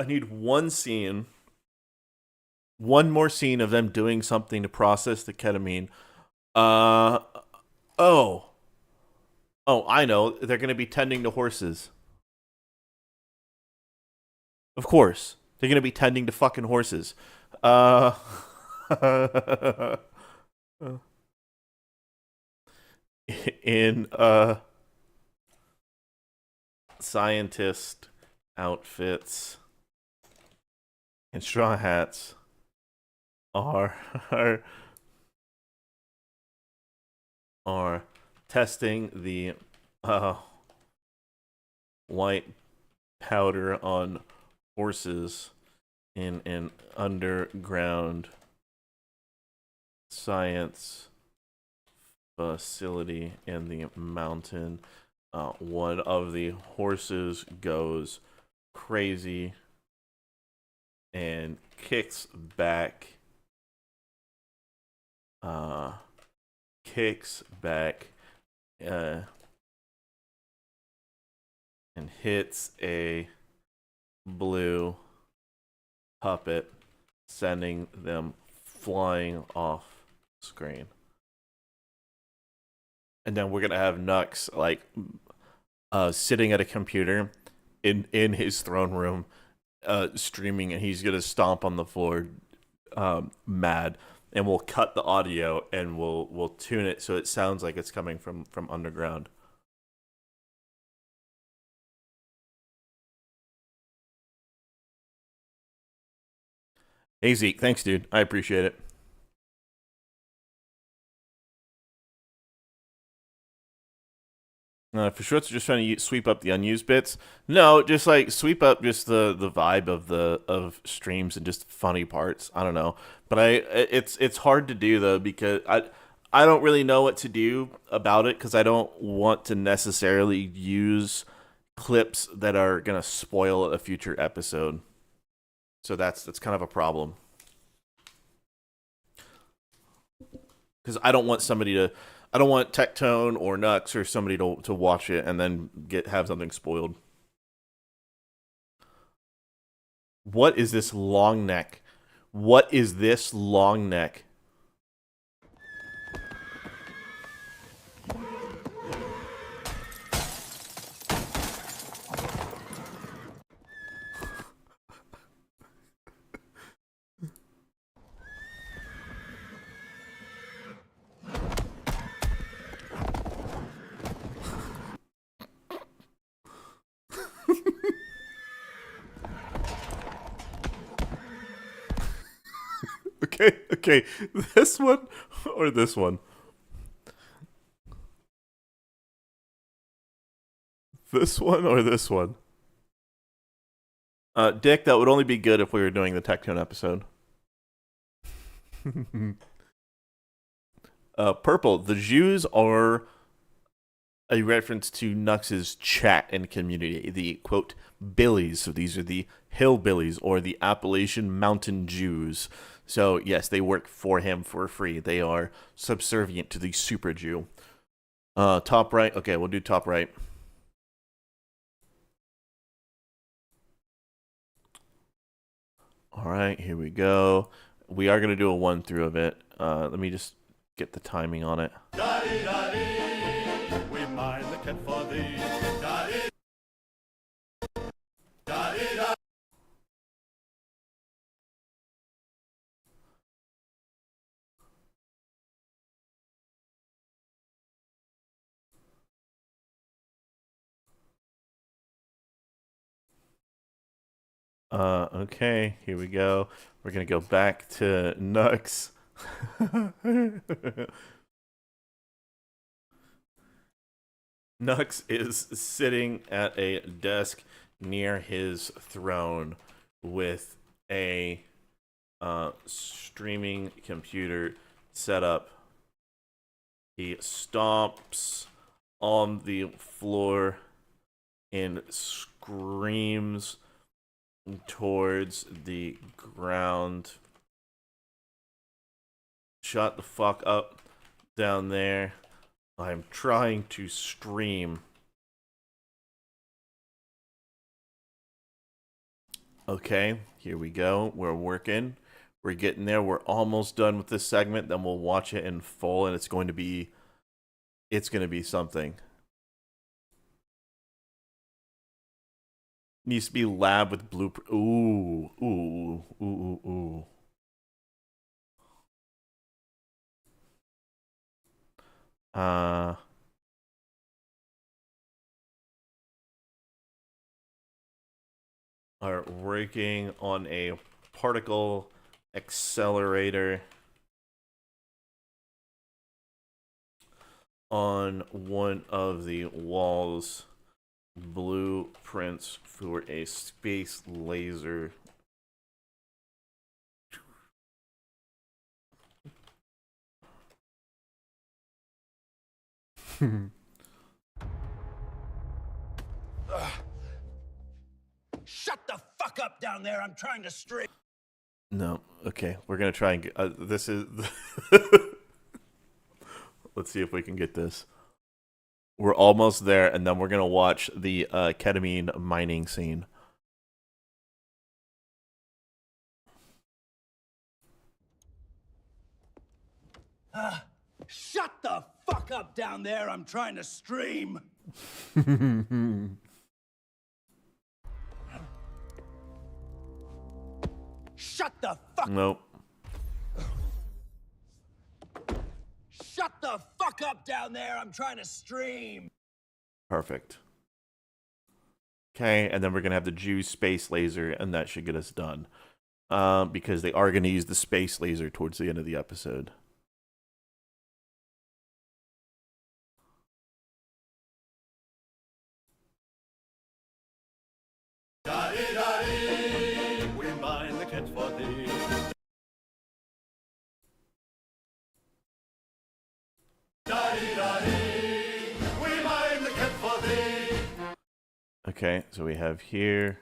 need one scene. One more scene of them doing something to process the ketamine. Oh, I know. They're going to be tending to horses. Of course. They're going to be tending to fucking horses. In scientist outfits and straw hats are testing the white powder on horses in an underground science facility in the mountain. One of the horses goes crazy and kicks back and hits a blue puppet, sending them flying off screen. And then we're gonna have Nux like sitting at a computer in his throne room, streaming, and he's gonna stomp on the floor mad, and we'll cut the audio and we'll tune it so it sounds like it's coming from underground. Hey Zeke, thanks dude, I appreciate it. For sure, it's just trying to sweep up the unused bits. No, just like sweep up just the vibe of streams and just funny parts. I don't know, but it's hard to do though because I don't really know what to do about it because I don't want to necessarily use clips that are gonna spoil a future episode. So that's kind of a problem because I don't want Tectone or Nux or somebody to watch it and then have something spoiled. What is this long neck? What is this long neck? Okay, this one or this one? This one or this one? Dick, that would only be good if we were doing the Tectone episode. Purple, the Jews are a reference to Nux's chat and community, the quote Billies. So these are the hillbillies or the Appalachian Mountain Jews. So yes, they work for him for free. They are subservient to the Super Jew. Top right. Okay, we'll do top right. All right, here we go. We are going to do a run through of it. Let me just get the timing on it. Daddy, daddy, we mind the cat for thee. Daddy, daddy, daddy. Okay, here we go. We're going to go back to Nux. Nux is sitting at a desk near his throne with a streaming computer set up. He stomps on the floor and screams towards the ground. Shut the fuck up down there. I'm trying to stream. Okay, here we go. We're working. We're getting there. We're almost done with this segment. Then we'll watch it in full, and it's going to be something. Needs to be lab with blueprint. Ooh, ooh, ooh, ooh, ooh. Are working on a particle accelerator on one of the walls. Blueprints for a space laser. Shut the fuck up down there. I'm trying to stream. No. Okay. We're going to try and get... this is... Let's see if we can get this. We're almost there, and then we're going to watch the ketamine mining scene. Shut the fuck up down there. I'm trying to stream. Shut the fuck. Nope. Shut the fuck up down there. I'm trying to stream. Perfect. Okay, and then we're gonna have the Jew space laser, and that should get us done. Because they are gonna use the space laser towards the end of the episode. Daddy, we mind the kid for thee. Daddy, we mind the kid for thee. Okay, so we have here.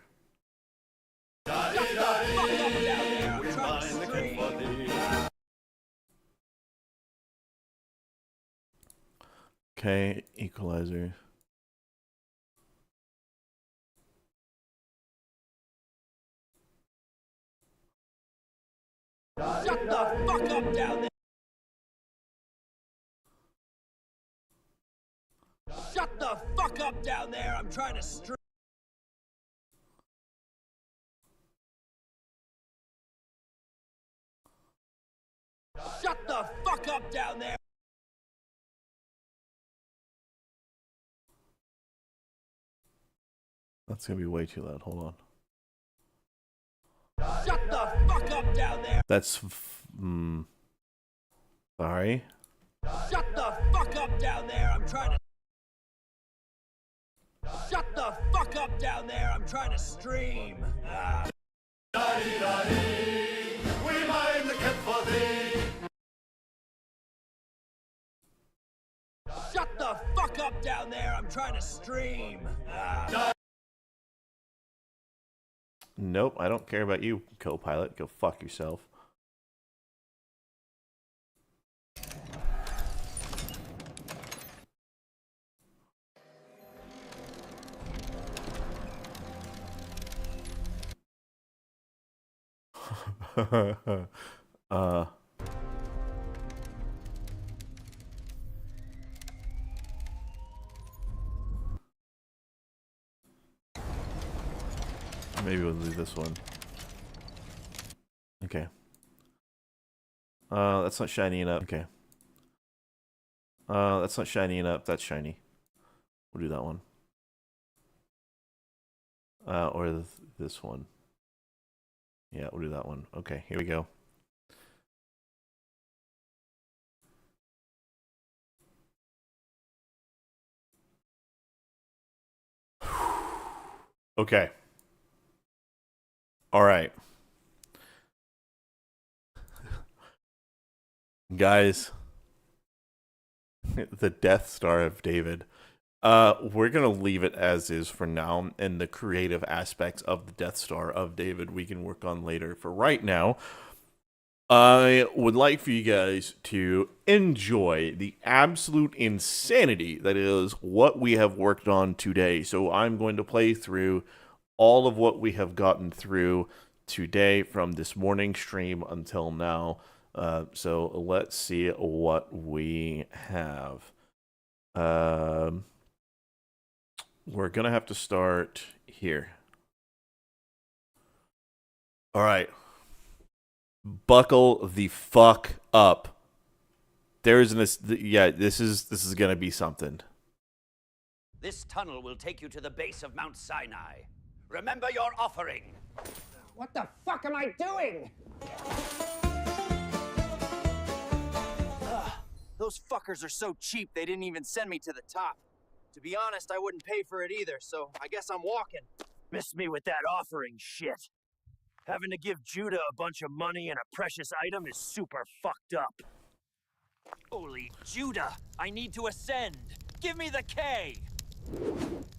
Daddy, we mind the kid for thee. Okay, equalizer. Shut the fuck up down there. Shut the fuck up down there. I'm trying to stream. Shut the fuck up down there. That's gonna be way too loud. Hold on. Shut the fuck up down there. That's sorry. Shut the fuck up down there. I'm trying to. Shut the fuck up down there. I'm trying to stream. Daddy, we mind the kid for thee. Shut the fuck up down there. I'm trying to stream. Nope, I don't care about you, co-pilot. Go fuck yourself. Maybe we'll do this one. Okay. That's not shiny enough. Okay. That's not shiny enough. That's shiny. We'll do that one. Or this one. Yeah, we'll do that one. Okay, here we go. Okay. All right. Guys, the Death Star of David. We're gonna leave it as is for now, and the creative aspects of the Death Star of David we can work on later. For right now, I would like for you guys to enjoy the absolute insanity that is what we have worked on today. So I'm going to play through all of what we have gotten through today from this morning stream until now. So let's see what we have. We're going to have to start here. All right. Buckle the fuck up. There's this is going to be something. This tunnel will take you to the base of Mount Sinai. Remember your offering. What the fuck am I doing? Those fuckers are so cheap they didn't even send me to the top. To be honest, I wouldn't pay for it either, so I guess I'm walking. Missed me with that offering shit. Having to give Judah a bunch of money and a precious item is super fucked up. Holy Judah, I need to ascend. Give me the K.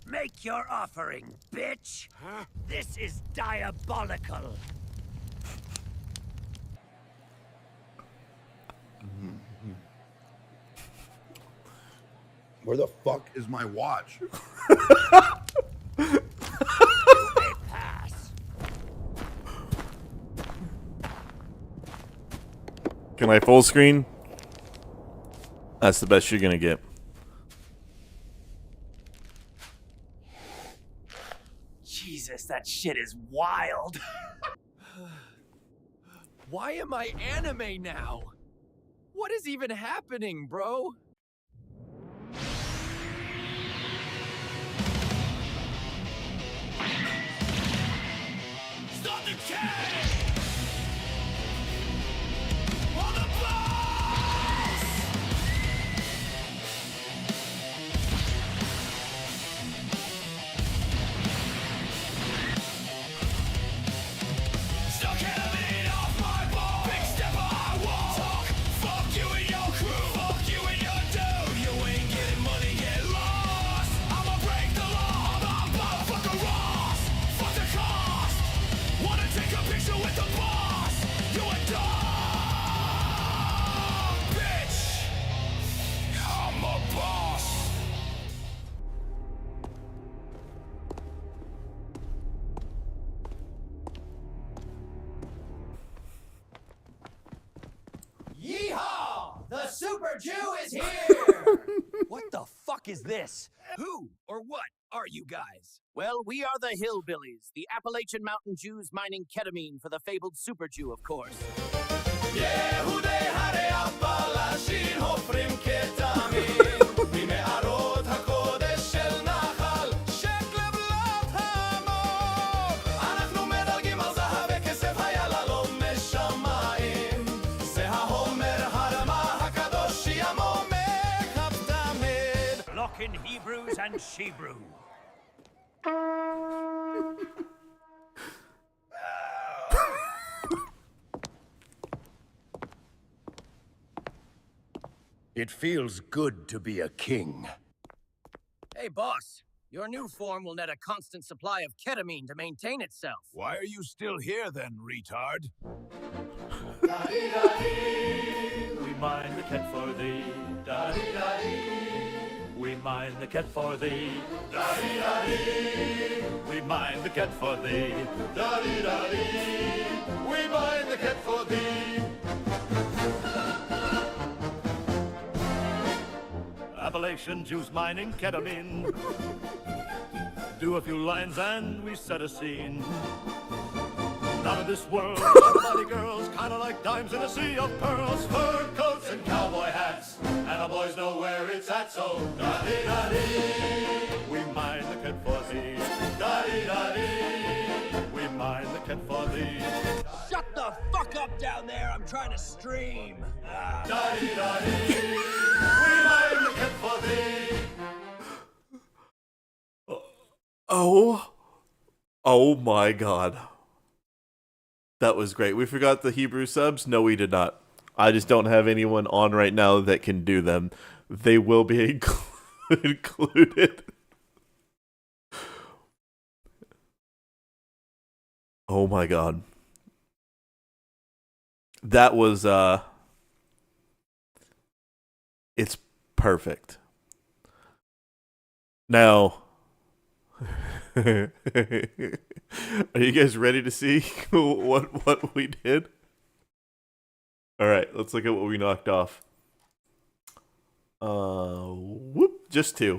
Make your offering, bitch. Huh? This is diabolical. Where the fuck is my watch? Pass. Can I full screen? That's the best you're gonna get. Jesus, that shit is wild. Why am I anime now? What is even happening, bro? Stop the chain! On the boss! Still can't lead off my ball. Big step I won't talk. Fuck you and your crew. Fuck you and your dude. You ain't getting money, get lost. I'ma break the law. I'm the motherfucker Ross. Fuck the cost. Wanna take a picture with the boss? You a dog, bitch. I'm a boss. Yeehaw! The Super Jew is here! What the fuck is this? Who or what are you guys? Well, we are the Hillbillies, the Appalachian Mountain Jews mining ketamine for the fabled Super Jew, of course. Locking Hebrews and Shebrew. It feels good to be a king. Hey, boss. Your new form will net a constant supply of ketamine to maintain itself. Why are you still here then, retard? We mine the cat for thee. Da-dee-da-dee. We mine the cat for thee. Da-dee-da-dee. We mine the cat for thee. Da-dee-da-dee. We mine the cat for thee. Appalachian Jews mining ketamine. Do a few lines and we set a scene. Out of this world, body girls, kinda like dimes in a sea of pearls. Fur coats and cowboy hats, and the boys know where it's at. So, da-dee-da-dee, we mine the cat for thee. Da-dee-da-dee, we mine the cat for thee. Shut the fuck up down there, I'm trying to stream. Da-dee-da-dee, we mine the cat for thee. Oh my god. That was great. We forgot the Hebrew subs? No, we did not. I just don't have anyone on right now that can do them. They will be included. Oh my god. That was, it's perfect. Now, are you guys ready to see what we did? All right, let's look at what we knocked off. Just two.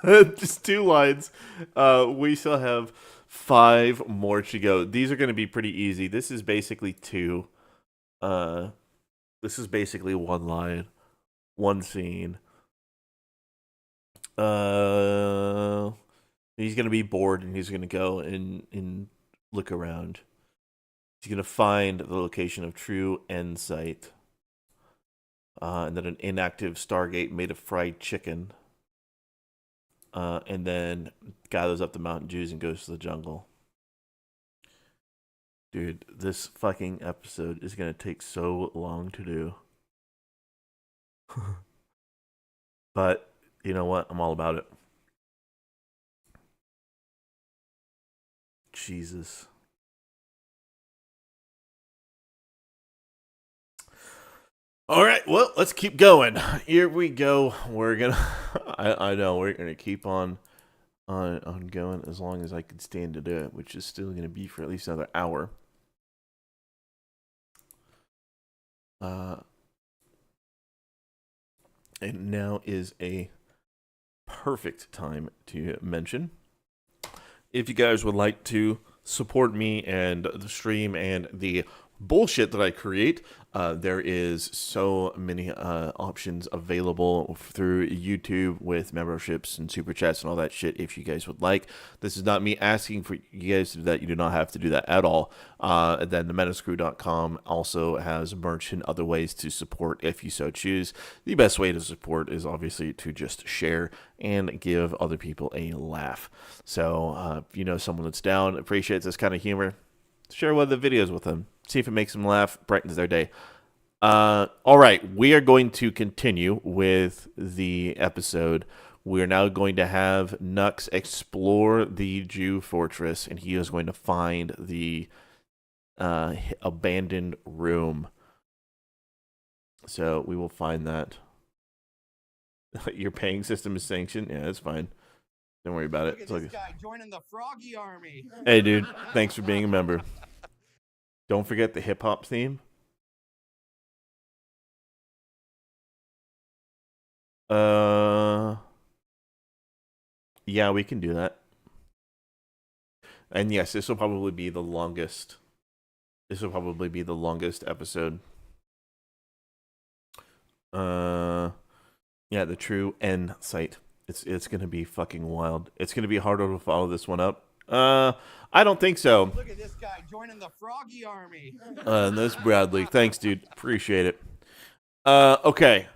Just two lines. We still have 5 more to go. These are going to be pretty easy. This is basically 2. This is basically 1 line, 1 scene. He's going to be bored and he's going to go and look around. He's going to find the location of true end site. And then an inactive Stargate made of fried chicken. And then gathers up the Mountain Jews and goes to the jungle. Dude, this fucking episode is going to take so long to do. But, you know what? I'm all about it. Jesus. All right, well, let's keep going. Here we go. We're gonna. I know we're gonna keep on going as long as I can stand to do it, which is still gonna be for at least another hour. And now is a perfect time to mention, if you guys would like to support me and the stream and the bullshit that I create. There is so many options available through YouTube with memberships and super chats and all that shit if you guys would like. This is not me asking for you guys to do that. You do not have to do that at all. And then themetascrew.com also has merch and other ways to support if you so choose. The best way to support is obviously to just share and give other people a laugh. So if you know someone that's down, appreciates this kind of humor, share one of the videos with them. See if it makes them laugh, brightens their day. All right, we are going to continue with the episode. We're now going to have Nux explore the Jew fortress, and he is going to find the abandoned room. So we will find that. Your paying system is sanctioned? Yeah, that's fine. Don't worry about it. Look at this guy joining the Froggy Army. Hey, dude, thanks for being a member. Don't forget the hip-hop theme. Yeah, we can do that. And yes, this will probably be the longest. This will probably be the longest episode. Yeah, the true end site. It's gonna be fucking wild. It's gonna be harder to follow this one up. I don't think so. Look at this guy joining the Froggy Army. That's Bradley. Thanks, dude. Appreciate it. Okay.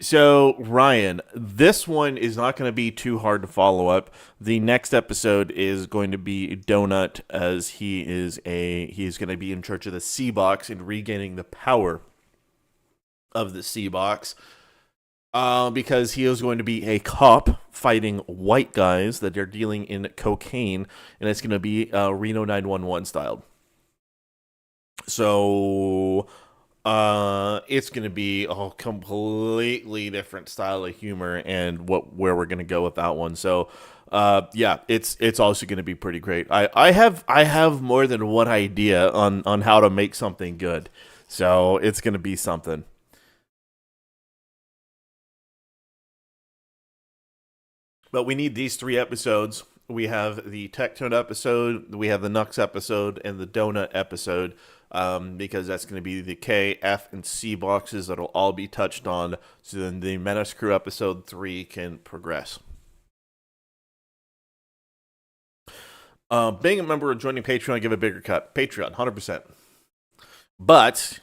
So, Ryan, this one is not going to be too hard to follow up. The next episode is going to be Donut, as he's going to be in charge of the C box and regaining the power of the C box. Because he is going to be a cop fighting white guys that are dealing in cocaine, and it's going to be Reno 911 styled. So, it's going to be a completely different style of humor and where we're going to go with that one. So, yeah, it's also going to be pretty great. I have more than one idea on how to make something good. So, it's going to be something. But we need these 3 episodes. We have the Tectone episode, we have the Nux episode, and the Donut episode, because that's going to be the K, F, and C boxes that will all be touched on, so then the Menace Crew episode 3 can progress. Being a member or joining Patreon, I give a bigger cut. Patreon, 100%. But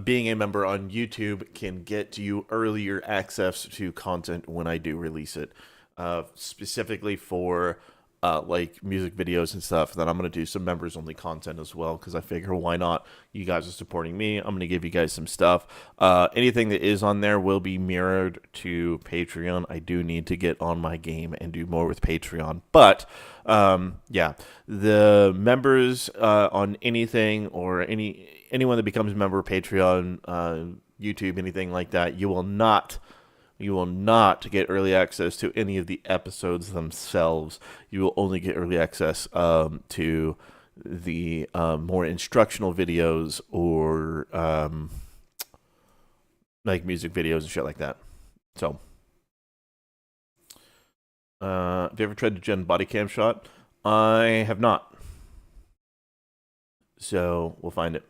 being a member on YouTube can get you earlier access to content when I do release it, specifically for like music videos and stuff. Then I'm going to do some members only content as well, because I figure why not? You guys are supporting me. I'm going to give you guys some stuff. Anything that is on there will be mirrored to Patreon. I do need to get on my game and do more with Patreon. But yeah, the members on anything or anyone that becomes a member of Patreon, YouTube, anything like that, you will not get early access to any of the episodes themselves. You will only get early access to the more instructional videos or like music videos and shit like that. So, have you ever tried to gen body cam shot? I have not. So, we'll find it.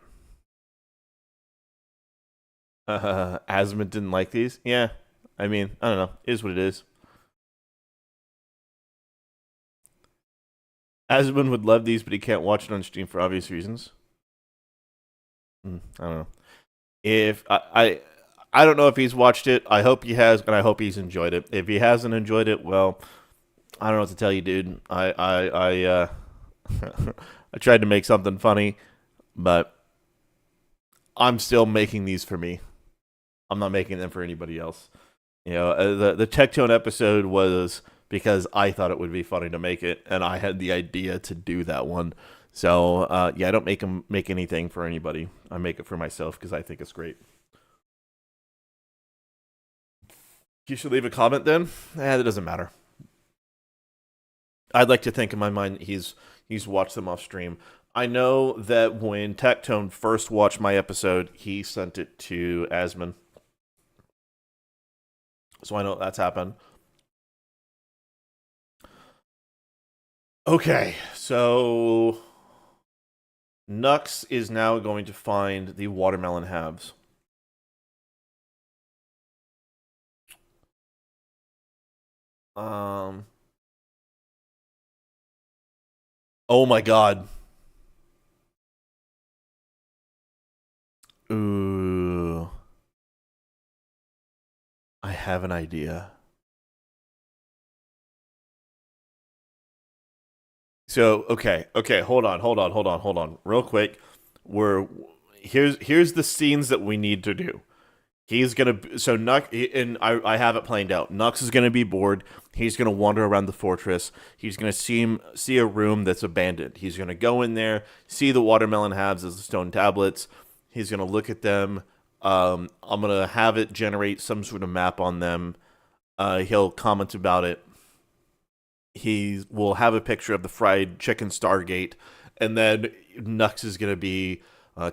Asmund didn't like these? Yeah. I mean, I don't know. It is what it is. Asmund would love these, but he can't watch it on stream for obvious reasons. I don't know. If I don't know if he's watched it. I hope he has, and I hope he's enjoyed it. If he hasn't enjoyed it, well, I don't know what to tell you, dude. I tried to make something funny, but I'm still making these for me. I'm not making them for anybody else. You know, the Tectone episode was because I thought it would be funny to make it, and I had the idea to do that one. So, yeah, I don't make anything for anybody. I make it for myself because I think it's great. You should leave a comment then? That doesn't matter. I'd like to think in my mind he's watched them off stream. I know that when Tectone first watched my episode, he sent it to Asmund. So I know that's happened. Okay, so Nux is now going to find the watermelon halves. Oh my god. Ooh. I have an idea. So, okay, hold on. Real quick. Here's the scenes that we need to do. He's gonna Nux, and I have it planned out. Nux is gonna be bored. He's gonna wander around the fortress. He's gonna see a room that's abandoned. He's gonna go in there, see the watermelon halves as the stone tablets. He's gonna look at them. I'm gonna have it generate some sort of map on them. He'll comment about it. He will have a picture of the fried chicken Stargate, and then Nux is gonna be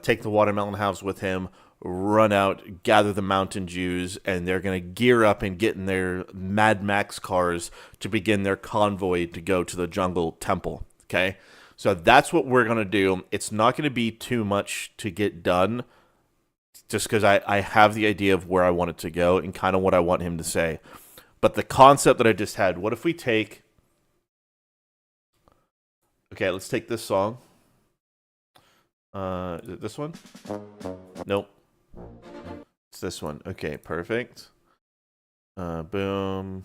take the watermelon halves with him, run out, gather the Mountain Dews, and they're going to gear up and get in their Mad Max cars to begin their convoy to go to the jungle temple. Okay? So that's what we're going to do. It's not going to be too much to get done, just because I have the idea of where I want it to go and kind of what I want him to say. But the concept that I just had, what if we take... Okay, let's take this song. Is it this one? Nope. It's this one. Okay, perfect. Boom.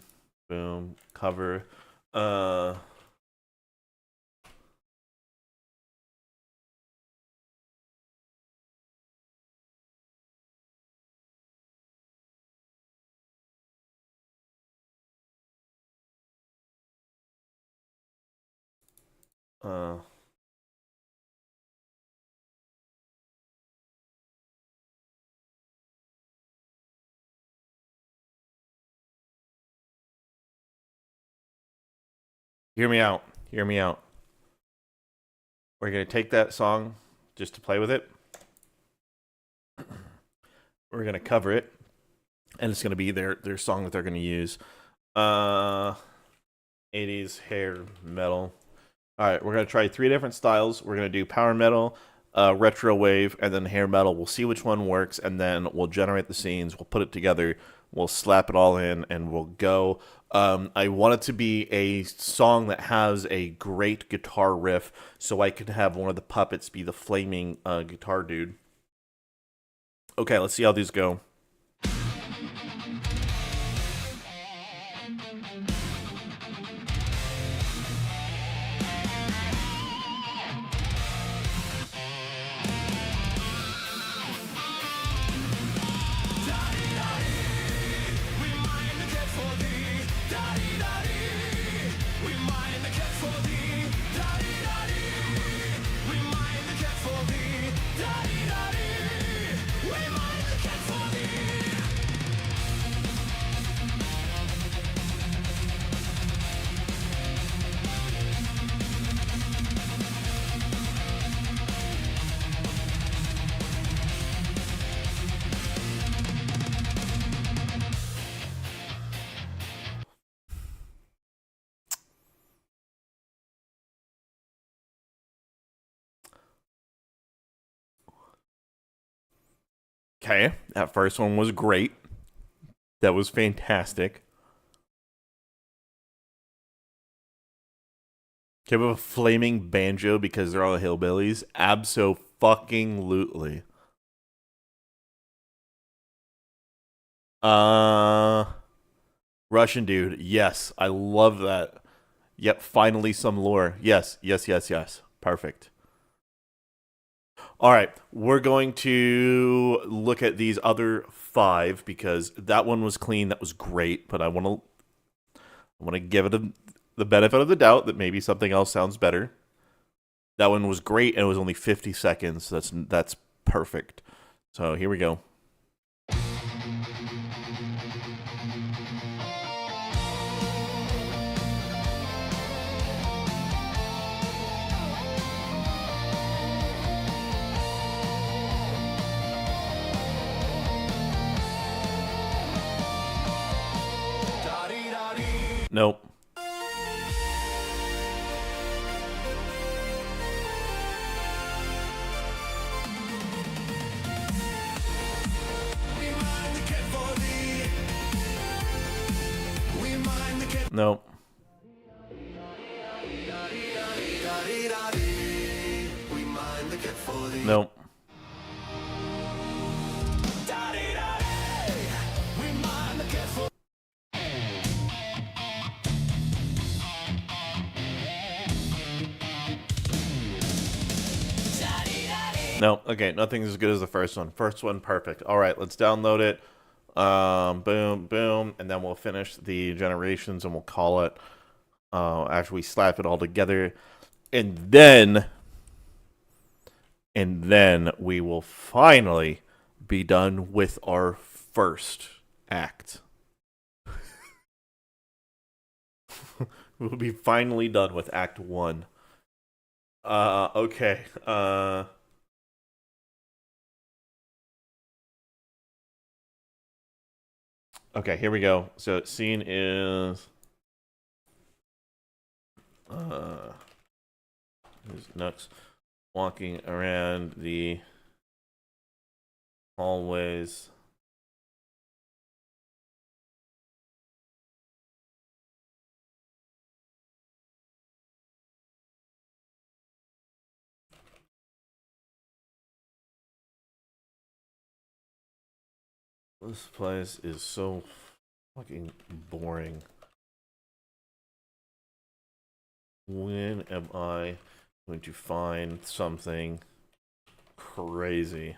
Boom. Cover. Hear me out. Hear me out. We're going to take that song just to play with it. We're going to cover it. And it's going to be their song that they're going to use. 80s hair metal. All right, we're going to try 3 different styles. We're going to do power metal, retro wave, and then hair metal. We'll see which one works, and then we'll generate the scenes. We'll put it together. We'll slap it all in, and we'll go. I want it to be a song that has a great guitar riff, so I could have one of the puppets be the flaming guitar dude. Okay, let's see how these go. Okay, that first one was great. That was fantastic. Give a flaming banjo because they're all hillbillies? Abso-fucking-lutely. Russian dude. Yes, I love that. Yep, finally some lore. Yes. Perfect. All right, we're going to look at these other 5 because that one was clean. That was great, but I want to give it the benefit of the doubt that maybe something else sounds better. That one was great, and it was only 50 seconds. So that's perfect. So here we go. Nope. Nope. Nope. No, okay, nothing's as good as the first one. First one, perfect. All right, let's download it. Boom, boom, and then we'll finish the generations and we'll call it after we slap it all together. And then we will finally be done with our first act. We'll be finally done with Act 1. Okay. Okay, here we go. So scene is there's Nux walking around the hallways. This place is so fucking boring. When am I going to find something crazy?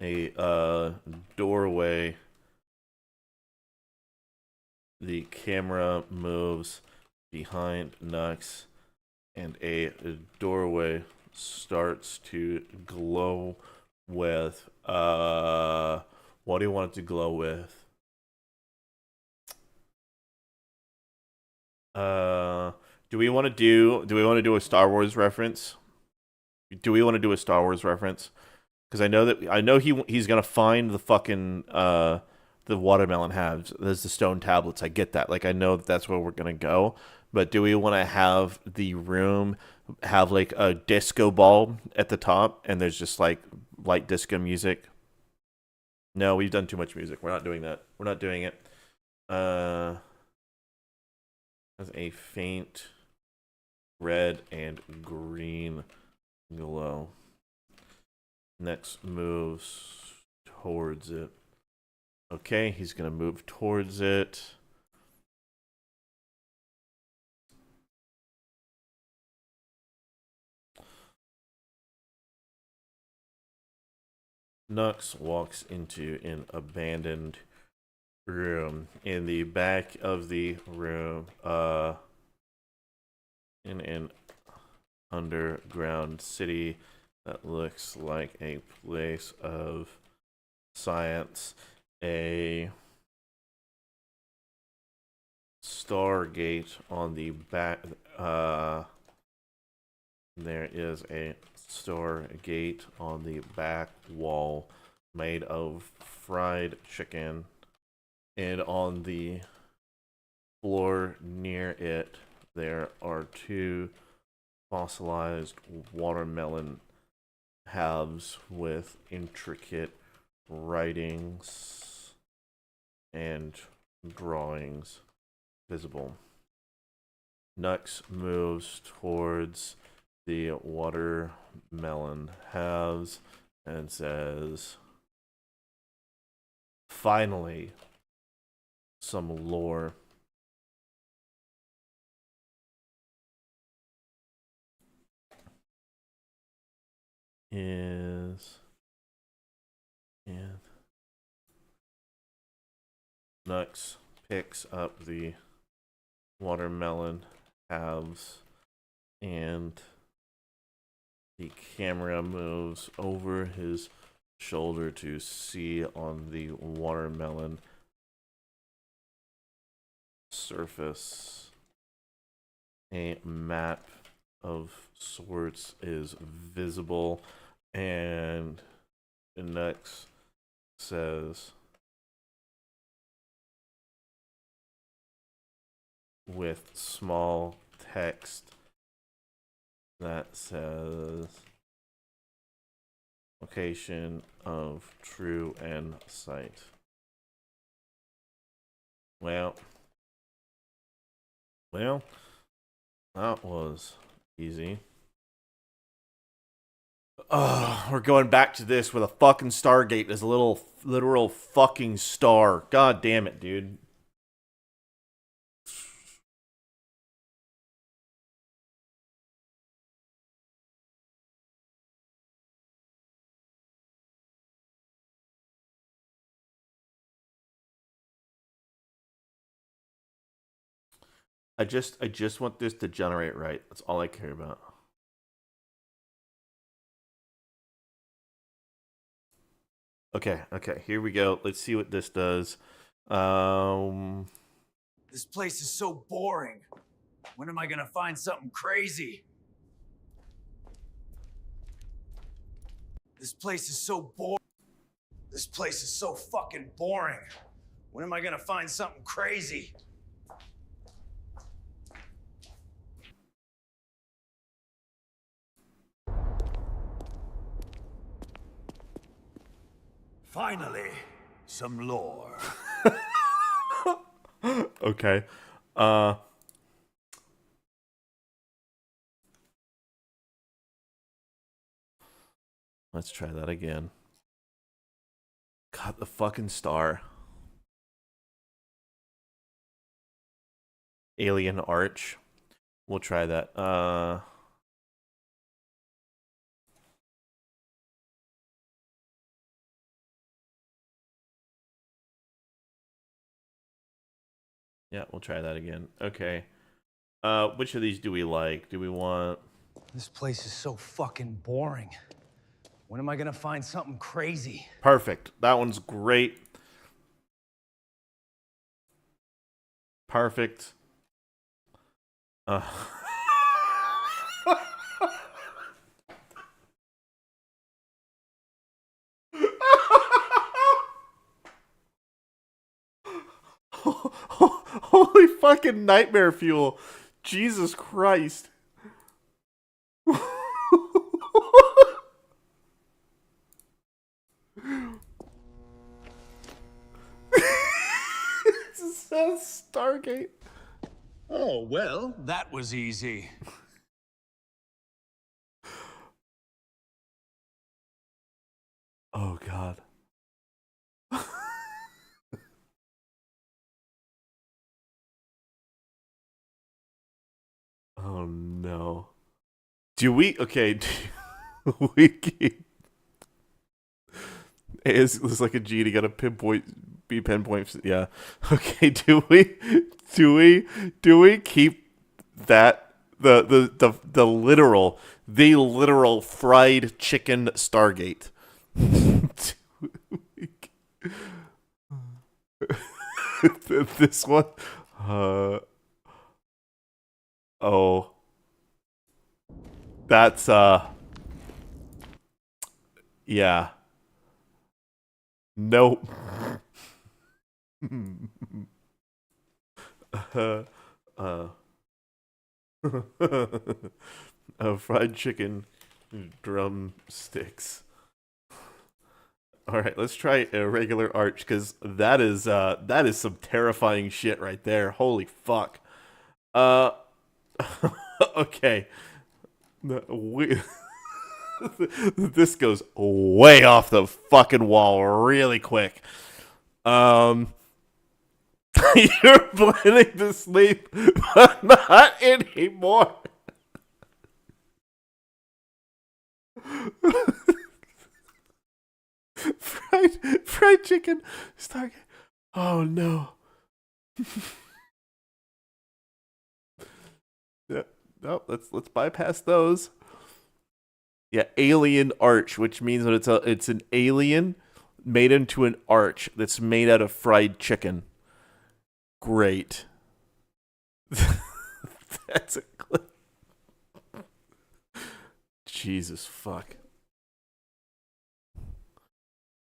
A doorway. The camera moves behind Nux, and a doorway starts to glow with what do you want it to glow with? Do we want to do a Star Wars reference? Do we want to do a Star Wars reference? Because I know he's gonna find the fucking the watermelon halves. There's the stone tablets. I get that. Like I know that's where we're gonna go. But do we want to have the room have like a disco ball at the top and there's just like light disco music? No, we've done too much music. We're not doing that. We're not doing it. Has a faint red and green glow. Next moves towards it. Okay, he's gonna move towards it. Nux walks into an abandoned room. In the back of the room, in an underground city that looks like a place of science, a Stargate on the back. There is a Stargate on the back wall made of fried chicken, and on the floor near it there are two fossilized watermelon halves with intricate writings and drawings visible. Nux moves towards the watermelon halves and says, "Finally, some lore." And Nux picks up the watermelon halves and the camera moves over his shoulder to see on the watermelon surface a map of sorts is visible, and Nux says, with small text that says, location of true end site. Well, that was easy. We're going back to this with a fucking Stargate as a literal fucking star. God damn it, dude. I just want this to generate right. That's all I care about. Okay, here we go. Let's see what this does. This place is so boring. When am I gonna find something crazy? This place is so boring. This place is so fucking boring. When am I gonna find something crazy? Finally, some lore. Okay. Let's try that again. God, the fucking star. Alien Arch. We'll try that. Yeah, we'll try that again. Okay. Which of these do we like? Do we want... This place is so fucking boring. When am I gonna find something crazy? Perfect. That one's great. Perfect. Holy fucking nightmare fuel. Jesus Christ. This says Stargate. Oh, well, that was easy. Oh, God. Oh, no. Do we... Okay, do we keep... It's like a G to get a pinpoint. Yeah. Okay, do we keep that the literal fried chicken Stargate? This one? Oh. That's yeah. Nope. Fried chicken drumsticks. All right, let's try a regular arch because that is some terrifying shit right there. Holy fuck. Okay. This goes way off the fucking wall really quick. You're planning to sleep, but not anymore. fried chicken. Stargate. Oh no. Yeah. No, let's bypass those. Yeah, alien arch, which means that it's an alien made into an arch that's made out of fried chicken. Great. That's a clip. Jesus fuck.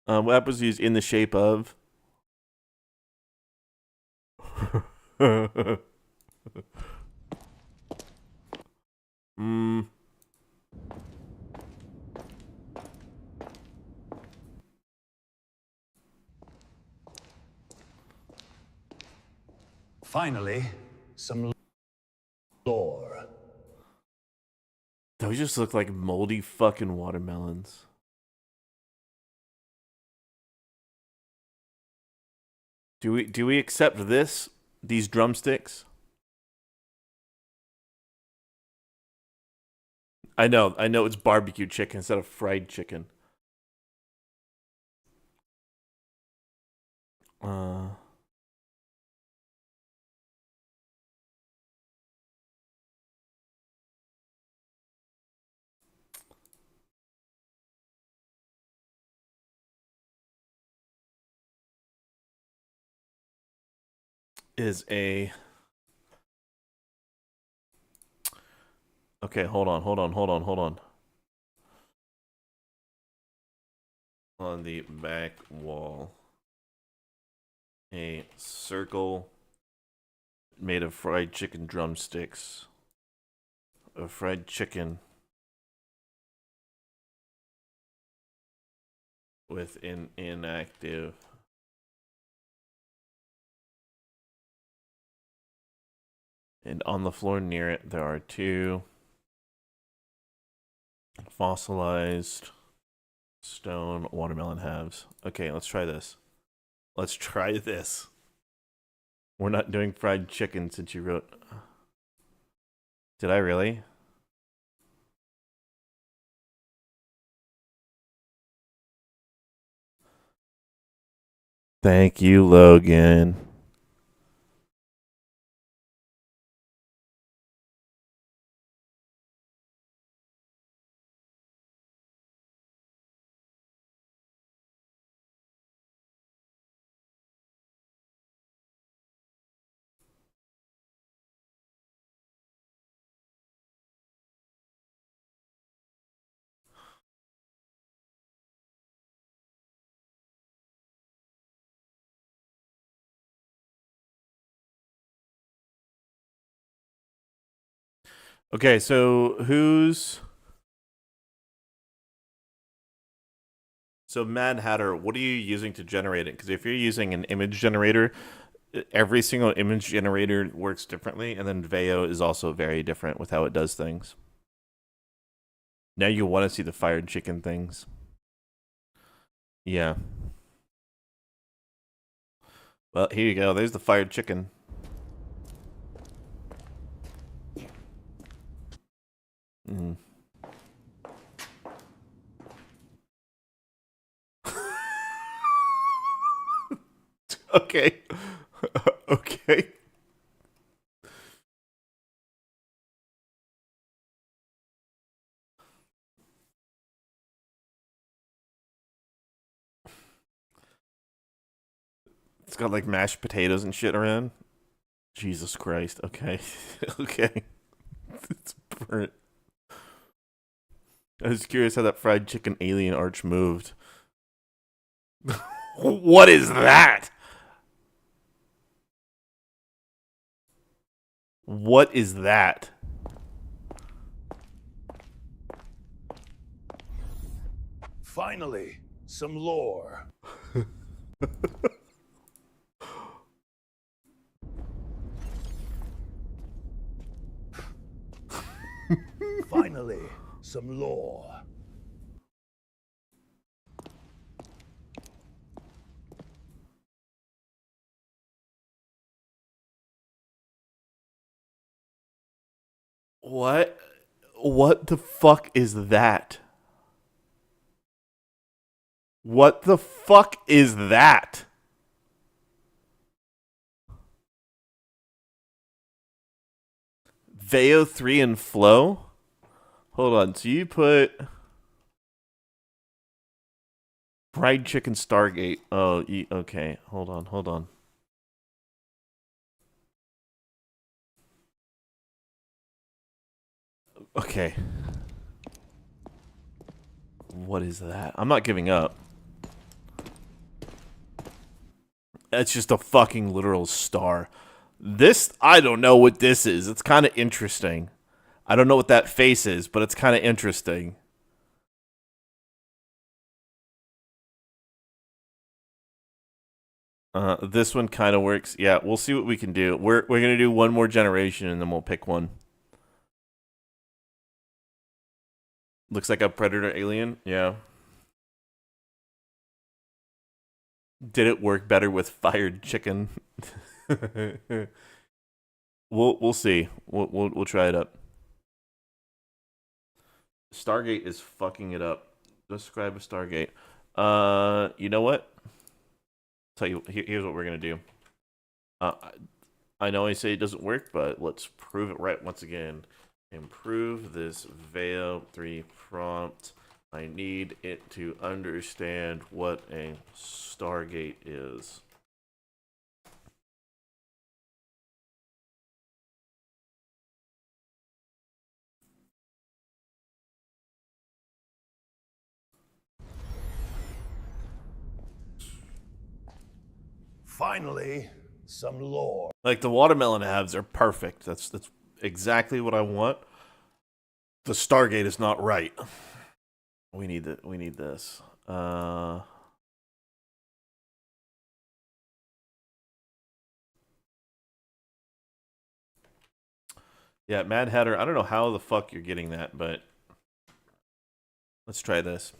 What happens is in the shape of Finally, some lore. Those just look like moldy fucking watermelons. Do we accept these drumsticks? I know it's barbecue chicken instead of fried chicken. Is a Okay, hold on. On the back wall, a circle made of fried chicken drumsticks. A fried chicken with an inactive and on the floor near it there are two fossilized stone watermelon halves. Okay, let's try this. We're not doing fried chicken since you wrote. Did I really? Thank you, Logan. Okay, so So Mad Hatter, what are you using to generate it? Because if you're using an image generator, every single image generator works differently, and then Veo is also very different with how it does things. Now you want to see the fired chicken things. Yeah. Well, here you go. There's the fired chicken. Mm. Okay. Okay. It's got like mashed potatoes and shit around. Jesus Christ. Okay. Okay. It's burnt. I was curious how that fried chicken alien arch moved. What is that? What is that? Finally, some lore. Finally, some lore. What? What the fuck is that? What the fuck is that? Veo 3 and Flow? Hold on, so you put fried chicken Stargate. Oh, okay. Hold on. Okay. What is that? I'm not giving up. That's just a fucking literal star. This, I don't know what this is. It's kind of interesting. I don't know what that face is, but it's kind of interesting. This one kind of works. Yeah, we'll see what we can do. We're gonna do one more generation and then we'll pick one. Looks like a predator alien. Yeah. Did it work better with fired chicken? We'll see. We'll try it up. Stargate is fucking it up. Describe a Stargate. You know what? Tell you. Here's what we're gonna do. I know I say it doesn't work, but let's prove it right once again. Improve this Veil 3 prompt. I need it to understand what a Stargate is. Finally, some lore. Like the watermelon halves are perfect. That's exactly what I want. The Stargate is not right. We need this. Yeah, Mad Hatter, I don't know how the fuck you're getting that, but let's try this.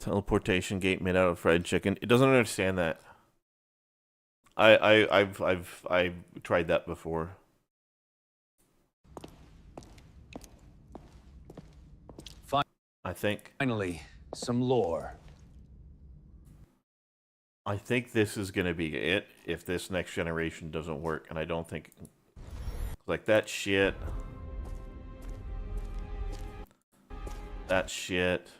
Teleportation gate made out of fried chicken. It doesn't understand that. I've tried that before. I think. Finally, some lore. I think this is gonna be it if this next generation doesn't work, and I don't think like that shit. That shit.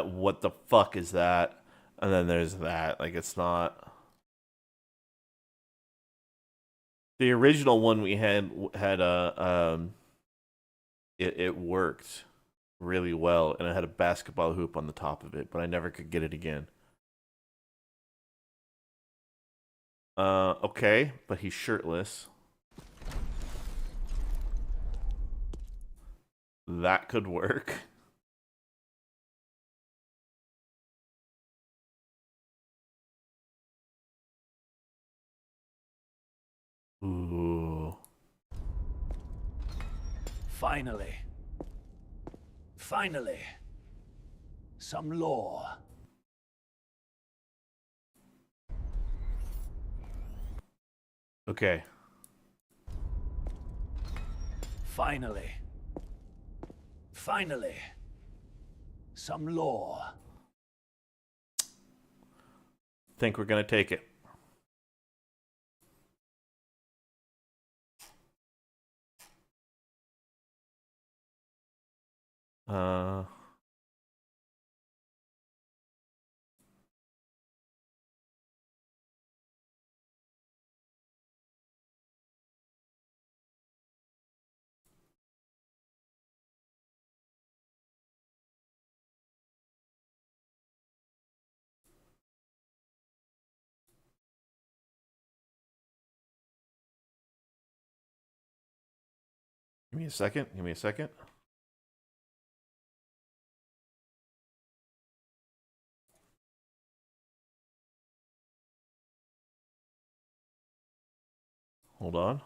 What the fuck is that? And then there's that. Like, it's not. The original one we had it worked really well, and it had a basketball hoop on the top of it, but I never could get it again. Okay, but he's shirtless. That could work. Ooh. Finally. Finally. Some lore. Okay. Finally. Finally. Some lore. Think we're gonna take it. Give me a second. Give me a second. Hold on.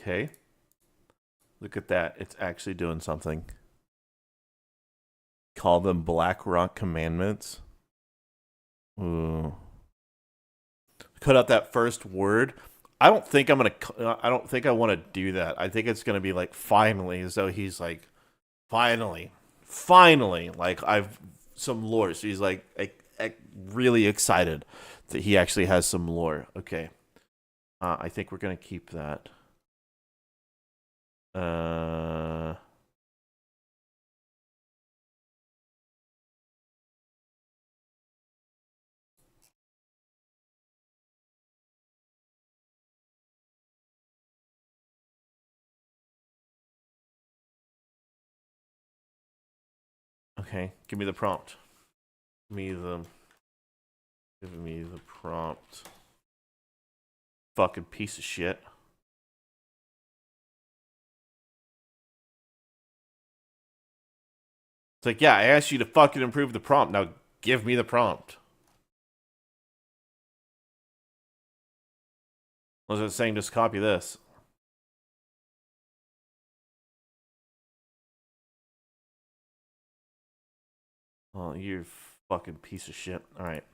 Okay. Look at that. It's actually doing something. Call them Black Rock Commandments. Ooh. Cut out that first word. I don't think I want to do that. I think it's gonna be like finally, as though he's like, finally, like I've some lore. So he's like really excited that he actually has some lore. Okay. I think we're gonna keep that. Okay, give me the prompt. Give me the prompt. Fucking piece of shit. It's like, yeah, I asked you to fucking improve the prompt. Now give me the prompt. Was it saying just copy this? Oh, you're a fucking piece of shit. All right.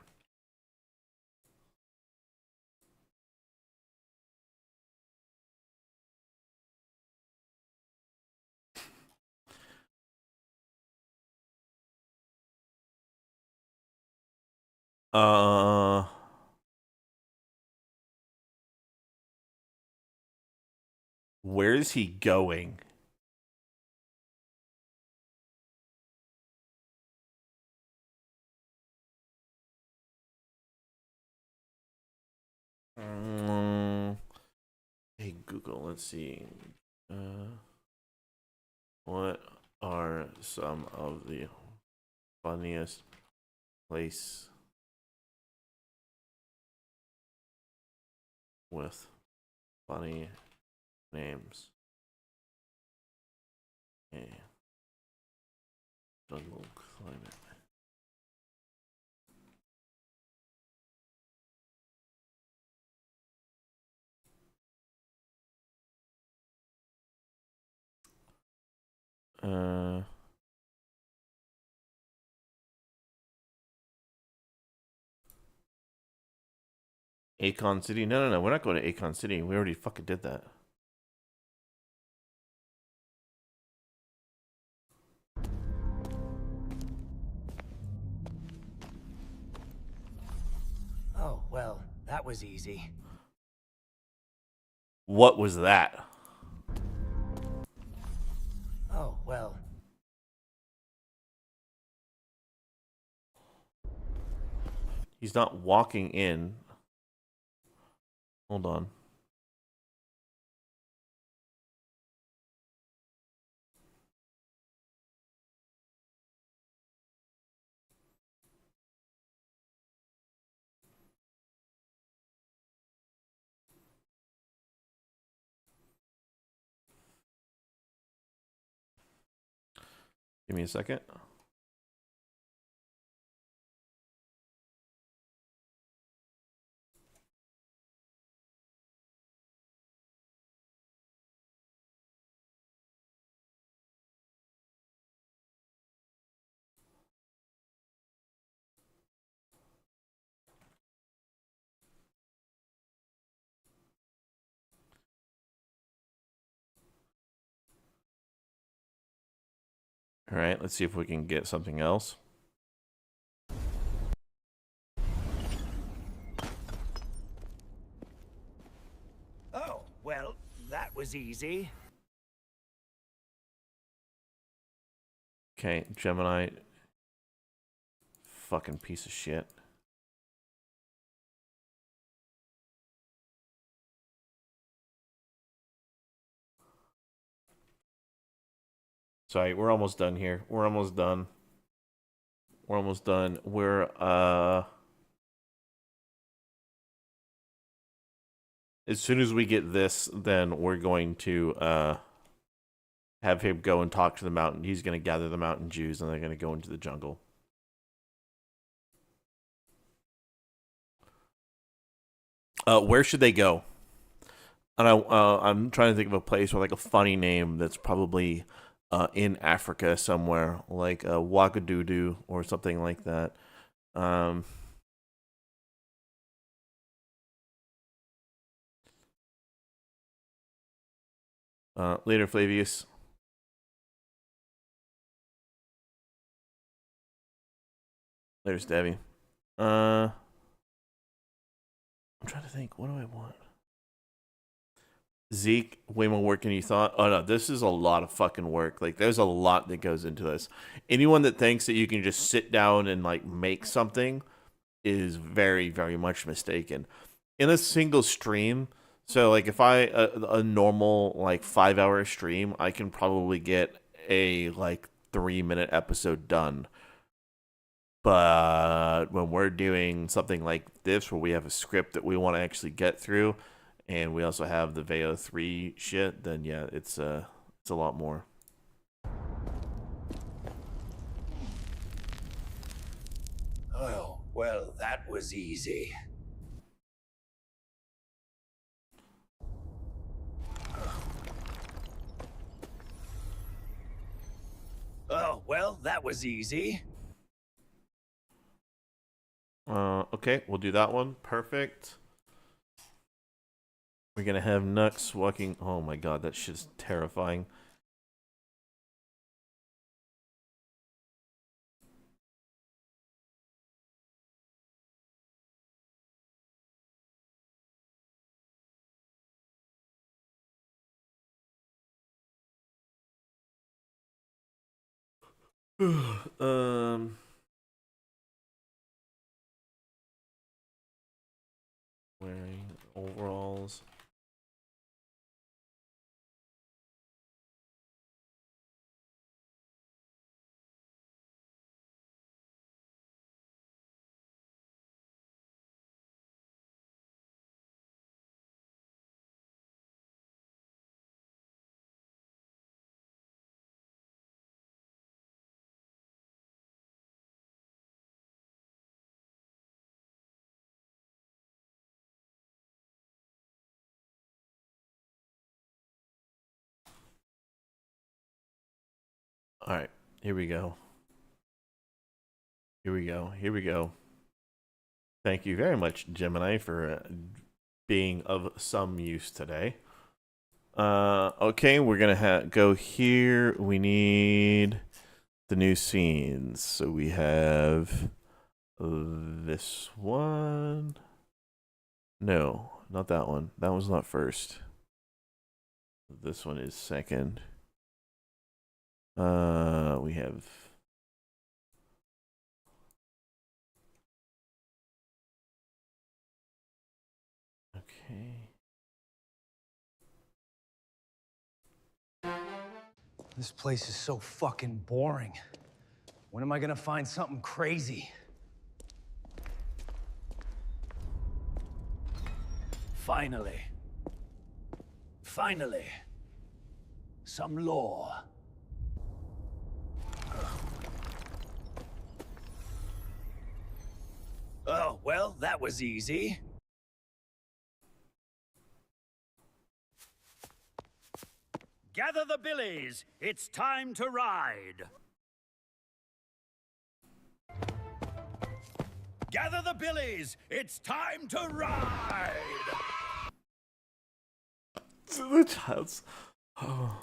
Where is he going? Hey Google, let's see. What are some of the funniest place with funny names? Okay. Jungle climate. Acon City? No. We're not going to Acon City. We already fucking did that. Oh, well, that was easy. What was that? Oh, well. He's not walking in. Hold on. Give me a second. All right, let's see if we can get something else. Oh, well, that was easy. Okay, Gemini. Fucking piece of shit. Sorry, we're almost done here. We're almost done. As soon as we get this, then we're going to have him go and talk to the mountain. He's going to gather the mountain Jews, and they're going to go into the jungle. Where should they go? And I'm trying to think of a place with like a funny name that's probably in Africa somewhere, like Ouagadougou or something like that. Later, Flavius. Later, Stabby. I'm trying to think. What do I want? Zeke, way more work than you thought. Oh no, this is a lot of fucking work. Like, there's a lot that goes into this. Anyone that thinks that you can just sit down and like make something is very, very much mistaken. In a single stream, so like if a normal like 5-hour stream, I can probably get a like 3-minute episode done. But when we're doing something like this, where we have a script that we want to actually get through, and we also have the VEO 3 shit, then yeah, it's a lot more. Oh, well, that was easy. Oh, well, that was easy. Okay, we'll do that one. Perfect. We're gonna have Nux walking. Oh my god, that shit's terrifying. Wearing overalls. All right, here we go. Here we go. Here we go. Thank you very much, Gemini, for being of some use today. Okay, we're gonna go here. We need the new scenes. So we have this one. No, not that one. That one's not first. This one is second. We have. Okay. This place is so fucking boring. When am I gonna find something crazy? Finally. Finally. Some law. Oh, well, that was easy. Gather the billies. It's time to ride. Gather the billies. It's time to ride. The child's. Oh.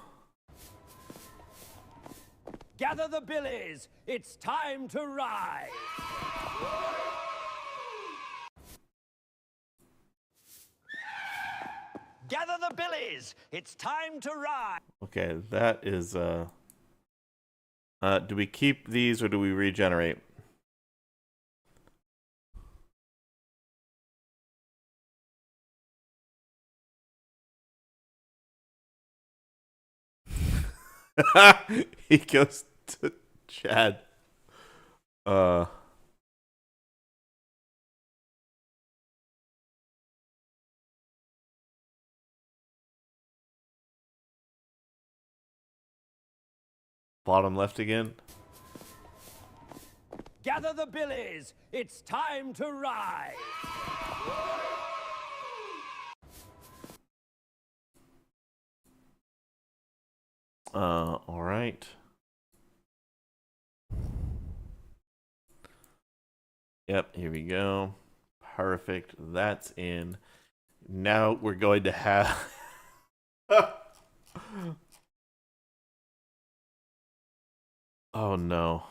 Gather the billies. It's time to ride. Gather the billies. It's time to ride. Okay, that is. Do we keep these or do we regenerate? He goes to Chad. Bottom left again. Gather the billies. It's time to ride. All right. Yep, here we go. Perfect. That's in. Now we're going to have. Oh no.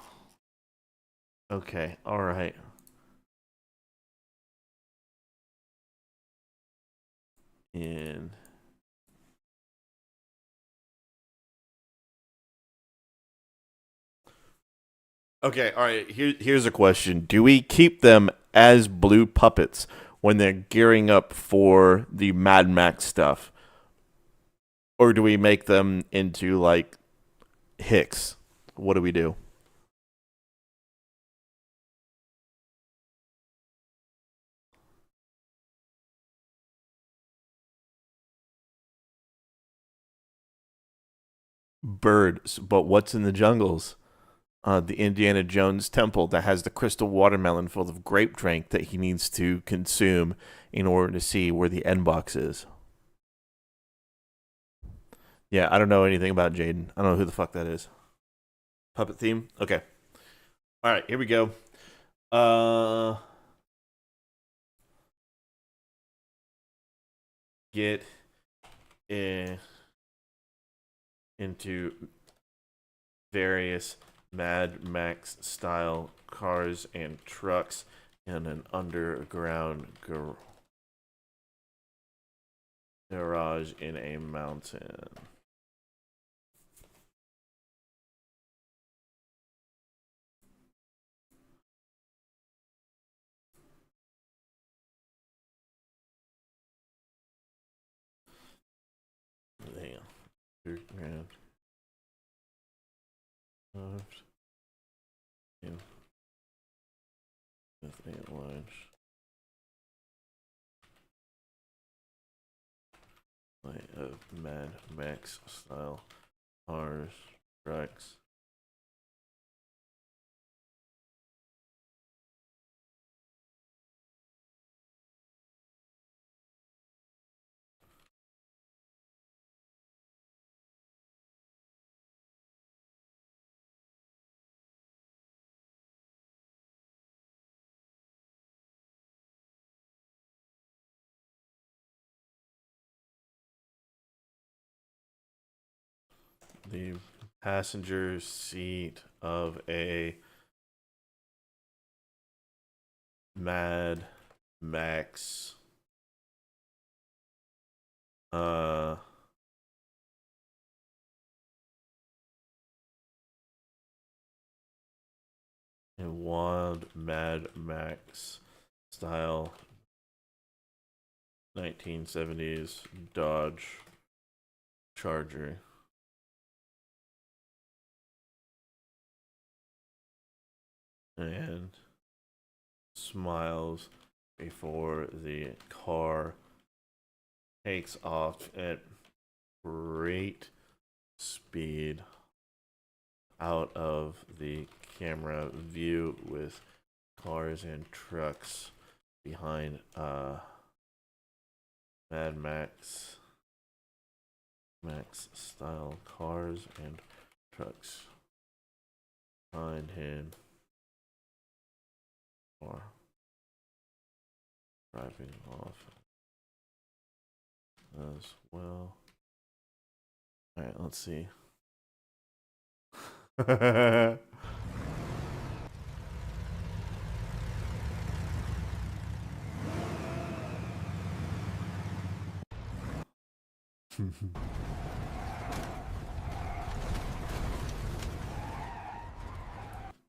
Okay, all right. In. Okay, all right. Here's a question. Do we keep them as blue puppets when they're gearing up for the Mad Max stuff? Or do we make them into, like, Hicks? What do we do? Birds, but what's in the jungles? The Indiana Jones temple that has the crystal watermelon full of grape drink that he needs to consume in order to see where the end box is. Yeah, I don't know anything about Jaden. I don't know who the fuck that is. Puppet theme? Okay. All right, here we go. Get into various Mad Max style cars and trucks in an underground garage in a mountain. Damn. Underground. In with a large light of Mad Max style cars, trucks. The passenger seat of a Mad Max a wild Mad Max style 1970s Dodge Charger. And smiles before the car takes off at great speed out of the camera view with cars and trucks behind Mad Max style cars and trucks behind him. Or driving off as well. Alright, let's see.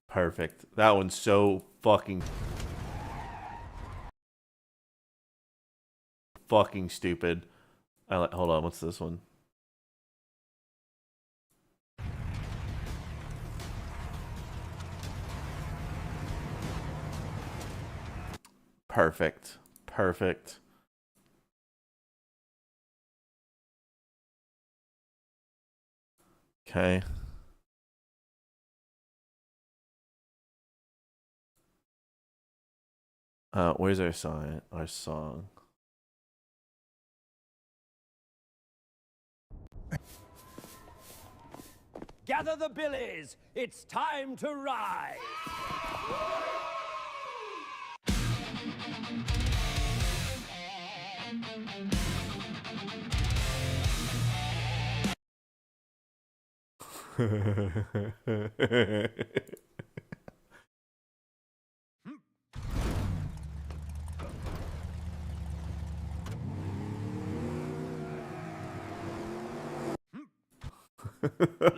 Perfect. That one's so fucking stupid. Hold on, what's this one? Perfect. Perfect. Okay. Where's our song? Gather the billies. It's time to ride.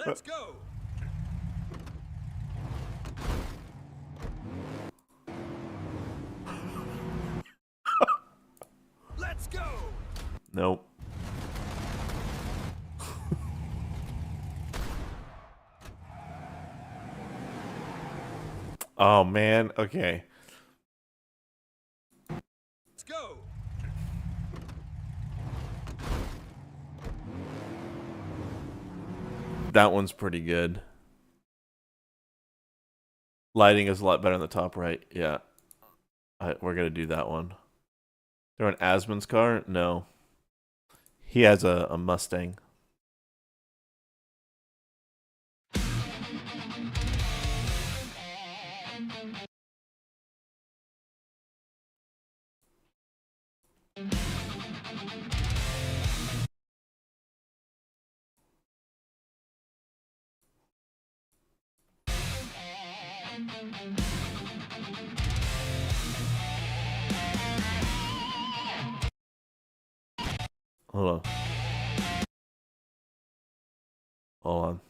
Let's go. Let's go. Nope. Oh man, okay. Let's go. That one's pretty good. Lighting is a lot better on the top right. Yeah. We're gonna do that one. They're an Asmon's car? No. He has a Mustang. Hold on. Hold on.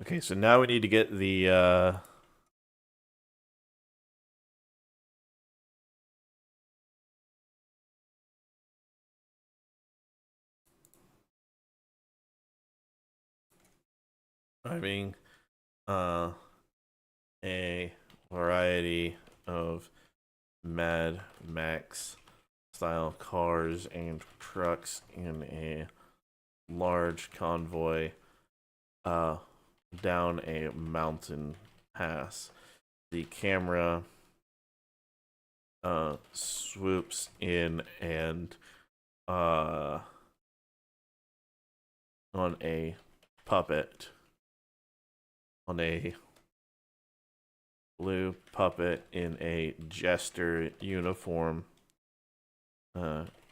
Okay, so now we need to get the driving a variety of Mad Max style cars and trucks in a large convoy down a mountain pass. The camera swoops in and on a puppet, on a blue puppet in a jester uniform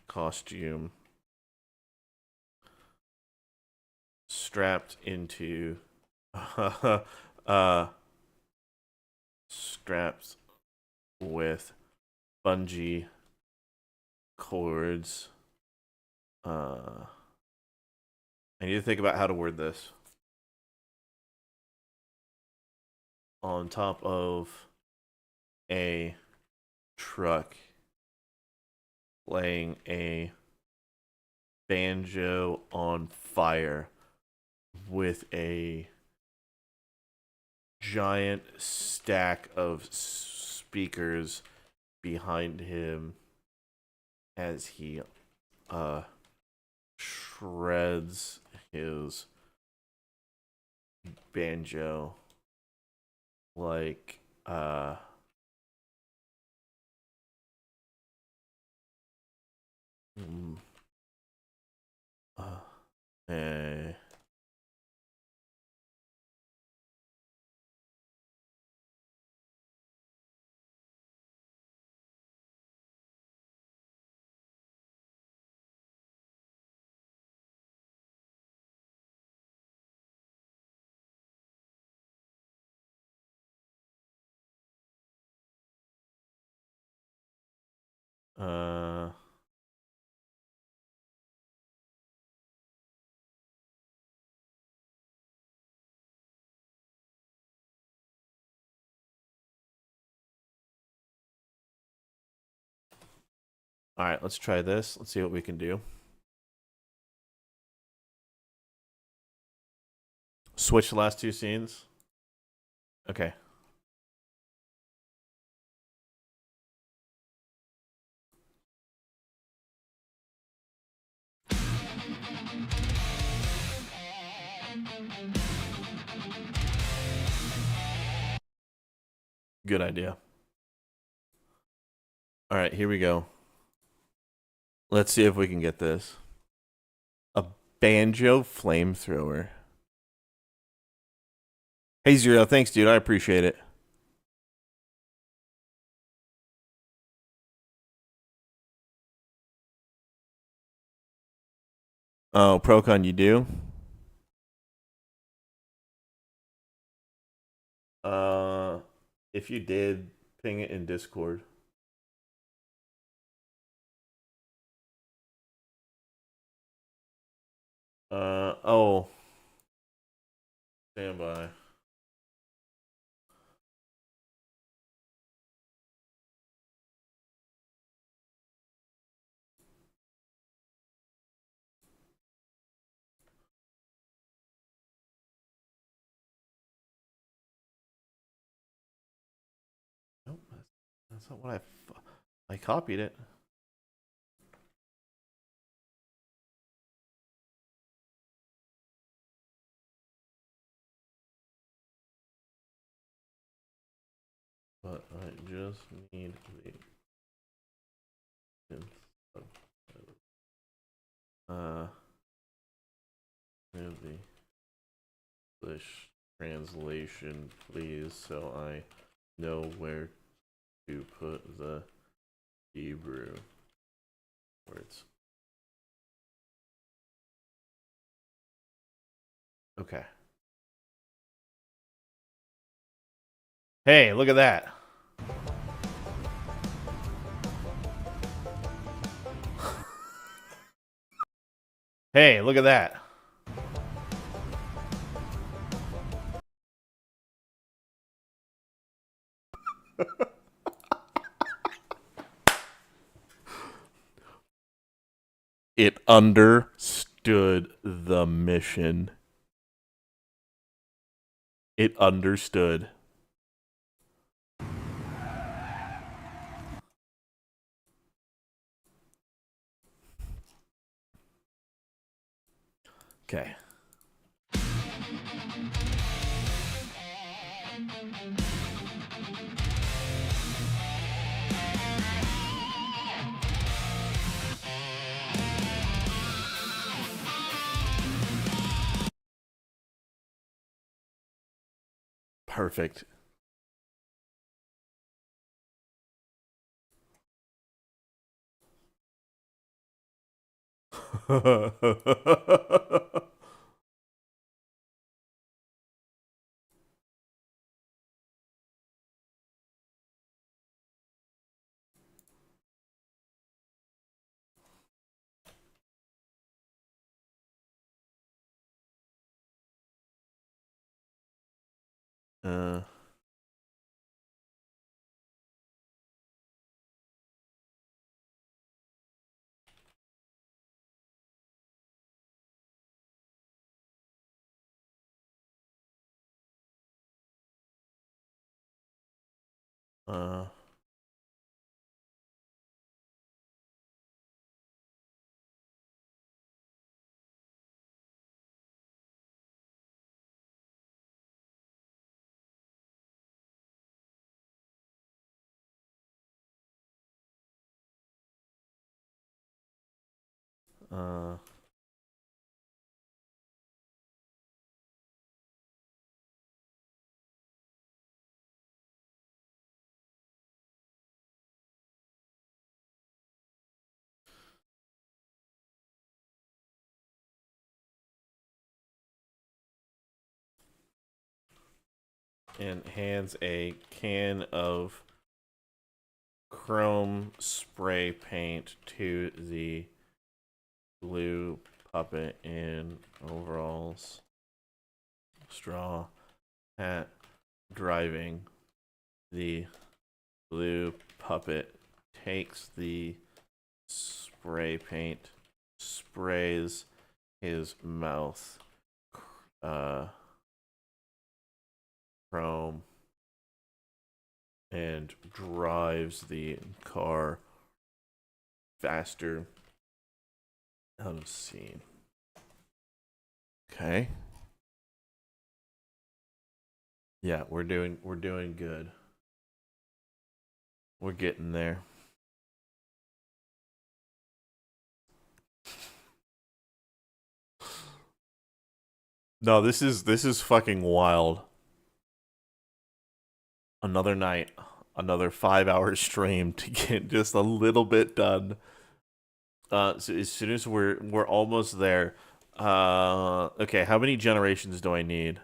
costume, strapped into strapped with bungee cords. I need to think about how to word this. On top of a truck, laying a banjo on fire with a giant stack of speakers behind him as he shreds his banjo like eh. Uh, all right, let's try this. Let's see what we can do. Switch the last two scenes. Okay. Good idea. All right, here we go. Let's see if we can get this. A banjo flamethrower. Hey, Zero, thanks, dude. I appreciate it. Oh, Procon, you do? If you did, ping it in Discord. Oh. Stand by. That's not what I copied it. But I just need the the English translation, please, so I know where to put the Hebrew words. Okay. Hey, look at that. Hey, look at that. It understood the mission. It understood. Okay. Perfect. uh Uh, uh, and hands a can of chrome spray paint to the blue puppet in overalls, straw hat, driving. The blue puppet takes the spray paint, sprays his mouth, chrome, and drives the car faster out of scene. Okay. Yeah, we're doing good. We're getting there. No, this is fucking wild. Another night, another 5-hour stream to get just a little bit done. So as soon as we're almost there. Okay, how many generations do I need?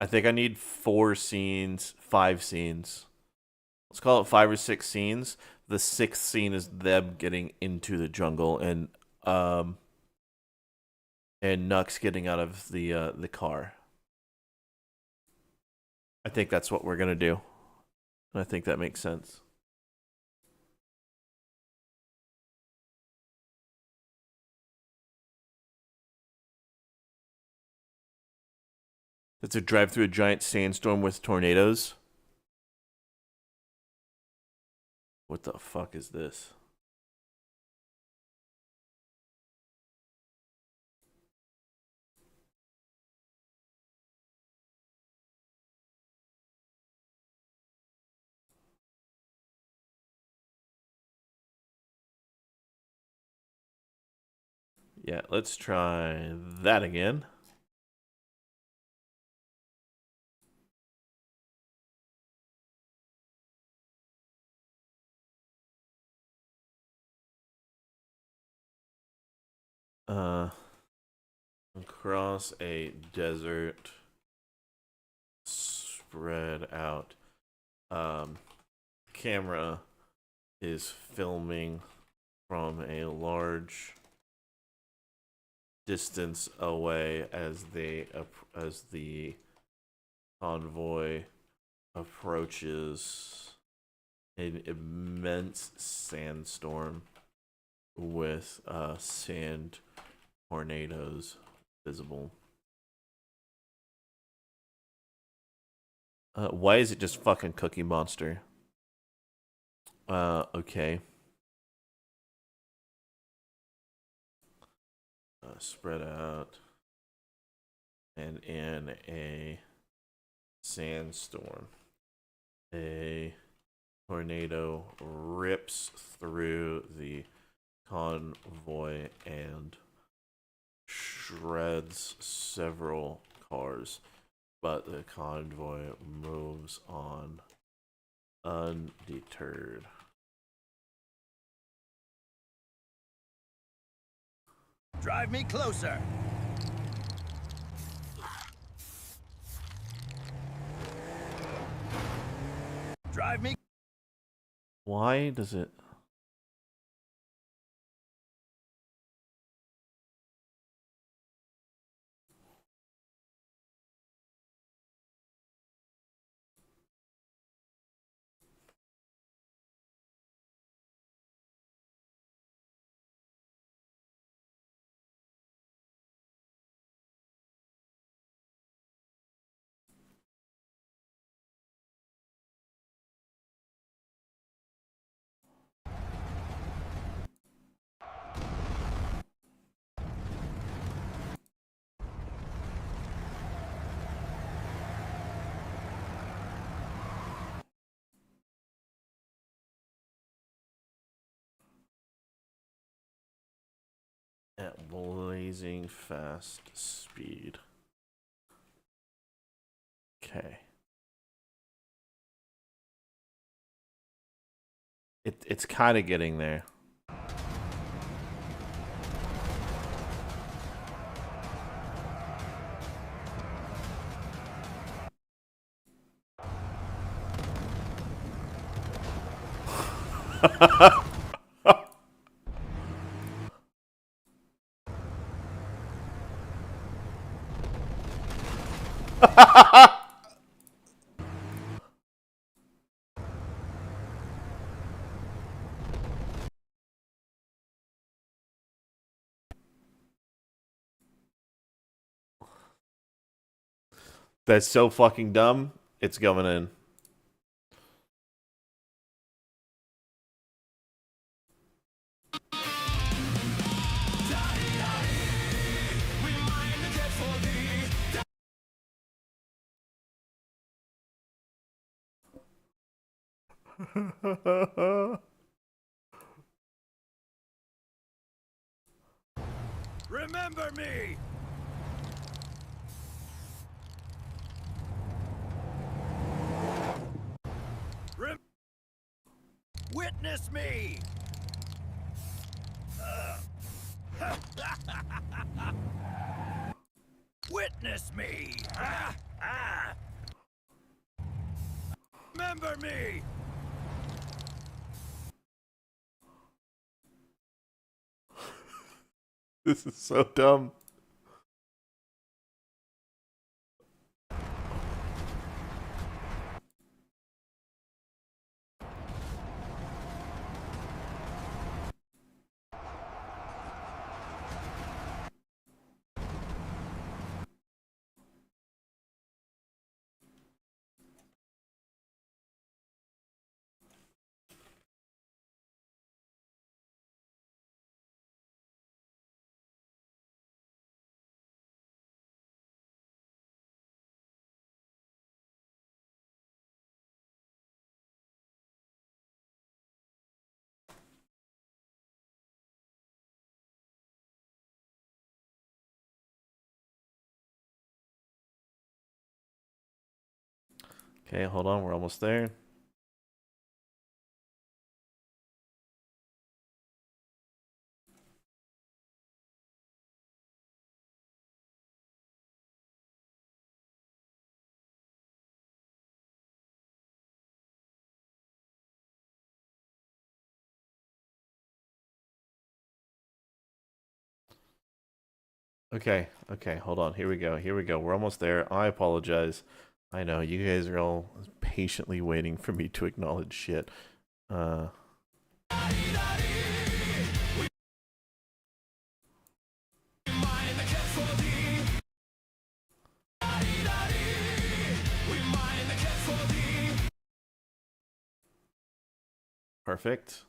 I think I need 4 scenes, 5 scenes. Let's call it 5 or 6 scenes. The 6th scene is them getting into the jungle and Nux getting out of the car. I think that's what we're gonna do. I think that makes sense. It's a drive through a giant sandstorm with tornadoes. What the fuck is this? Yeah, let's try that again. Across a desert, spread out. Camera is filming from a large distance away as the convoy approaches an immense sandstorm with sand tornadoes visible. Why is it just fucking Cookie Monster? Okay. Spread out. And in a sandstorm, a tornado rips through the convoy and shreds several cars, but the convoy moves on undeterred. Drive me closer. Drive me. Why does it? At blazing fast speed. Okay. It's kind of getting there. That's so fucking dumb. It's going in. Remember me. Witness me. Witness me. Remember me. This is so dumb. Okay, hold on, we're almost there. Okay, hold on. Here we go. We're almost there. I apologize. I know you guys are all patiently waiting for me to acknowledge shit. Perfect.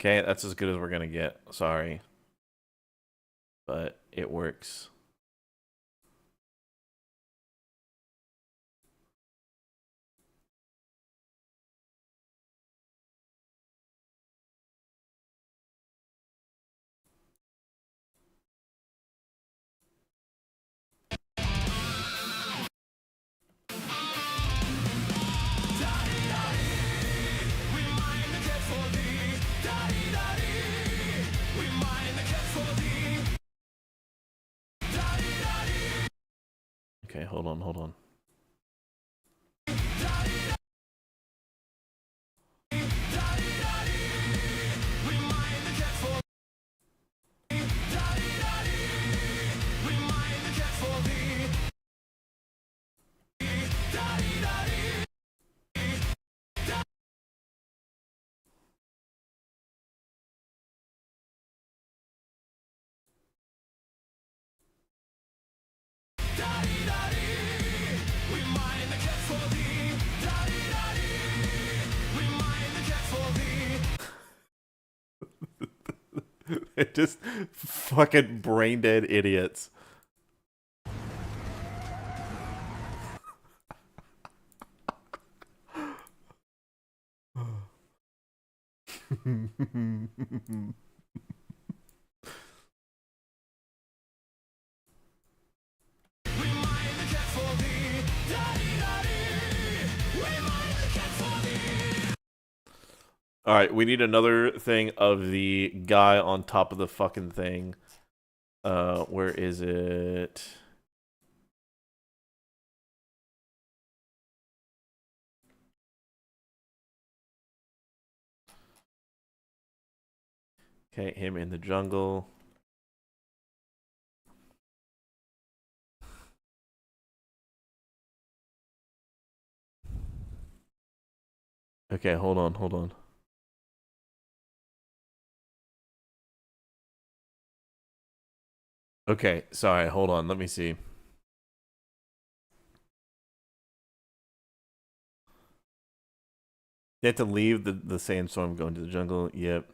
Okay, that's as good as we're gonna get. Sorry. But it works. Okay, hold on. They're just fucking brain dead idiots. All right, we need another thing of the guy on top of the fucking thing. Where is it? Okay, him in the jungle. Okay, hold on. Okay, sorry, hold on, let me see. They have to leave the sandstorm, go into the jungle. Yep.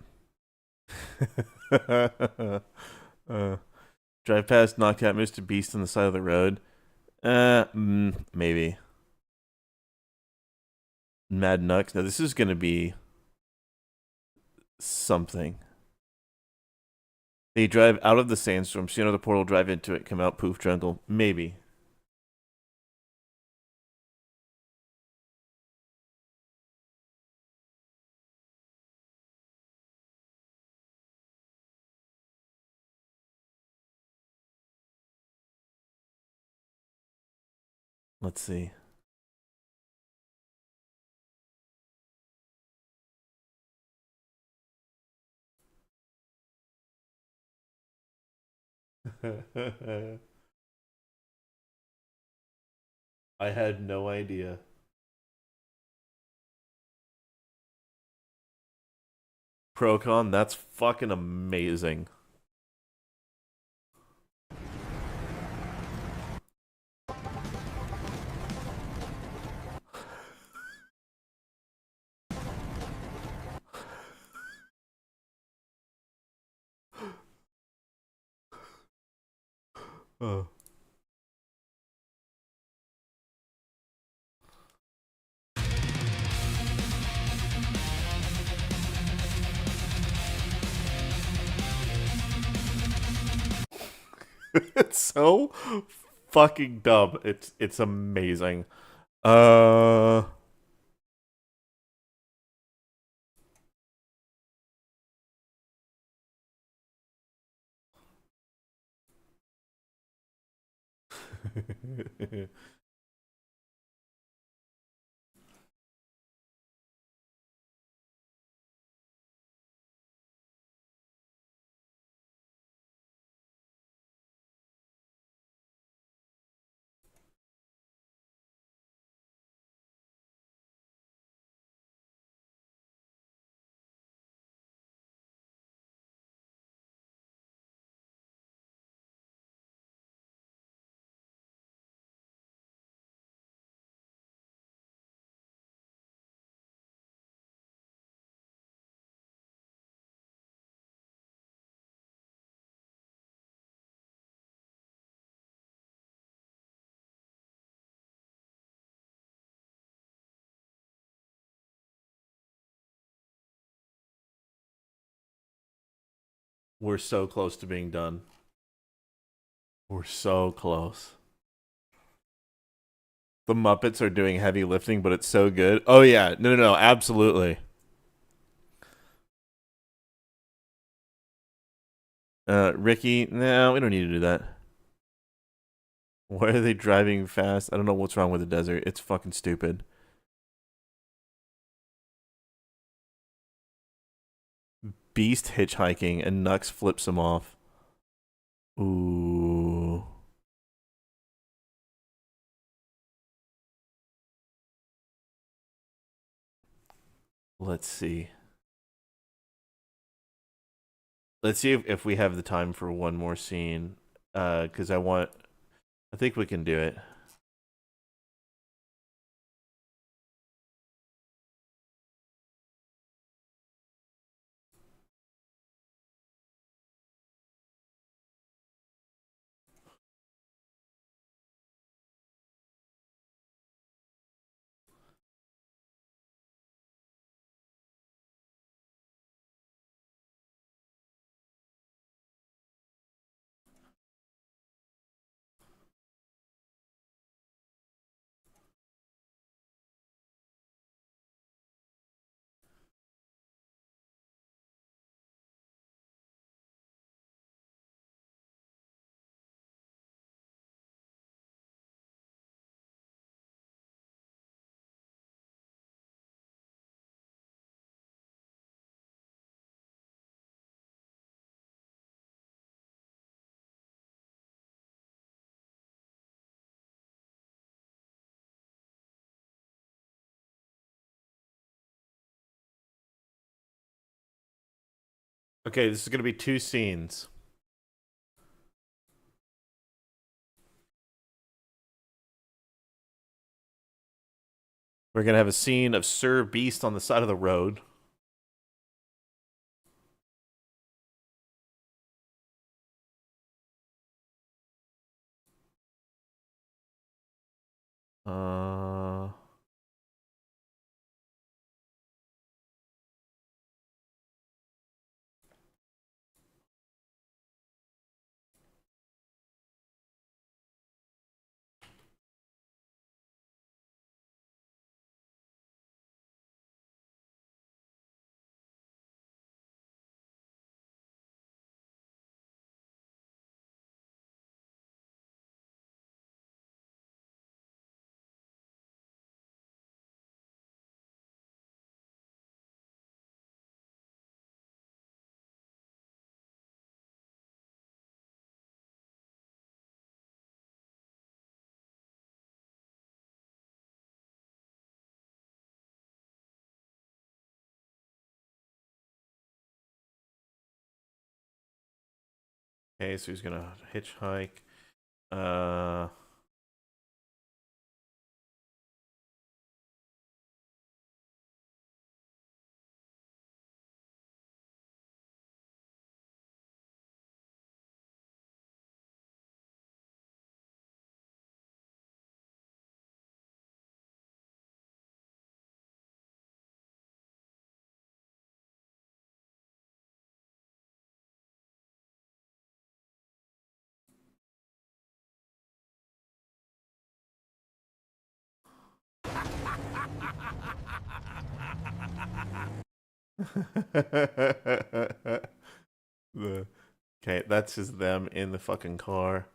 Drive past, knock out Mr. Beast on the side of the road. Maybe. Mad Nux. Now this is gonna be something. They drive out of the sandstorm, see another portal, drive into it, come out, poof, jungle. Maybe. Let's see. I had no idea. Procon, that's fucking amazing. Oh. It's so fucking dumb. It's amazing. We're so close to being done. We're so close. The Muppets are doing heavy lifting, but it's so good. Oh yeah, no, absolutely. Ricky, no, we don't need to do that. Why are they driving fast? I don't know what's wrong with the desert. It's fucking stupid. Beast hitchhiking and Nux flips him off. Ooh. Let's see. Let's see if we have the time for one more scene. Because I think we can do it. Okay, this is going to be 2 scenes. We're going to have a scene of Sir Beast on the side of the road. Okay, so he's going to hitchhike. Okay, that's just them in the fucking car.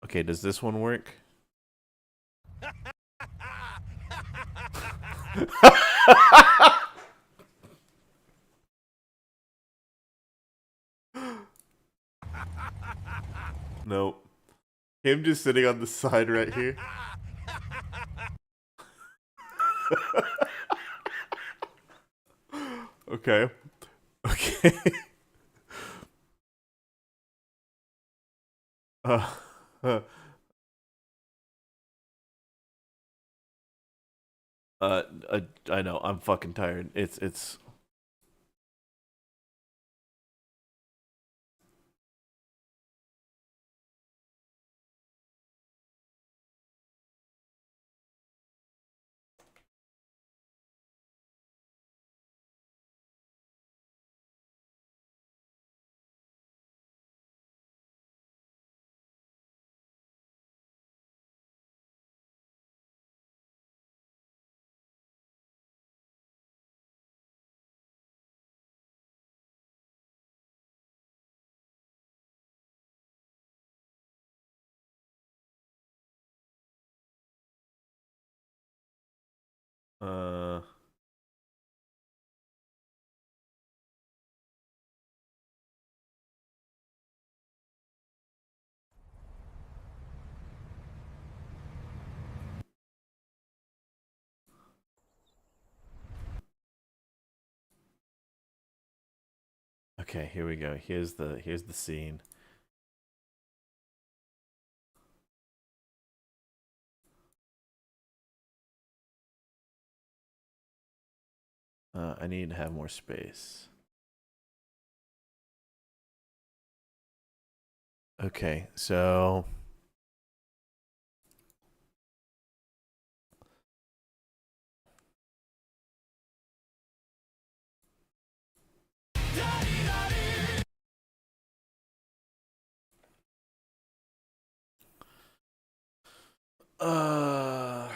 Okay, does this one work? Nope. Him just sitting on the side right here. Okay. Okay. uh, I know. I'm fucking tired. It's. Uh. Okay, here we go. Here's the scene. I need to have more space. Okay, so uh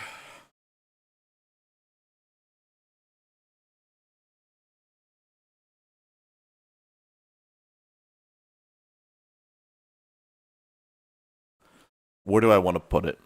where do I want to put it?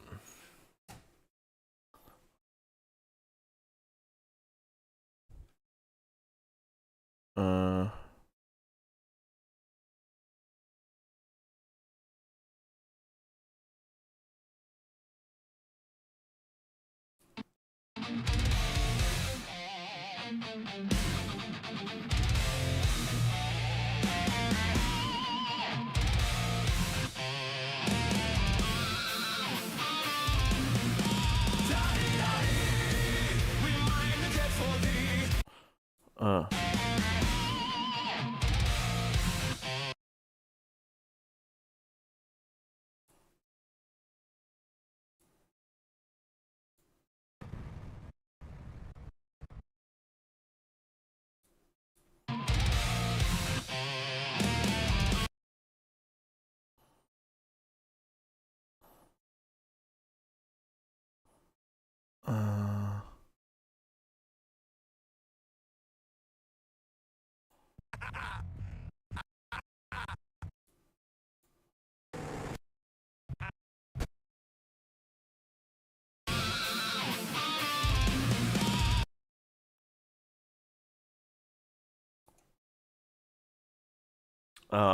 Uh Uh.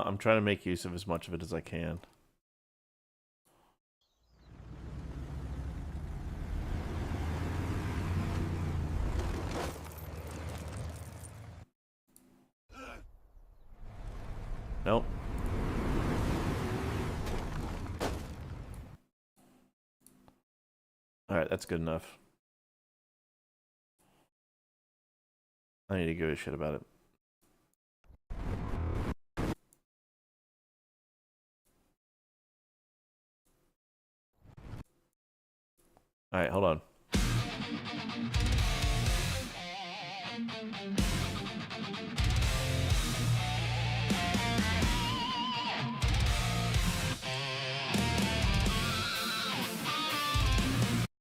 I'm trying to make use of as much of it as I can. Nope. Alright, that's good enough. I need to give a shit about it. Alright, hold on.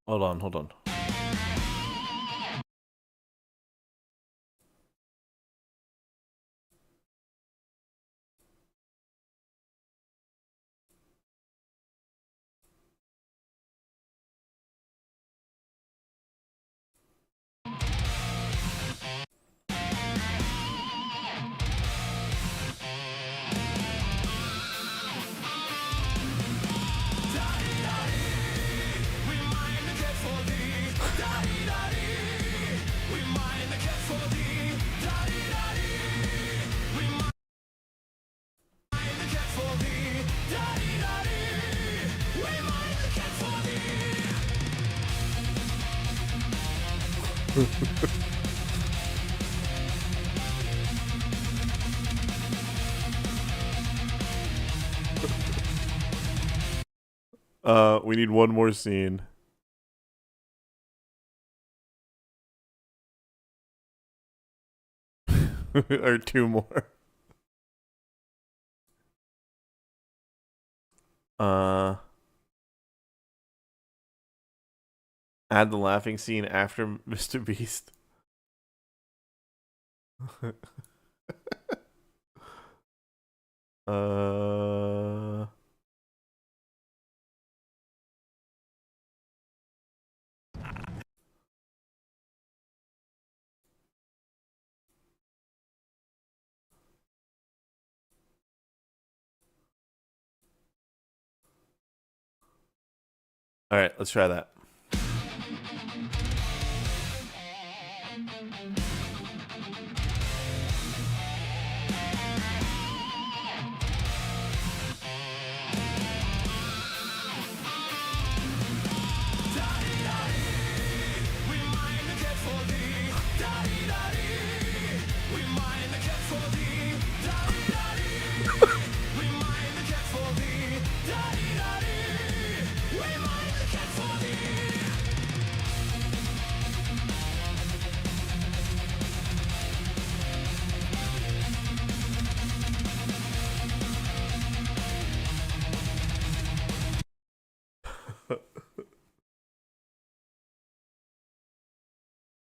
Hold on. We need one more scene. Or two more. Add the laughing scene after Mr. Beast. uh All right, let's try that.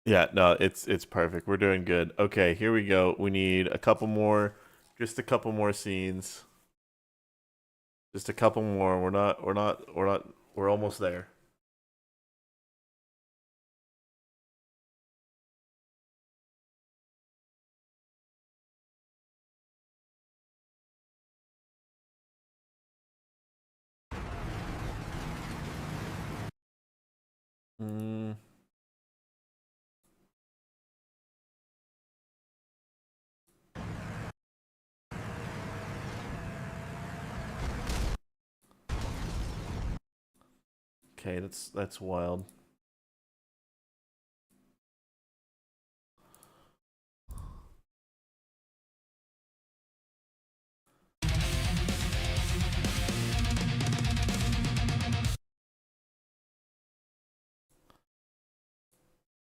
Yeah, no, it's perfect. We're doing good. Okay, here we go. We need a couple more, just a couple more scenes. Just a couple more. We're almost there. Mm. Okay, that's wild.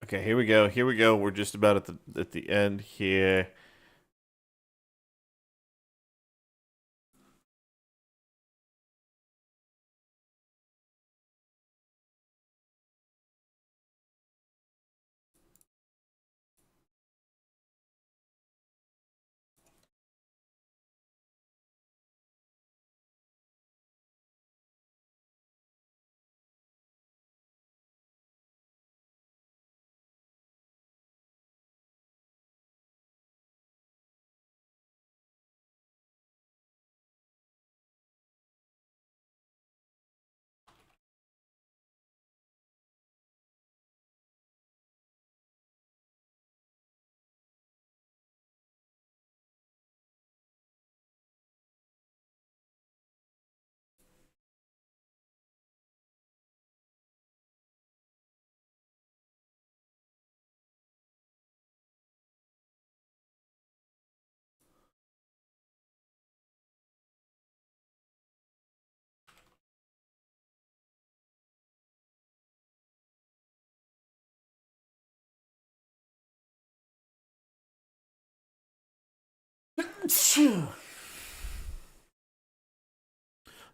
Okay, here we go. Here we go. We're just about at the end here.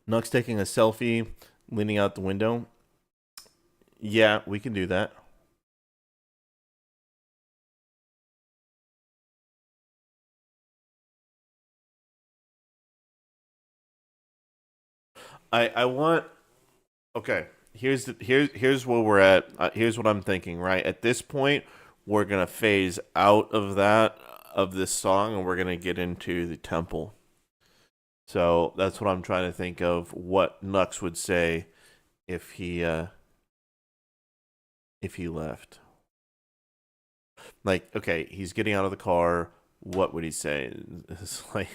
Nux taking a selfie, leaning out the window. Yeah, we can do that. I want. Okay, here's where we're at. Here's what I'm thinking. Right at this point, we're gonna phase out of this song, and we're gonna get into the temple. So that's what I'm trying to think of. What Nux would say if he left. Like, okay, he's getting out of the car. What would he say? It's like.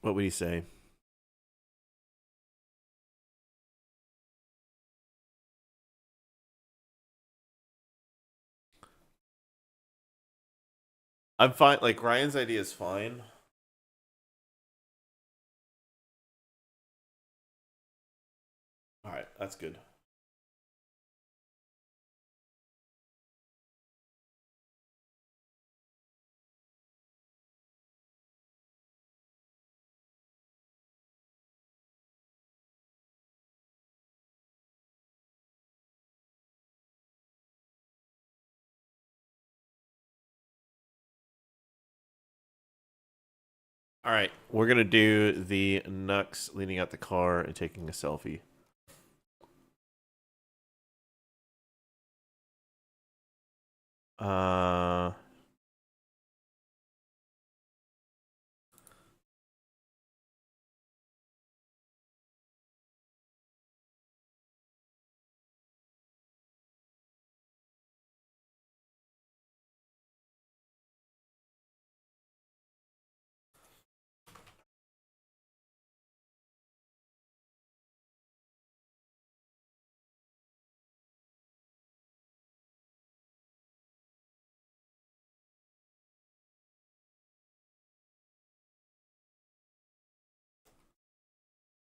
What would he say? I'm fine. Like, Ryan's idea is fine. Alright, that's good. Alright, we're gonna do the Nux leaning out the car and taking a selfie.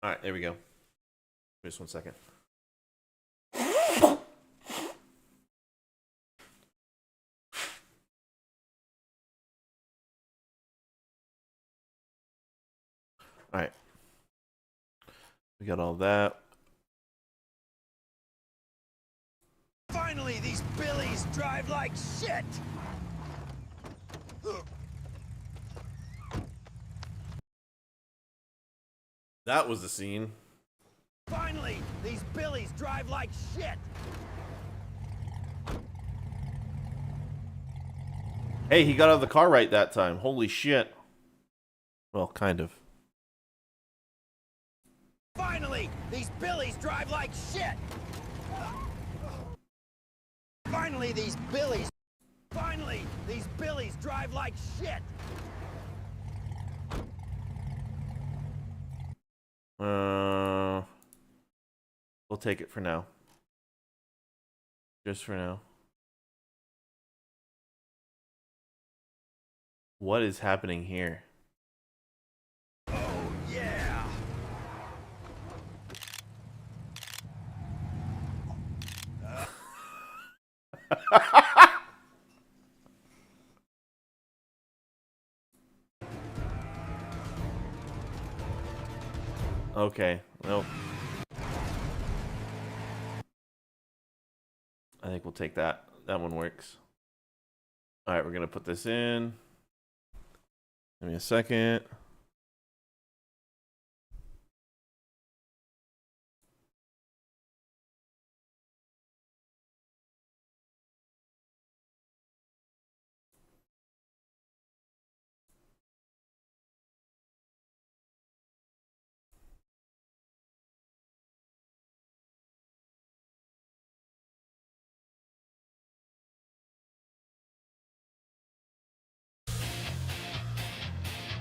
Alright, there we go. Just 1 second. Alright. We got all that. Finally, these billies drive like shit! That was the scene. Finally, these billies drive like shit! Hey, he got out of the car right that time. Holy shit. Well, kind of. Finally, these billies drive like shit! Finally, these billies... Finally, these billies drive like shit! We'll take it for now. Just for now. What is happening here? Oh, yeah! Okay, well. I think we'll take that. That one works. Alright, we're gonna put this in. Give me a second.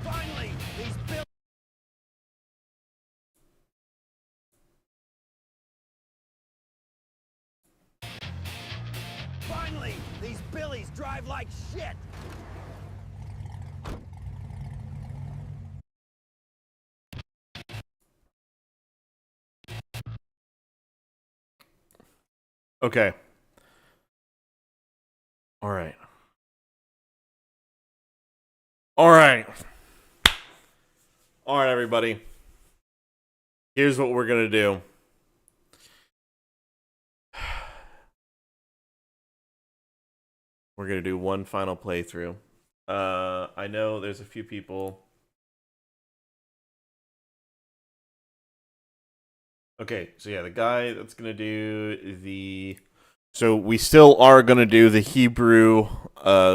Finally, these billies... Finally, these billies drive like shit! Okay. Alright. Alright. Alright, everybody. Here's what we're gonna do. We're gonna do one final playthrough. I know there's a few people. Okay, so yeah, the guy that's gonna do the... So we still are gonna do the Hebrew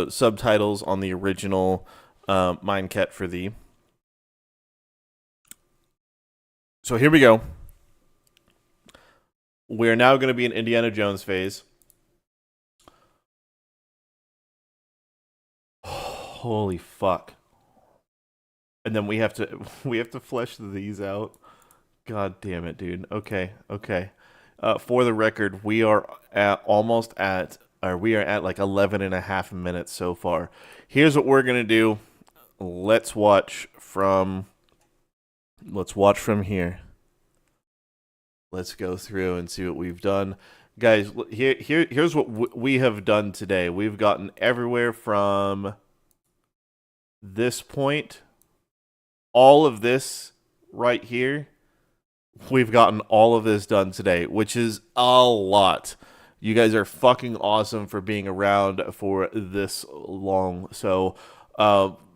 subtitles on the original Mindcat for thee. So here we go. We're now gonna be in Indiana Jones phase. Holy fuck. And then we have to flesh these out. God damn it, dude. Okay. For the record, we are almost at we are at like 11 and a half minutes so far. Here's what we're going to do. Let's watch from here. Let's go through and see what we've done. Guys, here's what we have done today. We've gotten everywhere from this point, all of this right here. We've gotten all of this done today, which is a lot. You guys are fucking awesome for being around for this long. So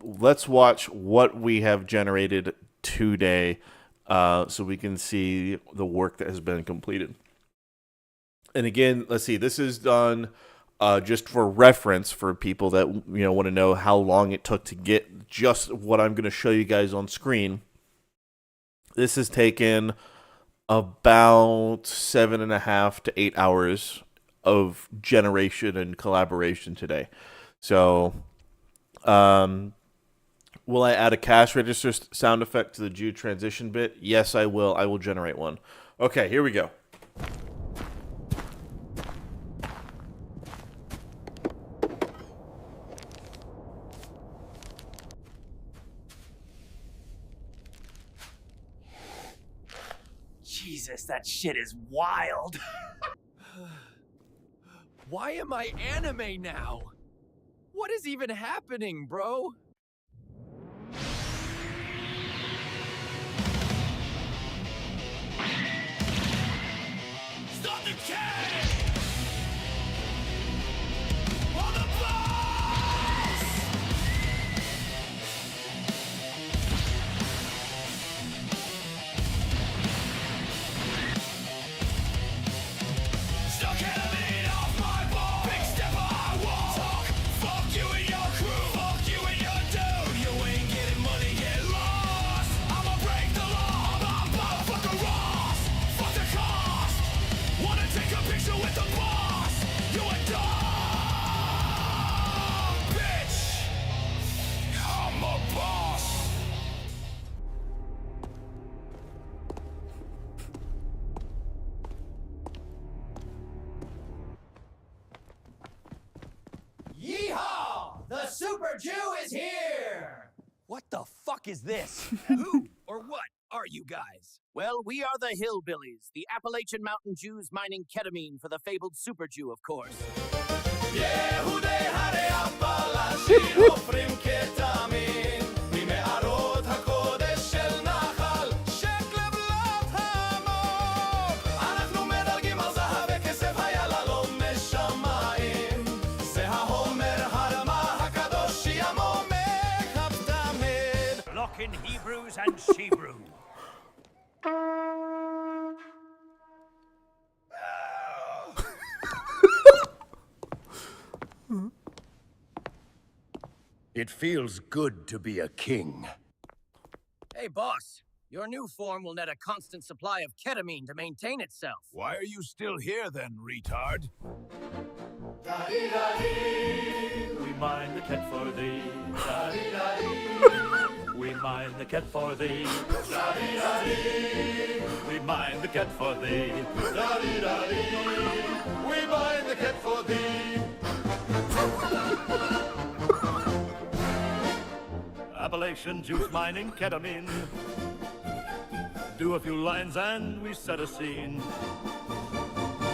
let's watch what we have generated today so we can see the work that has been completed. And again, let's see. This is done just for reference for people that want to know how long it took to get just what I'm going to show you guys on screen. This has taken about 7.5 to 8 hours of generation and collaboration today. So, will I add a cash register sound effect to the Jew transition bit? Yes, I will. I will generate one. Okay, here we go. Jesus, that shit is wild. Why am I anime now? What is even happening, bro? Stop the cannon! On the boss! Stuck ketamine off my ball. Big step I won't talk. Fuck you and your crew. Fuck you and your dude. You ain't getting money, get lost. I'ma break the law. I'm a motherfucker Ross. Fuck the cost. Wanna take a picture with the boss? You a dog, bitch. I'm a boss. Yeehaw! The Super Jew is here! What the fuck is this? Who or what are you guys? Well, we are the Hillbillies, the Appalachian Mountain Jews mining ketamine for the fabled Super Jew, of course. Lock in Hebrews and Shebrew. It feels good to be a king. Hey, boss. Your new form will net a constant supply of ketamine to maintain itself. Why are you still here then, retard? We mine the cat for thee. We mine the cat for thee. We mine the cat for thee. We mine the cat for thee. Appalachian juice mining ketamine. Do a few lines and we set a scene.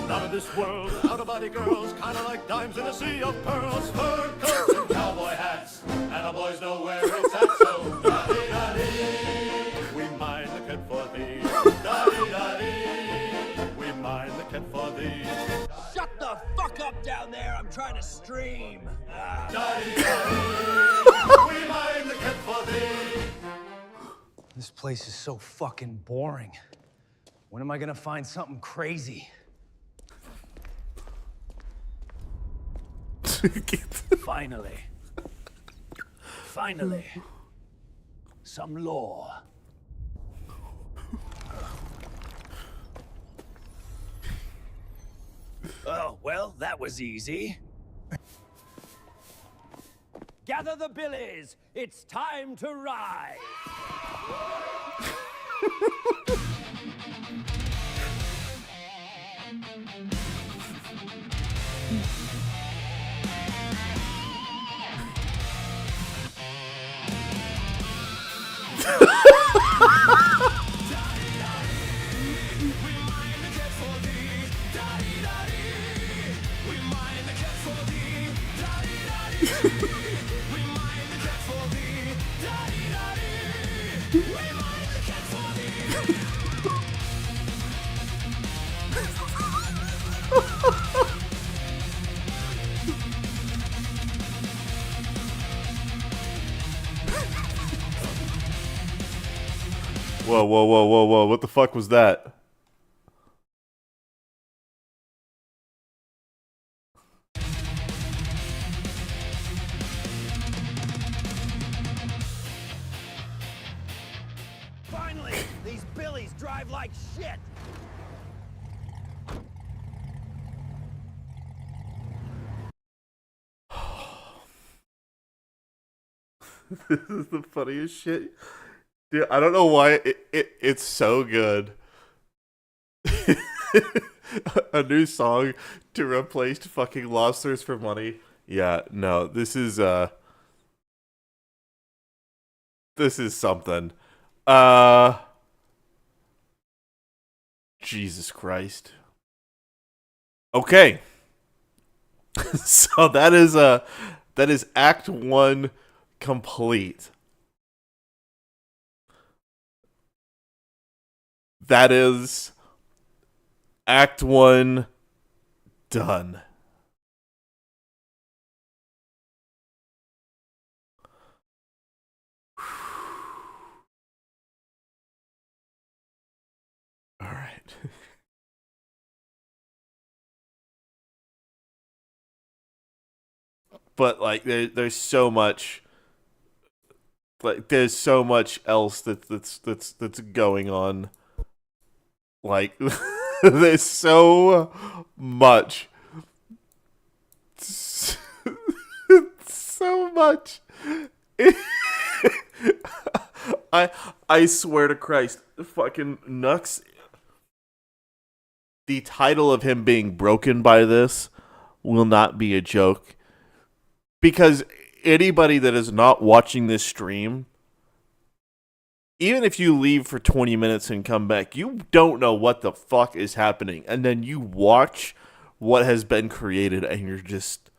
Out of this world, out-of-body girls, kinda like dimes in a sea of pearls. Fur coats and cowboy hats, and the boys know where it's at. So, da-dee-da-dee, we mine the cat for thee. Da-dee-da-dee, we mine the cat for thee. Shut the fuck up down there. I'm trying to stream. Da-dee-da-dee, we mine the cat for thee. This place is so fucking boring. When am I gonna find something crazy? Finally. Finally. Some lore. Oh, well, that was easy. Gather the billies. It's time to ride. Whoa, whoa, whoa, whoa, whoa. What the fuck was that? Finally, these billies drive like shit. This is the funniest shit. Dude, I don't know why it's so good. A new song to replace fucking Lobsters for Money. Yeah, no, this is something. Jesus Christ. Okay. So that is Act 1 complete. That is Act 1 done. All right. But like there's so much there's so much else that's going on. Like there's so much so much. I swear to Christ, fucking Nux. The title of him being broken by this will not be a joke. Because anybody that is not watching this stream, even if you leave for 20 minutes and come back, you don't know what the fuck is happening. And then you watch what has been created and you're just,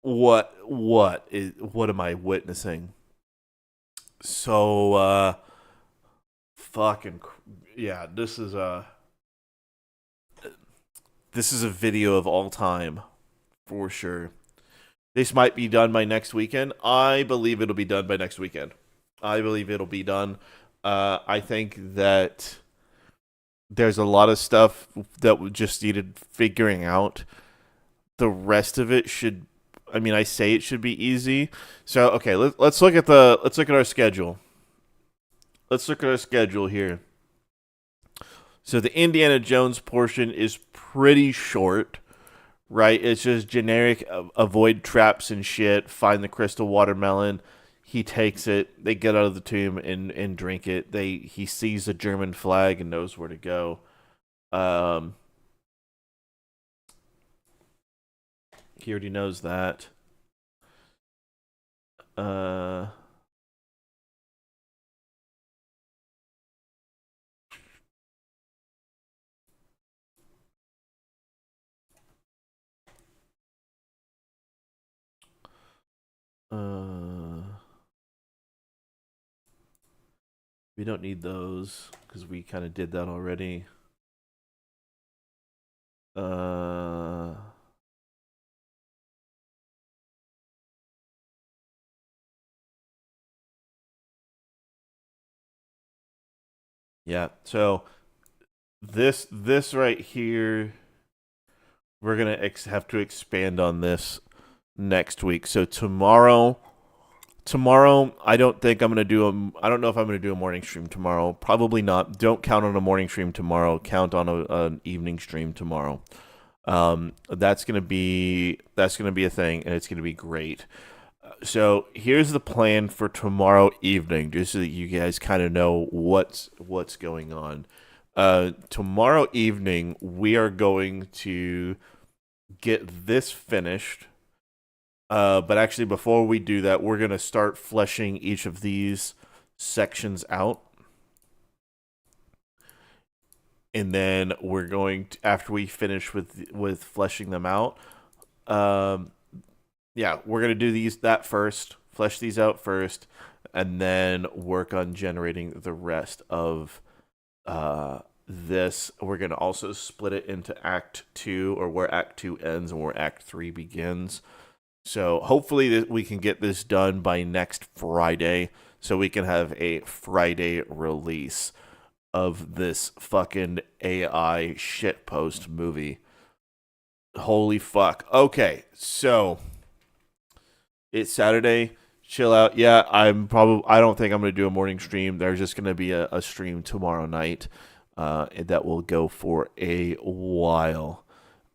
what am I witnessing? So, fucking, yeah, this is a video of all time, for sure. This might be done by next weekend. I believe it'll be done by next weekend. I believe it'll be done. I think that there's a lot of stuff that we just needed figuring out. The rest of it should, I mean, I say it should be easy. So, okay, let's look at our schedule. Let's look at our schedule here. So the Indiana Jones portion is pretty short, right? It's just generic, avoid traps and shit, find the crystal watermelon. He takes it, they get out of the tomb and drink it. He sees the German flag and knows where to go. He already knows that. We don't need those because we kind of did that already. Yeah, so this right here, we're gonna have to expand on this next week. So tomorrow, I don't think I'm gonna do I don't know if I'm gonna do a morning stream tomorrow. Probably not. Don't count on a morning stream tomorrow. Count on an evening stream tomorrow. That's gonna be a thing, and it's gonna be great. So here's the plan for tomorrow evening, just so that you guys kind of know what's going on. Tomorrow evening, we are going to get this finished. But actually, before we do that, we're going to start fleshing each of these sections out. And then we're going to, after we finish with fleshing them out, yeah, we're going to do that first, flesh these out first. and then work on generating the rest of this. We're going to also split it into Act 2, or where Act 2 ends and where Act 3 begins. So hopefully we can get this done by next Friday, so we can have a Friday release of this fucking AI shitpost movie. Holy fuck. Okay, so it's Saturday. Chill out. Yeah, I don't think I'm going to do a morning stream. There's just going to be a stream tomorrow night that will go for a while.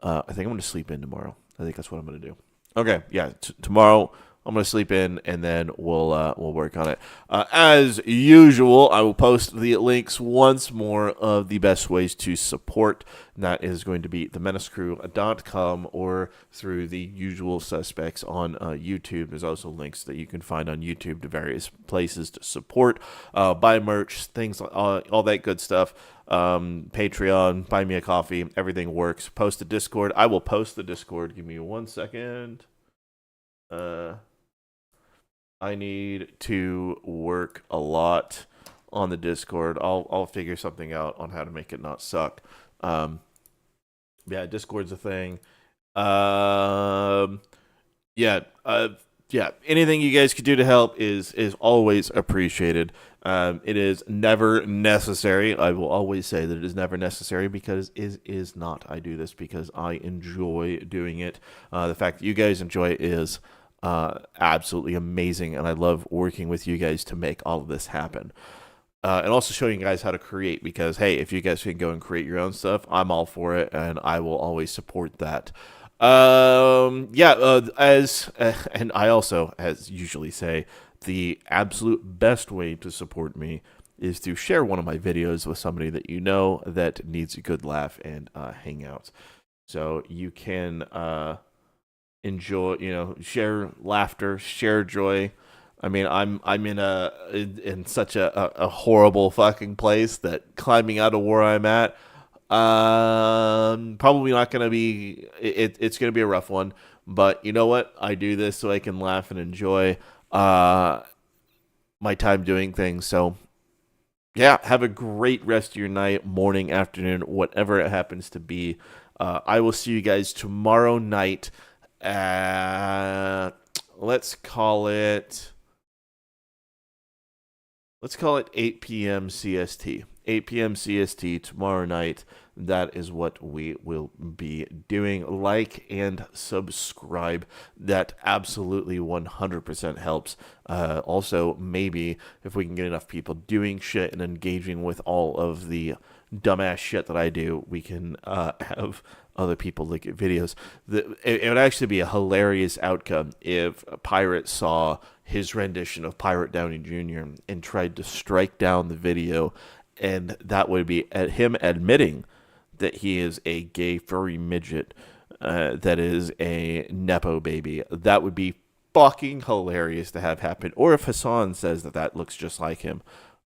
I think I'm going to sleep in tomorrow. I think that's what I'm going to do. Okay, yeah, tomorrow I'm going to sleep in, and then we'll work on it. As usual, I will post the links once more of the best ways to support. And that is going to be themenacecrew.com or through the usual suspects on YouTube. There's also links that you can find on YouTube to various places to support, buy merch, things like all that good stuff. Patreon, buy me a coffee, everything works. Post the Discord. I will post the Discord. Give me 1 second. I need to work a lot on the Discord. I'll figure something out on how to make it not suck. Yeah, Discord's a thing. Yeah. Anything you guys could do to help is always appreciated. It is never necessary. I will always say that it is never necessary because it is not. I do this because I enjoy doing it. The fact that you guys enjoy it is absolutely amazing, and I love working with you guys to make all of this happen. And also showing you guys how to create, because hey, if you guys can go and create your own stuff, I'm all for it, and I will always support that. And I also, as usually say, the absolute best way to support me is to share one of my videos with somebody that you know that needs a good laugh and hangout. So you can enjoy, share laughter, share joy. I mean, I'm in such a horrible fucking place that climbing out of where I'm at, probably not gonna be. It's gonna be a rough one. But you know what? I do this so I can laugh and enjoy my time doing things. So yeah, have a great rest of your night, morning, afternoon, whatever it happens to be. I will see you guys tomorrow night at, let's call it 8 p.m. CST. 8 p.m. CST tomorrow night. That is what we will be doing. Like and subscribe. That absolutely 100% helps. Also, maybe if we can get enough people doing shit and engaging with all of the dumbass shit that I do, we can have other people look at videos. It would actually be a hilarious outcome if Pirate saw his rendition of Pirate Downey Jr. and tried to strike down the video, and that would be at him admitting that he is a gay furry midget that is a Nepo baby. That would be fucking hilarious to have happen. Or if Hassan says that looks just like him.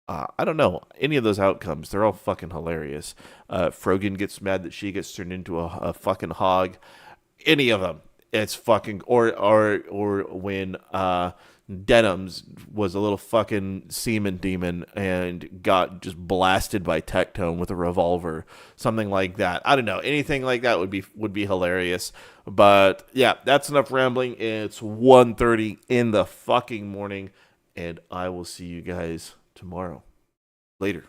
I don't know. Any of those outcomes, they're all fucking hilarious. Frogan gets mad that she gets turned into a fucking hog. Any of them. It's fucking... Or when Denims was a little fucking semen demon and got just blasted by Tectone with a revolver. Something like that. I don't know. Anything like that would be hilarious. But yeah, that's enough rambling. It's 1:30 in the fucking morning. And I will see you guys tomorrow. Later.